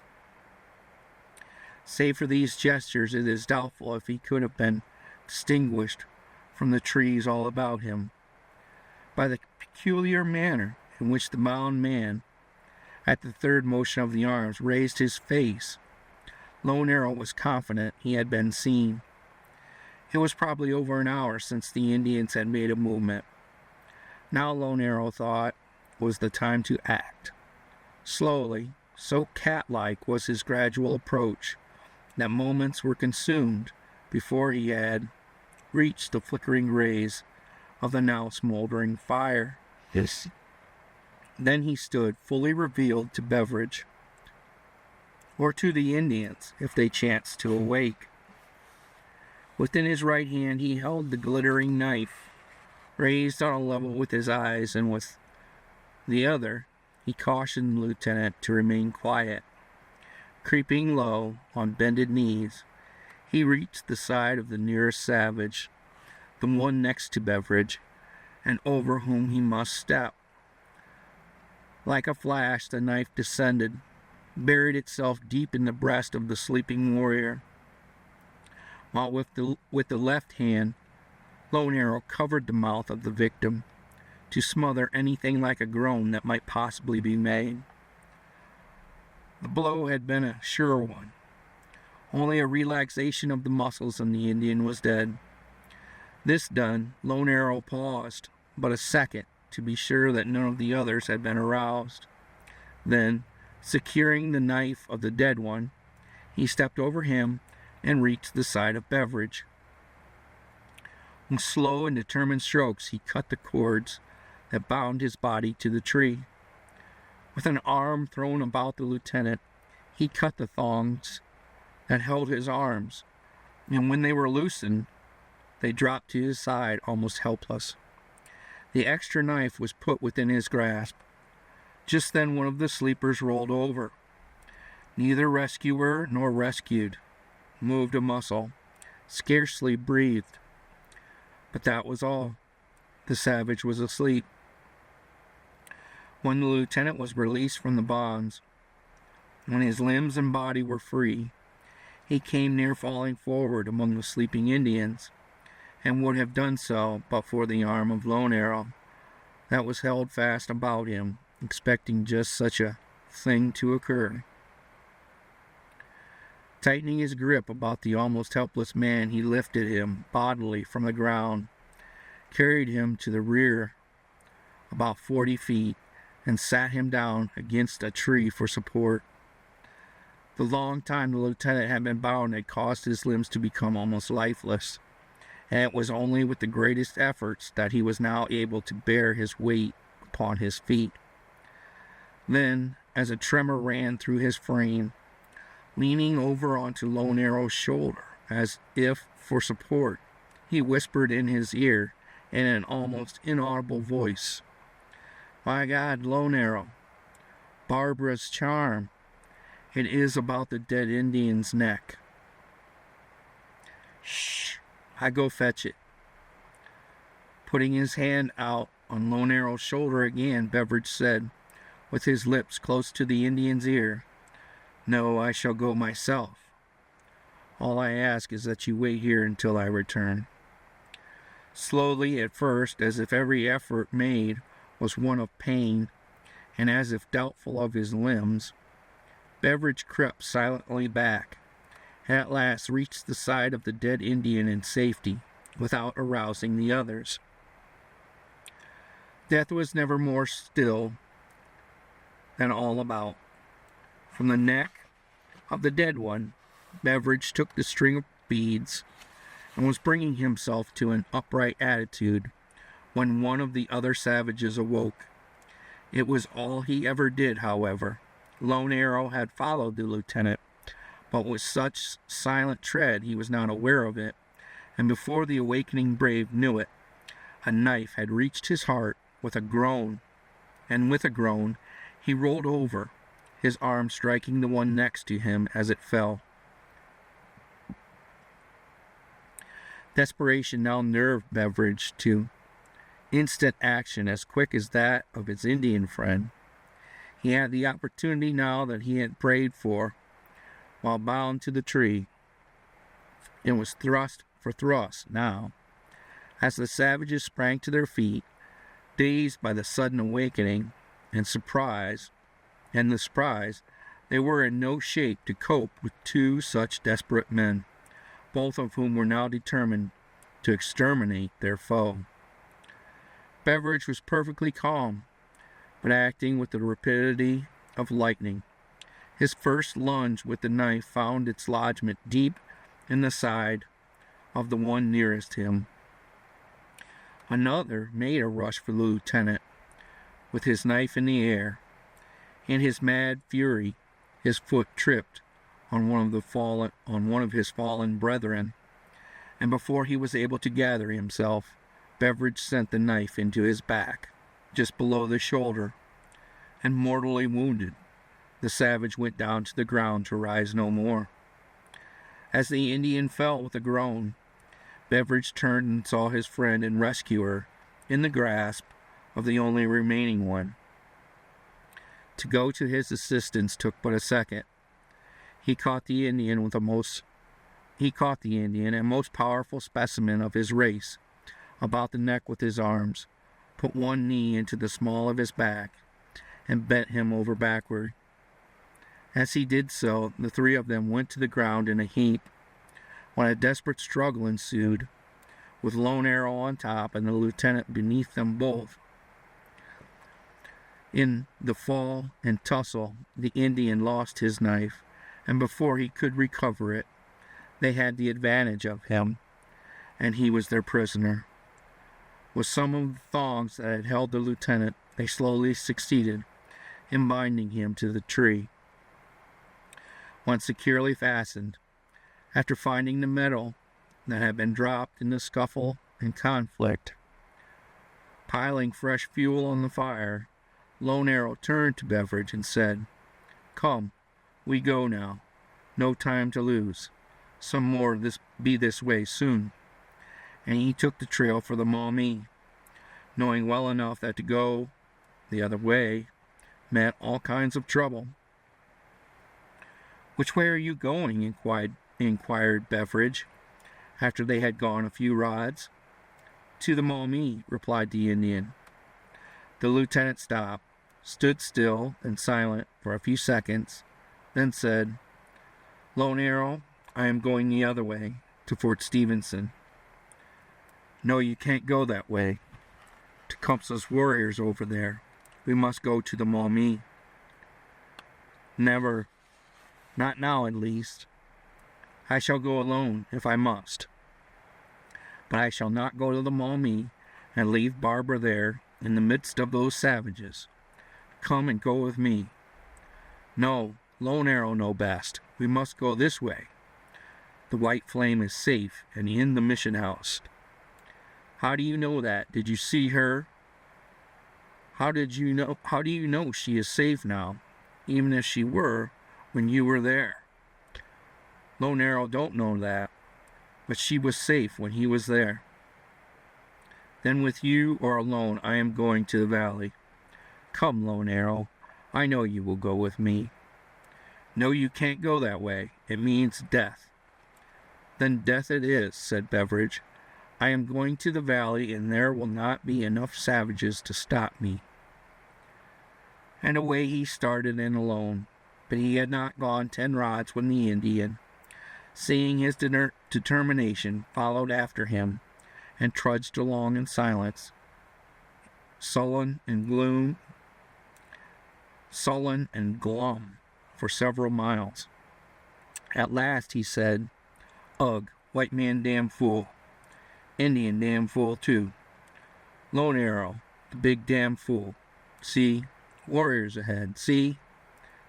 Save for these gestures, it is doubtful if he could have been distinguished from the trees all about him. By the peculiar manner in which the bound man, at the third motion of the arms, raised his face, Lone Arrow was confident he had been seen. It was probably over an hour since the Indians had made a movement. Now, Lone Arrow thought, was the time to act. Slowly, so cat-like was his gradual approach, that moments were consumed before he had reached the flickering rays of the now smoldering fire. Then he stood fully revealed to Beveridge, or to the Indians, if they chanced to awake. Within his right hand he held the glittering knife, raised on a level with his eyes, and with the other he cautioned the lieutenant to remain quiet. Creeping low, on bended knees, he reached the side of the nearest savage, the one next to Beveridge, and over whom he must step. Like a flash the knife descended, buried itself deep in the breast of the sleeping warrior, while with the left hand Lone Arrow covered the mouth of the victim to smother anything like a groan that might possibly be made. The blow had been a sure one. Only a relaxation of the muscles and the Indian was dead. This done, Lone Arrow paused but a second to be sure that none of the others had been aroused. Then, securing the knife of the dead one, he stepped over him and reached the side of Beveridge. With slow and determined strokes he cut the cords that bound his body to the tree. With an arm thrown about the lieutenant, he cut the thongs that held his arms, and when they were loosened, they dropped to his side almost helpless. The extra knife was put within his grasp. Just then one of the sleepers rolled over. Neither rescuer nor rescued moved a muscle, scarcely breathed. But that was all. The savage was asleep. When the lieutenant was released from the bonds, when his limbs and body were free, he came near falling forward among the sleeping Indians, and would have done so but for the arm of Lone Arrow that was held fast about him, expecting just such a thing to occur. Tightening his grip about the almost helpless man, he lifted him bodily from the ground, carried him to the rear about 40 feet, and sat him down against a tree for support. The long time the lieutenant had been bound had caused his limbs to become almost lifeless, and it was only with the greatest efforts that he was now able to bear his weight upon his feet. Then, as a tremor ran through his frame, leaning over onto Lone Arrow's shoulder, as if for support, he whispered in his ear in an almost inaudible voice, "By God, Lone Arrow, Barbara's charm, it is about the dead Indian's neck." "Shh, I go fetch it." Putting his hand out on Lone Arrow's shoulder again, Beveridge said, with his lips close to the Indian's ear, "No, I shall go myself. All I ask is that you wait here until I return." Slowly at first, as if every effort made was one of pain, and as if doubtful of his limbs, Beveridge crept silently back, and at last reached the side of the dead Indian in safety, without arousing the others. Death was never more still than all about. From the neck of the dead one, Beveridge took the string of beads and was bringing himself to an upright attitude when one of the other savages awoke. It was all he ever did, however. Lone Arrow had followed the lieutenant, but with such silent tread he was not aware of it, and before the awakening brave knew it, a knife had reached his heart with a groan, and with a groan he rolled over, his arm striking the one next to him as it fell. Desperation now nerved Beveridge to instant action as quick as that of his Indian friend. He had the opportunity now that he had prayed for while bound to the tree. It was thrust for thrust now. As the savages sprang to their feet, dazed by the sudden awakening and the surprise, they were in no shape to cope with two such desperate men, both of whom were now determined to exterminate their foe. Beveridge was perfectly calm, but acting with the rapidity of lightning. His first lunge with the knife found its lodgment deep in the side of the one nearest him. Another made a rush for the lieutenant, with his knife in the air. In his mad fury, his foot tripped on one of his fallen brethren, and before he was able to gather himself, Beveridge sent the knife into his back, just below the shoulder, and mortally wounded, the savage went down to the ground to rise no more. As the Indian fell with a groan, Beveridge turned and saw his friend and rescuer in the grasp of the only remaining one. To go to his assistance took but a second. He caught the Indian, a most powerful specimen of his race, about the neck with his arms, put one knee into the small of his back, and bent him over backward. As he did so, the three of them went to the ground in a heap, when a desperate struggle ensued, with Lone Arrow on top and the lieutenant beneath them both. In the fall and tussle, the Indian lost his knife, and before he could recover it, they had the advantage of him, and he was their prisoner. With some of the thongs that had held the lieutenant, they slowly succeeded and binding him to the tree. Once securely fastened, after finding the metal that had been dropped in the scuffle and conflict, piling fresh fuel on the fire, Lone Arrow turned to Beveridge and said, "Come, we go now. No time to lose. Some more be this way soon." And he took the trail for the Maumee, knowing well enough that to go the other way meant all kinds of trouble. "Which way are you going?" inquired Beveridge, after they had gone a few rods. "To the Maumee," replied the Indian. The lieutenant stopped, stood still and silent for a few seconds, then said, "Lone Arrow, I am going the other way, to Fort Stevenson." "No, you can't go that way. Tecumseh's warriors over there. We must go to the Maumee." "Never. Not now, at least. I shall go alone, if I must. But I shall not go to the Maumee and leave Barbara there in the midst of those savages. Come and go with me." "No, Lone Arrow know best. We must go this way. The White Flame is safe and in the mission house." "How do you know that? Did you see her?" How do you know she is safe now, even if she were when you were there?" "Lone Arrow don't know that, but she was safe when he was there." "Then with you or alone I am going to the valley. Come, Lone Arrow, I know you will go with me." "No, you can't go that way. It means death." "Then death it is," said Beveridge. "I am going to the valley, and there will not be enough savages to stop me." And away he started in alone. But he had not gone 10 rods when the Indian, seeing his determination, followed after him, and trudged along in silence, sullen and glum for several miles. At last he said, "Ugh, white man damn fool. Indian damn fool too. Lone Arrow, the big damn fool. See, warriors ahead, see?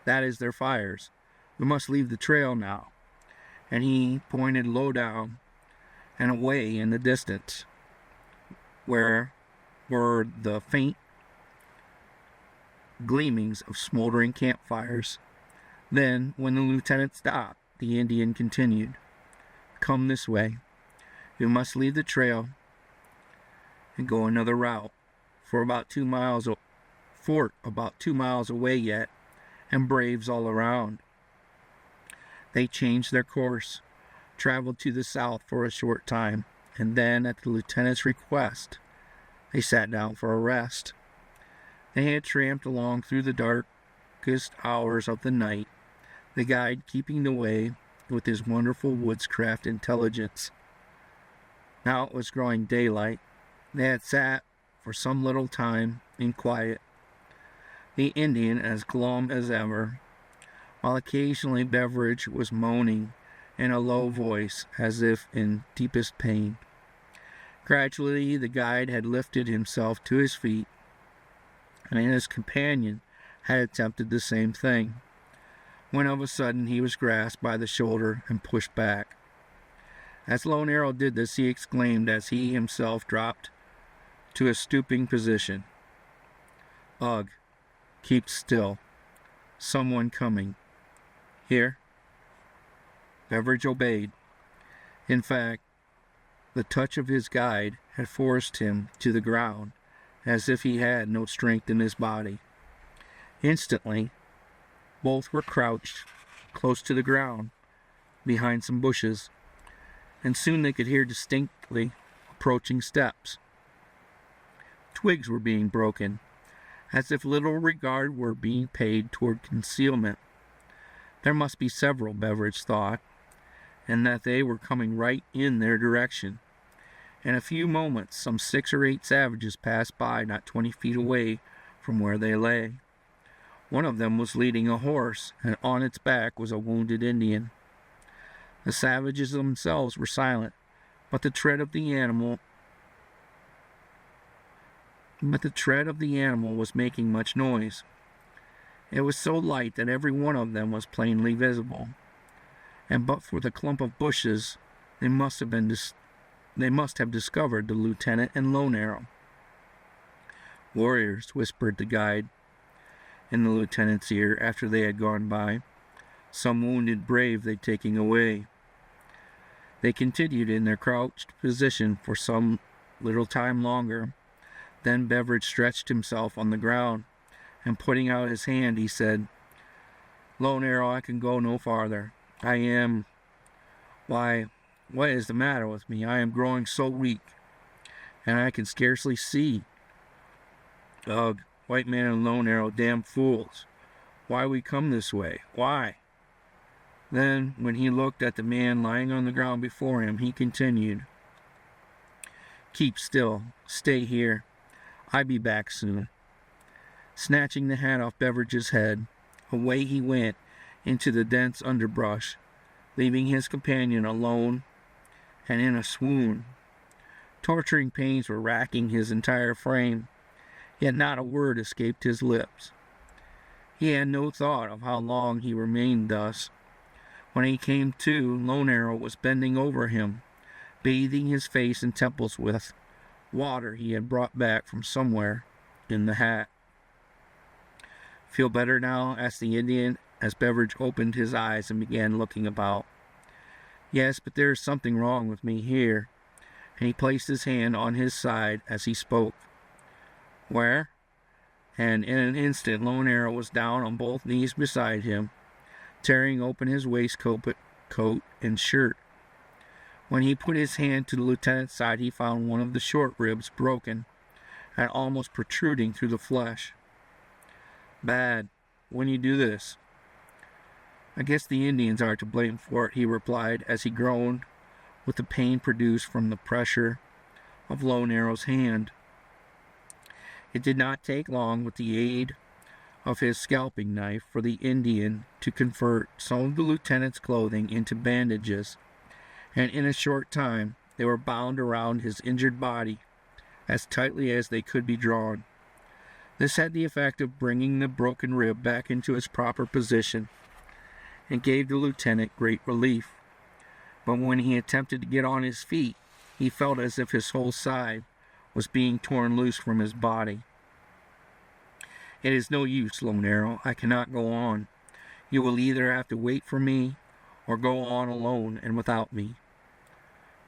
That is their fires. We must leave the trail now." And he pointed low down and away in the distance, where were the faint gleamings of smoldering campfires. Then, when the lieutenant stopped, the Indian continued, "Come this way. We must leave the trail and go another route, for about 2 miles away yet, and braves all around." They changed their course, traveled to the south for a short time, and then, at the lieutenant's request, they sat down for a rest. They had tramped along through the darkest hours of the night, the guide keeping the way with his wonderful woodscraft intelligence. Now it was growing daylight. They had sat for some little time in quiet, the Indian as glum as ever, while occasionally Beveridge was moaning in a low voice as if in deepest pain. Gradually the guide had lifted himself to his feet, and his companion had attempted the same thing, when of a sudden he was grasped by the shoulder and pushed back. As Lone Arrow did this, he exclaimed as he himself dropped to a stooping position, "Ugh, keep still. Someone coming. Here?" Beveridge obeyed. In fact, the touch of his guide had forced him to the ground, as if he had no strength in his body. Instantly, both were crouched close to the ground, behind some bushes, and soon they could hear distinctly approaching steps. Twigs were being broken, as if little regard were being paid toward concealment. There must be several, Beveridge thought, and that they were coming right in their direction. In a few moments, some 6 or 8 savages passed by not 20 feet away from where they lay. One of them was leading a horse, and on its back was a wounded Indian. The savages themselves were silent, but the tread of the animal was making much noise. It was so light that every one of them was plainly visible, and but for the clump of bushes, they must have discovered the lieutenant and Lone Arrow. "Warriors," whispered the guide in the lieutenant's ear after they had gone by. "Some wounded brave they taking away." They continued in their crouched position for some little time longer. Then Beveridge stretched himself on the ground, and putting out his hand, he said, "Lone Arrow, I can go no farther. Why, what is the matter with me? I am growing so weak, and I can scarcely see. Ugh, White Man and Lone Arrow, damn fools. Why we come this way? Why?" Then, when he looked at the man lying on the ground before him, he continued, "Keep still. Stay here. I be back soon." Snatching the hat off Beveridge's head, away he went into the dense underbrush, leaving his companion alone and in a swoon. Torturing pains were racking his entire frame, yet not a word escaped his lips. He had no thought of how long he remained thus. When he came to, Lone Arrow was bending over him, bathing his face and temples with water he had brought back from somewhere in the hat. "Feel better now?" asked the Indian, as Beveridge opened his eyes and began looking about. "Yes, but there is something wrong with me here," and he placed his hand on his side as he spoke. "Where?" And in an instant Lone Arrow was down on both knees beside him, tearing open his waistcoat, coat, and shirt. When he put his hand to the lieutenant's side, he found one of the short ribs broken and almost protruding through the flesh. "Bad. When you do this?" "I guess the Indians are to blame for it," he replied as he groaned with the pain produced from the pressure of Lone Arrow's hand. It did not take long, with the aid of his scalping knife, for the Indian to convert some of the lieutenant's clothing into bandages, and in a short time they were bound around his injured body as tightly as they could be drawn. This had the effect of bringing the broken rib back into its proper position, and gave the lieutenant great relief. But when he attempted to get on his feet, he felt as if his whole side was being torn loose from his body. "It is no use, Lone Arrow. I cannot go on. You will either have to wait for me, or go on alone and without me."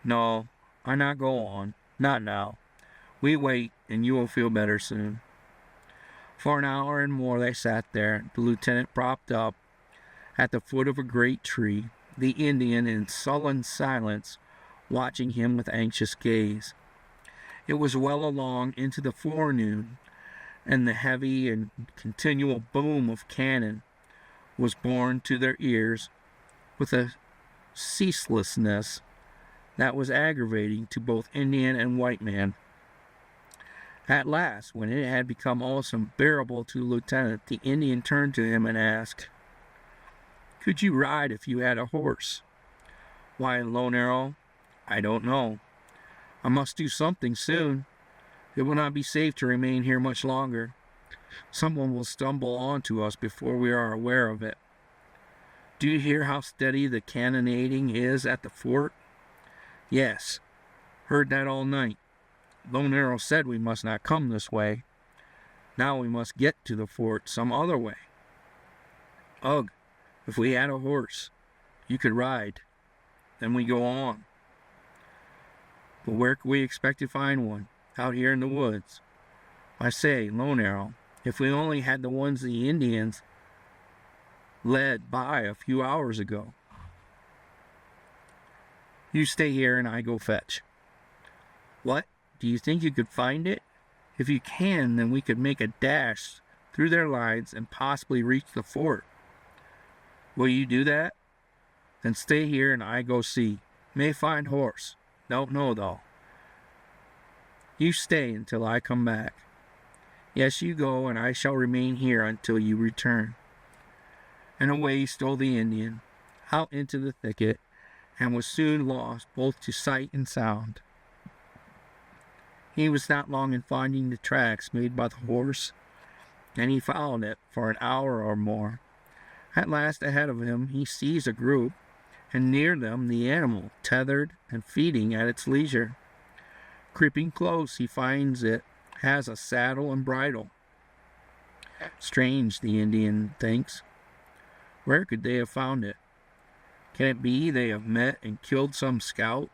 "No, I not go on. Not now. We wait, and you will feel better soon." For an hour and more they sat there, the lieutenant propped up at the foot of a great tree, the Indian in sullen silence watching him with anxious gaze. It was well along into the forenoon, and the heavy and continual boom of cannon was borne to their ears with a ceaselessness that was aggravating to both Indian and white man. At last, when it had become almost unbearable to the lieutenant, the Indian turned to him and asked, "Could you ride if you had a horse?" "Why, Lone Arrow, I don't know. I must do something soon. It will not be safe to remain here much longer. Someone will stumble onto us before we are aware of it. Do you hear how steady the cannonading is at the fort?" "Yes, heard that all night. Lone Arrow said we must not come this way. Now we must get to the fort some other way. Ugh, if we had a horse, you could ride. Then we go on." "But where could we expect to find one? Out here in the woods. I say, Lone Arrow, if we only had the ones the Indians led by a few hours ago." "You stay here and I go fetch." "What? Do you think you could find it? If you can, then we could make a dash through their lines and possibly reach the fort." "Will you do that?" "Then stay here and I go see. May find horse. Don't know though." "You stay until I come back." "Yes, you go, and I shall remain here until you return." And away stole the Indian, out into the thicket, and was soon lost both to sight and sound. He was not long in finding the tracks made by the horse, and he followed it for an hour or more. At last, ahead of him, he sees a group, and near them the animal, tethered and feeding at its leisure. Creeping close, he finds it has a saddle and bridle. Strange, the Indian thinks. Where could they have found it? Can it be they have met and killed some scout,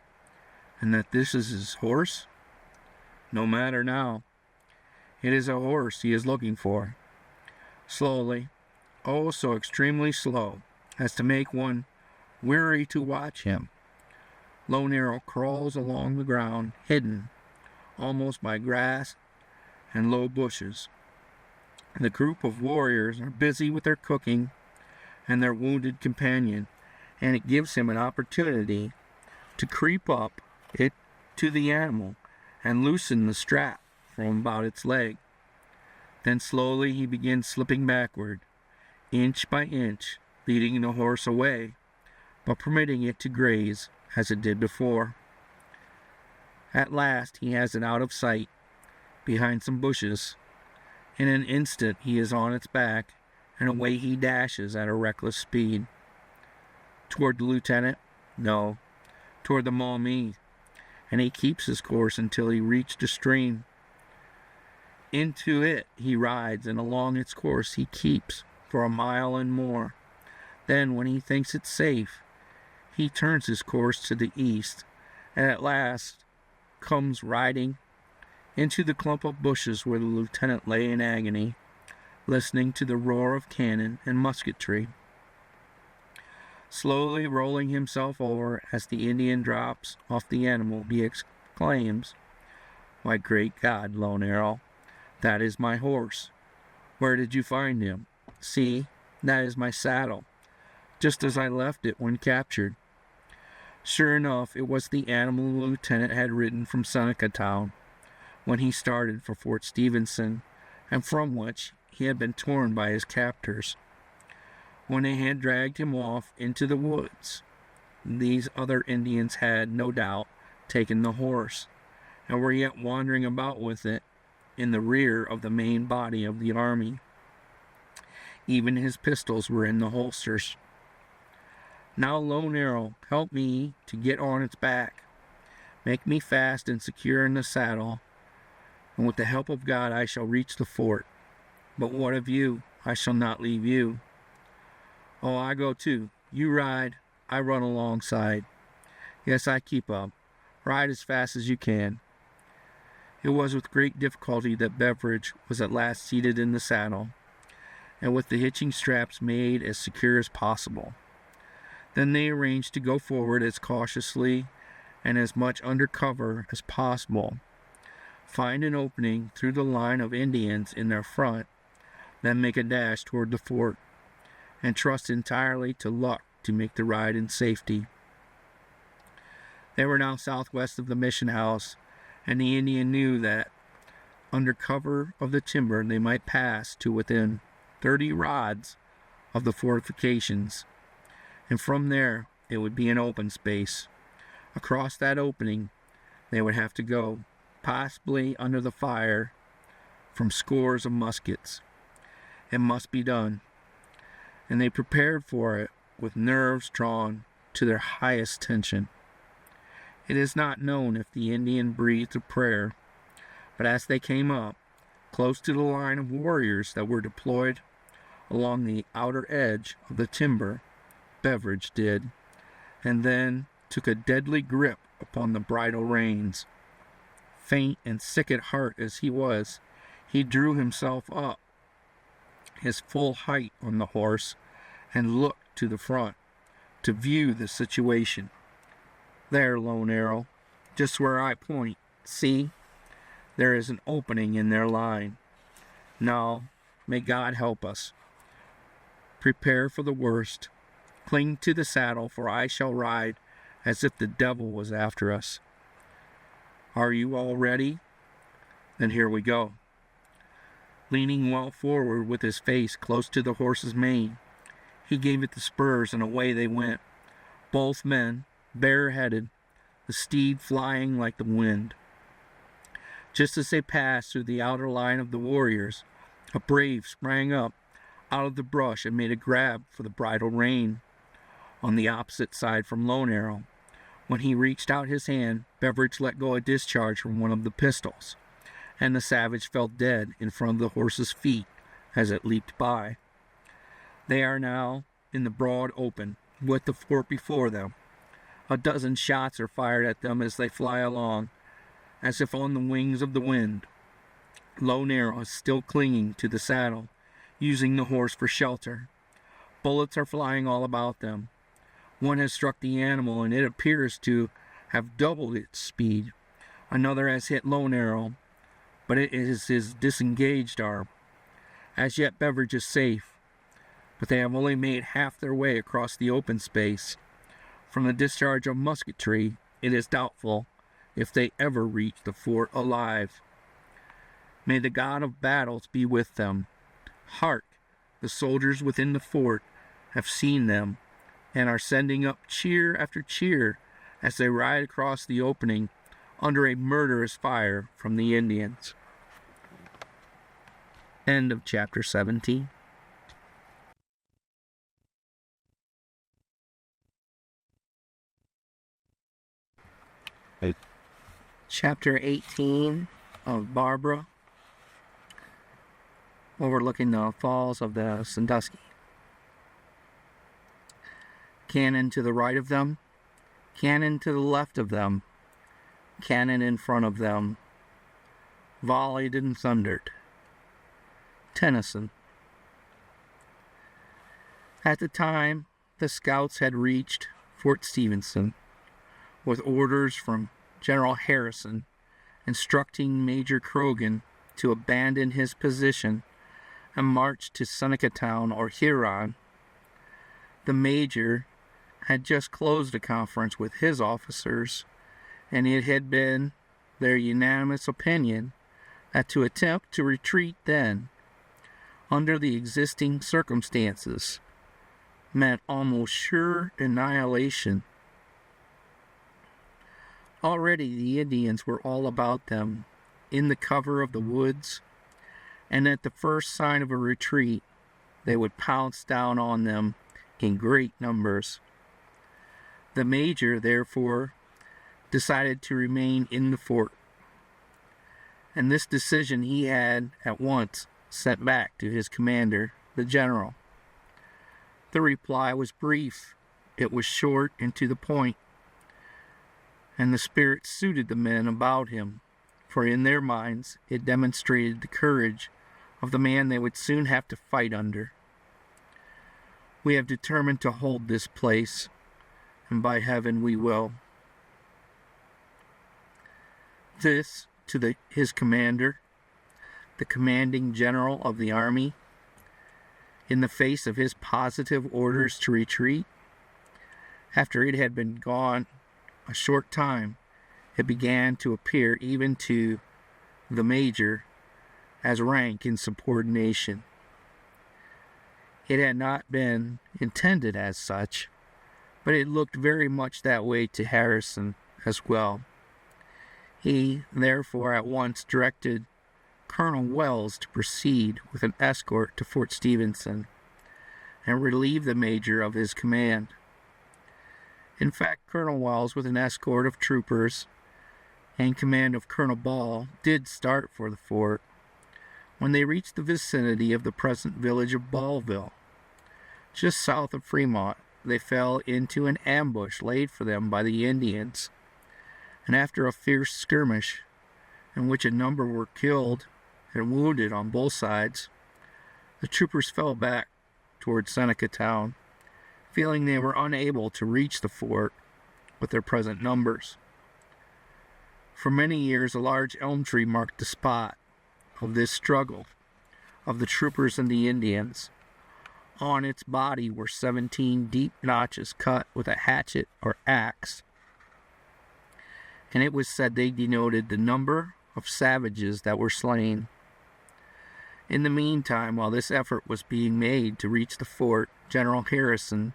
and that this is his horse? No matter now. It is a horse he is looking for. Slowly, oh so extremely slow, as to make one weary to watch him, Lone Arrow crawls along the ground, hidden almost by grass and low bushes. The group of warriors are busy with their cooking and their wounded companion, and it gives him an opportunity to creep up it to the animal and loosen the strap from about its leg. Then slowly he begins slipping backward, inch by inch, leading the horse away, but permitting it to graze as it did before. At last he has it out of sight, behind some bushes. In an instant he is on its back, and away he dashes at a reckless speed. Toward the lieutenant? No, toward the Maumee, and he keeps his course until he reached a stream. Into it he rides, and along its course he keeps for a mile and more. Then, when he thinks it safe, he turns his course to the east, and at last comes riding into the clump of bushes where the lieutenant lay in agony, listening to the roar of cannon and musketry. Slowly rolling himself over as the Indian drops off the animal, he exclaims, "Why, great God, Lone Arrow, that is my horse. Where did you find him? See, that is my saddle, just as I left it when captured." Sure enough, it was the animal the lieutenant had ridden from Seneca Town when he started for Fort Stevenson, and from which he had been torn by his captors. When they had dragged him off into the woods, these other Indians had, no doubt, taken the horse, and were yet wandering about with it in the rear of the main body of the army. Even his pistols were in the holsters. "Now, Lone Arrow, help me to get on its back. Make me fast and secure in the saddle, and with the help of God I shall reach the fort. But what of you? I shall not leave you." "Oh, I go too. You ride, I run alongside. Yes, I keep up. Ride as fast as you can." It was with great difficulty that Beveridge was at last seated in the saddle, and with the hitching straps made as secure as possible. Then they arranged to go forward as cautiously and as much under cover as possible, find an opening through the line of Indians in their front, then make a dash toward the fort, and trust entirely to luck to make the ride in safety. They were now southwest of the mission house, and the Indian knew that under cover of the timber they might pass to within 30 rods of the fortifications, and from there it would be an open space. Across that opening they would have to go, possibly under the fire from scores of muskets. It must be done, and they prepared for it with nerves drawn to their highest tension. It is not known if the Indian breathed a prayer, but as they came up, close to the line of warriors that were deployed along the outer edge of the timber, Beveridge did, and then took a deadly grip upon the bridle reins. Faint and sick at heart as he was, he drew himself up, his full height on the horse, and looked to the front to view the situation. "There, Lone Arrow, just where I point. See, there is an opening in their line. Now, may God help us. Prepare for the worst. Cling to the saddle, for I shall ride as if the devil was after us. Are you all ready? Then here we go." Leaning well forward with his face close to the horse's mane, he gave it the spurs, and away they went, both men bareheaded, the steed flying like the wind. Just as they passed through the outer line of the warriors, A brave sprang up out of the brush and made a grab for the bridle rein on the opposite side from Lone Arrow. When he reached out his hand, Beveridge let go a discharge from one of the pistols, and the savage fell dead in front of the horse's feet as it leaped by. They are now in the broad open, with the fort before them. A dozen shots are fired at them as they fly along, as if on the wings of the wind. Lone Arrow is still clinging to the saddle, using the horse for shelter. Bullets are flying all about them. One has struck the animal, and it appears to have doubled its speed. Another has hit Lone Arrow, but it is his disengaged arm. As yet, Beveridge is safe, but they have only made half their way across the open space. From the discharge of musketry, it is doubtful if they ever reach the fort alive. May the God of battles be with them. Hark! The soldiers within the fort have seen them, and are sending up cheer after cheer as they ride across the opening under a murderous fire from the Indians. End of chapter 17. Chapter 18 of Barbara, overlooking the falls of the Sandusky. Cannon to the right of them, cannon to the left of them, cannon in front of them, volleyed and thundered. Tennyson. At the time, the scouts had reached Fort Stephenson with orders from General Harrison instructing Major Croghan to abandon his position and march to Seneca Town or Huron. The Major had just closed a conference with his officers, and it had been their unanimous opinion that to attempt to retreat then, under the existing circumstances, meant almost sure annihilation. Already the Indians were all about them, in the cover of the woods, and at the first sign of a retreat, they would pounce down on them in great numbers. The Major, therefore, decided to remain in the fort, and this decision he had at once sent back to his commander, the General. The reply was brief, it was short and to the point, and the spirit suited the men about him, for in their minds it demonstrated the courage of the man they would soon have to fight under. We have determined to hold this place, and by heaven we will. This to his commander, the commanding general of the army, in the face of his positive orders to retreat. After it had been gone a short time, it began to appear even to the Major as rank insubordination. It had not been intended as such, but it looked very much that way to Harrison as well. He, therefore, at once directed Colonel Wells to proceed with an escort to Fort Stephenson and relieve the Major of his command. In fact, Colonel Wells, with an escort of troopers and command of Colonel Ball, did start for the fort. When they reached the vicinity of the present village of Ballville, just south of Fremont, they fell into an ambush laid for them by the Indians, and after a fierce skirmish, in which a number were killed and wounded on both sides, the troopers fell back toward Seneca Town, feeling they were unable to reach the fort with their present numbers. For many years, a large elm tree marked the spot of this struggle of the troopers and the Indians. On its body were 17 deep notches cut with a hatchet or axe, and it was said they denoted the number of savages that were slain. In the meantime, while this effort was being made to reach the fort, General Harrison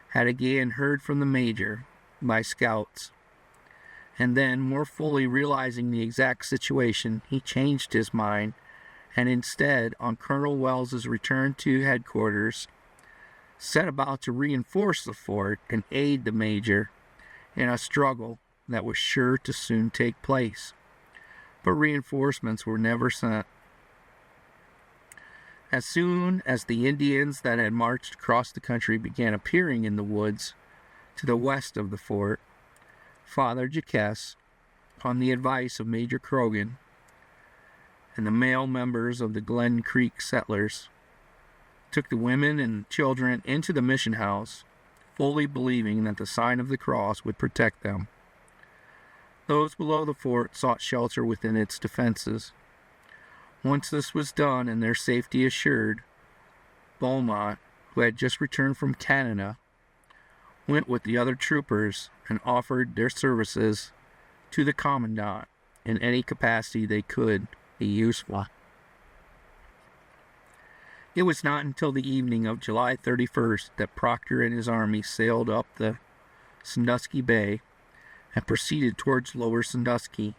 had again heard from the Major by scouts, and then, more fully realizing the exact situation, he changed his mind and instead, on Colonel Wells's return to headquarters, set about to reinforce the fort and aid the major in a struggle that was sure to soon take place. But reinforcements were never sent. As soon as the Indians that had marched across the country began appearing in the woods to the west of the fort, Father Jacques, on the advice of Major Croghan and the male members of the Glen Creek settlers, took the women and children into the mission house, fully believing that the sign of the cross would protect them. Those below the fort sought shelter within its defenses. Once this was done and their safety assured, Beaumont, who had just returned from Canada, went with the other troopers and offered their services to the commandant in any capacity they could be useful. It was not until the evening of July 31st that Proctor and his army sailed up the Sandusky Bay and proceeded towards Lower Sandusky.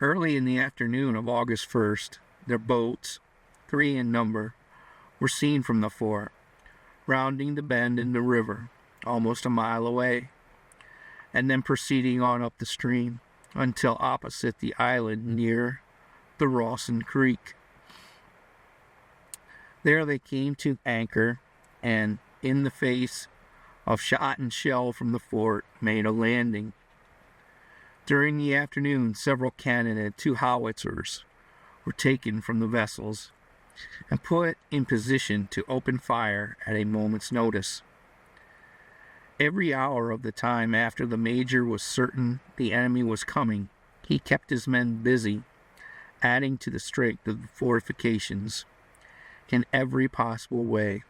Early in the afternoon of August 1st, their boats, 3 in number, were seen from the fort, rounding the bend in the river, almost a mile away, and then proceeding on up the stream until opposite the island near the Rawson Creek. There they came to anchor, and in the face of shot and shell from the fort, made a landing. During the afternoon, several cannon and 2 howitzers were taken from the vessels and put in position to open fire at a moment's notice. Every hour of the time after the major was certain the enemy was coming, he kept his men busy, adding to the strength of the fortifications in every possible way.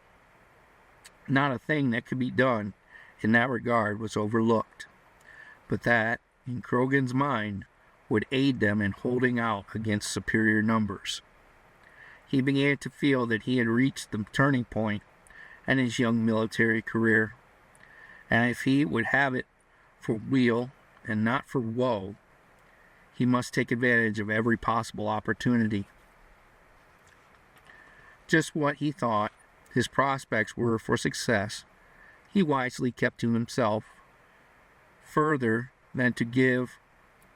Not a thing that could be done in that regard was overlooked, but that, in Croghan's mind, would aid them in holding out against superior numbers. He began to feel that he had reached the turning point in his young military career, and if he would have it for weal and not for woe, he must take advantage of every possible opportunity. Just what he thought his prospects were for success, he wisely kept to himself, further than to give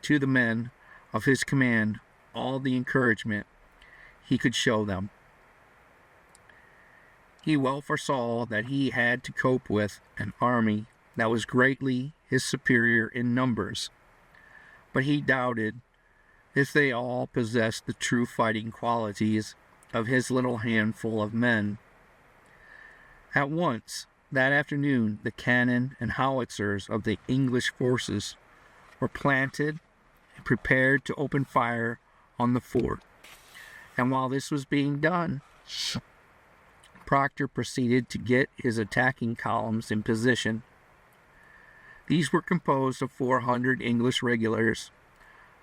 to the men of his command all the encouragement he could show them. He well foresaw that he had to cope with an army that was greatly his superior in numbers, but he doubted if they all possessed the true fighting qualities of his little handful of men. At once, that afternoon, the cannon and howitzers of the English forces were planted and prepared to open fire on the fort. And while this was being done, Proctor proceeded to get his attacking columns in position. These were composed of 400 English regulars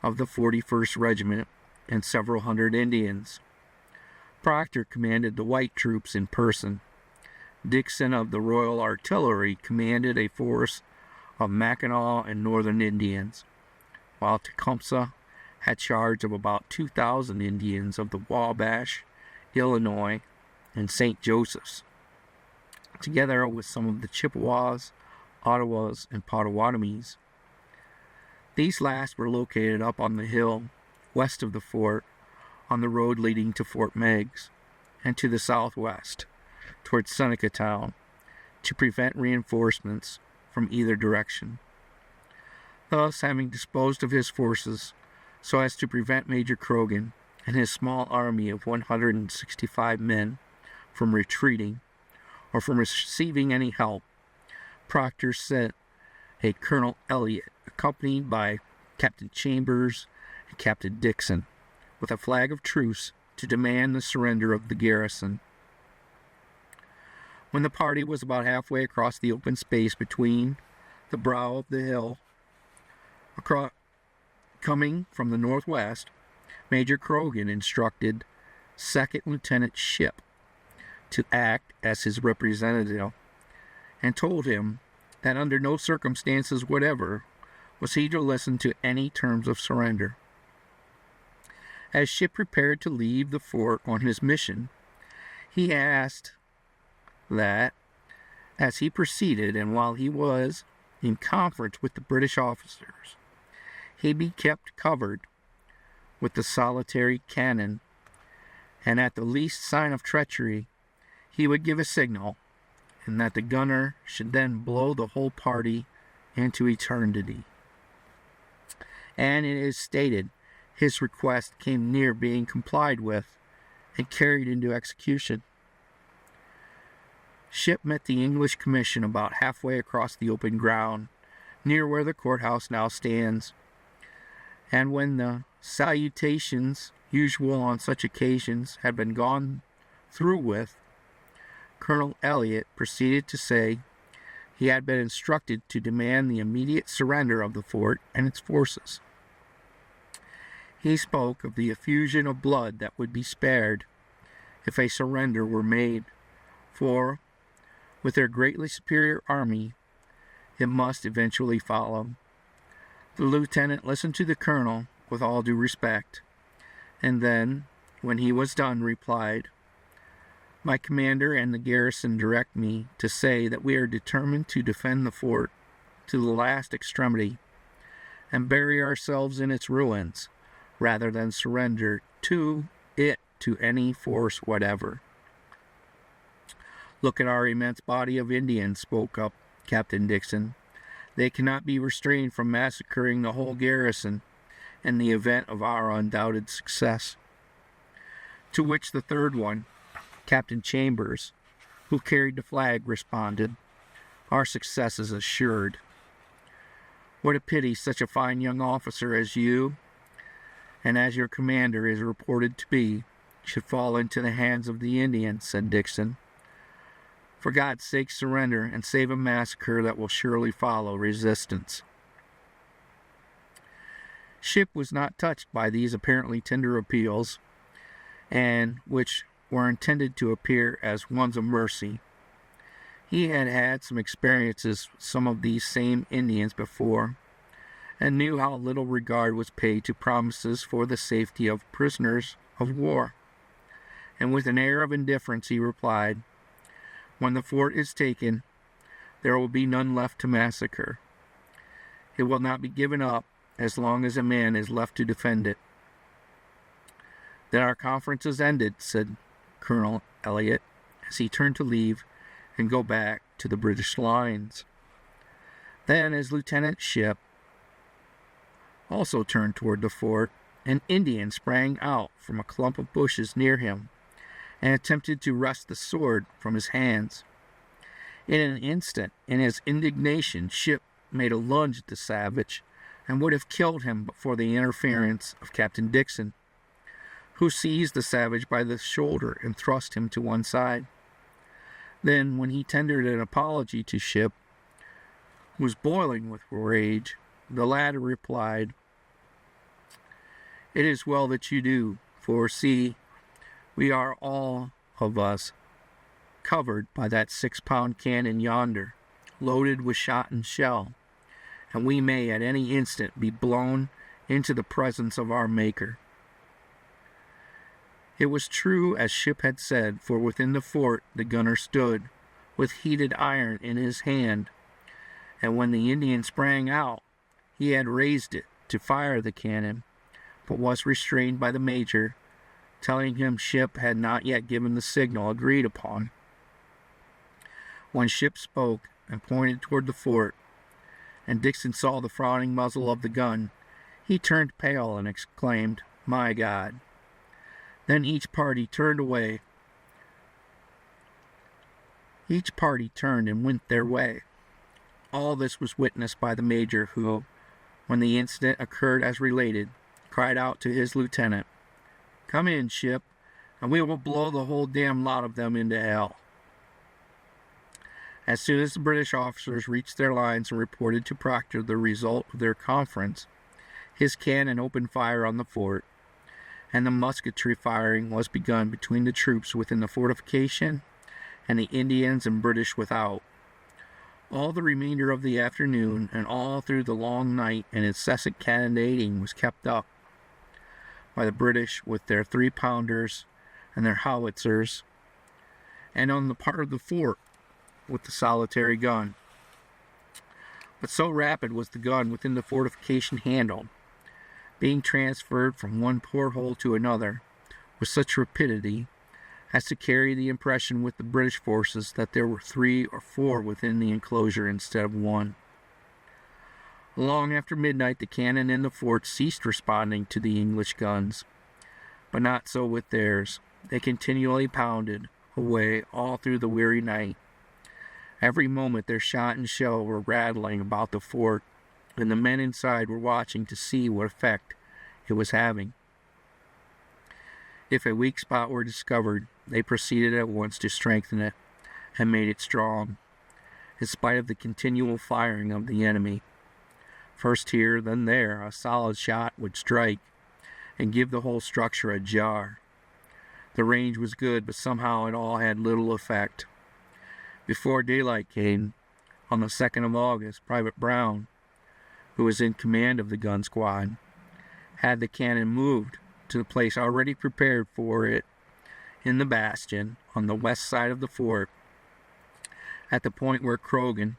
of the 41st Regiment and several hundred Indians. Proctor commanded the white troops in person. Dixon of the Royal Artillery commanded a force of Mackinaw and Northern Indians, while Tecumseh had charge of about 2,000 Indians of the Wabash, Illinois, and St. Joseph's, together with some of the Chippewas, Ottawas, and Potawatomis. These last were located up on the hill west of the fort, on the road leading to Fort Meigs, and to the southwest, towards Seneca Town, to prevent reinforcements from either direction. Thus, having disposed of his forces so as to prevent Major Croghan and his small army of 165 men from retreating or from receiving any help, Proctor sent a Colonel Elliott, accompanied by Captain Chambers and Captain Dixon, with a flag of truce to demand the surrender of the garrison. When the party was about halfway across the open space between the brow of the hill, coming from the northwest, Major Croghan instructed 2nd Lieutenant Shipp to act as his representative, and told him that under no circumstances whatever was he to listen to any terms of surrender. As Shipp prepared to leave the fort on his mission, he asked that, as he proceeded and while he was in conference with the British officers, he be kept covered with the solitary cannon, and at the least sign of treachery he would give a signal, and that the gunner should then blow the whole party into eternity. And it is stated his request came near being complied with and carried into execution. Shipp met the English commission about halfway across the open ground, near where the courthouse now stands, and when the salutations usual on such occasions had been gone through with, Colonel Elliot proceeded to say he had been instructed to demand the immediate surrender of the fort and its forces. He spoke of the effusion of blood that would be spared if a surrender were made, for, with their greatly superior army, it must eventually follow. The lieutenant listened to the colonel with all due respect, and then, when he was done, replied, "My commander and the garrison direct me to say that we are determined to defend the fort to the last extremity, and bury ourselves in its ruins, rather than surrender to it to any force whatever." "Look at our immense body of Indians," spoke up Captain Dixon. "They cannot be restrained from massacring the whole garrison in the event of our undoubted success." To which the third one, Captain Chambers, who carried the flag, responded, "Our success is assured." "What a pity such a fine young officer as you, and as your commander is reported to be, should fall into the hands of the Indians," said Dixon. "For God's sake, surrender and save a massacre that will surely follow resistance." Shipp was not touched by these apparently tender appeals, and which were intended to appear as ones of mercy. He had had some experiences with some of these same Indians before, and knew how little regard was paid to promises for the safety of prisoners of war. And with an air of indifference he replied, "When the fort is taken, there will be none left to massacre. It will not be given up as long as a man is left to defend it." "Then our conference is ended," said Colonel Elliot, as he turned to leave and go back to the British lines. Then, as Lieutenant Shipp also turned toward the fort, an Indian sprang out from a clump of bushes near him and attempted to wrest the sword from his hands. In an instant, in his indignation, Shipp made a lunge at the savage and would have killed him but for the interference of Captain Dixon, who seized the savage by the shoulder and thrust him to one side. Then, when he tendered an apology to Shipp, who was boiling with rage, the latter replied, "It is well that you do, for see, we are all of us covered by that 6-pound cannon yonder, loaded with shot and shell, and we may at any instant be blown into the presence of our Maker." It was true as Shipp had said, for within the fort the gunner stood, with heated iron in his hand, and when the Indian sprang out, he had raised it to fire the cannon, but was restrained by the major, telling him Shipp had not yet given the signal agreed upon. When Shipp spoke and pointed toward the fort, and Dixon saw the frowning muzzle of the gun, he turned pale and exclaimed, "My God!" Then each party turned and went their way. All this was witnessed by the major, who, when the incident occurred as related, cried out to his lieutenant, "Come in, Shipp, and we will blow the whole damn lot of them into hell." As soon as the British officers reached their lines and reported to Proctor the result of their conference, his cannon opened fire on the fort, and the musketry firing was begun between the troops within the fortification and the Indians and British without. All the remainder of the afternoon and all through the long night an incessant cannonading was kept up. by the British with their 3-pounders and their howitzers, and on the part of the fort with the solitary gun. But so rapid was the gun within the fortification handled, being transferred from one porthole to another with such rapidity as to carry the impression with the British forces that there were 3 or 4 within the enclosure instead of 1. Long after midnight, the cannon in the fort ceased responding to the English guns, but not so with theirs. They continually pounded away all through the weary night. Every moment their shot and shell were rattling about the fort, and the men inside were watching to see what effect it was having. If a weak spot were discovered, they proceeded at once to strengthen it and made it strong, in spite of the continual firing of the enemy. First here, then there, a solid shot would strike and give the whole structure a jar. The range was good, but somehow it all had little effect. Before daylight came, on the 2nd of August, Private Brown, who was in command of the gun squad, had the cannon moved to the place already prepared for it in the bastion on the west side of the fort, at the point where Croghan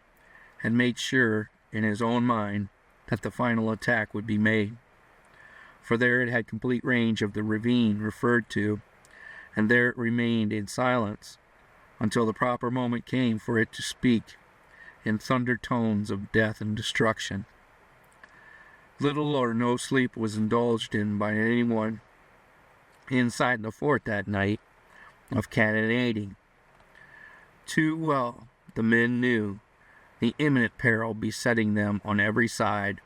had made sure in his own mind that the final attack would be made, for there it had complete range of the ravine referred to, and there it remained in silence until the proper moment came for it to speak in thunder tones of death and destruction. Little or no sleep was indulged in by anyone inside the fort that night of cannonading. Too well the men knew the imminent peril besetting them on every side,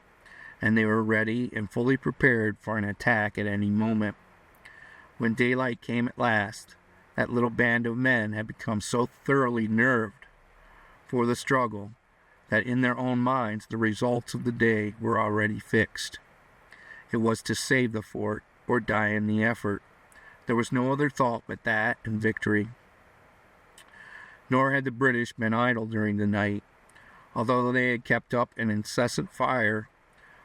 and they were ready and fully prepared for an attack at any moment. When daylight came at last, that little band of men had become so thoroughly nerved for the struggle that in their own minds the results of the day were already fixed. It was to save the fort or die in the effort. There was no other thought but that and victory. Nor had the British been idle during the night. Although they had kept up an incessant fire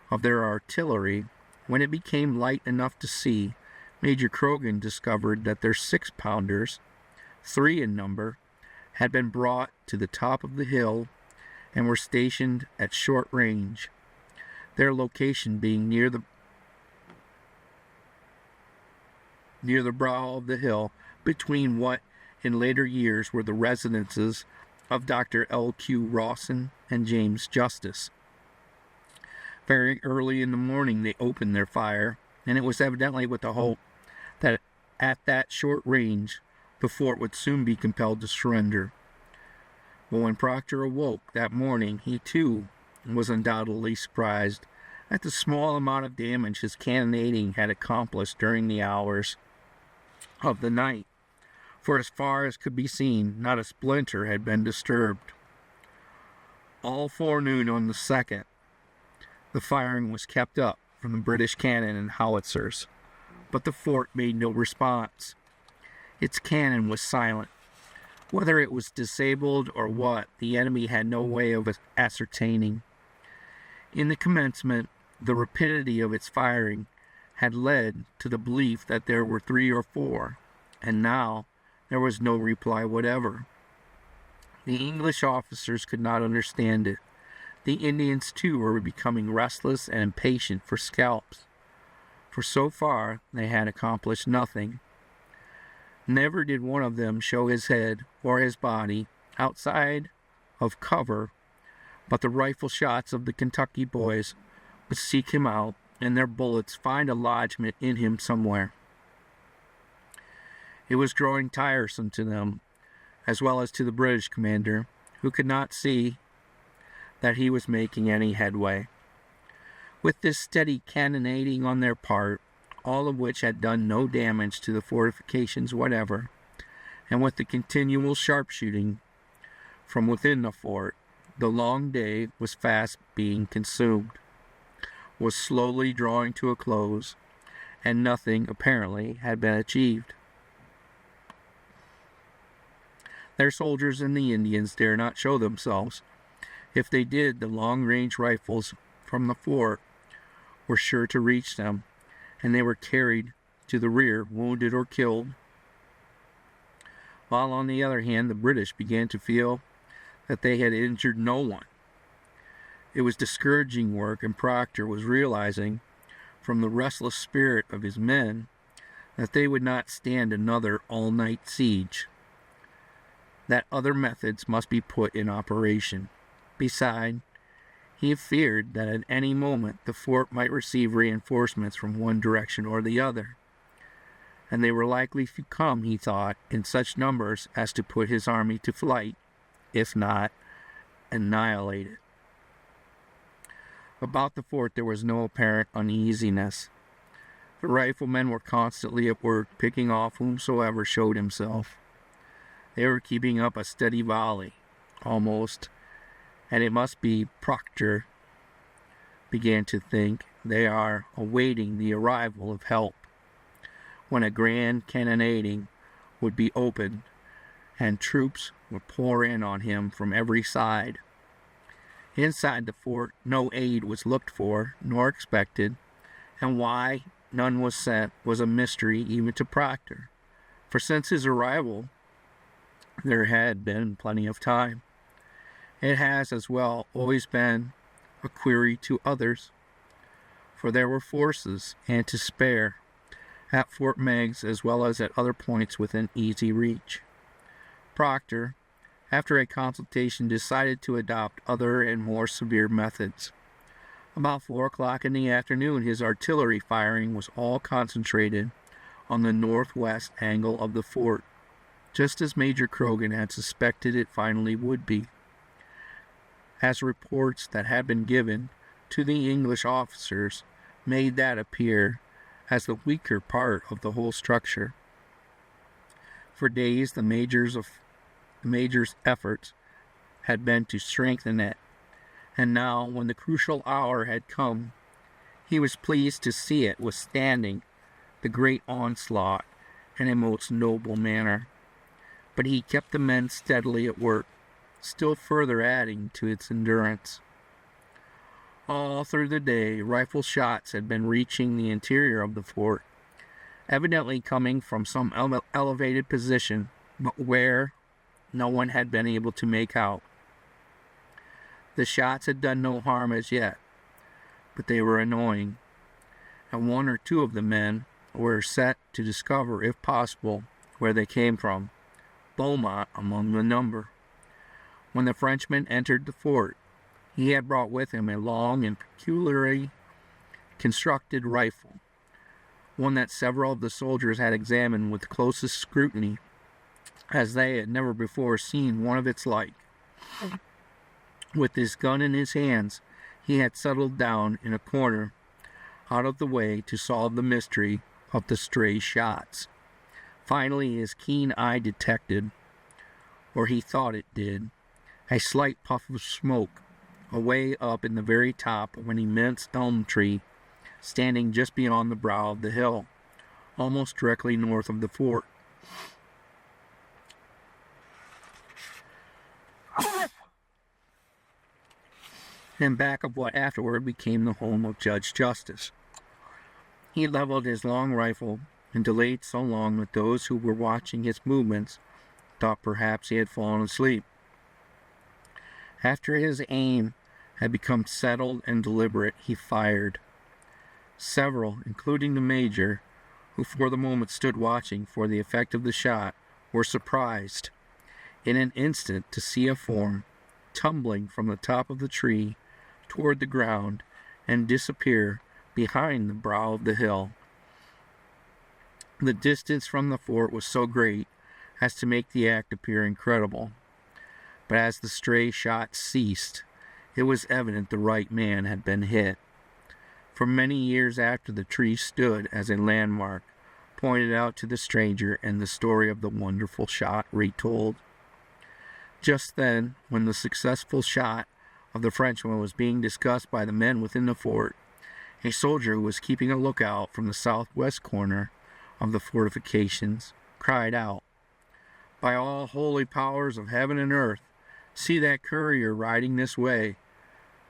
of their artillery, when it became light enough to see, Major Croghan discovered that their 6-pounders, 3 in number, had been brought to the top of the hill and were stationed at short range, their location being near the brow of the hill, between what in later years were the residences of Dr. L.Q. Rawson and James Justice. Very early in the morning they opened their fire, and it was evidently with the hope that at that short range the fort would soon be compelled to surrender. But when Proctor awoke that morning, he too was undoubtedly surprised at the small amount of damage his cannonading had accomplished during the hours of the night, for as far as could be seen, not a splinter had been disturbed. All forenoon on the 2nd, the firing was kept up from the British cannon and howitzers, but the fort made no response. Its cannon was silent. Whether it was disabled or what, the enemy had no way of ascertaining. In the commencement, the rapidity of its firing had led to the belief that there were 3 or 4, and now there was no reply whatever. The English officers could not understand it. The Indians too were becoming restless and impatient for scalps, for so far they had accomplished nothing. Never did one of them show his head or his body outside of cover, but the rifle shots of the Kentucky boys would seek him out, and their bullets find a lodgment in him somewhere. It was growing tiresome to them, as well as to the British commander, who could not see that he was making any headway. With this steady cannonading on their part, all of which had done no damage to the fortifications whatever, and with the continual sharpshooting from within the fort, the long day was fast being consumed, was slowly drawing to a close, and nothing, apparently, had been achieved. Their soldiers and the Indians dare not show themselves. If they did, the long-range rifles from the fort were sure to reach them, and they were carried to the rear, wounded or killed. While on the other hand, the British began to feel that they had injured no one. It was discouraging work, and Proctor was realizing from the restless spirit of his men that they would not stand another all-night siege, that other methods must be put in operation. Besides, he feared that at any moment the fort might receive reinforcements from one direction or the other, and they were likely to come, he thought, in such numbers as to put his army to flight, if not annihilate it. About the fort there was no apparent uneasiness. The riflemen were constantly at work, picking off whomsoever showed himself. They were keeping up a steady volley, almost, and it must be Proctor began to think they are awaiting the arrival of help, when a grand cannonading would be opened, and troops would pour in on him from every side. Inside the fort no aid was looked for, nor expected, and why none was sent was a mystery even to Proctor, for since his arrival there had been plenty of time. It has as well always been a query to others, for there were forces and to spare at Fort Meigs as well as at other points within easy reach. Proctor, after a consultation, decided to adopt other and more severe methods. About 4 o'clock in the afternoon, his artillery firing was all concentrated on the northwest angle of the fort, just as Major Croghan had suspected it finally would be, as reports that had been given to the English officers made that appear as the weaker part of the whole structure. For days the major's efforts had been to strengthen it, and now, when the crucial hour had come, he was pleased to see it withstanding the great onslaught in a most noble manner. But he kept the men steadily at work, still further adding to its endurance. All through the day, rifle shots had been reaching the interior of the fort, evidently coming from some elevated position, but where no one had been able to make out. The shots had done no harm as yet, but they were annoying, and 1 or 2 of the men were set to discover, if possible, where they came from, Beaumont among the number. When the Frenchman entered the fort, he had brought with him a long and peculiarly constructed rifle, one that several of the soldiers had examined with closest scrutiny, as they had never before seen one of its like. With his gun in his hands, he had settled down in a corner, out of the way, to solve the mystery of the stray shots. Finally, his keen eye detected, or he thought it did, a slight puff of smoke away up in the very top of an immense elm tree standing just beyond the brow of the hill, almost directly north of the fort. And back of what afterward became the home of Judge Justice. He leveled his long rifle and delayed so long that those who were watching his movements thought perhaps he had fallen asleep. After his aim had become settled and deliberate, he fired. Several, including the major, who for the moment stood watching for the effect of the shot, were surprised in an instant to see a form tumbling from the top of the tree toward the ground and disappear behind the brow of the hill. The distance from the fort was so great as to make the act appear incredible, but as the stray shot ceased, it was evident the right man had been hit. For many years after, the tree stood as a landmark, pointed out to the stranger, and the story of the wonderful shot retold. Just then, when the successful shot of the Frenchman was being discussed by the men within the fort, a soldier who was keeping a lookout from the southwest corner of the fortifications cried out, "By all holy powers of heaven and earth, see that courier riding this way.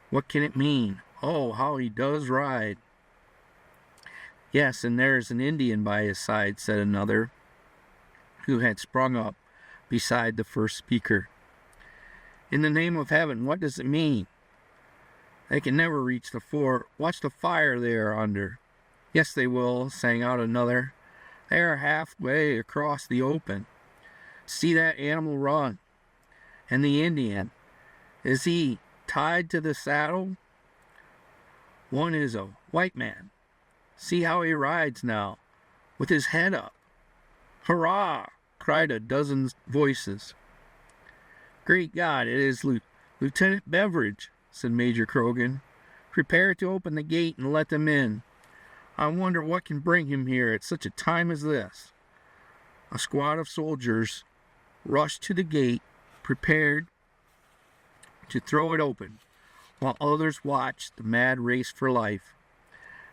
What can it mean? Oh, how he does ride!" Yes, and there's an Indian by his side, said another, who had sprung up beside the first speaker. In the name of heaven, what does it mean? They can never reach the fort. Watch the fire they are under. Yes, they will, sang out another. They are halfway across the open. See that animal run. And the Indian, is he tied to the saddle? One is a white man. See how he rides now, with his head up. Hurrah! Cried a dozen voices. Great God, it is Lieutenant Beveridge, said Major Croghan. Prepare to open the gate and let them in. I wonder what can bring him here at such a time as this. A squad of soldiers rushed to the gate, prepared to throw it open, while others watched the mad race for life.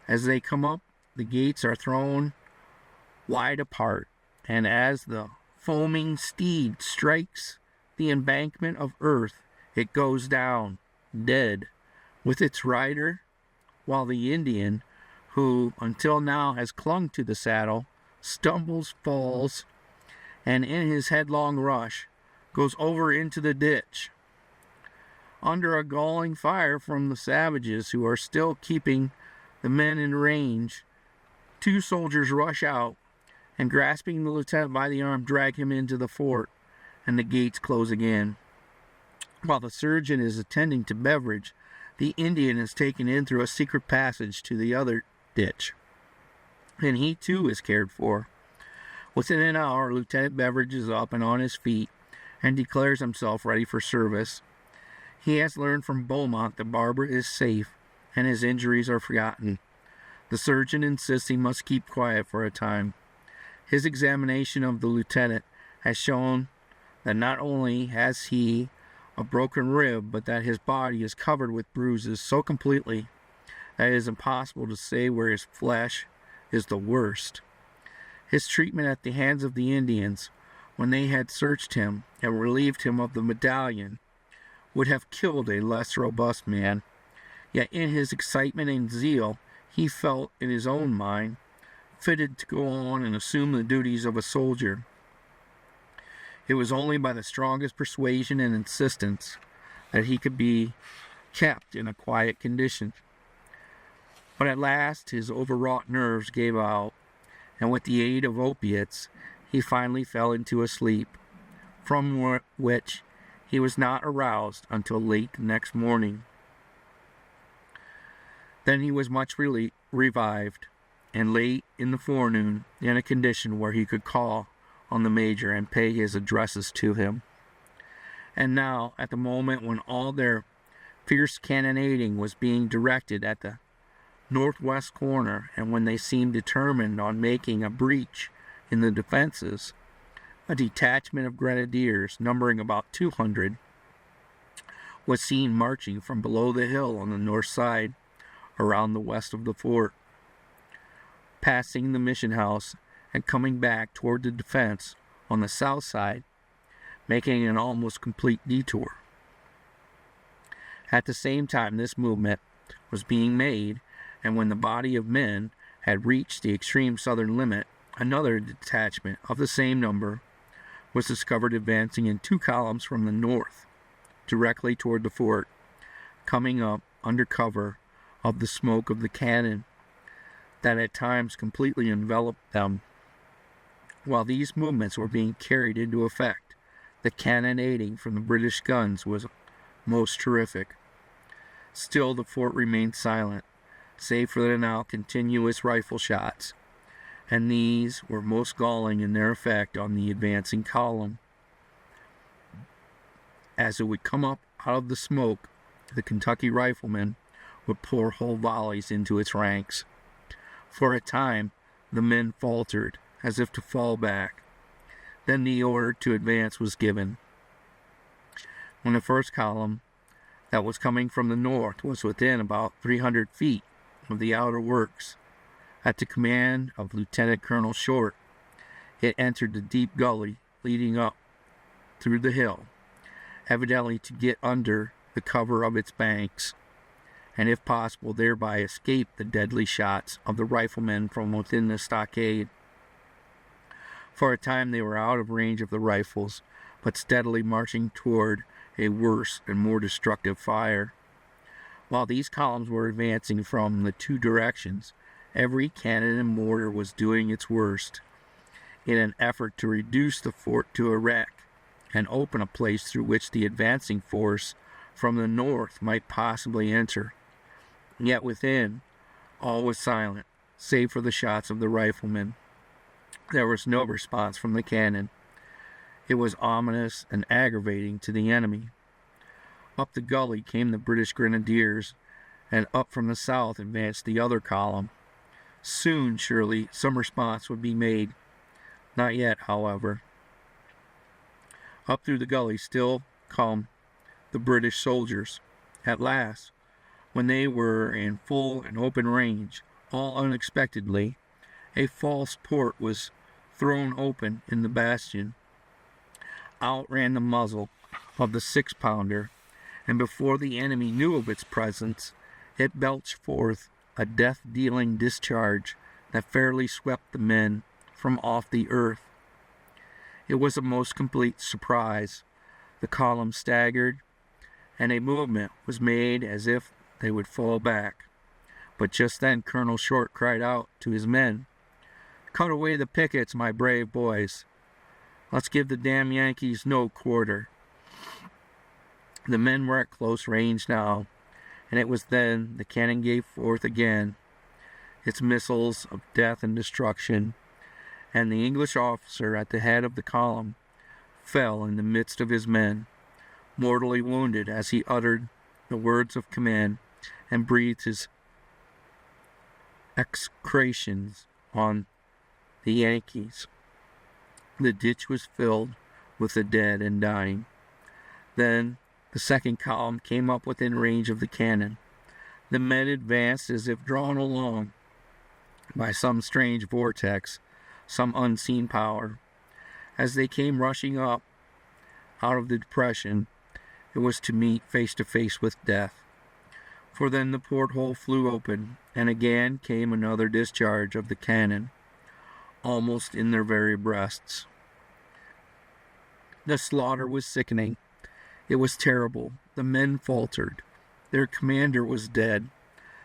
As they come up, the gates are thrown wide apart, and as the foaming steed strikes the embankment of earth, it goes down, dead, with its rider, while the Indian, who until now has clung to the saddle, stumbles, falls, and in his headlong rush, goes over into the ditch. Under a galling fire from the savages who are still keeping the men in range, two soldiers rush out and, grasping the lieutenant by the arm, drag him into the fort, and the gates close again. While the surgeon is attending to Beveridge, the Indian is taken in through a secret passage to the other ditch, and he too is cared for. Within an hour, Lieutenant Beveridge is up and on his feet and declares himself ready for service. He has learned from Beaumont that Barbara is safe and his injuries are forgotten. The surgeon insists he must keep quiet for a time. His examination of the lieutenant has shown that not only has he a broken rib, but that his body is covered with bruises so completely that it is impossible to say where his flesh is the worst. His treatment at the hands of the Indians, when they had searched him and relieved him of the medallion, would have killed a less robust man. Yet in his excitement and zeal, he felt in his own mind fitted to go on and assume the duties of a soldier. It was only by the strongest persuasion and insistence that he could be kept in a quiet condition. But at last his overwrought nerves gave out, and with the aid of opiates, he finally fell into a sleep, from which he was not aroused until late the next morning. Then he was much revived, and late in the forenoon in a condition where he could call on the major and pay his addresses to him. And now, at the moment when all their fierce cannonading was being directed at the northwest corner, and when they seemed determined on making a breach in the defenses, a detachment of grenadiers, numbering about 200, was seen marching from below the hill on the north side, around the west of the fort, passing the mission house and coming back toward the defense on the south side, making an almost complete detour. At the same time this movement was being made, and when the body of men had reached the extreme southern limit, another detachment of the same number was discovered advancing in two columns from the north, directly toward the fort, coming up under cover of the smoke of the cannon that at times completely enveloped them. While these movements were being carried into effect, the cannonading from the British guns was most terrific. Still the fort remained silent, save for the now continuous rifle shots, and these were most galling in their effect on the advancing column. As it would come up out of the smoke, the Kentucky riflemen would pour whole volleys into its ranks. For a time, the men faltered, as if to fall back. Then the order to advance was given. When the first column, that was coming from the north, was within about 300 feet of the outer works, at the command of Lieutenant Colonel Short, it entered the deep gully leading up through the hill, evidently to get under the cover of its banks, and if possible thereby escape the deadly shots of the riflemen from within the stockade. For a time they were out of range of the rifles, but steadily marching toward a worse and more destructive fire. While these columns were advancing from the two directions, every cannon and mortar was doing its worst in an effort to reduce the fort to a wreck and open a place through which the advancing force from the north might possibly enter. Yet within, all was silent, save for the shots of the riflemen. There was no response from the cannon. It was ominous and aggravating to the enemy. Up the gully came the British grenadiers, and up from the south advanced the other column. Soon, surely, some response would be made. Not yet, however. Up through the gully still come the British soldiers. At last, when they were in full and open range, all unexpectedly, a false port was thrown open in the bastion. Out ran the muzzle of the 6-pounder, and before the enemy knew of its presence, it belched forth a death-dealing discharge that fairly swept the men from off the earth. It was a most complete surprise. The column staggered, and a movement was made as if they would fall back. But just then Colonel Short cried out to his men, "Cut away the pickets, my brave boys. Let's give the damn Yankees no quarter." The men were at close range now, and it was then the cannon gave forth again its missiles of death and destruction, and the English officer at the head of the column fell in the midst of his men, mortally wounded as he uttered the words of command and breathed his execrations on the Yankees. The ditch was filled with the dead and dying. Then the second column came up within range of the cannon. The men advanced as if drawn along by some strange vortex, some unseen power. As they came rushing up out of the depression, it was to meet face to face with death. For then the porthole flew open, and again came another discharge of the cannon, almost in their very breasts. The slaughter was sickening. It was terrible. The men faltered. Their commander was dead.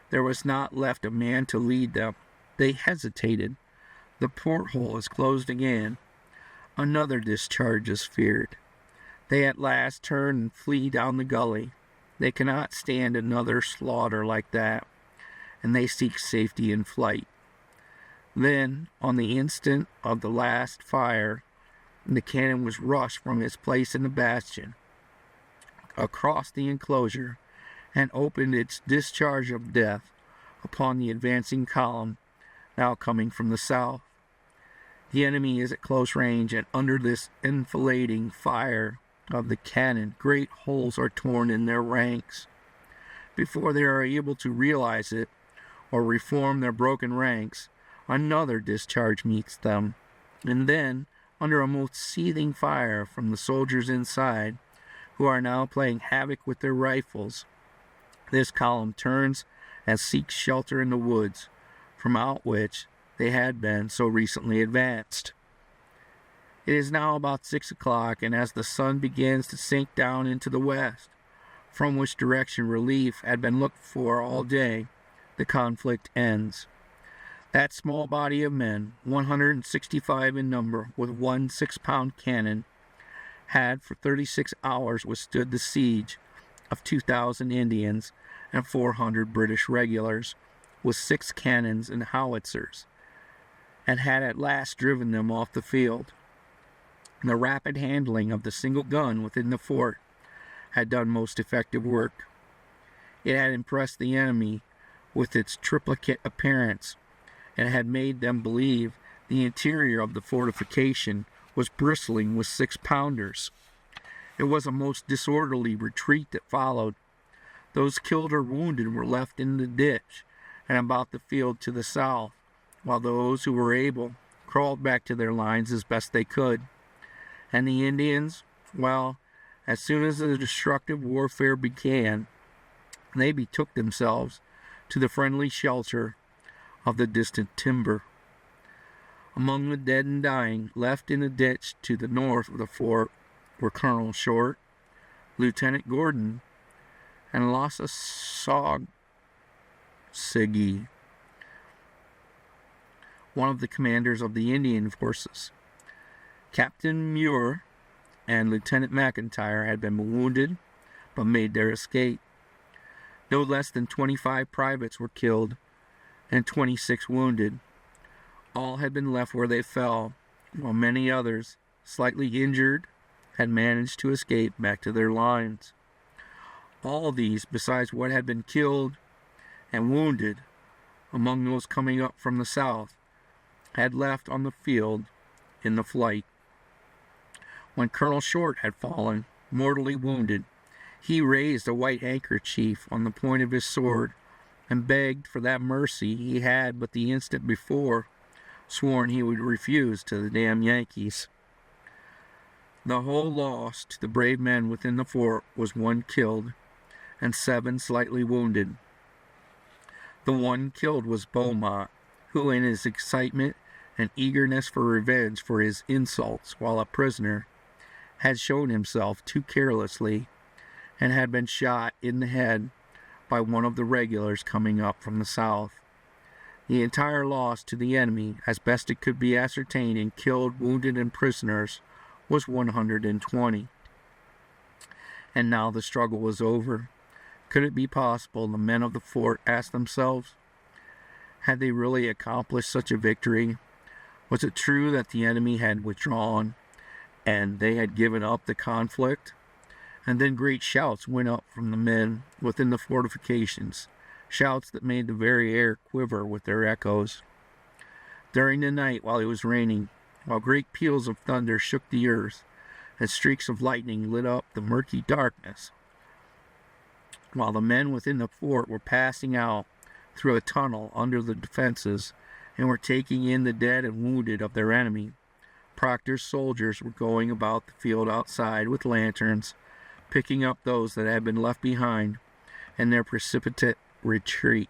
There was not left a man to lead them. They hesitated. The porthole is closed again. Another discharge is feared. They at last turn and flee down the gully. They cannot stand another slaughter like that, and they seek safety in flight. Then, on the instant of the last fire, the cannon was rushed from its place in the bastion across the enclosure and opened its discharge of death upon the advancing column now coming from the south. The enemy is at close range, and under this enfilading fire of the cannon, great holes are torn in their ranks. Before they are able to realize it or reform their broken ranks, another discharge meets them, and then, under a most seething fire from the soldiers inside, who are now playing havoc with their rifles, this column turns and seeks shelter in the woods, from out which they had been so recently advanced. It is now about 6 o'clock, and as the sun begins to sink down into the west, from which direction relief had been looked for all day, the conflict ends. That small body of men, 165 in number, with one 6-pound cannon, had for 36 hours withstood the siege of 2,000 Indians and 400 British regulars, with 6 cannons and howitzers, and had at last driven them off the field. The rapid handling of the single gun within the fort had done most effective work. It had impressed the enemy with its triplicate appearance, and had made them believe the interior of the fortification was bristling with 6-pounders. It was a most disorderly retreat that followed. Those killed or wounded were left in the ditch and about the field to the south, while those who were able crawled back to their lines as best they could. And the Indians, well, as soon as the destructive warfare began, They betook themselves to the friendly shelter of the distant timber. Among the dead and dying, left in a ditch to the north of the fort, were Colonel Short, Lieutenant Gordon, and Lassa Sigi, one of the commanders of the Indian forces. Captain Muir and Lieutenant McIntyre had been wounded, but made their escape. No less than 25 privates were killed and 26 wounded. All had been left where they fell, while many others, slightly injured, had managed to escape back to their lines. All these, besides what had been killed and wounded among those coming up from the south, had left on the field in the flight. When Colonel Short had fallen, mortally wounded, he raised a white handkerchief on the point of his sword and begged for that mercy he had but the instant before sworn he would refuse to the damn Yankees. The whole loss to the brave men within the fort was 1 killed and 7 slightly wounded. The one killed was Beaumont, who in his excitement and eagerness for revenge for his insults while a prisoner had shown himself too carelessly and had been shot in the head by one of the regulars coming up from the south. The entire loss to the enemy, as best it could be ascertained in killed, wounded, and prisoners, was 120. And now the struggle was over. Could it be possible, the men of the fort asked themselves, had they really accomplished such a victory? Was it true that the enemy had withdrawn and they had given up the conflict? And then great shouts went up from the men within the fortifications, shouts that made the very air quiver with their echoes. During the night, while it was raining, while great peals of thunder shook the earth, and streaks of lightning lit up the murky darkness, while the men within the fort were passing out through a tunnel under the defenses and were taking in the dead and wounded of their enemy, Proctor's soldiers were going about the field outside with lanterns, picking up those that had been left behind in their precipitate retreat.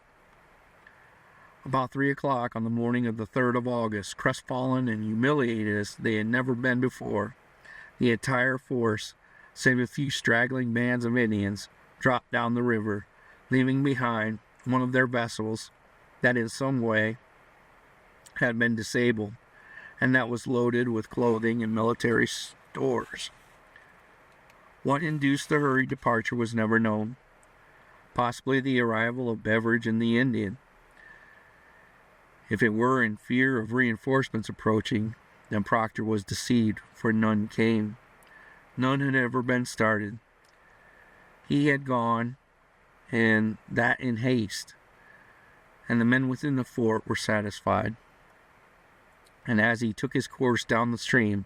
About 3 o'clock on the morning of the 3rd of August, crestfallen and humiliated as they had never been before, the entire force, save a few straggling bands of Indians, dropped down the river, leaving behind one of their vessels that in some way had been disabled, and that was loaded with clothing and military stores. What induced the hurried departure was never known. Possibly the arrival of Beveridge and the Indian. If it were in fear of reinforcements approaching, then Proctor was deceived, for none came. None had ever been started. He had gone, and that in haste, and the men within the fort were satisfied. And as he took his course down the stream,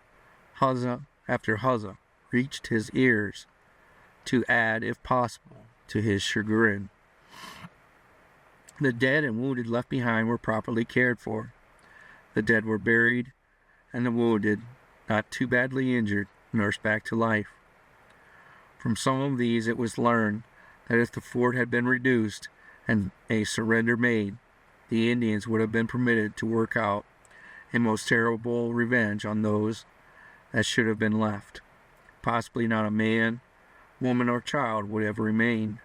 huzzah after huzzah reached his ears, to add, if possible, to his chagrin. The dead and wounded left behind were properly cared for. The dead were buried, and the wounded, not too badly injured, nursed back to life. From some of these it was learned that if the fort had been reduced and a surrender made, the Indians would have been permitted to work out a most terrible revenge on those that should have been left. Possibly not a man, woman, or child would have remained,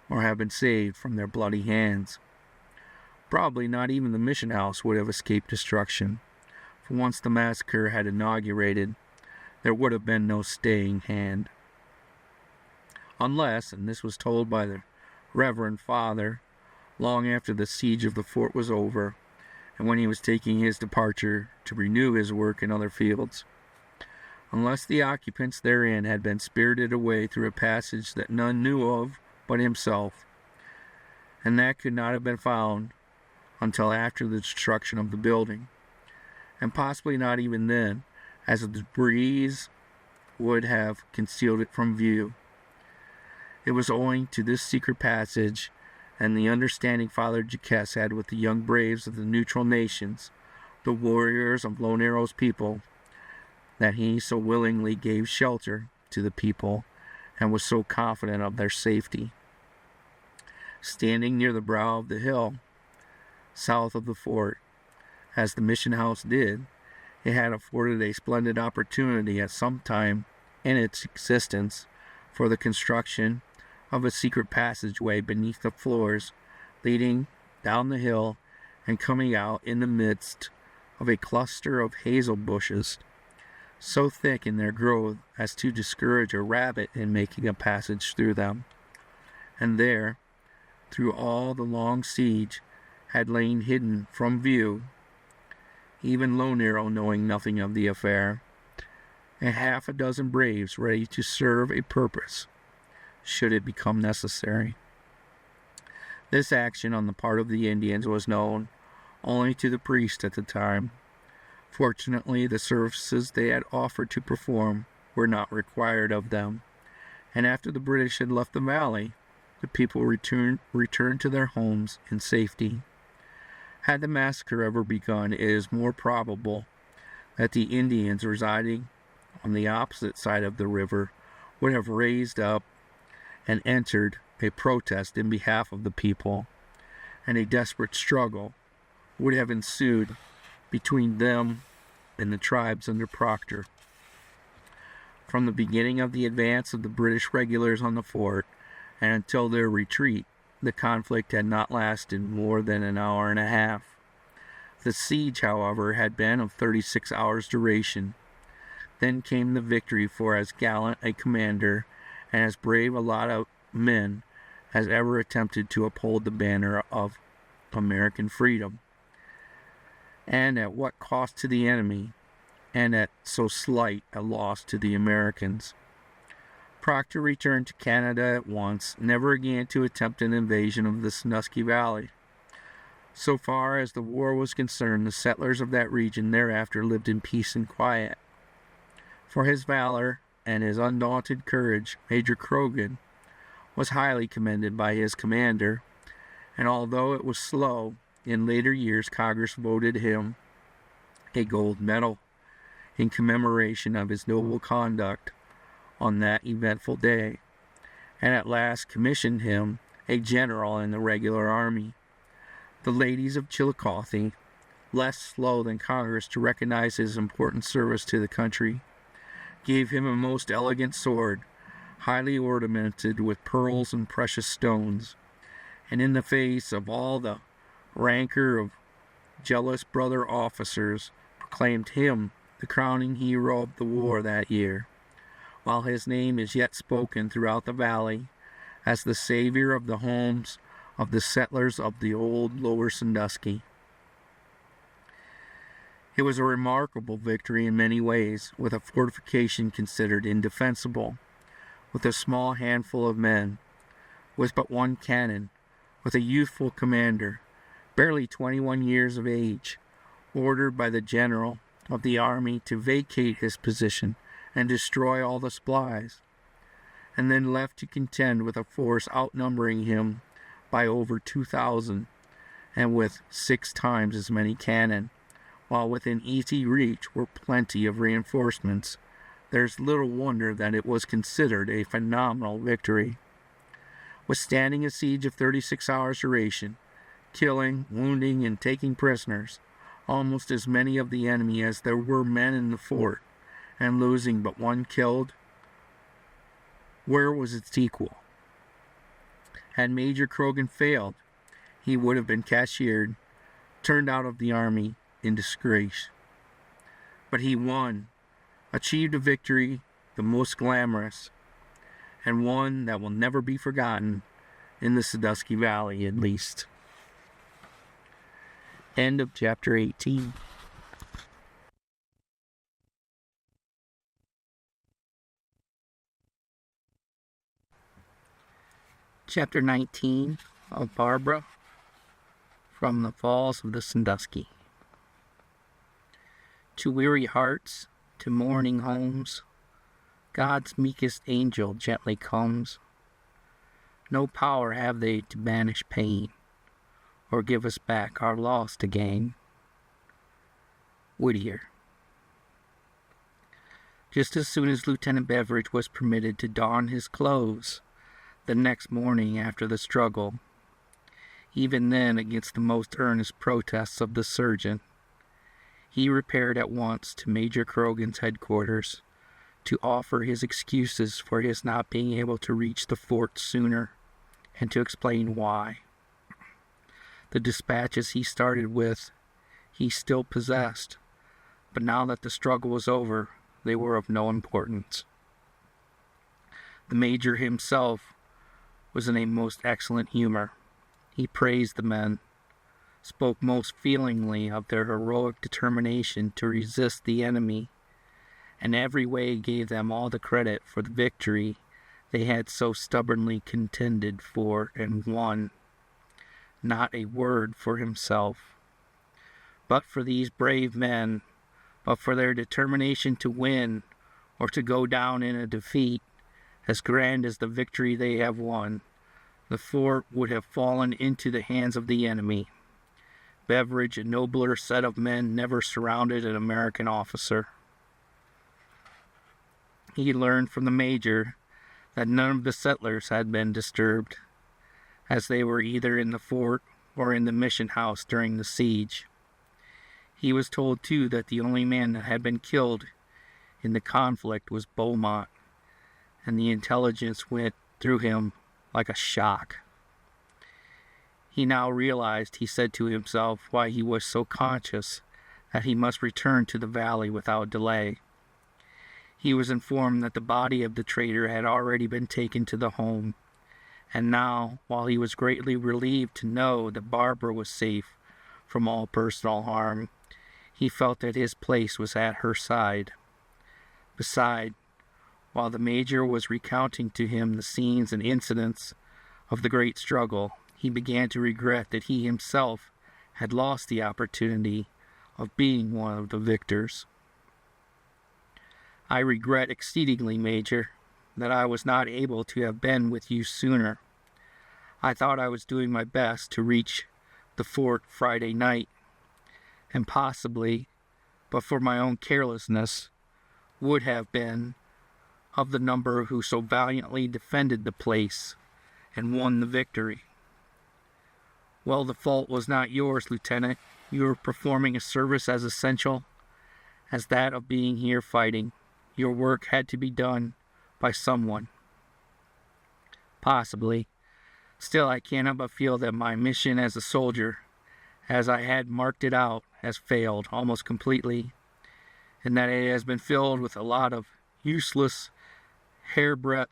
or have been saved from their bloody hands. Probably not even the mission house would have escaped destruction, for once the massacre had inaugurated, there would have been no staying hand. Unless, and this was told by the Reverend Father long after the siege of the fort was over, and when he was taking his departure to renew his work in other fields, unless the occupants therein had been spirited away through a passage that none knew of but himself, and that could not have been found until after the destruction of the building, and possibly not even then, as the debris would have concealed it from view. It was owing to this secret passage and the understanding Father Jacques had with the young braves of the neutral nations, the warriors of Lone Arrow's people, that he so willingly gave shelter to the people and was so confident of their safety. standing near the brow of the hill south of the fort. As the mission house did, it had afforded a splendid opportunity at some time in its existence for the construction of a secret passageway beneath the floors, leading down the hill and coming out in the midst of a cluster of hazel bushes, so thick in their growth as to discourage a rabbit in making a passage through them. And there, through all the long siege, had lain hidden from view, even Low Nero knowing nothing of the affair, and half a dozen braves ready to serve a purpose, should it become necessary. This action on the part of the Indians was known only to the priest at the time. Fortunately, the services they had offered to perform were not required of them, and after the British had left the valley, the people returned to their homes in safety. Had the massacre ever begun, it is more probable that the Indians residing on the opposite side of the river would have raised up and entered a protest in behalf of the people, and a desperate struggle would have ensued between them and the tribes under Proctor. From the beginning of the advance of the British regulars on the fort and until their retreat, the conflict had not lasted more than an hour and a half. The siege, however, had been of 36 hours' duration. Then came the victory for as gallant a commander and as brave a lot of men as ever attempted to uphold the banner of American freedom. And at what cost to the enemy, and at so slight a loss to the Americans. Proctor returned to Canada at once, never again to attempt an invasion of the Sandusky Valley. So far as the war was concerned, the settlers of that region thereafter lived in peace and quiet. For his valor and his undaunted courage, Major Croghan was highly commended by his commander, and although it was slow, in later years Congress voted him a gold medal in commemoration of his noble conduct on that eventful day, and at last commissioned him a general in the regular army. The ladies of Chillicothe, less slow than Congress to recognize his important service to the country, gave him a most elegant sword, highly ornamented with pearls and precious stones, and in the face of all the rancor of jealous brother officers, proclaimed him the crowning hero of the war that year, while his name is yet spoken throughout the valley as the savior of the homes of the settlers of the old Lower Sandusky. It was a remarkable victory in many ways, with a fortification considered indefensible, with a small handful of men, with but one cannon, with a youthful commander, barely 21 years of age, ordered by the general of the army to vacate his position and destroy all the supplies, and then left to contend with a force outnumbering him by over 2,000, and with 6 times as many cannon, while within easy reach were plenty of reinforcements. There's little wonder that it was considered a phenomenal victory. Withstanding a siege of 36 hours' duration, killing, wounding, and taking prisoners almost as many of the enemy as there were men in the fort, and losing but one killed, where was its equal? Had Major Croghan failed, he would have been cashiered, turned out of the army in disgrace. But he won, achieved a victory the most glamorous, and one that will never be forgotten in the Sandusky Valley, at least. End of chapter 18. Chapter 19 of Barbara from the Falls of the Sandusky. To weary hearts, to mourning homes, God's meekest angel gently comes. No power have they to banish pain, or give us back our loss to gain. Whittier. Just as soon as Lieutenant Beveridge was permitted to don his clothes, the next morning after the struggle, Even then, against the most earnest protests of the surgeon, he repaired at once to Major Croghan's headquarters to offer his excuses for his not being able to reach the fort sooner, and to explain why. The dispatches he started with he still possessed, but now that the struggle was over, they were of no importance. The Major himself was in a most excellent humor. He praised the men, spoke most feelingly of their heroic determination to resist the enemy, and every way gave them all the credit for the victory they had so stubbornly contended for and won. Not a word for himself. But for these brave men, but for their determination to win or to go down in a defeat as grand as the victory they have won, the fort would have fallen into the hands of the enemy. Beveridge, a nobler set of men, never surrounded an American officer. He learned from the Major that none of the settlers had been disturbed, as they were either in the fort or in the mission house during the siege. He was told, too, that the only man that had been killed in the conflict was Beaumont, and the intelligence went through him like a shock. He now realized, he said to himself, why he was so conscious that he must return to the valley without delay. He was informed that the body of the traitor had already been taken to the home, and now, while he was greatly relieved to know that Barbara was safe from all personal harm, he felt that his place was at her side. Besides, while the Major was recounting to him the scenes and incidents of the great struggle, he began to regret that he himself had lost the opportunity of being one of the victors. "I regret exceedingly, Major, that I was not able to have been with you sooner. I thought I was doing my best to reach the fort Friday night, and possibly, but for my own carelessness, would have been of the number who so valiantly defended the place and won the victory." "Well, the fault was not yours, Lieutenant. You were performing a service as essential as that of being here fighting. Your work had to be done by someone." "Possibly. Still, I cannot but feel that my mission as a soldier, as I had marked it out, has failed almost completely, and that it has been filled with a lot of useless, hairbreadth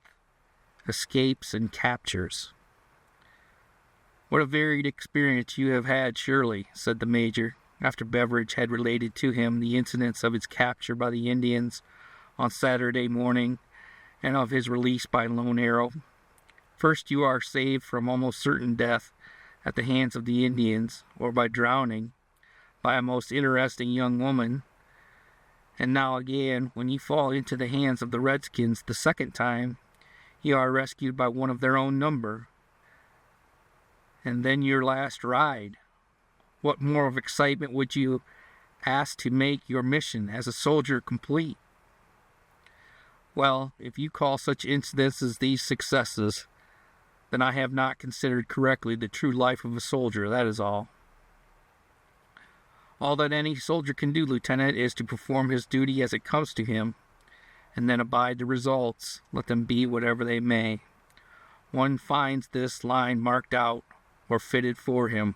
escapes and captures." "What a varied experience you have had, surely," said the Major, after Beveridge had related to him the incidents of his capture by the Indians on Saturday morning and of his release by Lone Arrow. "First, you are saved from almost certain death at the hands of the Indians, or by drowning, by a most interesting young woman. And now again, when you fall into the hands of the Redskins the second time, you are rescued by one of their own number. And then your last ride. What more of excitement would you ask to make your mission as a soldier complete?" "Well, if you call such incidents as these successes, then I have not considered correctly the true life of a soldier, that is all." "All that any soldier can do, Lieutenant, is to perform his duty as it comes to him, and then abide the results, let them be whatever they may. One finds this line marked out or fitted for him,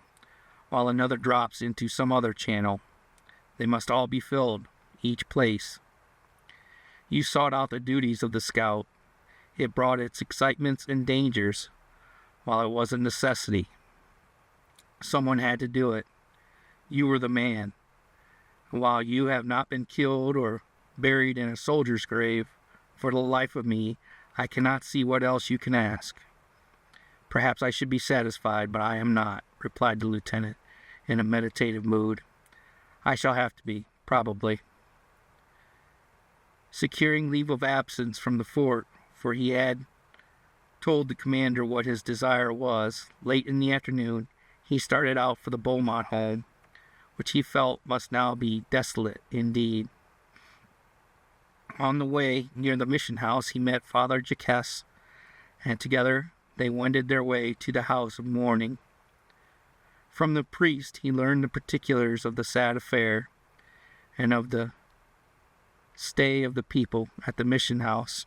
while another drops into some other channel. They must all be filled, each place. You sought out the duties of the scout. It brought its excitements and dangers, while it was a necessity. Someone had to do it. You were the man. And while you have not been killed or buried in a soldier's grave, for the life of me, I cannot see what else you can ask." "Perhaps I should be satisfied, but I am not," replied the lieutenant, in a meditative mood. "I shall have to be, probably." Securing leave of absence from the fort, for he had told the commander what his desire was, late in the afternoon he started out for the Beaumont home, which he felt must now be desolate indeed. On the way, near the mission house, he met Father Jacques, and together they wended their way to the house of mourning. From the priest he learned the particulars of the sad affair and of the stay of the people at the mission house.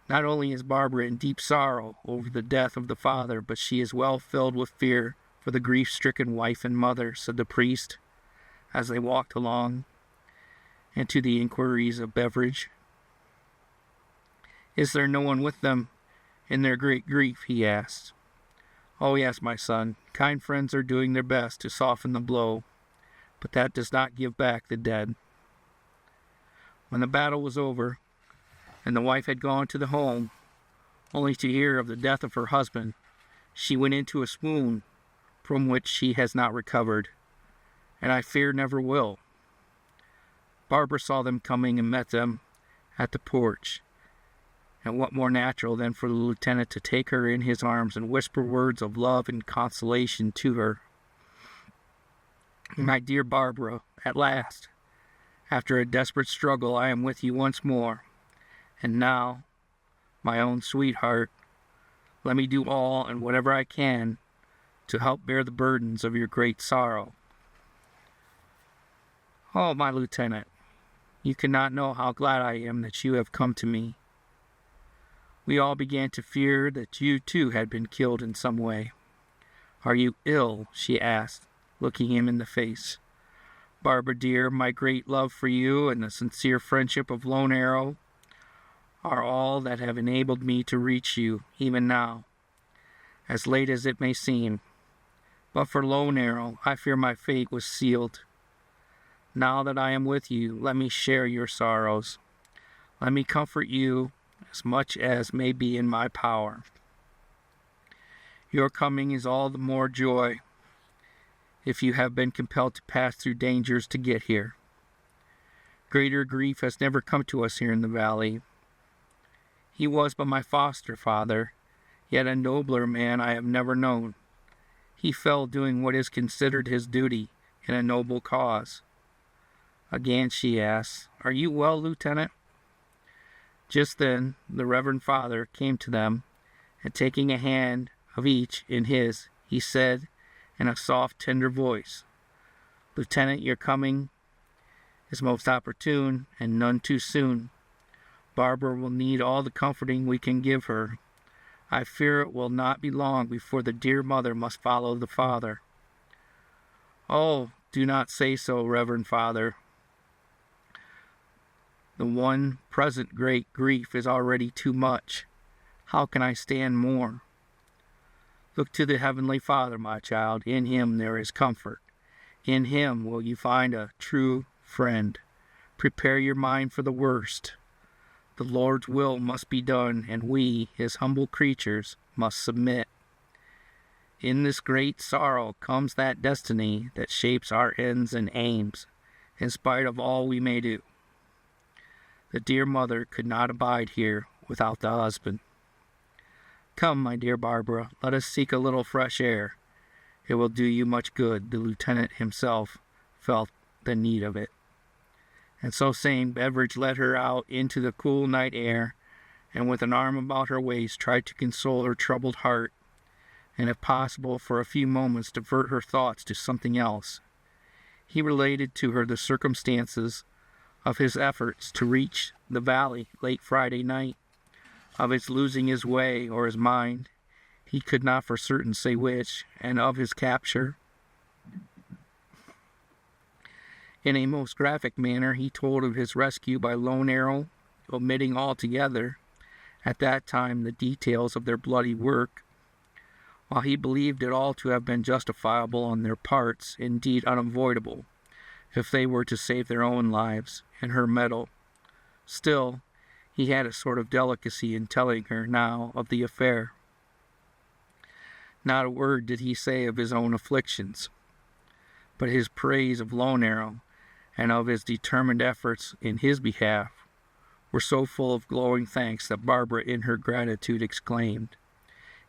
Not only is Barbara in deep sorrow over the death of the father, but she is well filled with fear for the grief-stricken wife and mother, said the priest, as they walked along, and to the inquiries of Beveridge. Is there no one with them in their great grief? He asked. Oh yes, my son. Kind friends are doing their best to soften the blow, but that does not give back the dead. When the battle was over, and the wife had gone to the home, only to hear of the death of her husband, she went into a swoon from which she has not recovered, and I fear never will. Barbara saw them coming and met them at the porch, and what more natural than for the lieutenant to take her in his arms and whisper words of love and consolation to her. My dear Barbara, at last, after a desperate struggle, I am with you once more. And now, my own sweetheart, let me do all and whatever I can to help bear the burdens of your great sorrow. Oh, my lieutenant, you cannot know how glad I am that you have come to me. We all began to fear that you too had been killed in some way. Are you ill? She asked, looking him in the face. Barbara dear, my great love for you and the sincere friendship of Lone Arrow are all that have enabled me to reach you even now, as late as it may seem. But for Lone Arrow, I fear my fate was sealed. Now that I am with you, let me share your sorrows. Let me comfort you as much as may be in my power. Your coming is all the more joy if you have been compelled to pass through dangers to get here. Greater grief has never come to us here in the valley. He was but my foster father, yet a nobler man I have never known. He fell doing what is considered his duty in a noble cause. Again she asked, Are you well, Lieutenant? Just then the Reverend Father came to them, and taking a hand of each in his, he said in a soft, tender voice, Lieutenant, your coming is most opportune and none too soon. Barbara will need all the comforting we can give her. I fear it will not be long before the dear mother must follow the father. Oh, do not say so, Reverend Father. The one present great grief is already too much. How can I stand more? Look to the Heavenly Father, my child. In Him there is comfort. In Him will you find a true friend. Prepare your mind for the worst. The Lord's will must be done, and we, His humble creatures, must submit. In this great sorrow comes that destiny that shapes our ends and aims, in spite of all we may do. The dear mother could not abide here without the husband. Come, my dear Barbara, let us seek a little fresh air. It will do you much good. The lieutenant himself felt the need of it. And so saying, Beveridge led her out into the cool night air, and with an arm about her waist tried to console her troubled heart, and if possible for a few moments divert her thoughts to something else. He related to her the circumstances of his efforts to reach the valley late Friday night, of his losing his way or his mind, he could not for certain say which, and of his capture. In a most graphic manner he told of his rescue by Lone Arrow, omitting altogether, at that time, the details of their bloody work. While he believed it all to have been justifiable on their parts, indeed unavoidable, if they were to save their own lives and her medal, still, he had a sort of delicacy in telling her now of the affair. Not a word did he say of his own afflictions, but his praise of Lone Arrow and of his determined efforts in his behalf were so full of glowing thanks that Barbara in her gratitude exclaimed,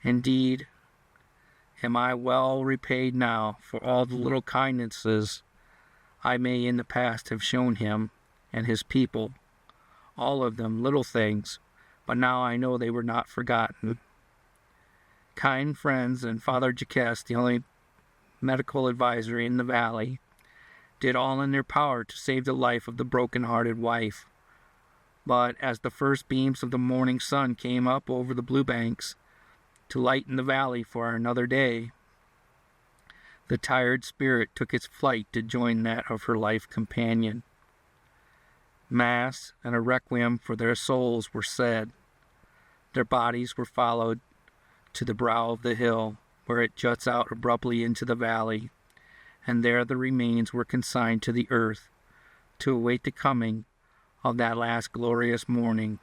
Indeed, am I well repaid now for all the little kindnesses I may in the past have shown him and his people, all of them little things, but now I know they were not forgotten. kind friends and Father Jacques, the only medical advisor in the valley, did all in their power to save the life of the broken-hearted wife. But as the first beams of the morning sun came up over the blue banks to lighten the valley for another day, the tired spirit took its flight to join that of her life companion. Mass and a requiem for their souls were said. Their bodies were followed to the brow of the hill, where it juts out abruptly into the valley, and there the remains were consigned to the earth to await the coming of that last glorious morning,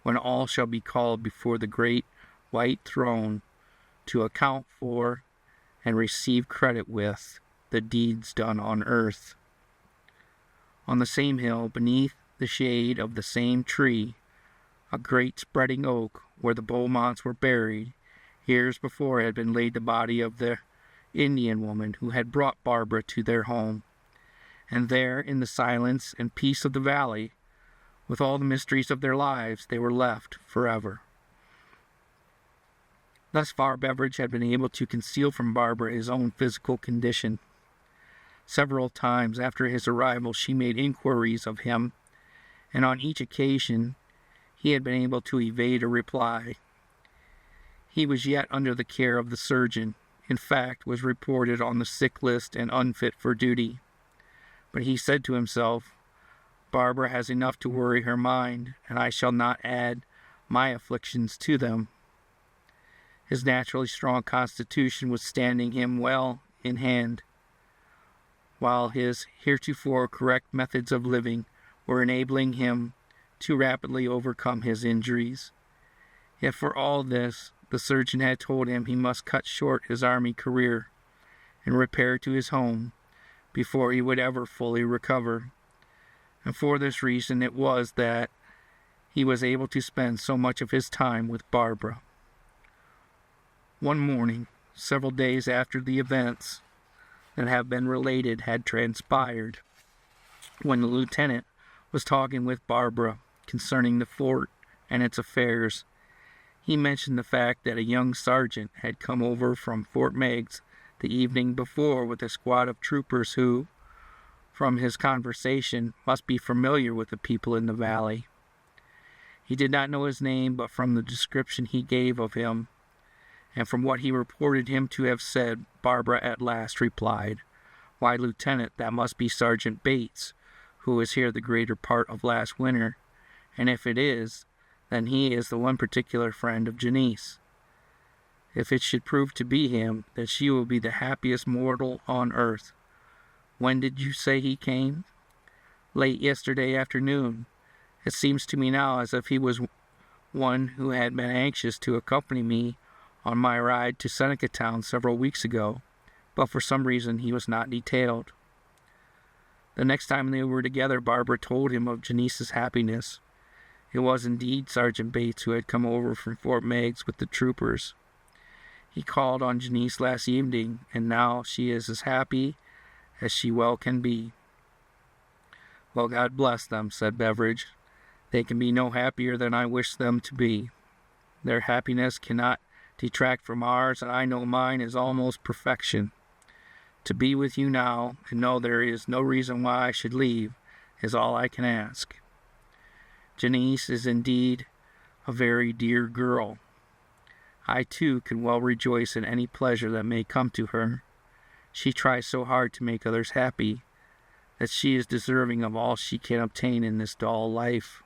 when all shall be called before the great white throne to account for and receive credit with the deeds done on earth. On the same hill, beneath the shade of the same tree, a great spreading oak, where the Beaumonts were buried, years before had been laid the body of the Indian woman who had brought Barbara to their home. And there, in the silence and peace of the valley, with all the mysteries of their lives, they were left forever. Thus far, Beveridge had been able to conceal from Barbara his own physical condition. Several times after his arrival, she made inquiries of him, and on each occasion he had been able to evade a reply. He was yet under the care of the surgeon, in fact, was reported on the sick list and unfit for duty. But he said to himself, "Barbara has enough to worry her mind, and I shall not add my afflictions to them." His naturally strong constitution was standing him well in hand, while his heretofore correct methods of living were enabling him to rapidly overcome his injuries. Yet for all this, the surgeon had told him he must cut short his army career and repair to his home before he would ever fully recover. And for this reason it was that he was able to spend so much of his time with Barbara. One morning, several days after the events that have been related had transpired, when the lieutenant was talking with Barbara concerning the fort and its affairs, he mentioned the fact that a young sergeant had come over from Fort Meigs the evening before with a squad of troopers who, from his conversation, must be familiar with the people in the valley. He did not know his name, but from the description he gave of him, and from what he reported him to have said, Barbara at last replied, "Why, Lieutenant, that must be Sergeant Bates, who was here the greater part of last winter, and if it is, then he is the one particular friend of Janice. If it should prove to be him, then she will be the happiest mortal on earth. When did you say he came?" "Late yesterday afternoon. It seems to me now as if he was one who had been anxious to accompany me on my ride to Seneca Town several weeks ago, but for some reason he was not detailed." The next time they were together, Barbara told him of Janice's happiness. It was indeed Sergeant Bates who had come over from Fort Meigs with the troopers. He called on Janice last evening, and now she is as happy as she well can be. "Well, God bless them," said Beveridge. "They can be no happier than I wish them to be. Their happiness cannot detract from ours, and I know mine is almost perfection. To be with you now, and know there is no reason why I should leave, is all I can ask. Janice is indeed a very dear girl. I, too, can well rejoice in any pleasure that may come to her. She tries so hard to make others happy that she is deserving of all she can obtain in this dull life."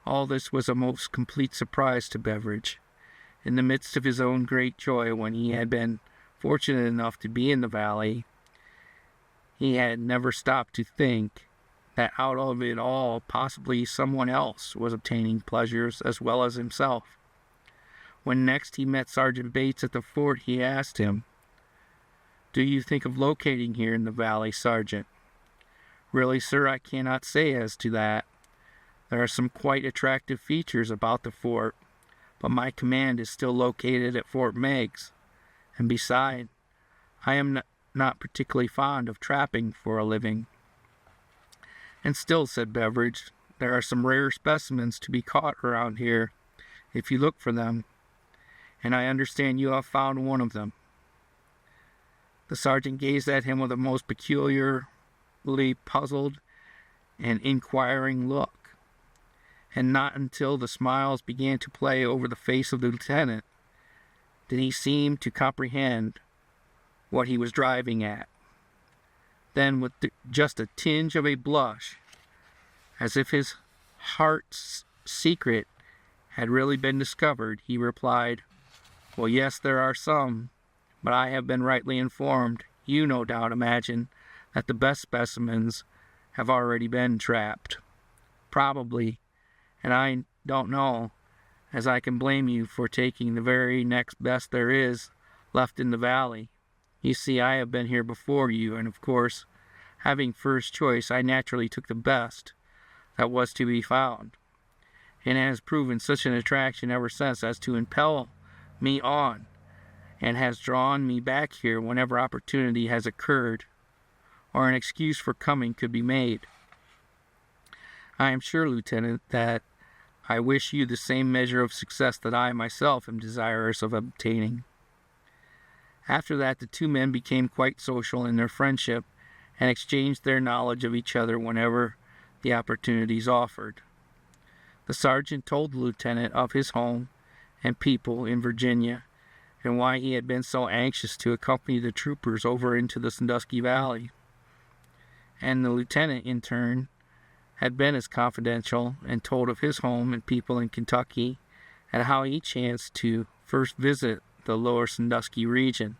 All this was a most complete surprise to Beveridge. In the midst of his own great joy when he had been fortunate enough to be in the valley, he had never stopped to think that out of it all possibly someone else was obtaining pleasures as well as himself. When next he met Sergeant Bates at the fort, he asked him, "Do you think of locating here in the valley, Sergeant?" "Really, sir, I cannot say as to that. There are some quite attractive features about the fort, but my command is still located at Fort Meigs, and beside, I am not particularly fond of trapping for a living." "And still," said Beveridge, "there are some rare specimens to be caught around here, if you look for them. and I understand you have found one of them." The sergeant gazed at him with a most peculiarly puzzled and inquiring look, and not until the smiles began to play over the face of the lieutenant did he seem to comprehend what he was driving at. Then, with just a tinge of a blush, as if his heart's secret had really been discovered, he replied, "Well, yes, there are some, but I have been rightly informed. You no doubt imagine that the best specimens have already been trapped. Probably, and I don't know as I can blame you for taking the very next best there is left in the valley. You see, I have been here before you, and of course, having first choice, I naturally took the best that was to be found, and it has proven such an attraction ever since as to impel me on, and has drawn me back here whenever opportunity has occurred, or an excuse for coming could be made. I am sure, Lieutenant, that I wish you the same measure of success that I myself am desirous of obtaining." After that, the two men became quite social in their friendship, and exchanged their knowledge of each other whenever the opportunities offered. The sergeant told the lieutenant of his home and people in Virginia, and why he had been so anxious to accompany the troopers over into the Sandusky Valley. And the lieutenant, in turn, had been as confidential and told of his home and people in Kentucky, and how he chanced to first visit the lower Sandusky region.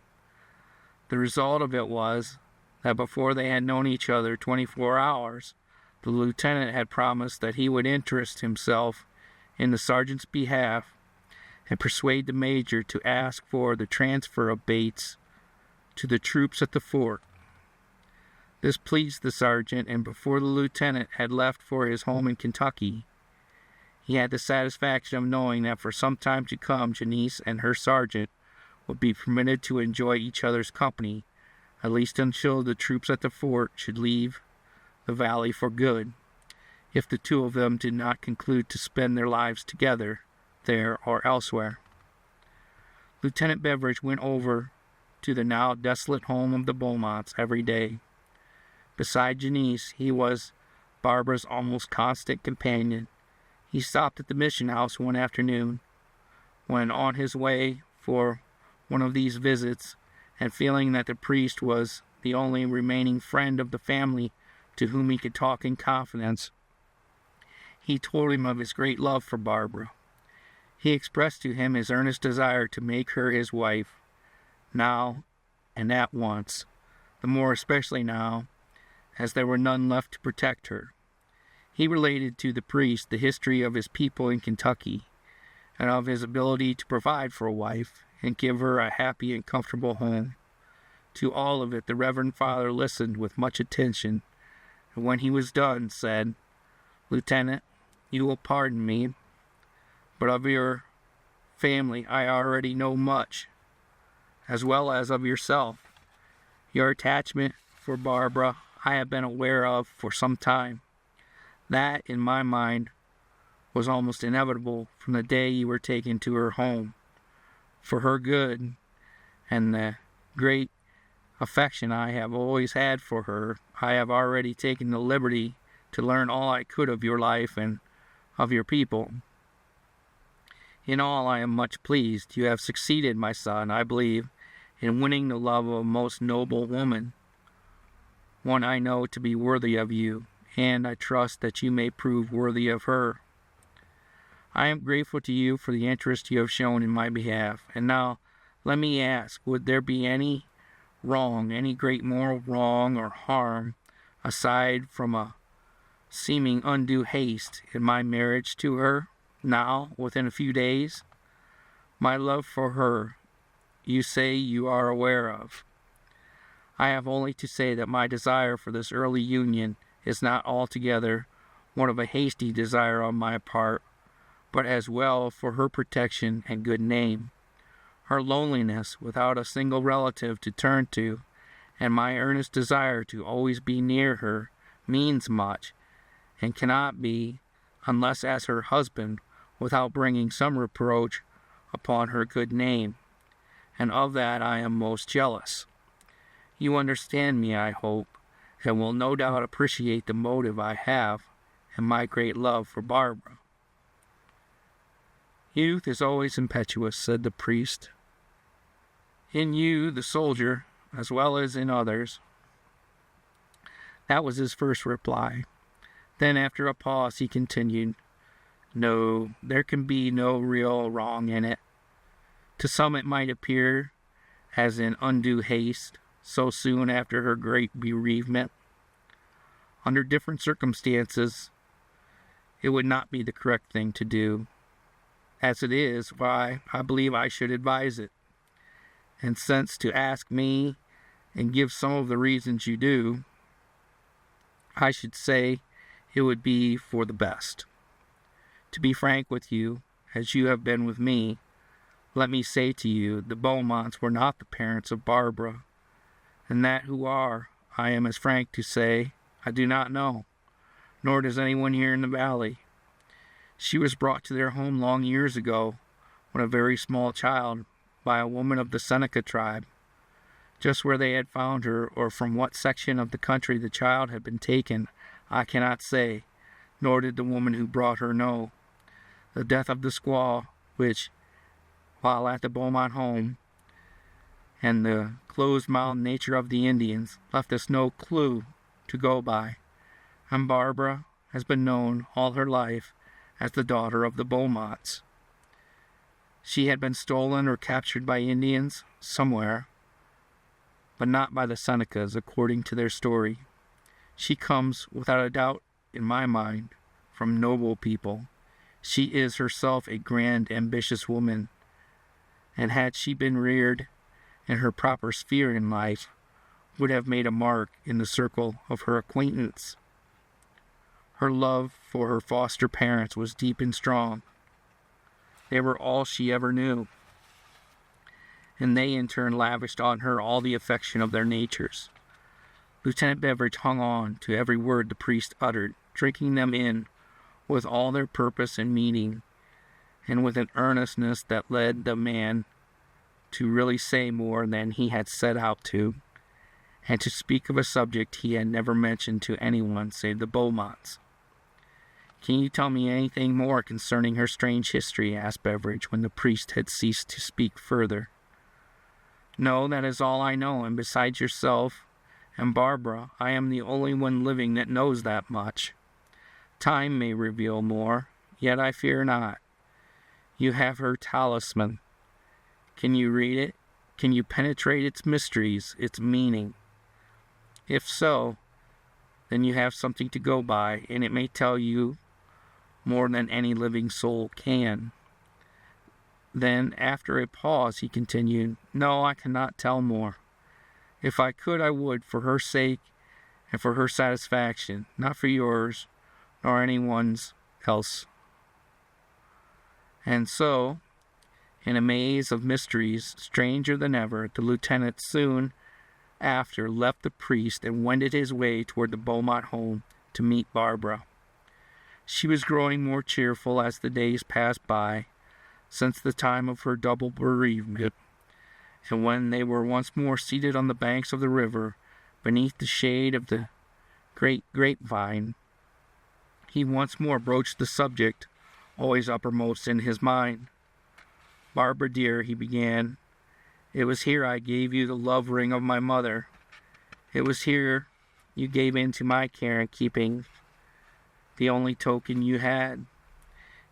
The result of it was that before they had known each other 24 hours, the lieutenant had promised that he would interest himself in the sergeant's behalf and persuade the major to ask for the transfer of Bates to the troops at the fort. This pleased the sergeant, and before the lieutenant had left for his home in Kentucky, he had the satisfaction of knowing that for some time to come Janice and her sergeant would be permitted to enjoy each other's company, at least until the troops at the fort should leave the valley for good, if the two of them did not conclude to spend their lives together, there or elsewhere. Lieutenant Beveridge went over to the now desolate home of the Beaumonts every day. Beside Janice, he was Barbara's almost constant companion. He stopped at the mission house one afternoon, when on his way for one of these visits, and feeling that the priest was the only remaining friend of the family to whom he could talk in confidence, he told him of his great love for Barbara. He expressed to him his earnest desire to make her his wife, now and at once, the more especially now, as there were none left to protect her. He related to the priest the history of his people in Kentucky, and of his ability to provide for a wife and give her a happy and comfortable home. To all of it the Reverend Father listened with much attention, and when he was done, said, "Lieutenant, you will pardon me, but of your family I already know much, as well as of yourself. Your attachment for Barbara I have been aware of for some time. That, in my mind, was almost inevitable from the day you were taken to her home. For her good, and the great affection I have always had for her, I have already taken the liberty to learn all I could of your life and of your people. In all I am much pleased. You have succeeded, my son, I believe, in winning the love of a most noble woman, one I know to be worthy of you, and I trust that you may prove worthy of her. I am grateful to you for the interest you have shown in my behalf. And now, let me ask, would there be any wrong, any great moral wrong or harm, aside from a seeming undue haste, in my marriage to her, now, within a few days? My love for her, you say you are aware of. I have only to say that my desire for this early union is not altogether one of a hasty desire on my part, but as well for her protection and good name. Her loneliness, without a single relative to turn to, and my earnest desire to always be near her, means much, and cannot be, unless as her husband, without bringing some reproach upon her good name, and of that I am most jealous. You understand me, I hope, and will no doubt appreciate the motive I have and my great love for Barbara." "Youth is always impetuous," said the priest. "In you, the soldier, as well as in others." That was his first reply. Then, after a pause, he continued, "No, there can be no real wrong in it. To some it might appear as in undue haste, so soon after her great bereavement. Under different circumstances, it would not be the correct thing to do. As it is, why, I believe I should advise it. And since to ask me and give some of the reasons you do, I should say it would be for the best. To be frank with you, as you have been with me, let me say to you, the Beaumonts were not the parents of Barbara, and that who are, I am as frank to say, I do not know, nor does anyone here in the valley. She was brought to their home long years ago, when a very small child, by a woman of the Seneca tribe. Just where they had found her, or from what section of the country the child had been taken, I cannot say, nor did the woman who brought her know. The death of the squaw, which, while at the Beaumont home, and the closed-mouthed nature of the Indians, left us no clue to go by, and Barbara has been known all her life as the daughter of the Beaumonts. She had been stolen or captured by Indians somewhere, but not by the Senecas, according to their story. She comes, without a doubt in my mind, from noble people. She is herself a grand, ambitious woman, and had she been reared in her proper sphere in life, would have made a mark in the circle of her acquaintance. Her love for her foster parents was deep and strong. They were all she ever knew, and they in turn lavished on her all the affection of their natures. Lieutenant Beveridge hung on to every word the priest uttered, drinking them in with all their purpose and meaning, and with an earnestness that led the man to really say more than he had set out to, and to speak of a subject he had never mentioned to anyone save the Beaumonts. "Can you tell me anything more concerning her strange history?" asked Beveridge, when the priest had ceased to speak further. "No, that is all I know, and besides yourself and Barbara, I am the only one living that knows that much. Time may reveal more, yet I fear not. You have her talisman. Can you read it? Can you penetrate its mysteries, its meaning? If so, then you have something to go by, and it may tell you more than any living soul can." Then, after a pause, he continued, "No, I cannot tell more. If I could, I would, for her sake and for her satisfaction, not for yours nor anyone's else." And so, in a maze of mysteries stranger than ever, the lieutenant soon after left the priest and wended his way toward the Beaumont home to meet Barbara. She was growing more cheerful as the days passed by, since the time of her double bereavement, and when they were once more seated on the banks of the river, beneath the shade of the great grapevine, he once more broached the subject always uppermost in his mind. "Barbara, dear," he began, "it was here I gave you the love ring of my mother. It was here you gave into my care and keeping, the only token you had.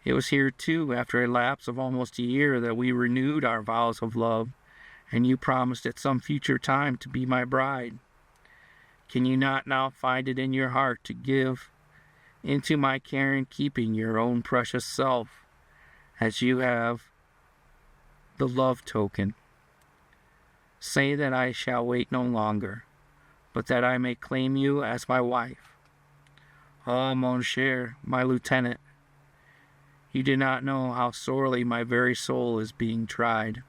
It was here, too, after a lapse of almost a year, that we renewed our vows of love, and you promised at some future time to be my bride. Can you not now find it in your heart to give into my care and keeping your own precious self, as you have the love token? Say that I shall wait no longer, but that I may claim you as my wife. Oh, mon cher, my lieutenant, you do not know how sorely my very soul is being tried,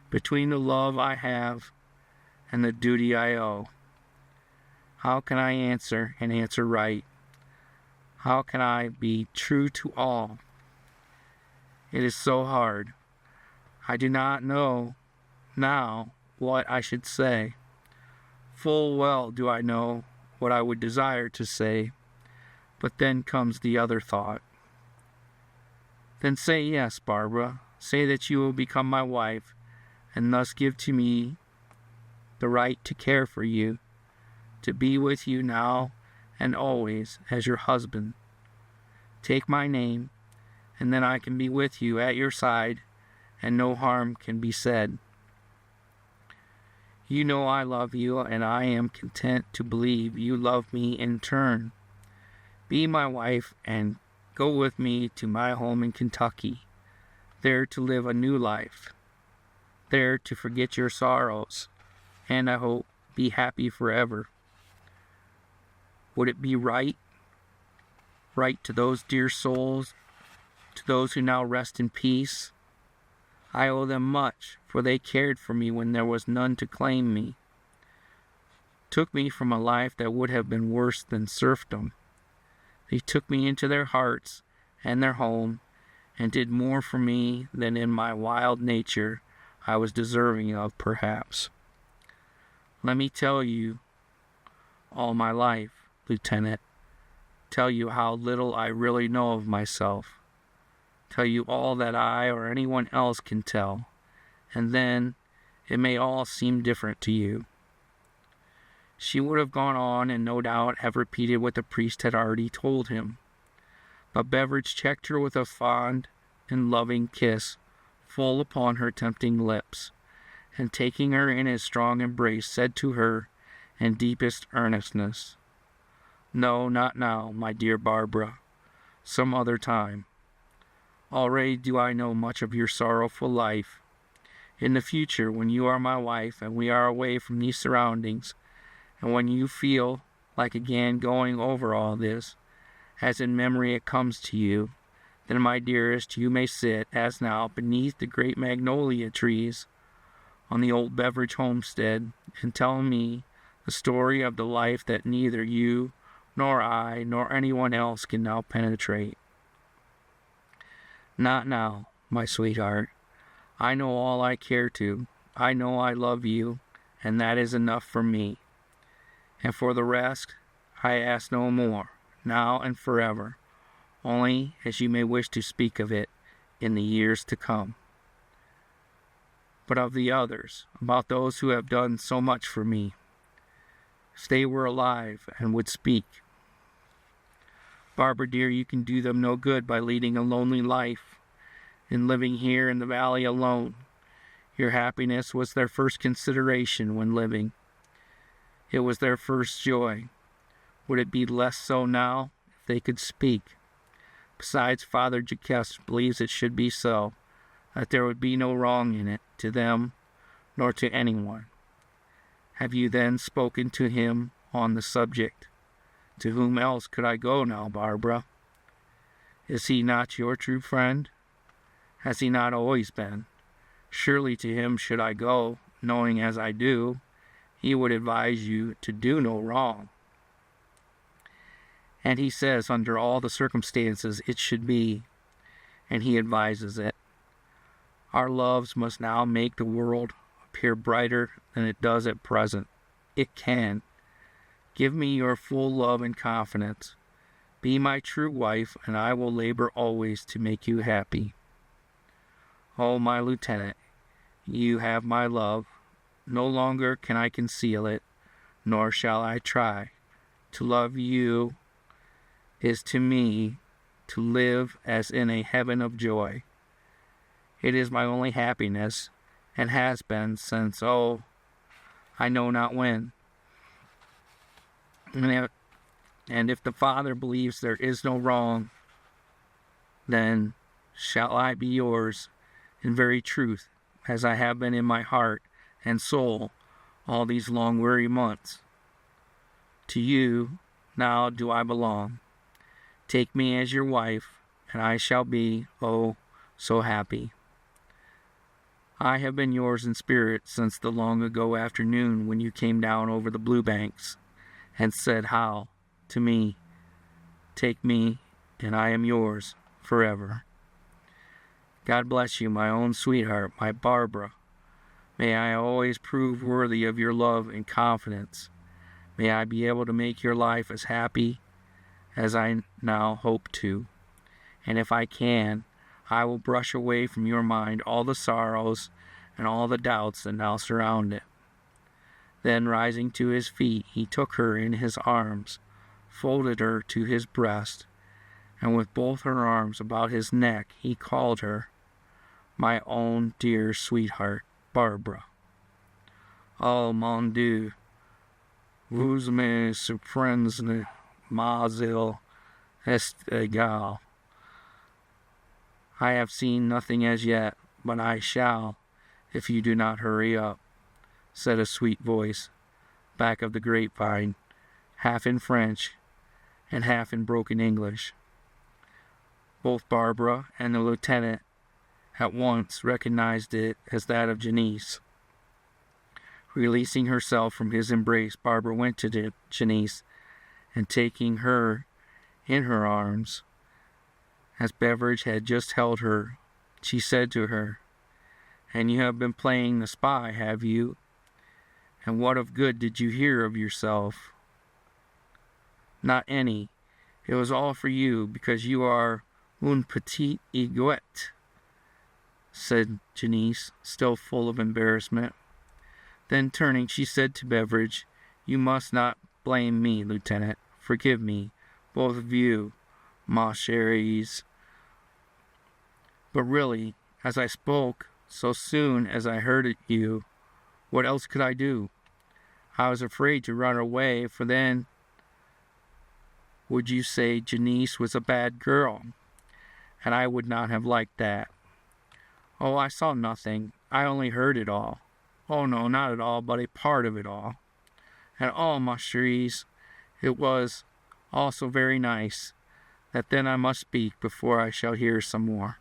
between the love I have and the duty I owe. How can I answer and answer right? How can I be true to all? It is so hard. I do not know now what I should say. Full well do I know what I would desire to say, but then comes the other thought. Then say yes, Barbara. Say that you will become my wife, and thus give to me the right to care for you, to be with you now and always as your husband. Take my name, and then I can be with you at your side, and no harm can be said. You know I love you, and I am content to believe you love me in turn. Be my wife and go with me to my home in Kentucky, there to live a new life, there to forget your sorrows, and I hope be happy forever. Would it be right to those dear souls, to those who now rest in peace? I owe them much, for they cared for me when there was none to claim me, took me from a life that would have been worse than serfdom. They took me into their hearts and their home, and did more for me than in my wild nature I was deserving of, perhaps. Let me tell you all my life, Lieutenant, tell you how little I really know of myself, tell you all that I or anyone else can tell, and then it may all seem different to you. She would have gone on and no doubt have repeated what the priest had already told him, but Beveridge checked her with a fond and loving kiss full upon her tempting lips, and taking her in his strong embrace, said to her in deepest earnestness, "No, not now, my dear Barbara, some other time. Already do I know much of your sorrowful life. In the future, when you are my wife and we are away from these surroundings, and when you feel like again going over all this, as in memory it comes to you, then, my dearest, you may sit, as now, beneath the great magnolia trees on the old Beveridge homestead, and tell me the story of the life that neither you nor I nor anyone else can now penetrate. Not now, my sweetheart. I know all I care to. I know I love you, and that is enough for me. And for the rest, I ask no more, now and forever, only as you may wish to speak of it in the years to come. But of the others, about those who have done so much for me, if they were alive and would speak. Barbara dear, you can do them no good by leading a lonely life and living here in the valley alone. Your happiness was their first consideration when living. It was their first joy. Would it be less so now if they could speak? Besides, Father Jacques believes it should be so, that there would be no wrong in it to them nor to anyone. Have you then spoken to him on the subject? To whom else could I go now, Barbara? Is he not your true friend? Has he not always been? Surely to him should I go, knowing as I do, he would advise you to do no wrong. And he says under all the circumstances it should be, and he advises it. Our loves must now make the world appear brighter than it does at present. It can. Give me your full love and confidence. Be my true wife, and I will labor always to make you happy. Oh, my lieutenant, you have my love. No longer can I conceal it, nor shall I try. To love you is to me to live as in a heaven of joy. It is my only happiness, and has been since, oh, I know not when. And if the Father believes there is no wrong, then shall I be yours in very truth, as I have been in my heart and soul all these long weary months. To you now do I belong. Take me as your wife, and I shall be, oh, so happy. I have been yours in spirit since the long ago afternoon when you came down over the blue banks and said how to me, take me, and I am yours forever. God bless you, my own sweetheart, my Barbara. May I always prove worthy of your love and confidence. May I be able to make your life as happy as I now hope to. And if I can, I will brush away from your mind all the sorrows and all the doubts that now surround it. Then, rising to his feet, he took her in his arms, folded her to his breast, and with both her arms about his neck, he called her, my own dear sweetheart, Barbara. Oh, mon Dieu, vous me surprendez, mademoiselle est égal. I have seen nothing as yet, but I shall, if you do not hurry up, said a sweet voice, back of the grapevine, half in French and half in broken English. Both Barbara and the lieutenant at once recognized it as that of Janice. Releasing herself from his embrace, Barbara went to Janice, and taking her in her arms, as Beveridge had just held her, she said to her, "And you have been playing the spy, have you? And what of good did you hear of yourself?" "Not any. It was all for you, because you are une petite aiguette," said Janice, still full of embarrassment. Then turning, she said to Beveridge, "You must not blame me, Lieutenant. Forgive me, both of you, ma chéries. But really, as I spoke so soon as I heard you, what else could I do? I was afraid to run away, for then would you say Janice was a bad girl, and I would not have liked that. Oh, I saw nothing. I only heard it all. Oh, no, not at all, but a part of it all. And oh, ma chéries, it was all so very nice, that then I must speak before I shall hear some more."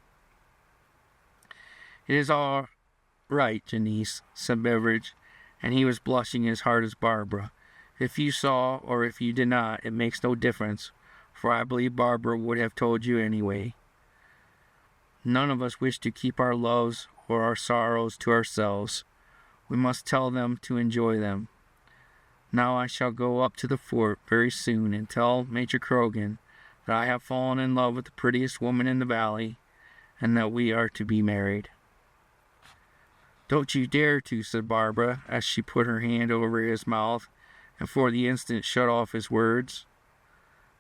"It is all right, Janice," said Beveridge, and he was blushing as hard as Barbara. "If you saw, or if you did not, it makes no difference, for I believe Barbara would have told you anyway. None of us wish to keep our loves or our sorrows to ourselves. We must tell them to enjoy them. Now I shall go up to the fort very soon and tell Major Croghan that I have fallen in love with the prettiest woman in the valley, and that we are to be married." "Don't you dare to," said Barbara, as she put her hand over his mouth and for the instant shut off his words.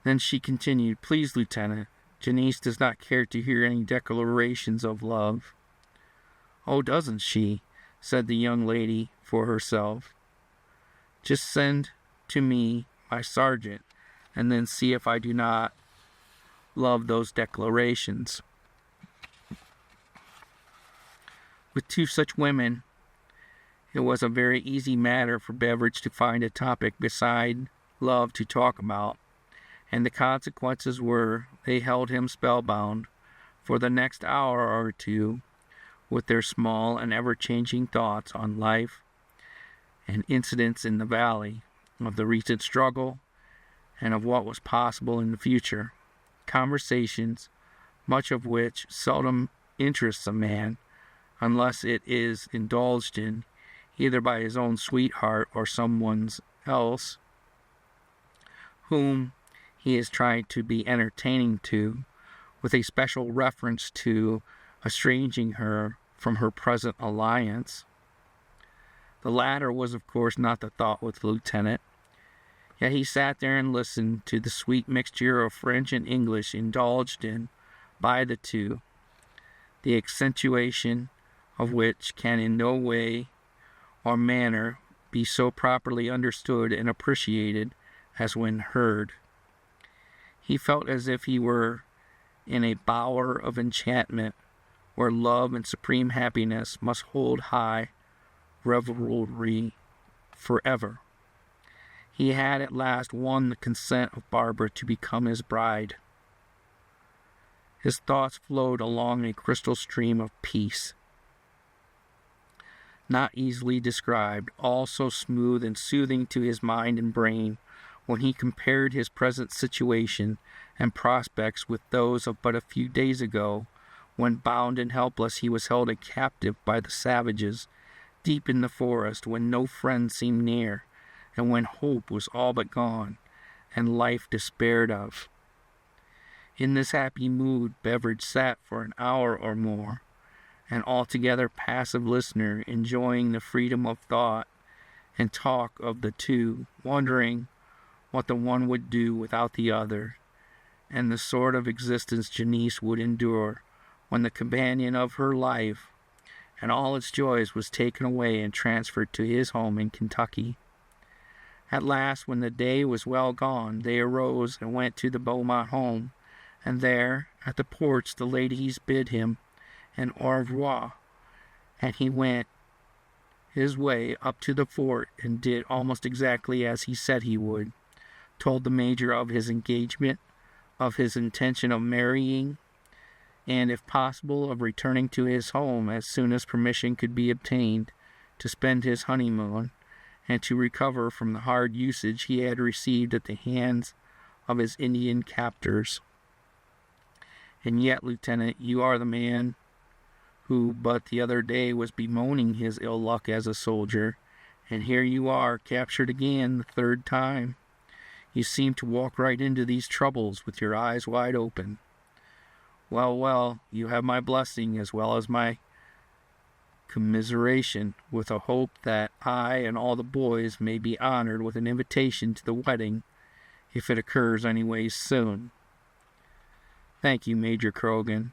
Then she continued, "Please, Lieutenant, Janice does not care to hear any declarations of love." "Oh, doesn't she?" said the young lady for herself. "Just send to me my sergeant, and then see if I do not love those declarations." With two such women, it was a very easy matter for Beveridge to find a topic beside love to talk about, and the consequences were they held him spellbound for the next hour or two with their small and ever-changing thoughts on life and incidents in the valley, of the recent struggle, and of what was possible in the future. Conversations, much of which seldom interests a man, unless it is indulged in either by his own sweetheart or someone else whom he is trying to be entertaining to, with a special reference to estranging her from her present alliance. The latter was, of course, not the thought with the lieutenant, yet he sat there and listened to the sweet mixture of French and English indulged in by the two, the accentuation of which can in no way or manner be so properly understood and appreciated as when heard. He felt as if he were in a bower of enchantment, where love and supreme happiness must hold high revelry forever. He had at last won the consent of Barbara to become his bride. His thoughts flowed along a crystal stream of peace, not easily described, all so smooth and soothing to his mind and brain when he compared his present situation and prospects with those of but a few days ago, when bound and helpless he was held a captive by the savages, deep in the forest, when no friend seemed near, and when hope was all but gone, and life despaired of. In this happy mood, Beveridge sat for an hour or more, an altogether passive listener, enjoying the freedom of thought and talk of the two, wondering what the one would do without the other, and the sort of existence Janice would endure when the companion of her life and all its joys was taken away and transferred to his home in Kentucky. At last, when the day was well gone, they arose and went to the Beaumont home, and there, at the porch, the ladies bid him an au revoir, and he went his way up to the fort and did almost exactly as he said he would, told the major of his engagement, of his intention of marrying, and, if possible, of returning to his home as soon as permission could be obtained to spend his honeymoon, and to recover from the hard usage he had received at the hands of his Indian captors. And yet, Lieutenant, you are the man who but the other day was bemoaning his ill luck as a soldier, and here you are, captured again the third time. You seem to walk right into these troubles with your eyes wide open. Well, well, you have my blessing as well as my commiseration, with a hope that I and all the boys may be honored with an invitation to the wedding, if it occurs anyways soon. Thank you, Major Croghan.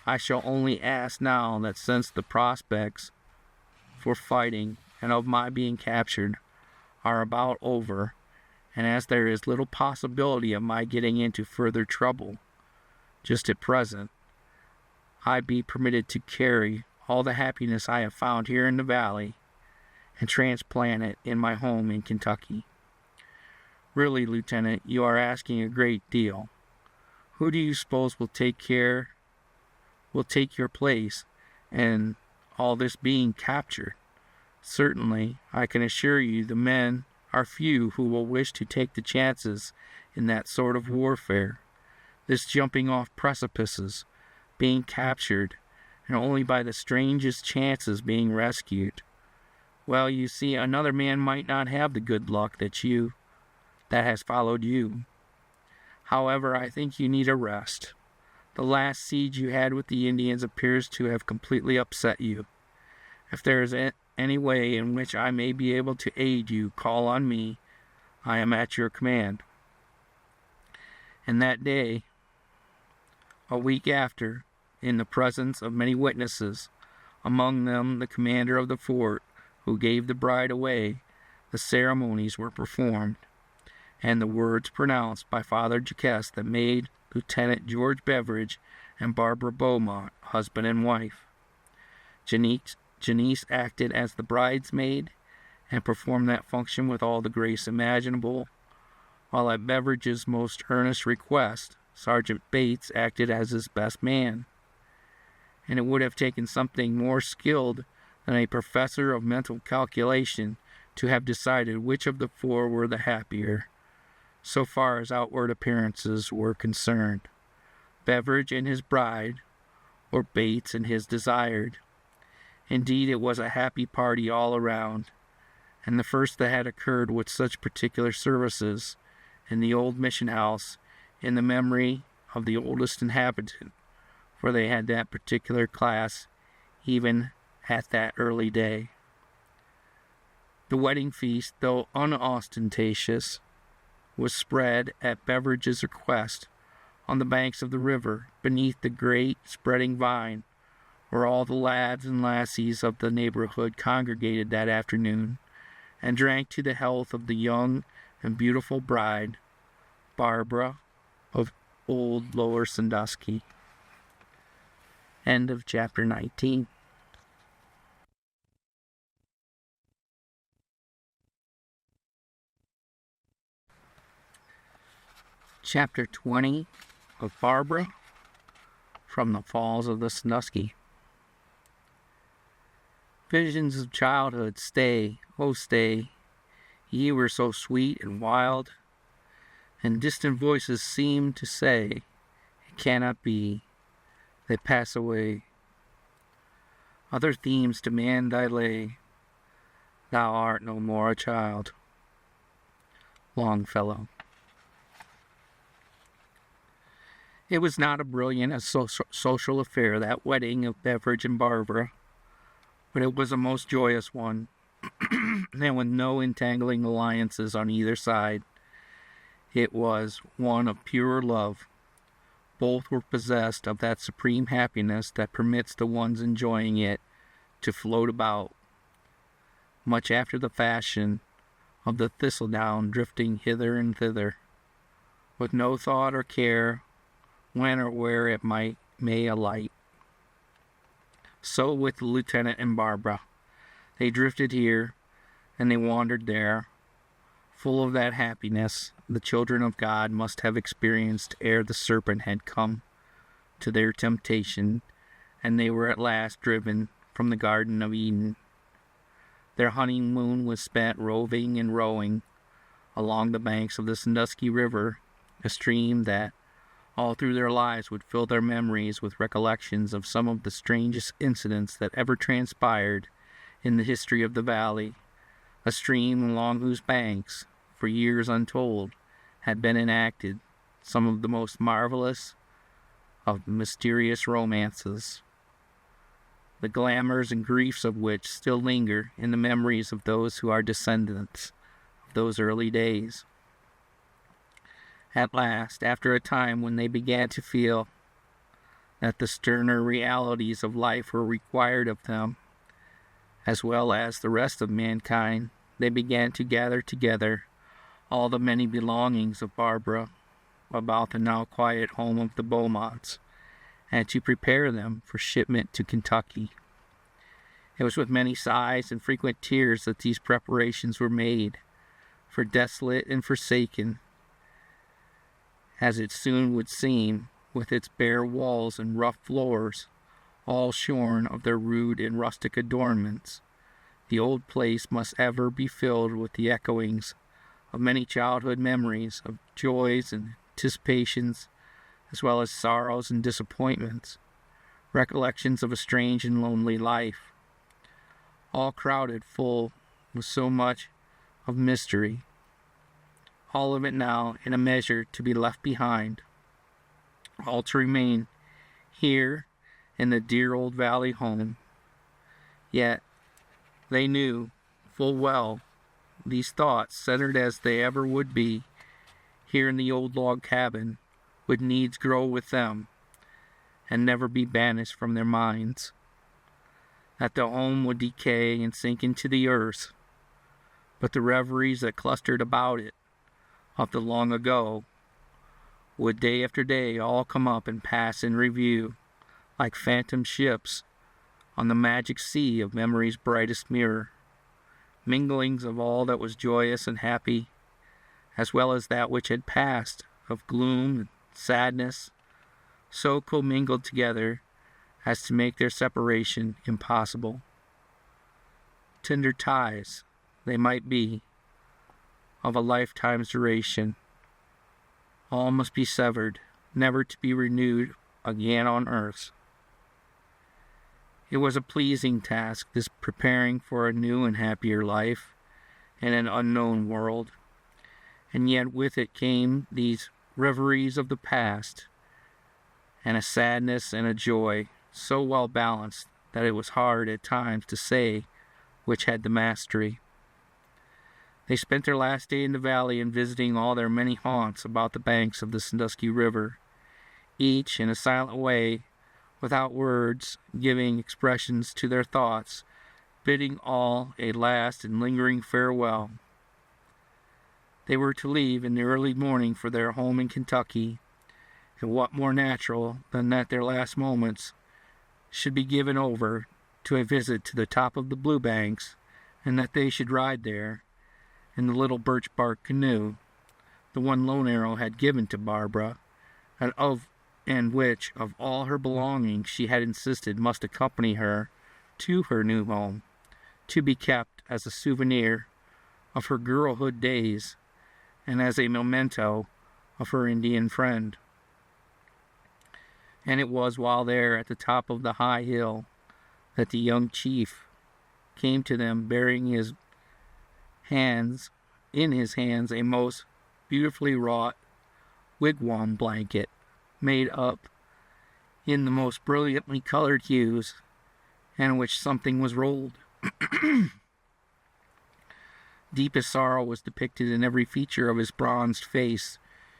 I shall only ask now that since the prospects for fighting and of my being captured are about over, and as there is little possibility of my getting into further trouble just at present, I be permitted to carry all the happiness I have found here in the valley and transplant it in my home in Kentucky. Really, Lieutenant, you are asking a great deal. Who do you suppose will take your place in all this being captured? Certainly, I can assure you the men are few who will wish to take the chances in that sort of warfare. This jumping off precipices, being captured, and only by the strangest chances being rescued. Well, you see, another man might not have the good luck that has followed you. However, I think you need a rest. The last siege you had with the Indians appears to have completely upset you. If there is any way in which I may be able to aid you, call on me. I am at your command. And that day, a week after, in the presence of many witnesses, among them the commander of the fort, who gave the bride away, the ceremonies were performed, and the words pronounced by Father Jacques that made Lieutenant George Beveridge and Barbara Beaumont husband and wife. Janice acted as the bridesmaid and performed that function with all the grace imaginable, while at Beveridge's most earnest request, Sergeant Bates acted as his best man. And it would have taken something more skilled than a professor of mental calculation to have decided which of the four were the happier, so far as outward appearances were concerned, Beveridge and his bride, or Bates and his desired. Indeed, it was a happy party all around, and the first that had occurred with such particular services in the old mission house in the memory of the oldest inhabitant, for they had that particular class even at that early day. The wedding feast, though unostentatious, was spread at Beveridge's request on the banks of the river, beneath the great spreading vine, where all the lads and lassies of the neighborhood congregated that afternoon, and drank to the health of the young and beautiful bride, Barbara of Old Lower Sandusky. End of chapter 19. Chapter 20 of Barbara from the Falls of the Sandusky. Visions of childhood, stay, oh stay, ye were so sweet and wild, and distant voices seemed to say, it cannot be. they pass away. Other themes demand thy lay. Thou art no more a child. Longfellow. It was not a brilliant social affair, that wedding of Beveridge and Barbara, but it was a most joyous one, and with no entangling alliances on either side. It was one of pure love. Both were possessed of that supreme happiness that permits the ones enjoying it to float about, much after the fashion of the thistledown drifting hither and thither, with no thought or care when or where it may alight. So with the lieutenant and Barbara. They drifted here, and they wandered there, full of that happiness the children of God must have experienced ere the serpent had come to their temptation, and they were at last driven from the Garden of Eden. Their honeymoon was spent roving and rowing along the banks of the Sandusky River, a stream that all through their lives would fill their memories with recollections of some of the strangest incidents that ever transpired in the history of the valley, a stream along whose banks, for years untold, had been enacted some of the most marvelous of mysterious romances, the glamours and griefs of which still linger in the memories of those who are descendants of those early days. At last, after a time when they began to feel that the sterner realities of life were required of them, as well as the rest of mankind, they began to gather together all the many belongings of Barbara about the now quiet home of the Beaumonts, and to prepare them for shipment to Kentucky. It was with many sighs and frequent tears that these preparations were made, for desolate and forsaken, as it soon would seem, with its bare walls and rough floors, all shorn of their rude and rustic adornments, the old place must ever be filled with the echoings of many childhood memories of joys and anticipations, as well as sorrows and disappointments, recollections of a strange and lonely life, all crowded full with so much of mystery, all of it now in a measure to be left behind, all to remain here in the dear old valley home. Yet they knew full well these thoughts, centered as they ever would be here in the old log cabin, would needs grow with them and never be banished from their minds, that the home would decay and sink into the earth, but the reveries that clustered about it of the long ago would day after day all come up and pass in review like phantom ships on the magic sea of memory's brightest mirror, minglings of all that was joyous and happy, as well as that which had passed, of gloom and sadness, so commingled together as to make their separation impossible. Tender ties they might be, of a lifetime's duration. All must be severed, never to be renewed again on earth. It was a pleasing task, this preparing for a new and happier life in an unknown world, and yet with it came these reveries of the past, and a sadness and a joy so well balanced that it was hard at times to say which had the mastery. They spent their last day in the valley in visiting all their many haunts about the banks of the Sandusky River, each in a silent way, without words, giving expressions to their thoughts, bidding all a last and lingering farewell. They were to leave in the early morning for their home in Kentucky, and what more natural than that their last moments should be given over to a visit to the top of the Blue Banks, and that they should ride there in the little birch bark canoe, the one Lone Arrow had given to Barbara, and which of all her belongings she had insisted must accompany her to her new home, to be kept as a souvenir of her girlhood days and as a memento of her Indian friend. And it was while there at the top of the high hill that the young chief came to them bearing in his hands a most beautifully wrought wigwam blanket made up in the most brilliantly colored hues, and in which something was rolled. Deepest sorrow was depicted in every feature of his bronzed face,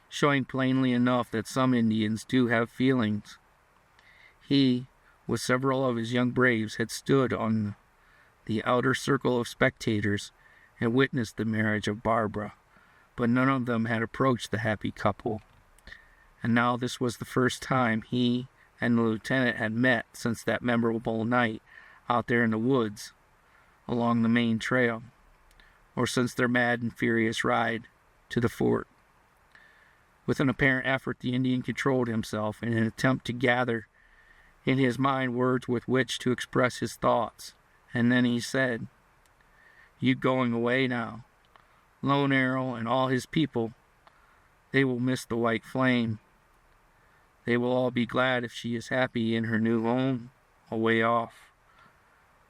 showing plainly enough that some Indians do have feelings. He, with several of his young braves, had stood on the outer circle of spectators and witnessed the marriage of Barbara, but none of them had approached the happy couple. And now this was the first time he and the lieutenant had met since that memorable night out there in the woods along the main trail, or since their mad and furious ride to the fort. With an apparent effort, the Indian controlled himself in an attempt to gather in his mind words with which to express his thoughts, and then he said, "You going away now? Lone Arrow and all his people, they will miss the white flame. They will all be glad if she is happy in her new home, away off.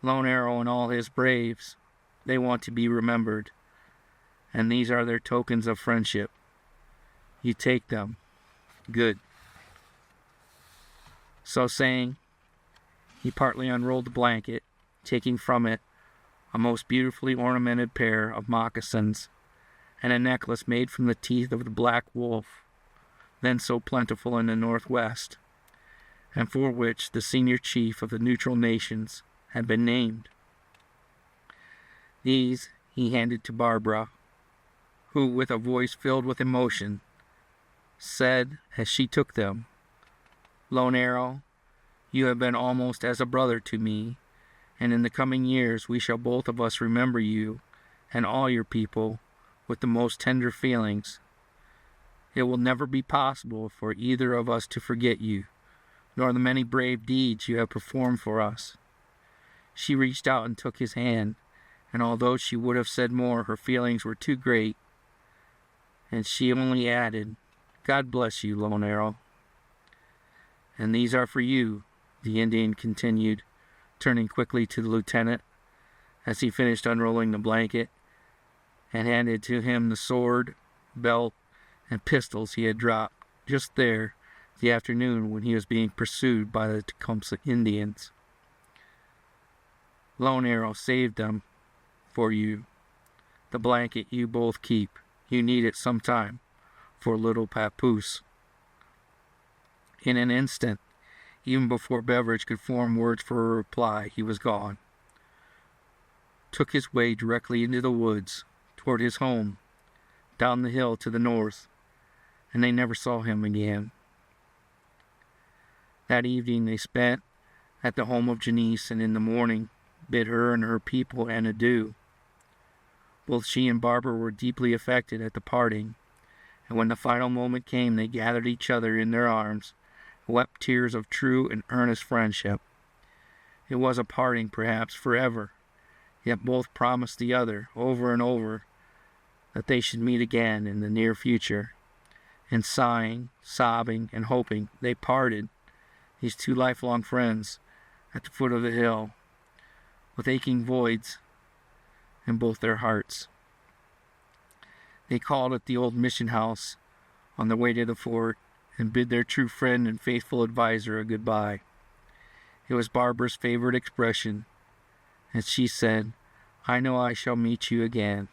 Lone Arrow and all his braves, they want to be remembered, and these are their tokens of friendship. You take them. Good." So saying, he partly unrolled the blanket, taking from it a most beautifully ornamented pair of moccasins and a necklace made from the teeth of the black wolf, then so plentiful in the Northwest, and for which the senior chief of the neutral nations had been named. These he handed to Barbara, who, with a voice filled with emotion, said as she took them, "Lone Arrow, you have been almost as a brother to me, and in the coming years we shall both of us remember you and all your people with the most tender feelings. It will never be possible for either of us to forget you, nor the many brave deeds you have performed for us." She reached out and took his hand, and although she would have said more, her feelings were too great, and she only added, "God bless you, Lone Arrow." "And these are for you," the Indian continued, turning quickly to the lieutenant as he finished unrolling the blanket, and handed to him the sword, belt, and pistols he had dropped just there the afternoon when he was being pursued by the Tecumseh Indians. "Lone Arrow saved them for you. The blanket you both keep. You need it sometime for little papoose." In an instant, even before Beveridge could form words for a reply, he was gone. Took his way directly into the woods, toward his home, down the hill to the north, and they never saw him again. That evening they spent at the home of Janice, and in the morning bid her and her people an adieu. Both she and Barbara were deeply affected at the parting, and when the final moment came, they gathered each other in their arms, wept tears of true and earnest friendship. It was a parting, perhaps forever, yet both promised the other, over and over, that they should meet again in the near future. And sighing, sobbing, and hoping, they parted, these two lifelong friends, at the foot of the hill, with aching voids in both their hearts. They called at the old mission house on their way to the fort, and bid their true friend and faithful adviser a goodbye. It was Barbara's favorite expression, and she said, "I know I shall meet you again."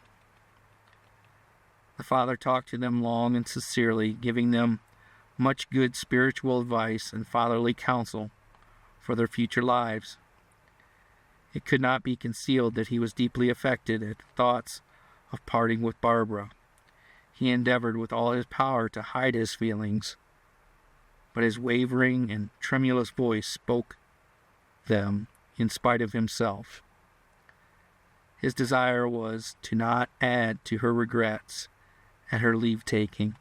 The father talked to them long and sincerely, giving them much good spiritual advice and fatherly counsel for their future lives. It could not be concealed that he was deeply affected at the thoughts of parting with Barbara. He endeavored with all his power to hide his feelings, but his wavering and tremulous voice spoke them in spite of himself. His desire was to not add to her regrets at her leave-taking.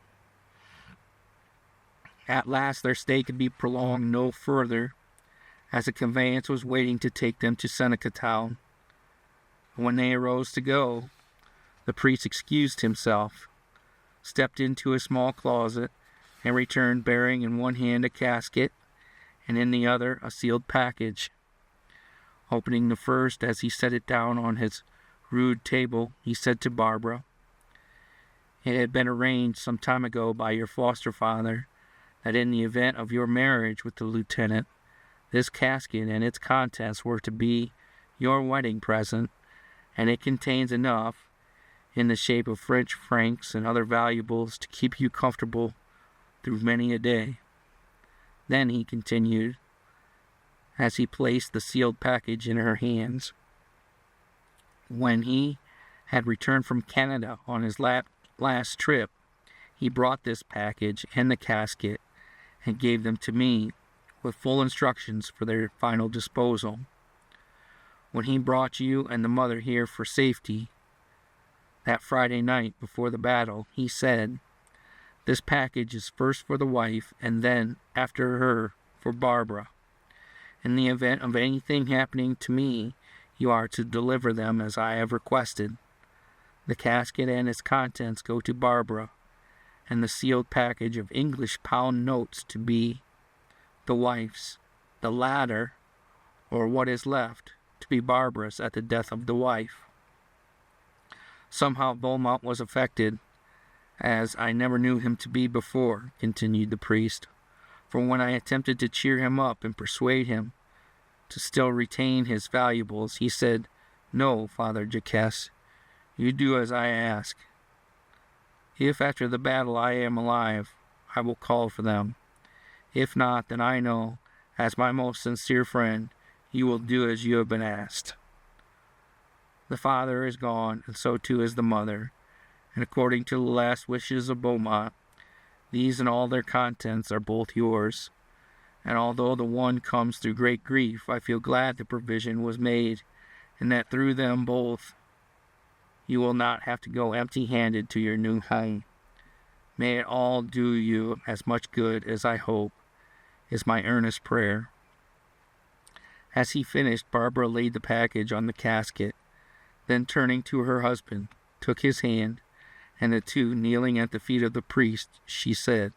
At last their stay could be prolonged no further, as a conveyance was waiting to take them to Seneca Town. When they arose to go, the priest excused himself, stepped into a small closet, and returned bearing in one hand a casket and in the other a sealed package. Opening the first as he set it down on his rude table, he said to Barbara, "It had been arranged some time ago by your foster father that in the event of your marriage with the lieutenant, this casket and its contents were to be your wedding present, and it contains enough, in the shape of French francs and other valuables, to keep you comfortable through many a day." Then he continued, as he placed the sealed package in her hands, "When he had returned from Canada on his last trip, he brought this package and the casket and gave them to me with full instructions for their final disposal. When he brought you and the mother here for safety, that Friday night before the battle, he said, 'This package is first for the wife, and then, after her, for Barbara. In the event of anything happening to me, you are to deliver them as I have requested. The casket and its contents go to Barbara, and the sealed package of English pound notes to be the wife's, the latter, or what is left, to be Barbara's at the death of the wife.'" Somehow Beaumont was affected, as I never knew him to be before, continued the priest, for when I attempted to cheer him up and persuade him to still retain his valuables, he said, "No, Father Jacques, you do as I ask. If after the battle I am alive, I will call for them. If not, then I know, as my most sincere friend, you will do as you have been asked. The father is gone, and so too is the mother, and according to the last wishes of Beaumont, these and all their contents are both yours. And although the one comes through great grief, I feel glad the provision was made, and that through them both you will not have to go empty-handed to your new home. May it all do you as much good as I hope, is my earnest prayer." As he finished, Barbara laid the package on the casket, then turning to her husband, took his hand, and the two, kneeling at the feet of the priest, she said,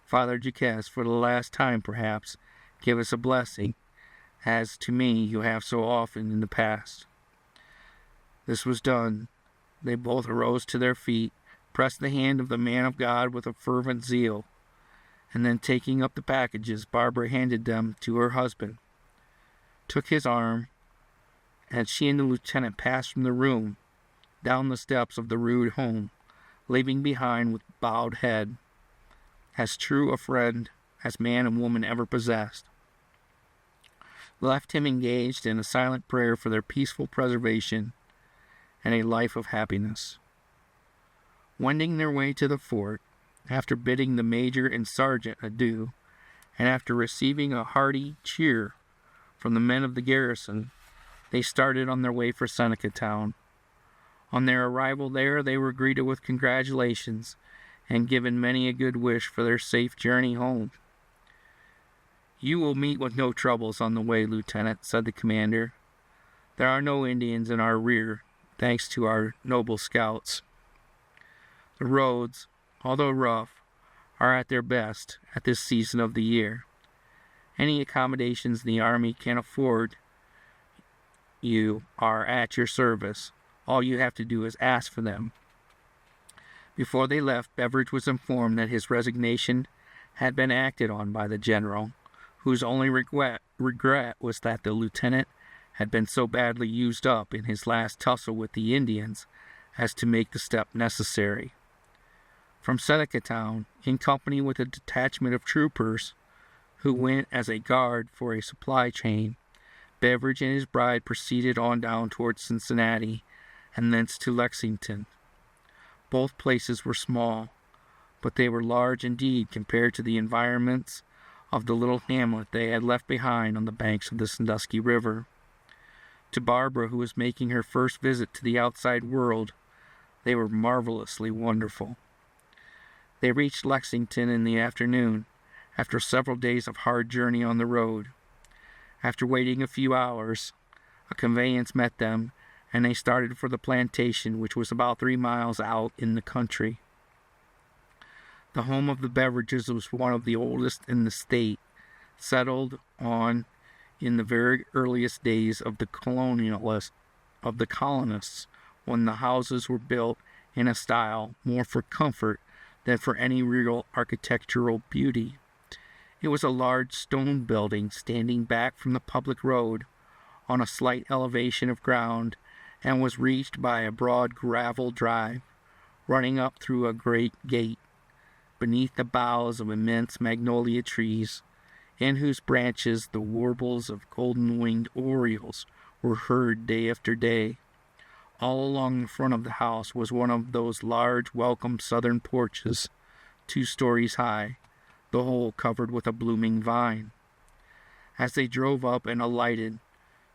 "Father Jacques, for the last time perhaps, give us a blessing, as to me you have so often in the past." This was done. They both arose to their feet, pressed the hand of the man of God with a fervent zeal, and then taking up the packages, Barbara handed them to her husband, took his arm, and she and the lieutenant passed from the room, down the steps of the rude home, leaving behind with bowed head, as true a friend as man and woman ever possessed. Left him engaged in a silent prayer for their peaceful preservation and a life of happiness. Wending their way to the fort, after bidding the major and sergeant adieu, and after receiving a hearty cheer from the men of the garrison, they started on their way for Seneca Town. On their arrival there, they were greeted with congratulations and given many a good wish for their safe journey home. "You will meet with no troubles on the way, Lieutenant," said the commander. "There are no Indians in our rear, thanks to our noble scouts. The roads, although rough, are at their best at this season of the year. Any accommodations the army can afford you are at your service. All you have to do is ask for them." Before they left, Beveridge was informed that his resignation had been acted on by the general, whose only regret was that the lieutenant had been so badly used up in his last tussle with the Indians as to make the step necessary. From Seneca Town, in company with a detachment of troopers who went as a guard for a supply chain, Beveridge and his bride proceeded on down towards Cincinnati, and thence to Lexington. Both places were small, but they were large indeed compared to the environments of the little hamlet they had left behind on the banks of the Sandusky River. To Barbara, who was making her first visit to the outside world, they were marvelously wonderful. They reached Lexington in the afternoon, after several days of hard journey on the road. After waiting a few hours, a conveyance met them, and they started for the plantation, which was about 3 miles out in the country. The home of the Beveridges was one of the oldest in the state, settled on in the very earliest days of the colonists, when the houses were built in a style more for comfort than for any real architectural beauty. It was a large stone building standing back from the public road on a slight elevation of ground, and was reached by a broad gravel drive running up through a great gate beneath the boughs of immense magnolia trees, in whose branches the warbles of golden-winged orioles were heard day after day. All along the front of the house was one of those large, welcome southern porches, 2 stories high, the whole covered with a blooming vine. As they drove up and alighted,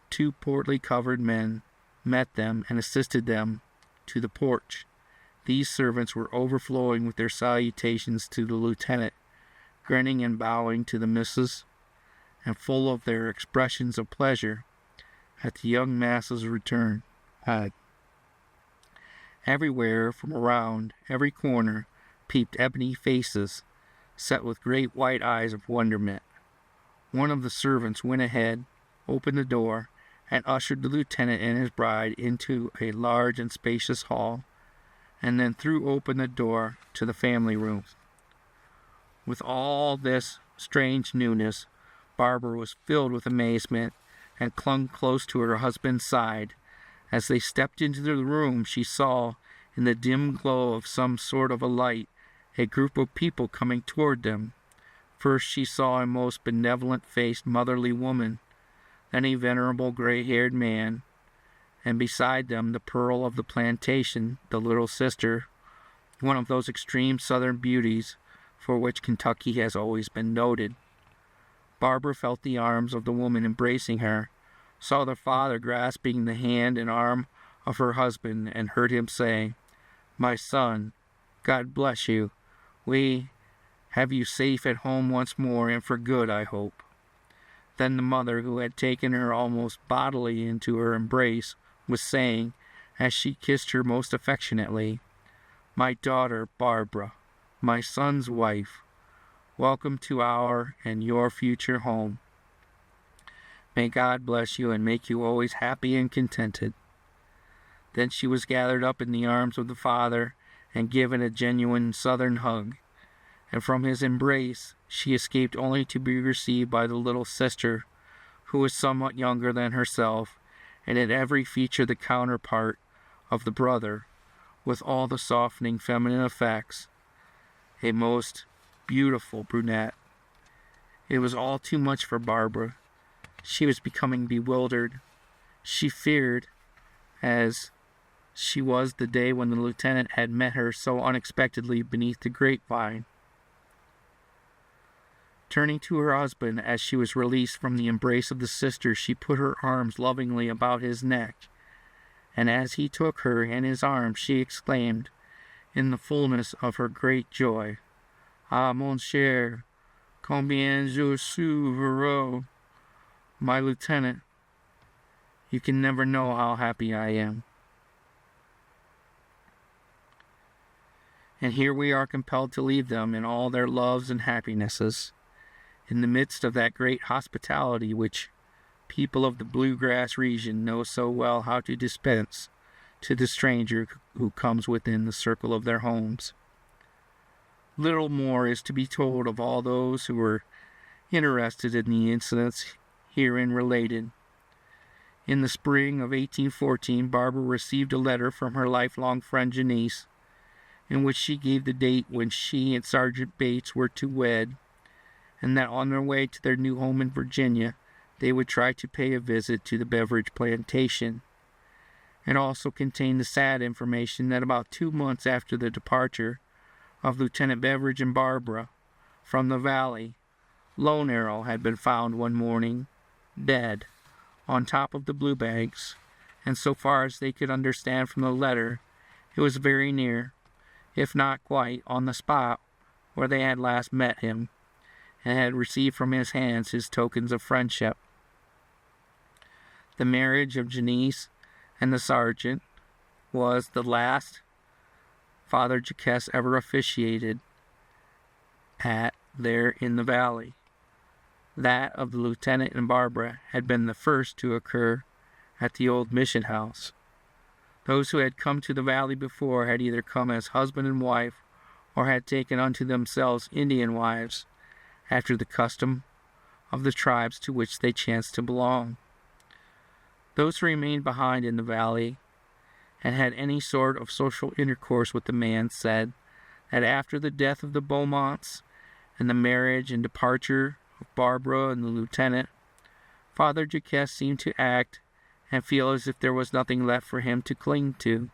2 portly covered men met them and assisted them to the porch. These servants were overflowing with their salutations to the lieutenant, grinning and bowing to the missus, and full of their expressions of pleasure at the young master's return. Everywhere from around every corner peeped ebony faces, set with great white eyes of wonderment. One of the servants went ahead, opened the door, and ushered the lieutenant and his bride into a large and spacious hall, and then threw open the door to the family room. With all this strange newness, Barbara was filled with amazement and clung close to her husband's side. As they stepped into the room, she saw, in the dim glow of some sort of a light, a group of people coming toward them. First she saw a most benevolent-faced, motherly woman, then a venerable gray-haired man, and beside them the pearl of the plantation, the little sister, one of those extreme southern beauties for which Kentucky has always been noted. Barbara felt the arms of the woman embracing her, saw the father grasping the hand and arm of her husband, and heard him say, "My son, God bless you. We have you safe at home once more, and for good, I hope." Then the mother, who had taken her almost bodily into her embrace, was saying, as she kissed her most affectionately, "My daughter, Barbara, my son's wife, welcome to our and your future home. May God bless you and make you always happy and contented." Then she was gathered up in the arms of the father and given a genuine southern hug, and from his embrace she escaped only to be received by the little sister, who was somewhat younger than herself, and in every feature the counterpart of the brother, with all the softening feminine effects, a most beautiful brunette. It was all too much for Barbara. She was becoming bewildered. She feared, as she was the day when the lieutenant had met her so unexpectedly beneath the grapevine. Turning to her husband as she was released from the embrace of the sister, she put her arms lovingly about his neck, and as he took her in his arms, she exclaimed, in the fullness of her great joy, "Ah, mon cher, combien je suis heureux, my lieutenant. You can never know how happy I am." And here we are compelled to leave them in all their loves and happinesses, in the midst of that great hospitality which people of the bluegrass region know so well how to dispense to the stranger who comes within the circle of their homes. Little more is to be told of all those who were interested in the incidents herein related. In the spring of 1814, Barbara received a letter from her lifelong friend Janice, in which she gave the date when she and Sergeant Bates were to wed, and that on their way to their new home in Virginia, they would try to pay a visit to the Beveridge plantation. It also contained the sad information that about 2 months after the departure of Lieutenant Beveridge and Barbara from the valley, Lone Arrow had been found one morning, dead, on top of the Blue Banks, and so far as they could understand from the letter, it was very near, if not quite, on the spot where they had last met him, and had received from his hands his tokens of friendship. The marriage of Janice and the sergeant was the last Father Jacques ever officiated at there in the valley. That of the lieutenant and Barbara had been the first to occur at the old mission house. Those who had come to the valley before had either come as husband and wife or had taken unto themselves Indian wives, after the custom of the tribes to which they chanced to belong. Those who remained behind in the valley and had any sort of social intercourse with the man said that after the death of the Beaumonts and the marriage and departure of Barbara and the lieutenant, Father Jacques seemed to act and feel as if there was nothing left for him to cling to.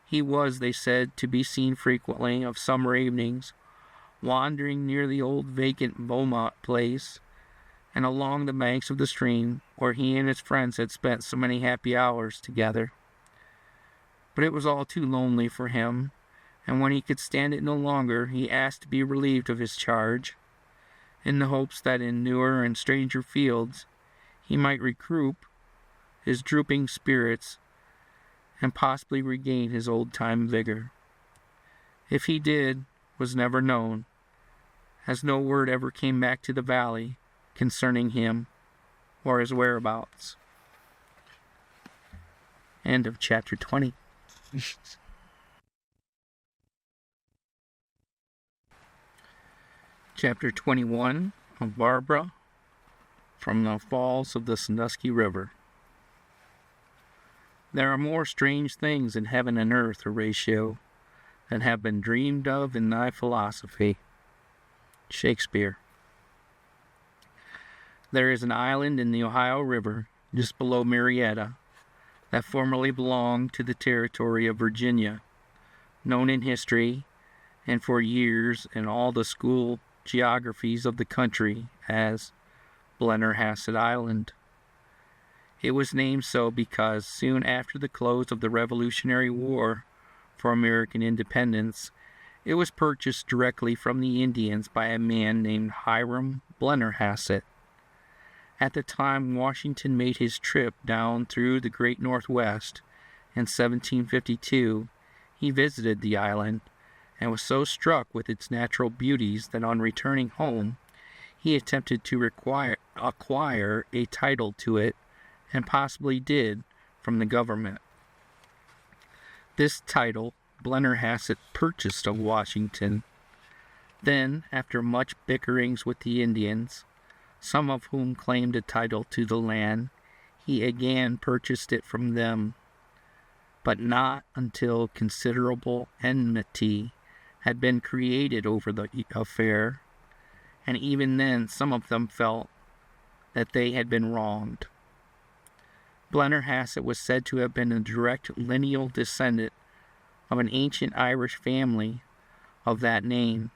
He was, they said, to be seen frequently of summer evenings, wandering near the old vacant Beaumont place and along the banks of the stream where he and his friends had spent so many happy hours together. But it was all too lonely for him, and when he could stand it no longer, he asked to be relieved of his charge, in the hopes that in newer and stranger fields he might recruit his drooping spirits and possibly regain his old-time vigor. If he did, was never known, as no word ever came back to the valley concerning him or his whereabouts. End of chapter 20. Chapter 21 of Barbara from the Falls of the Sandusky River. There are more strange things in heaven and earth, Horatio, than have been dreamed of in thy philosophy. Shakespeare. There is an island in the Ohio River, just below Marietta, that formerly belonged to the territory of Virginia, known in history and for years in all the school geographies of the country as Blennerhassett Island. It was named so because soon after the close of the Revolutionary War for American independence, it was purchased directly from the Indians by a man named Hiram Blennerhassett. At the time Washington made his trip down through the great Northwest in 1752, he visited the island and was so struck with its natural beauties that on returning home, he attempted to acquire a title to it, and possibly did, from the government. This title Blennerhassett purchased of Washington. Then, after much bickerings with the Indians, some of whom claimed a title to the land, he again purchased it from them, but not until considerable enmity had been created over the affair, and even then some of them felt that they had been wronged. Blennerhassett was said to have been a direct lineal descendant of an ancient Irish family of that name,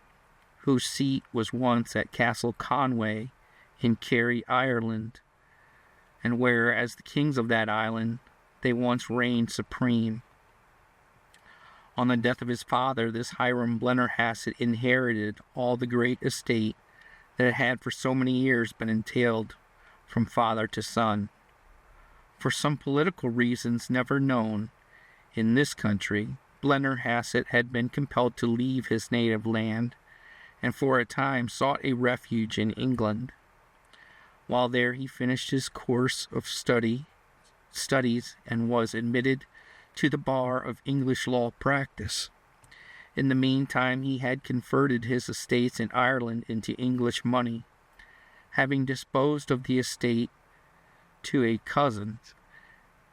whose seat was once at Castle Conway in Kerry, Ireland, and where, as the kings of that island, they once reigned supreme. On the death of his father, this Hiram Blennerhassett inherited all the great estate that had for so many years been entailed from father to son. For some political reasons never known in this country, Blennerhassett had been compelled to leave his native land, and for a time sought a refuge in England. While there he finished his course of studies and was admitted to the bar of English law practice. In the meantime he had converted his estates in Ireland into English money, having disposed of the estate to a cousin,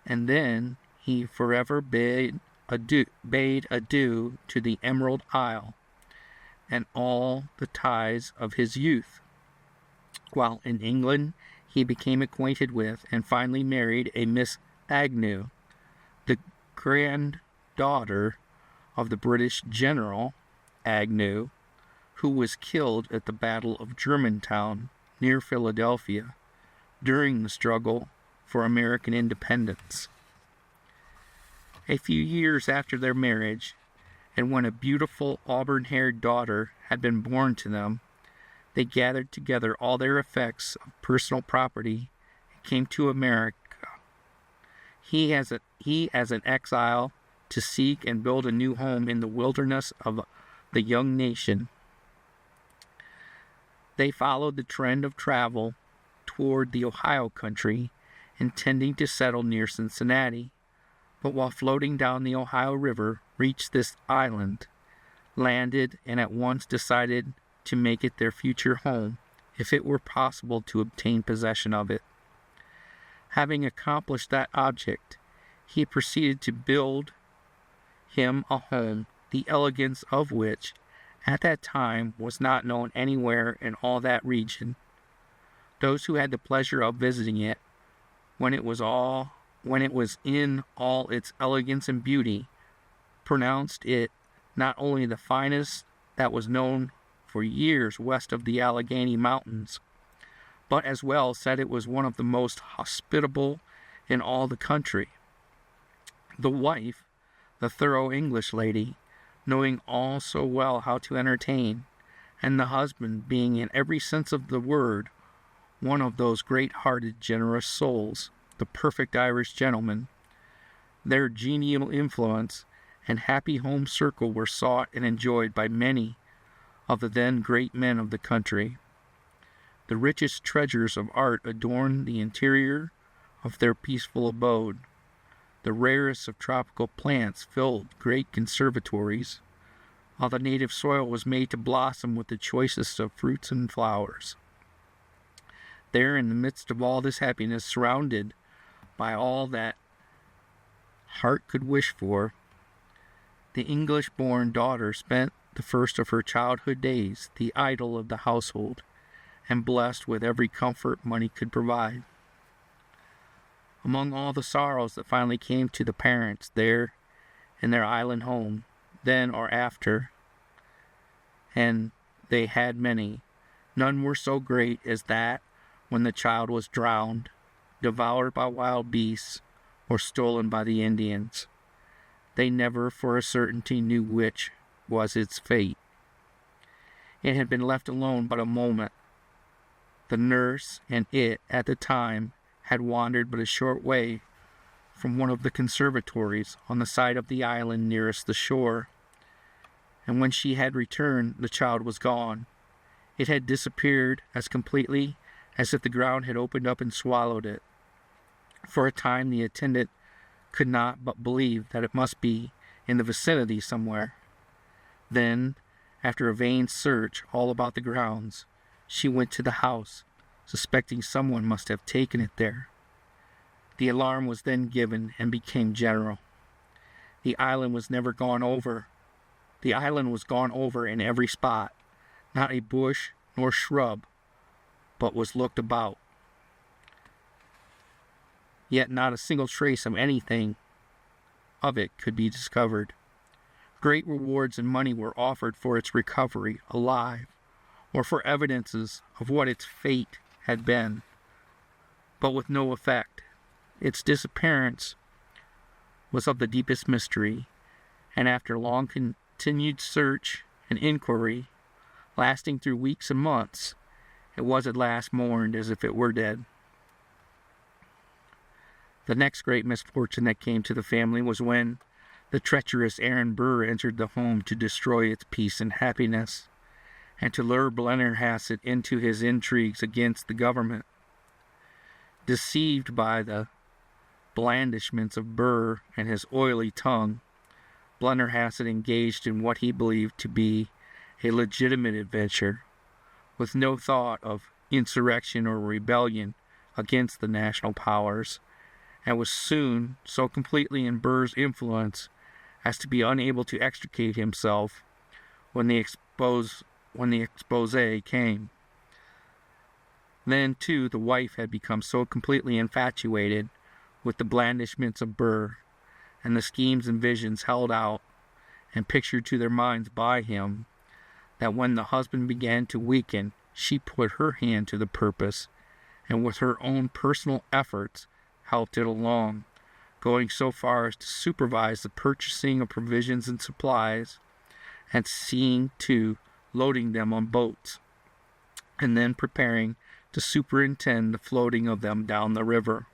and then he forever bade adieu to the Emerald Isle and all the ties of his youth. While in England, he became acquainted with and finally married a Miss Agnew, the granddaughter of the British General Agnew, who was killed at the Battle of Germantown near Philadelphia during the struggle for American independence. A few years after their marriage, and when a beautiful auburn-haired daughter had been born to them, they gathered together all their effects of personal property and came to America. He as an exile to seek and build a new home in the wilderness of the young nation. They followed the trend of travel toward the Ohio country, intending to settle near Cincinnati, but while floating down the Ohio River, reached this island, landed, and at once decided to make it their future home, if it were possible to obtain possession of it. Having accomplished that object, he proceeded to build him a home, the elegance of which, at that time, was not known anywhere in all that region. Those who had the pleasure of visiting it, when it was in all its elegance and beauty, pronounced it not only the finest that was known for years west of the Allegheny Mountains, but as well said it was one of the most hospitable in all the country. The wife, the thorough English lady, knowing all so well how to entertain, and the husband being in every sense of the word one of those great-hearted, generous souls, the perfect Irish gentleman, their genial influence and happy home circle were sought and enjoyed by many of the then great men of the country. The richest treasures of art adorned the interior of their peaceful abode. The rarest of tropical plants filled great conservatories, while the native soil was made to blossom with the choicest of fruits and flowers. There, in the midst of all this happiness, surrounded by all that heart could wish for, the English-born daughter spent the first of her childhood days, the idol of the household, and blessed with every comfort money could provide. Among all the sorrows that finally came to the parents there in their island home, then or after, and they had many, none were so great as that when the child was drowned, devoured by wild beasts, or stolen by the Indians. They never for a certainty knew which was its fate. It had been left alone but a moment. The nurse and it, at the time, had wandered but a short way from one of the conservatories on the side of the island nearest the shore, and when she had returned, the child was gone. It had disappeared as completely as if the ground had opened up and swallowed it. For a time the attendant could not but believe that it must be in the vicinity somewhere. Then, after a vain search all about the grounds, she went to the house, suspecting someone must have taken it there. The alarm was then given and became general. The island was gone over in every spot. Not a bush nor shrub but was looked about. Yet not a single trace of anything of it could be discovered. Great rewards and money were offered for its recovery alive, or for evidences of what its fate had been, but with no effect. Its disappearance was of the deepest mystery, and after long continued search and inquiry, lasting through weeks and months, it was at last mourned as if it were dead. The next great misfortune that came to the family was when the treacherous Aaron Burr entered the home to destroy its peace and happiness, and to lure Blennerhassett into his intrigues against the government. Deceived by the blandishments of Burr and his oily tongue, Blennerhassett engaged in what he believed to be a legitimate adventure, with no thought of insurrection or rebellion against the national powers, and was soon so completely in Burr's influence as to be unable to extricate himself when the expose came. Then, too, the wife had become so completely infatuated with the blandishments of Burr, and the schemes and visions held out and pictured to their minds by him, that when the husband began to weaken, she put her hand to the purpose, and with her own personal efforts helped it along, going so far as to supervise the purchasing of provisions and supplies, and seeing to loading them on boats, and then preparing to superintend the floating of them down the river.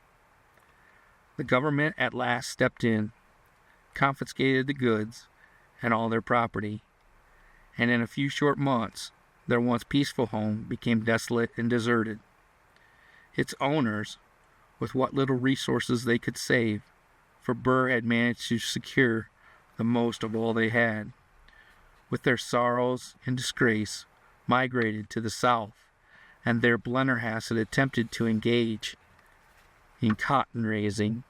The government at last stepped in, confiscated the goods and all their property, and in a few short months their once peaceful home became desolate and deserted. Its owners, with what little resources they could save, for Burr had managed to secure the most of all they had, with their sorrows and disgrace, migrated to the south, and there Blennerhassett attempted to engage in cotton raising.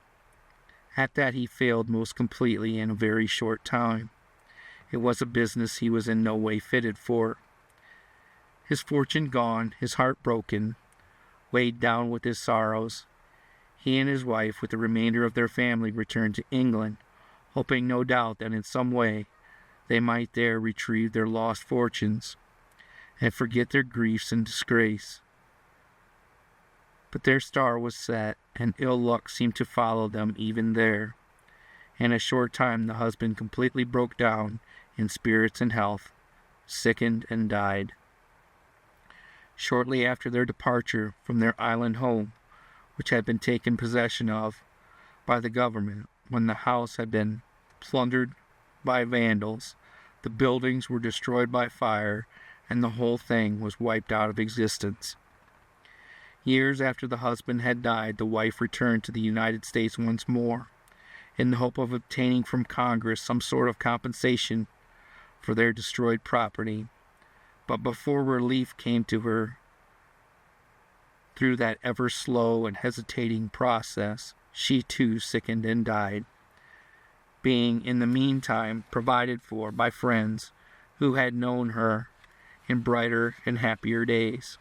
At that he failed most completely in a very short time. It was a business he was in no way fitted for. His fortune gone, his heart broken, weighed down with his sorrows, he and his wife, with the remainder of their family, returned to England, hoping no doubt that in some way they might there retrieve their lost fortunes and forget their griefs and disgrace. But their star was set, and ill luck seemed to follow them even there. In a short time the husband completely broke down in spirits and health, sickened and died. Shortly after their departure from their island home, which had been taken possession of by the government when the house had been plundered by vandals, the buildings were destroyed by fire, and the whole thing was wiped out of existence. Years after the husband had died, the wife returned to the United States once more, in the hope of obtaining from Congress some sort of compensation for their destroyed property. But before relief came to her through that ever slow and hesitating process, she too sickened and died, being in the meantime provided for by friends who had known her in brighter and happier days.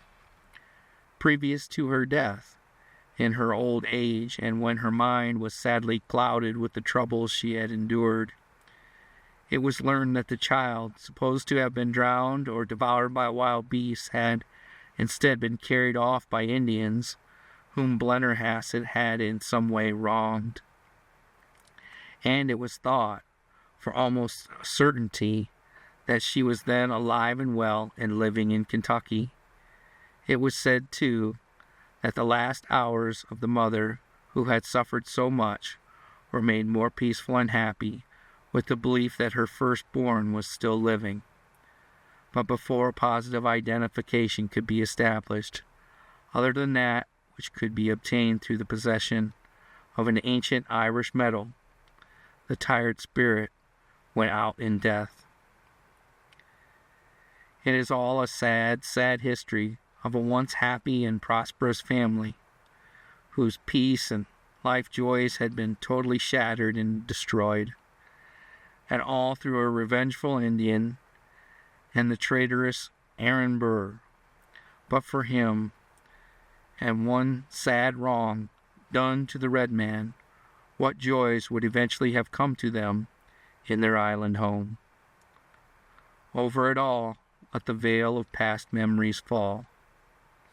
Previous to her death, in her old age, and when her mind was sadly clouded with the troubles she had endured, it was learned that the child, supposed to have been drowned or devoured by wild beasts, had instead been carried off by Indians whom Blennerhassett had in some way wronged. And it was thought, for almost a certainty, that she was then alive and well and living in Kentucky. It was said, too, that the last hours of the mother who had suffered so much were made more peaceful and happy with the belief that her firstborn was still living. But before a positive identification could be established, other than that which could be obtained through the possession of an ancient Irish medal, the tired spirit went out in death. It is all a sad, sad history of a once happy and prosperous family, whose peace and life joys had been totally shattered and destroyed, and all through a revengeful Indian and the traitorous Aaron Burr. But for him, and one sad wrong done to the red man, what joys would eventually have come to them in their island home. Over it all, let the veil of past memories fall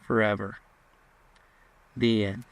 forever. The end.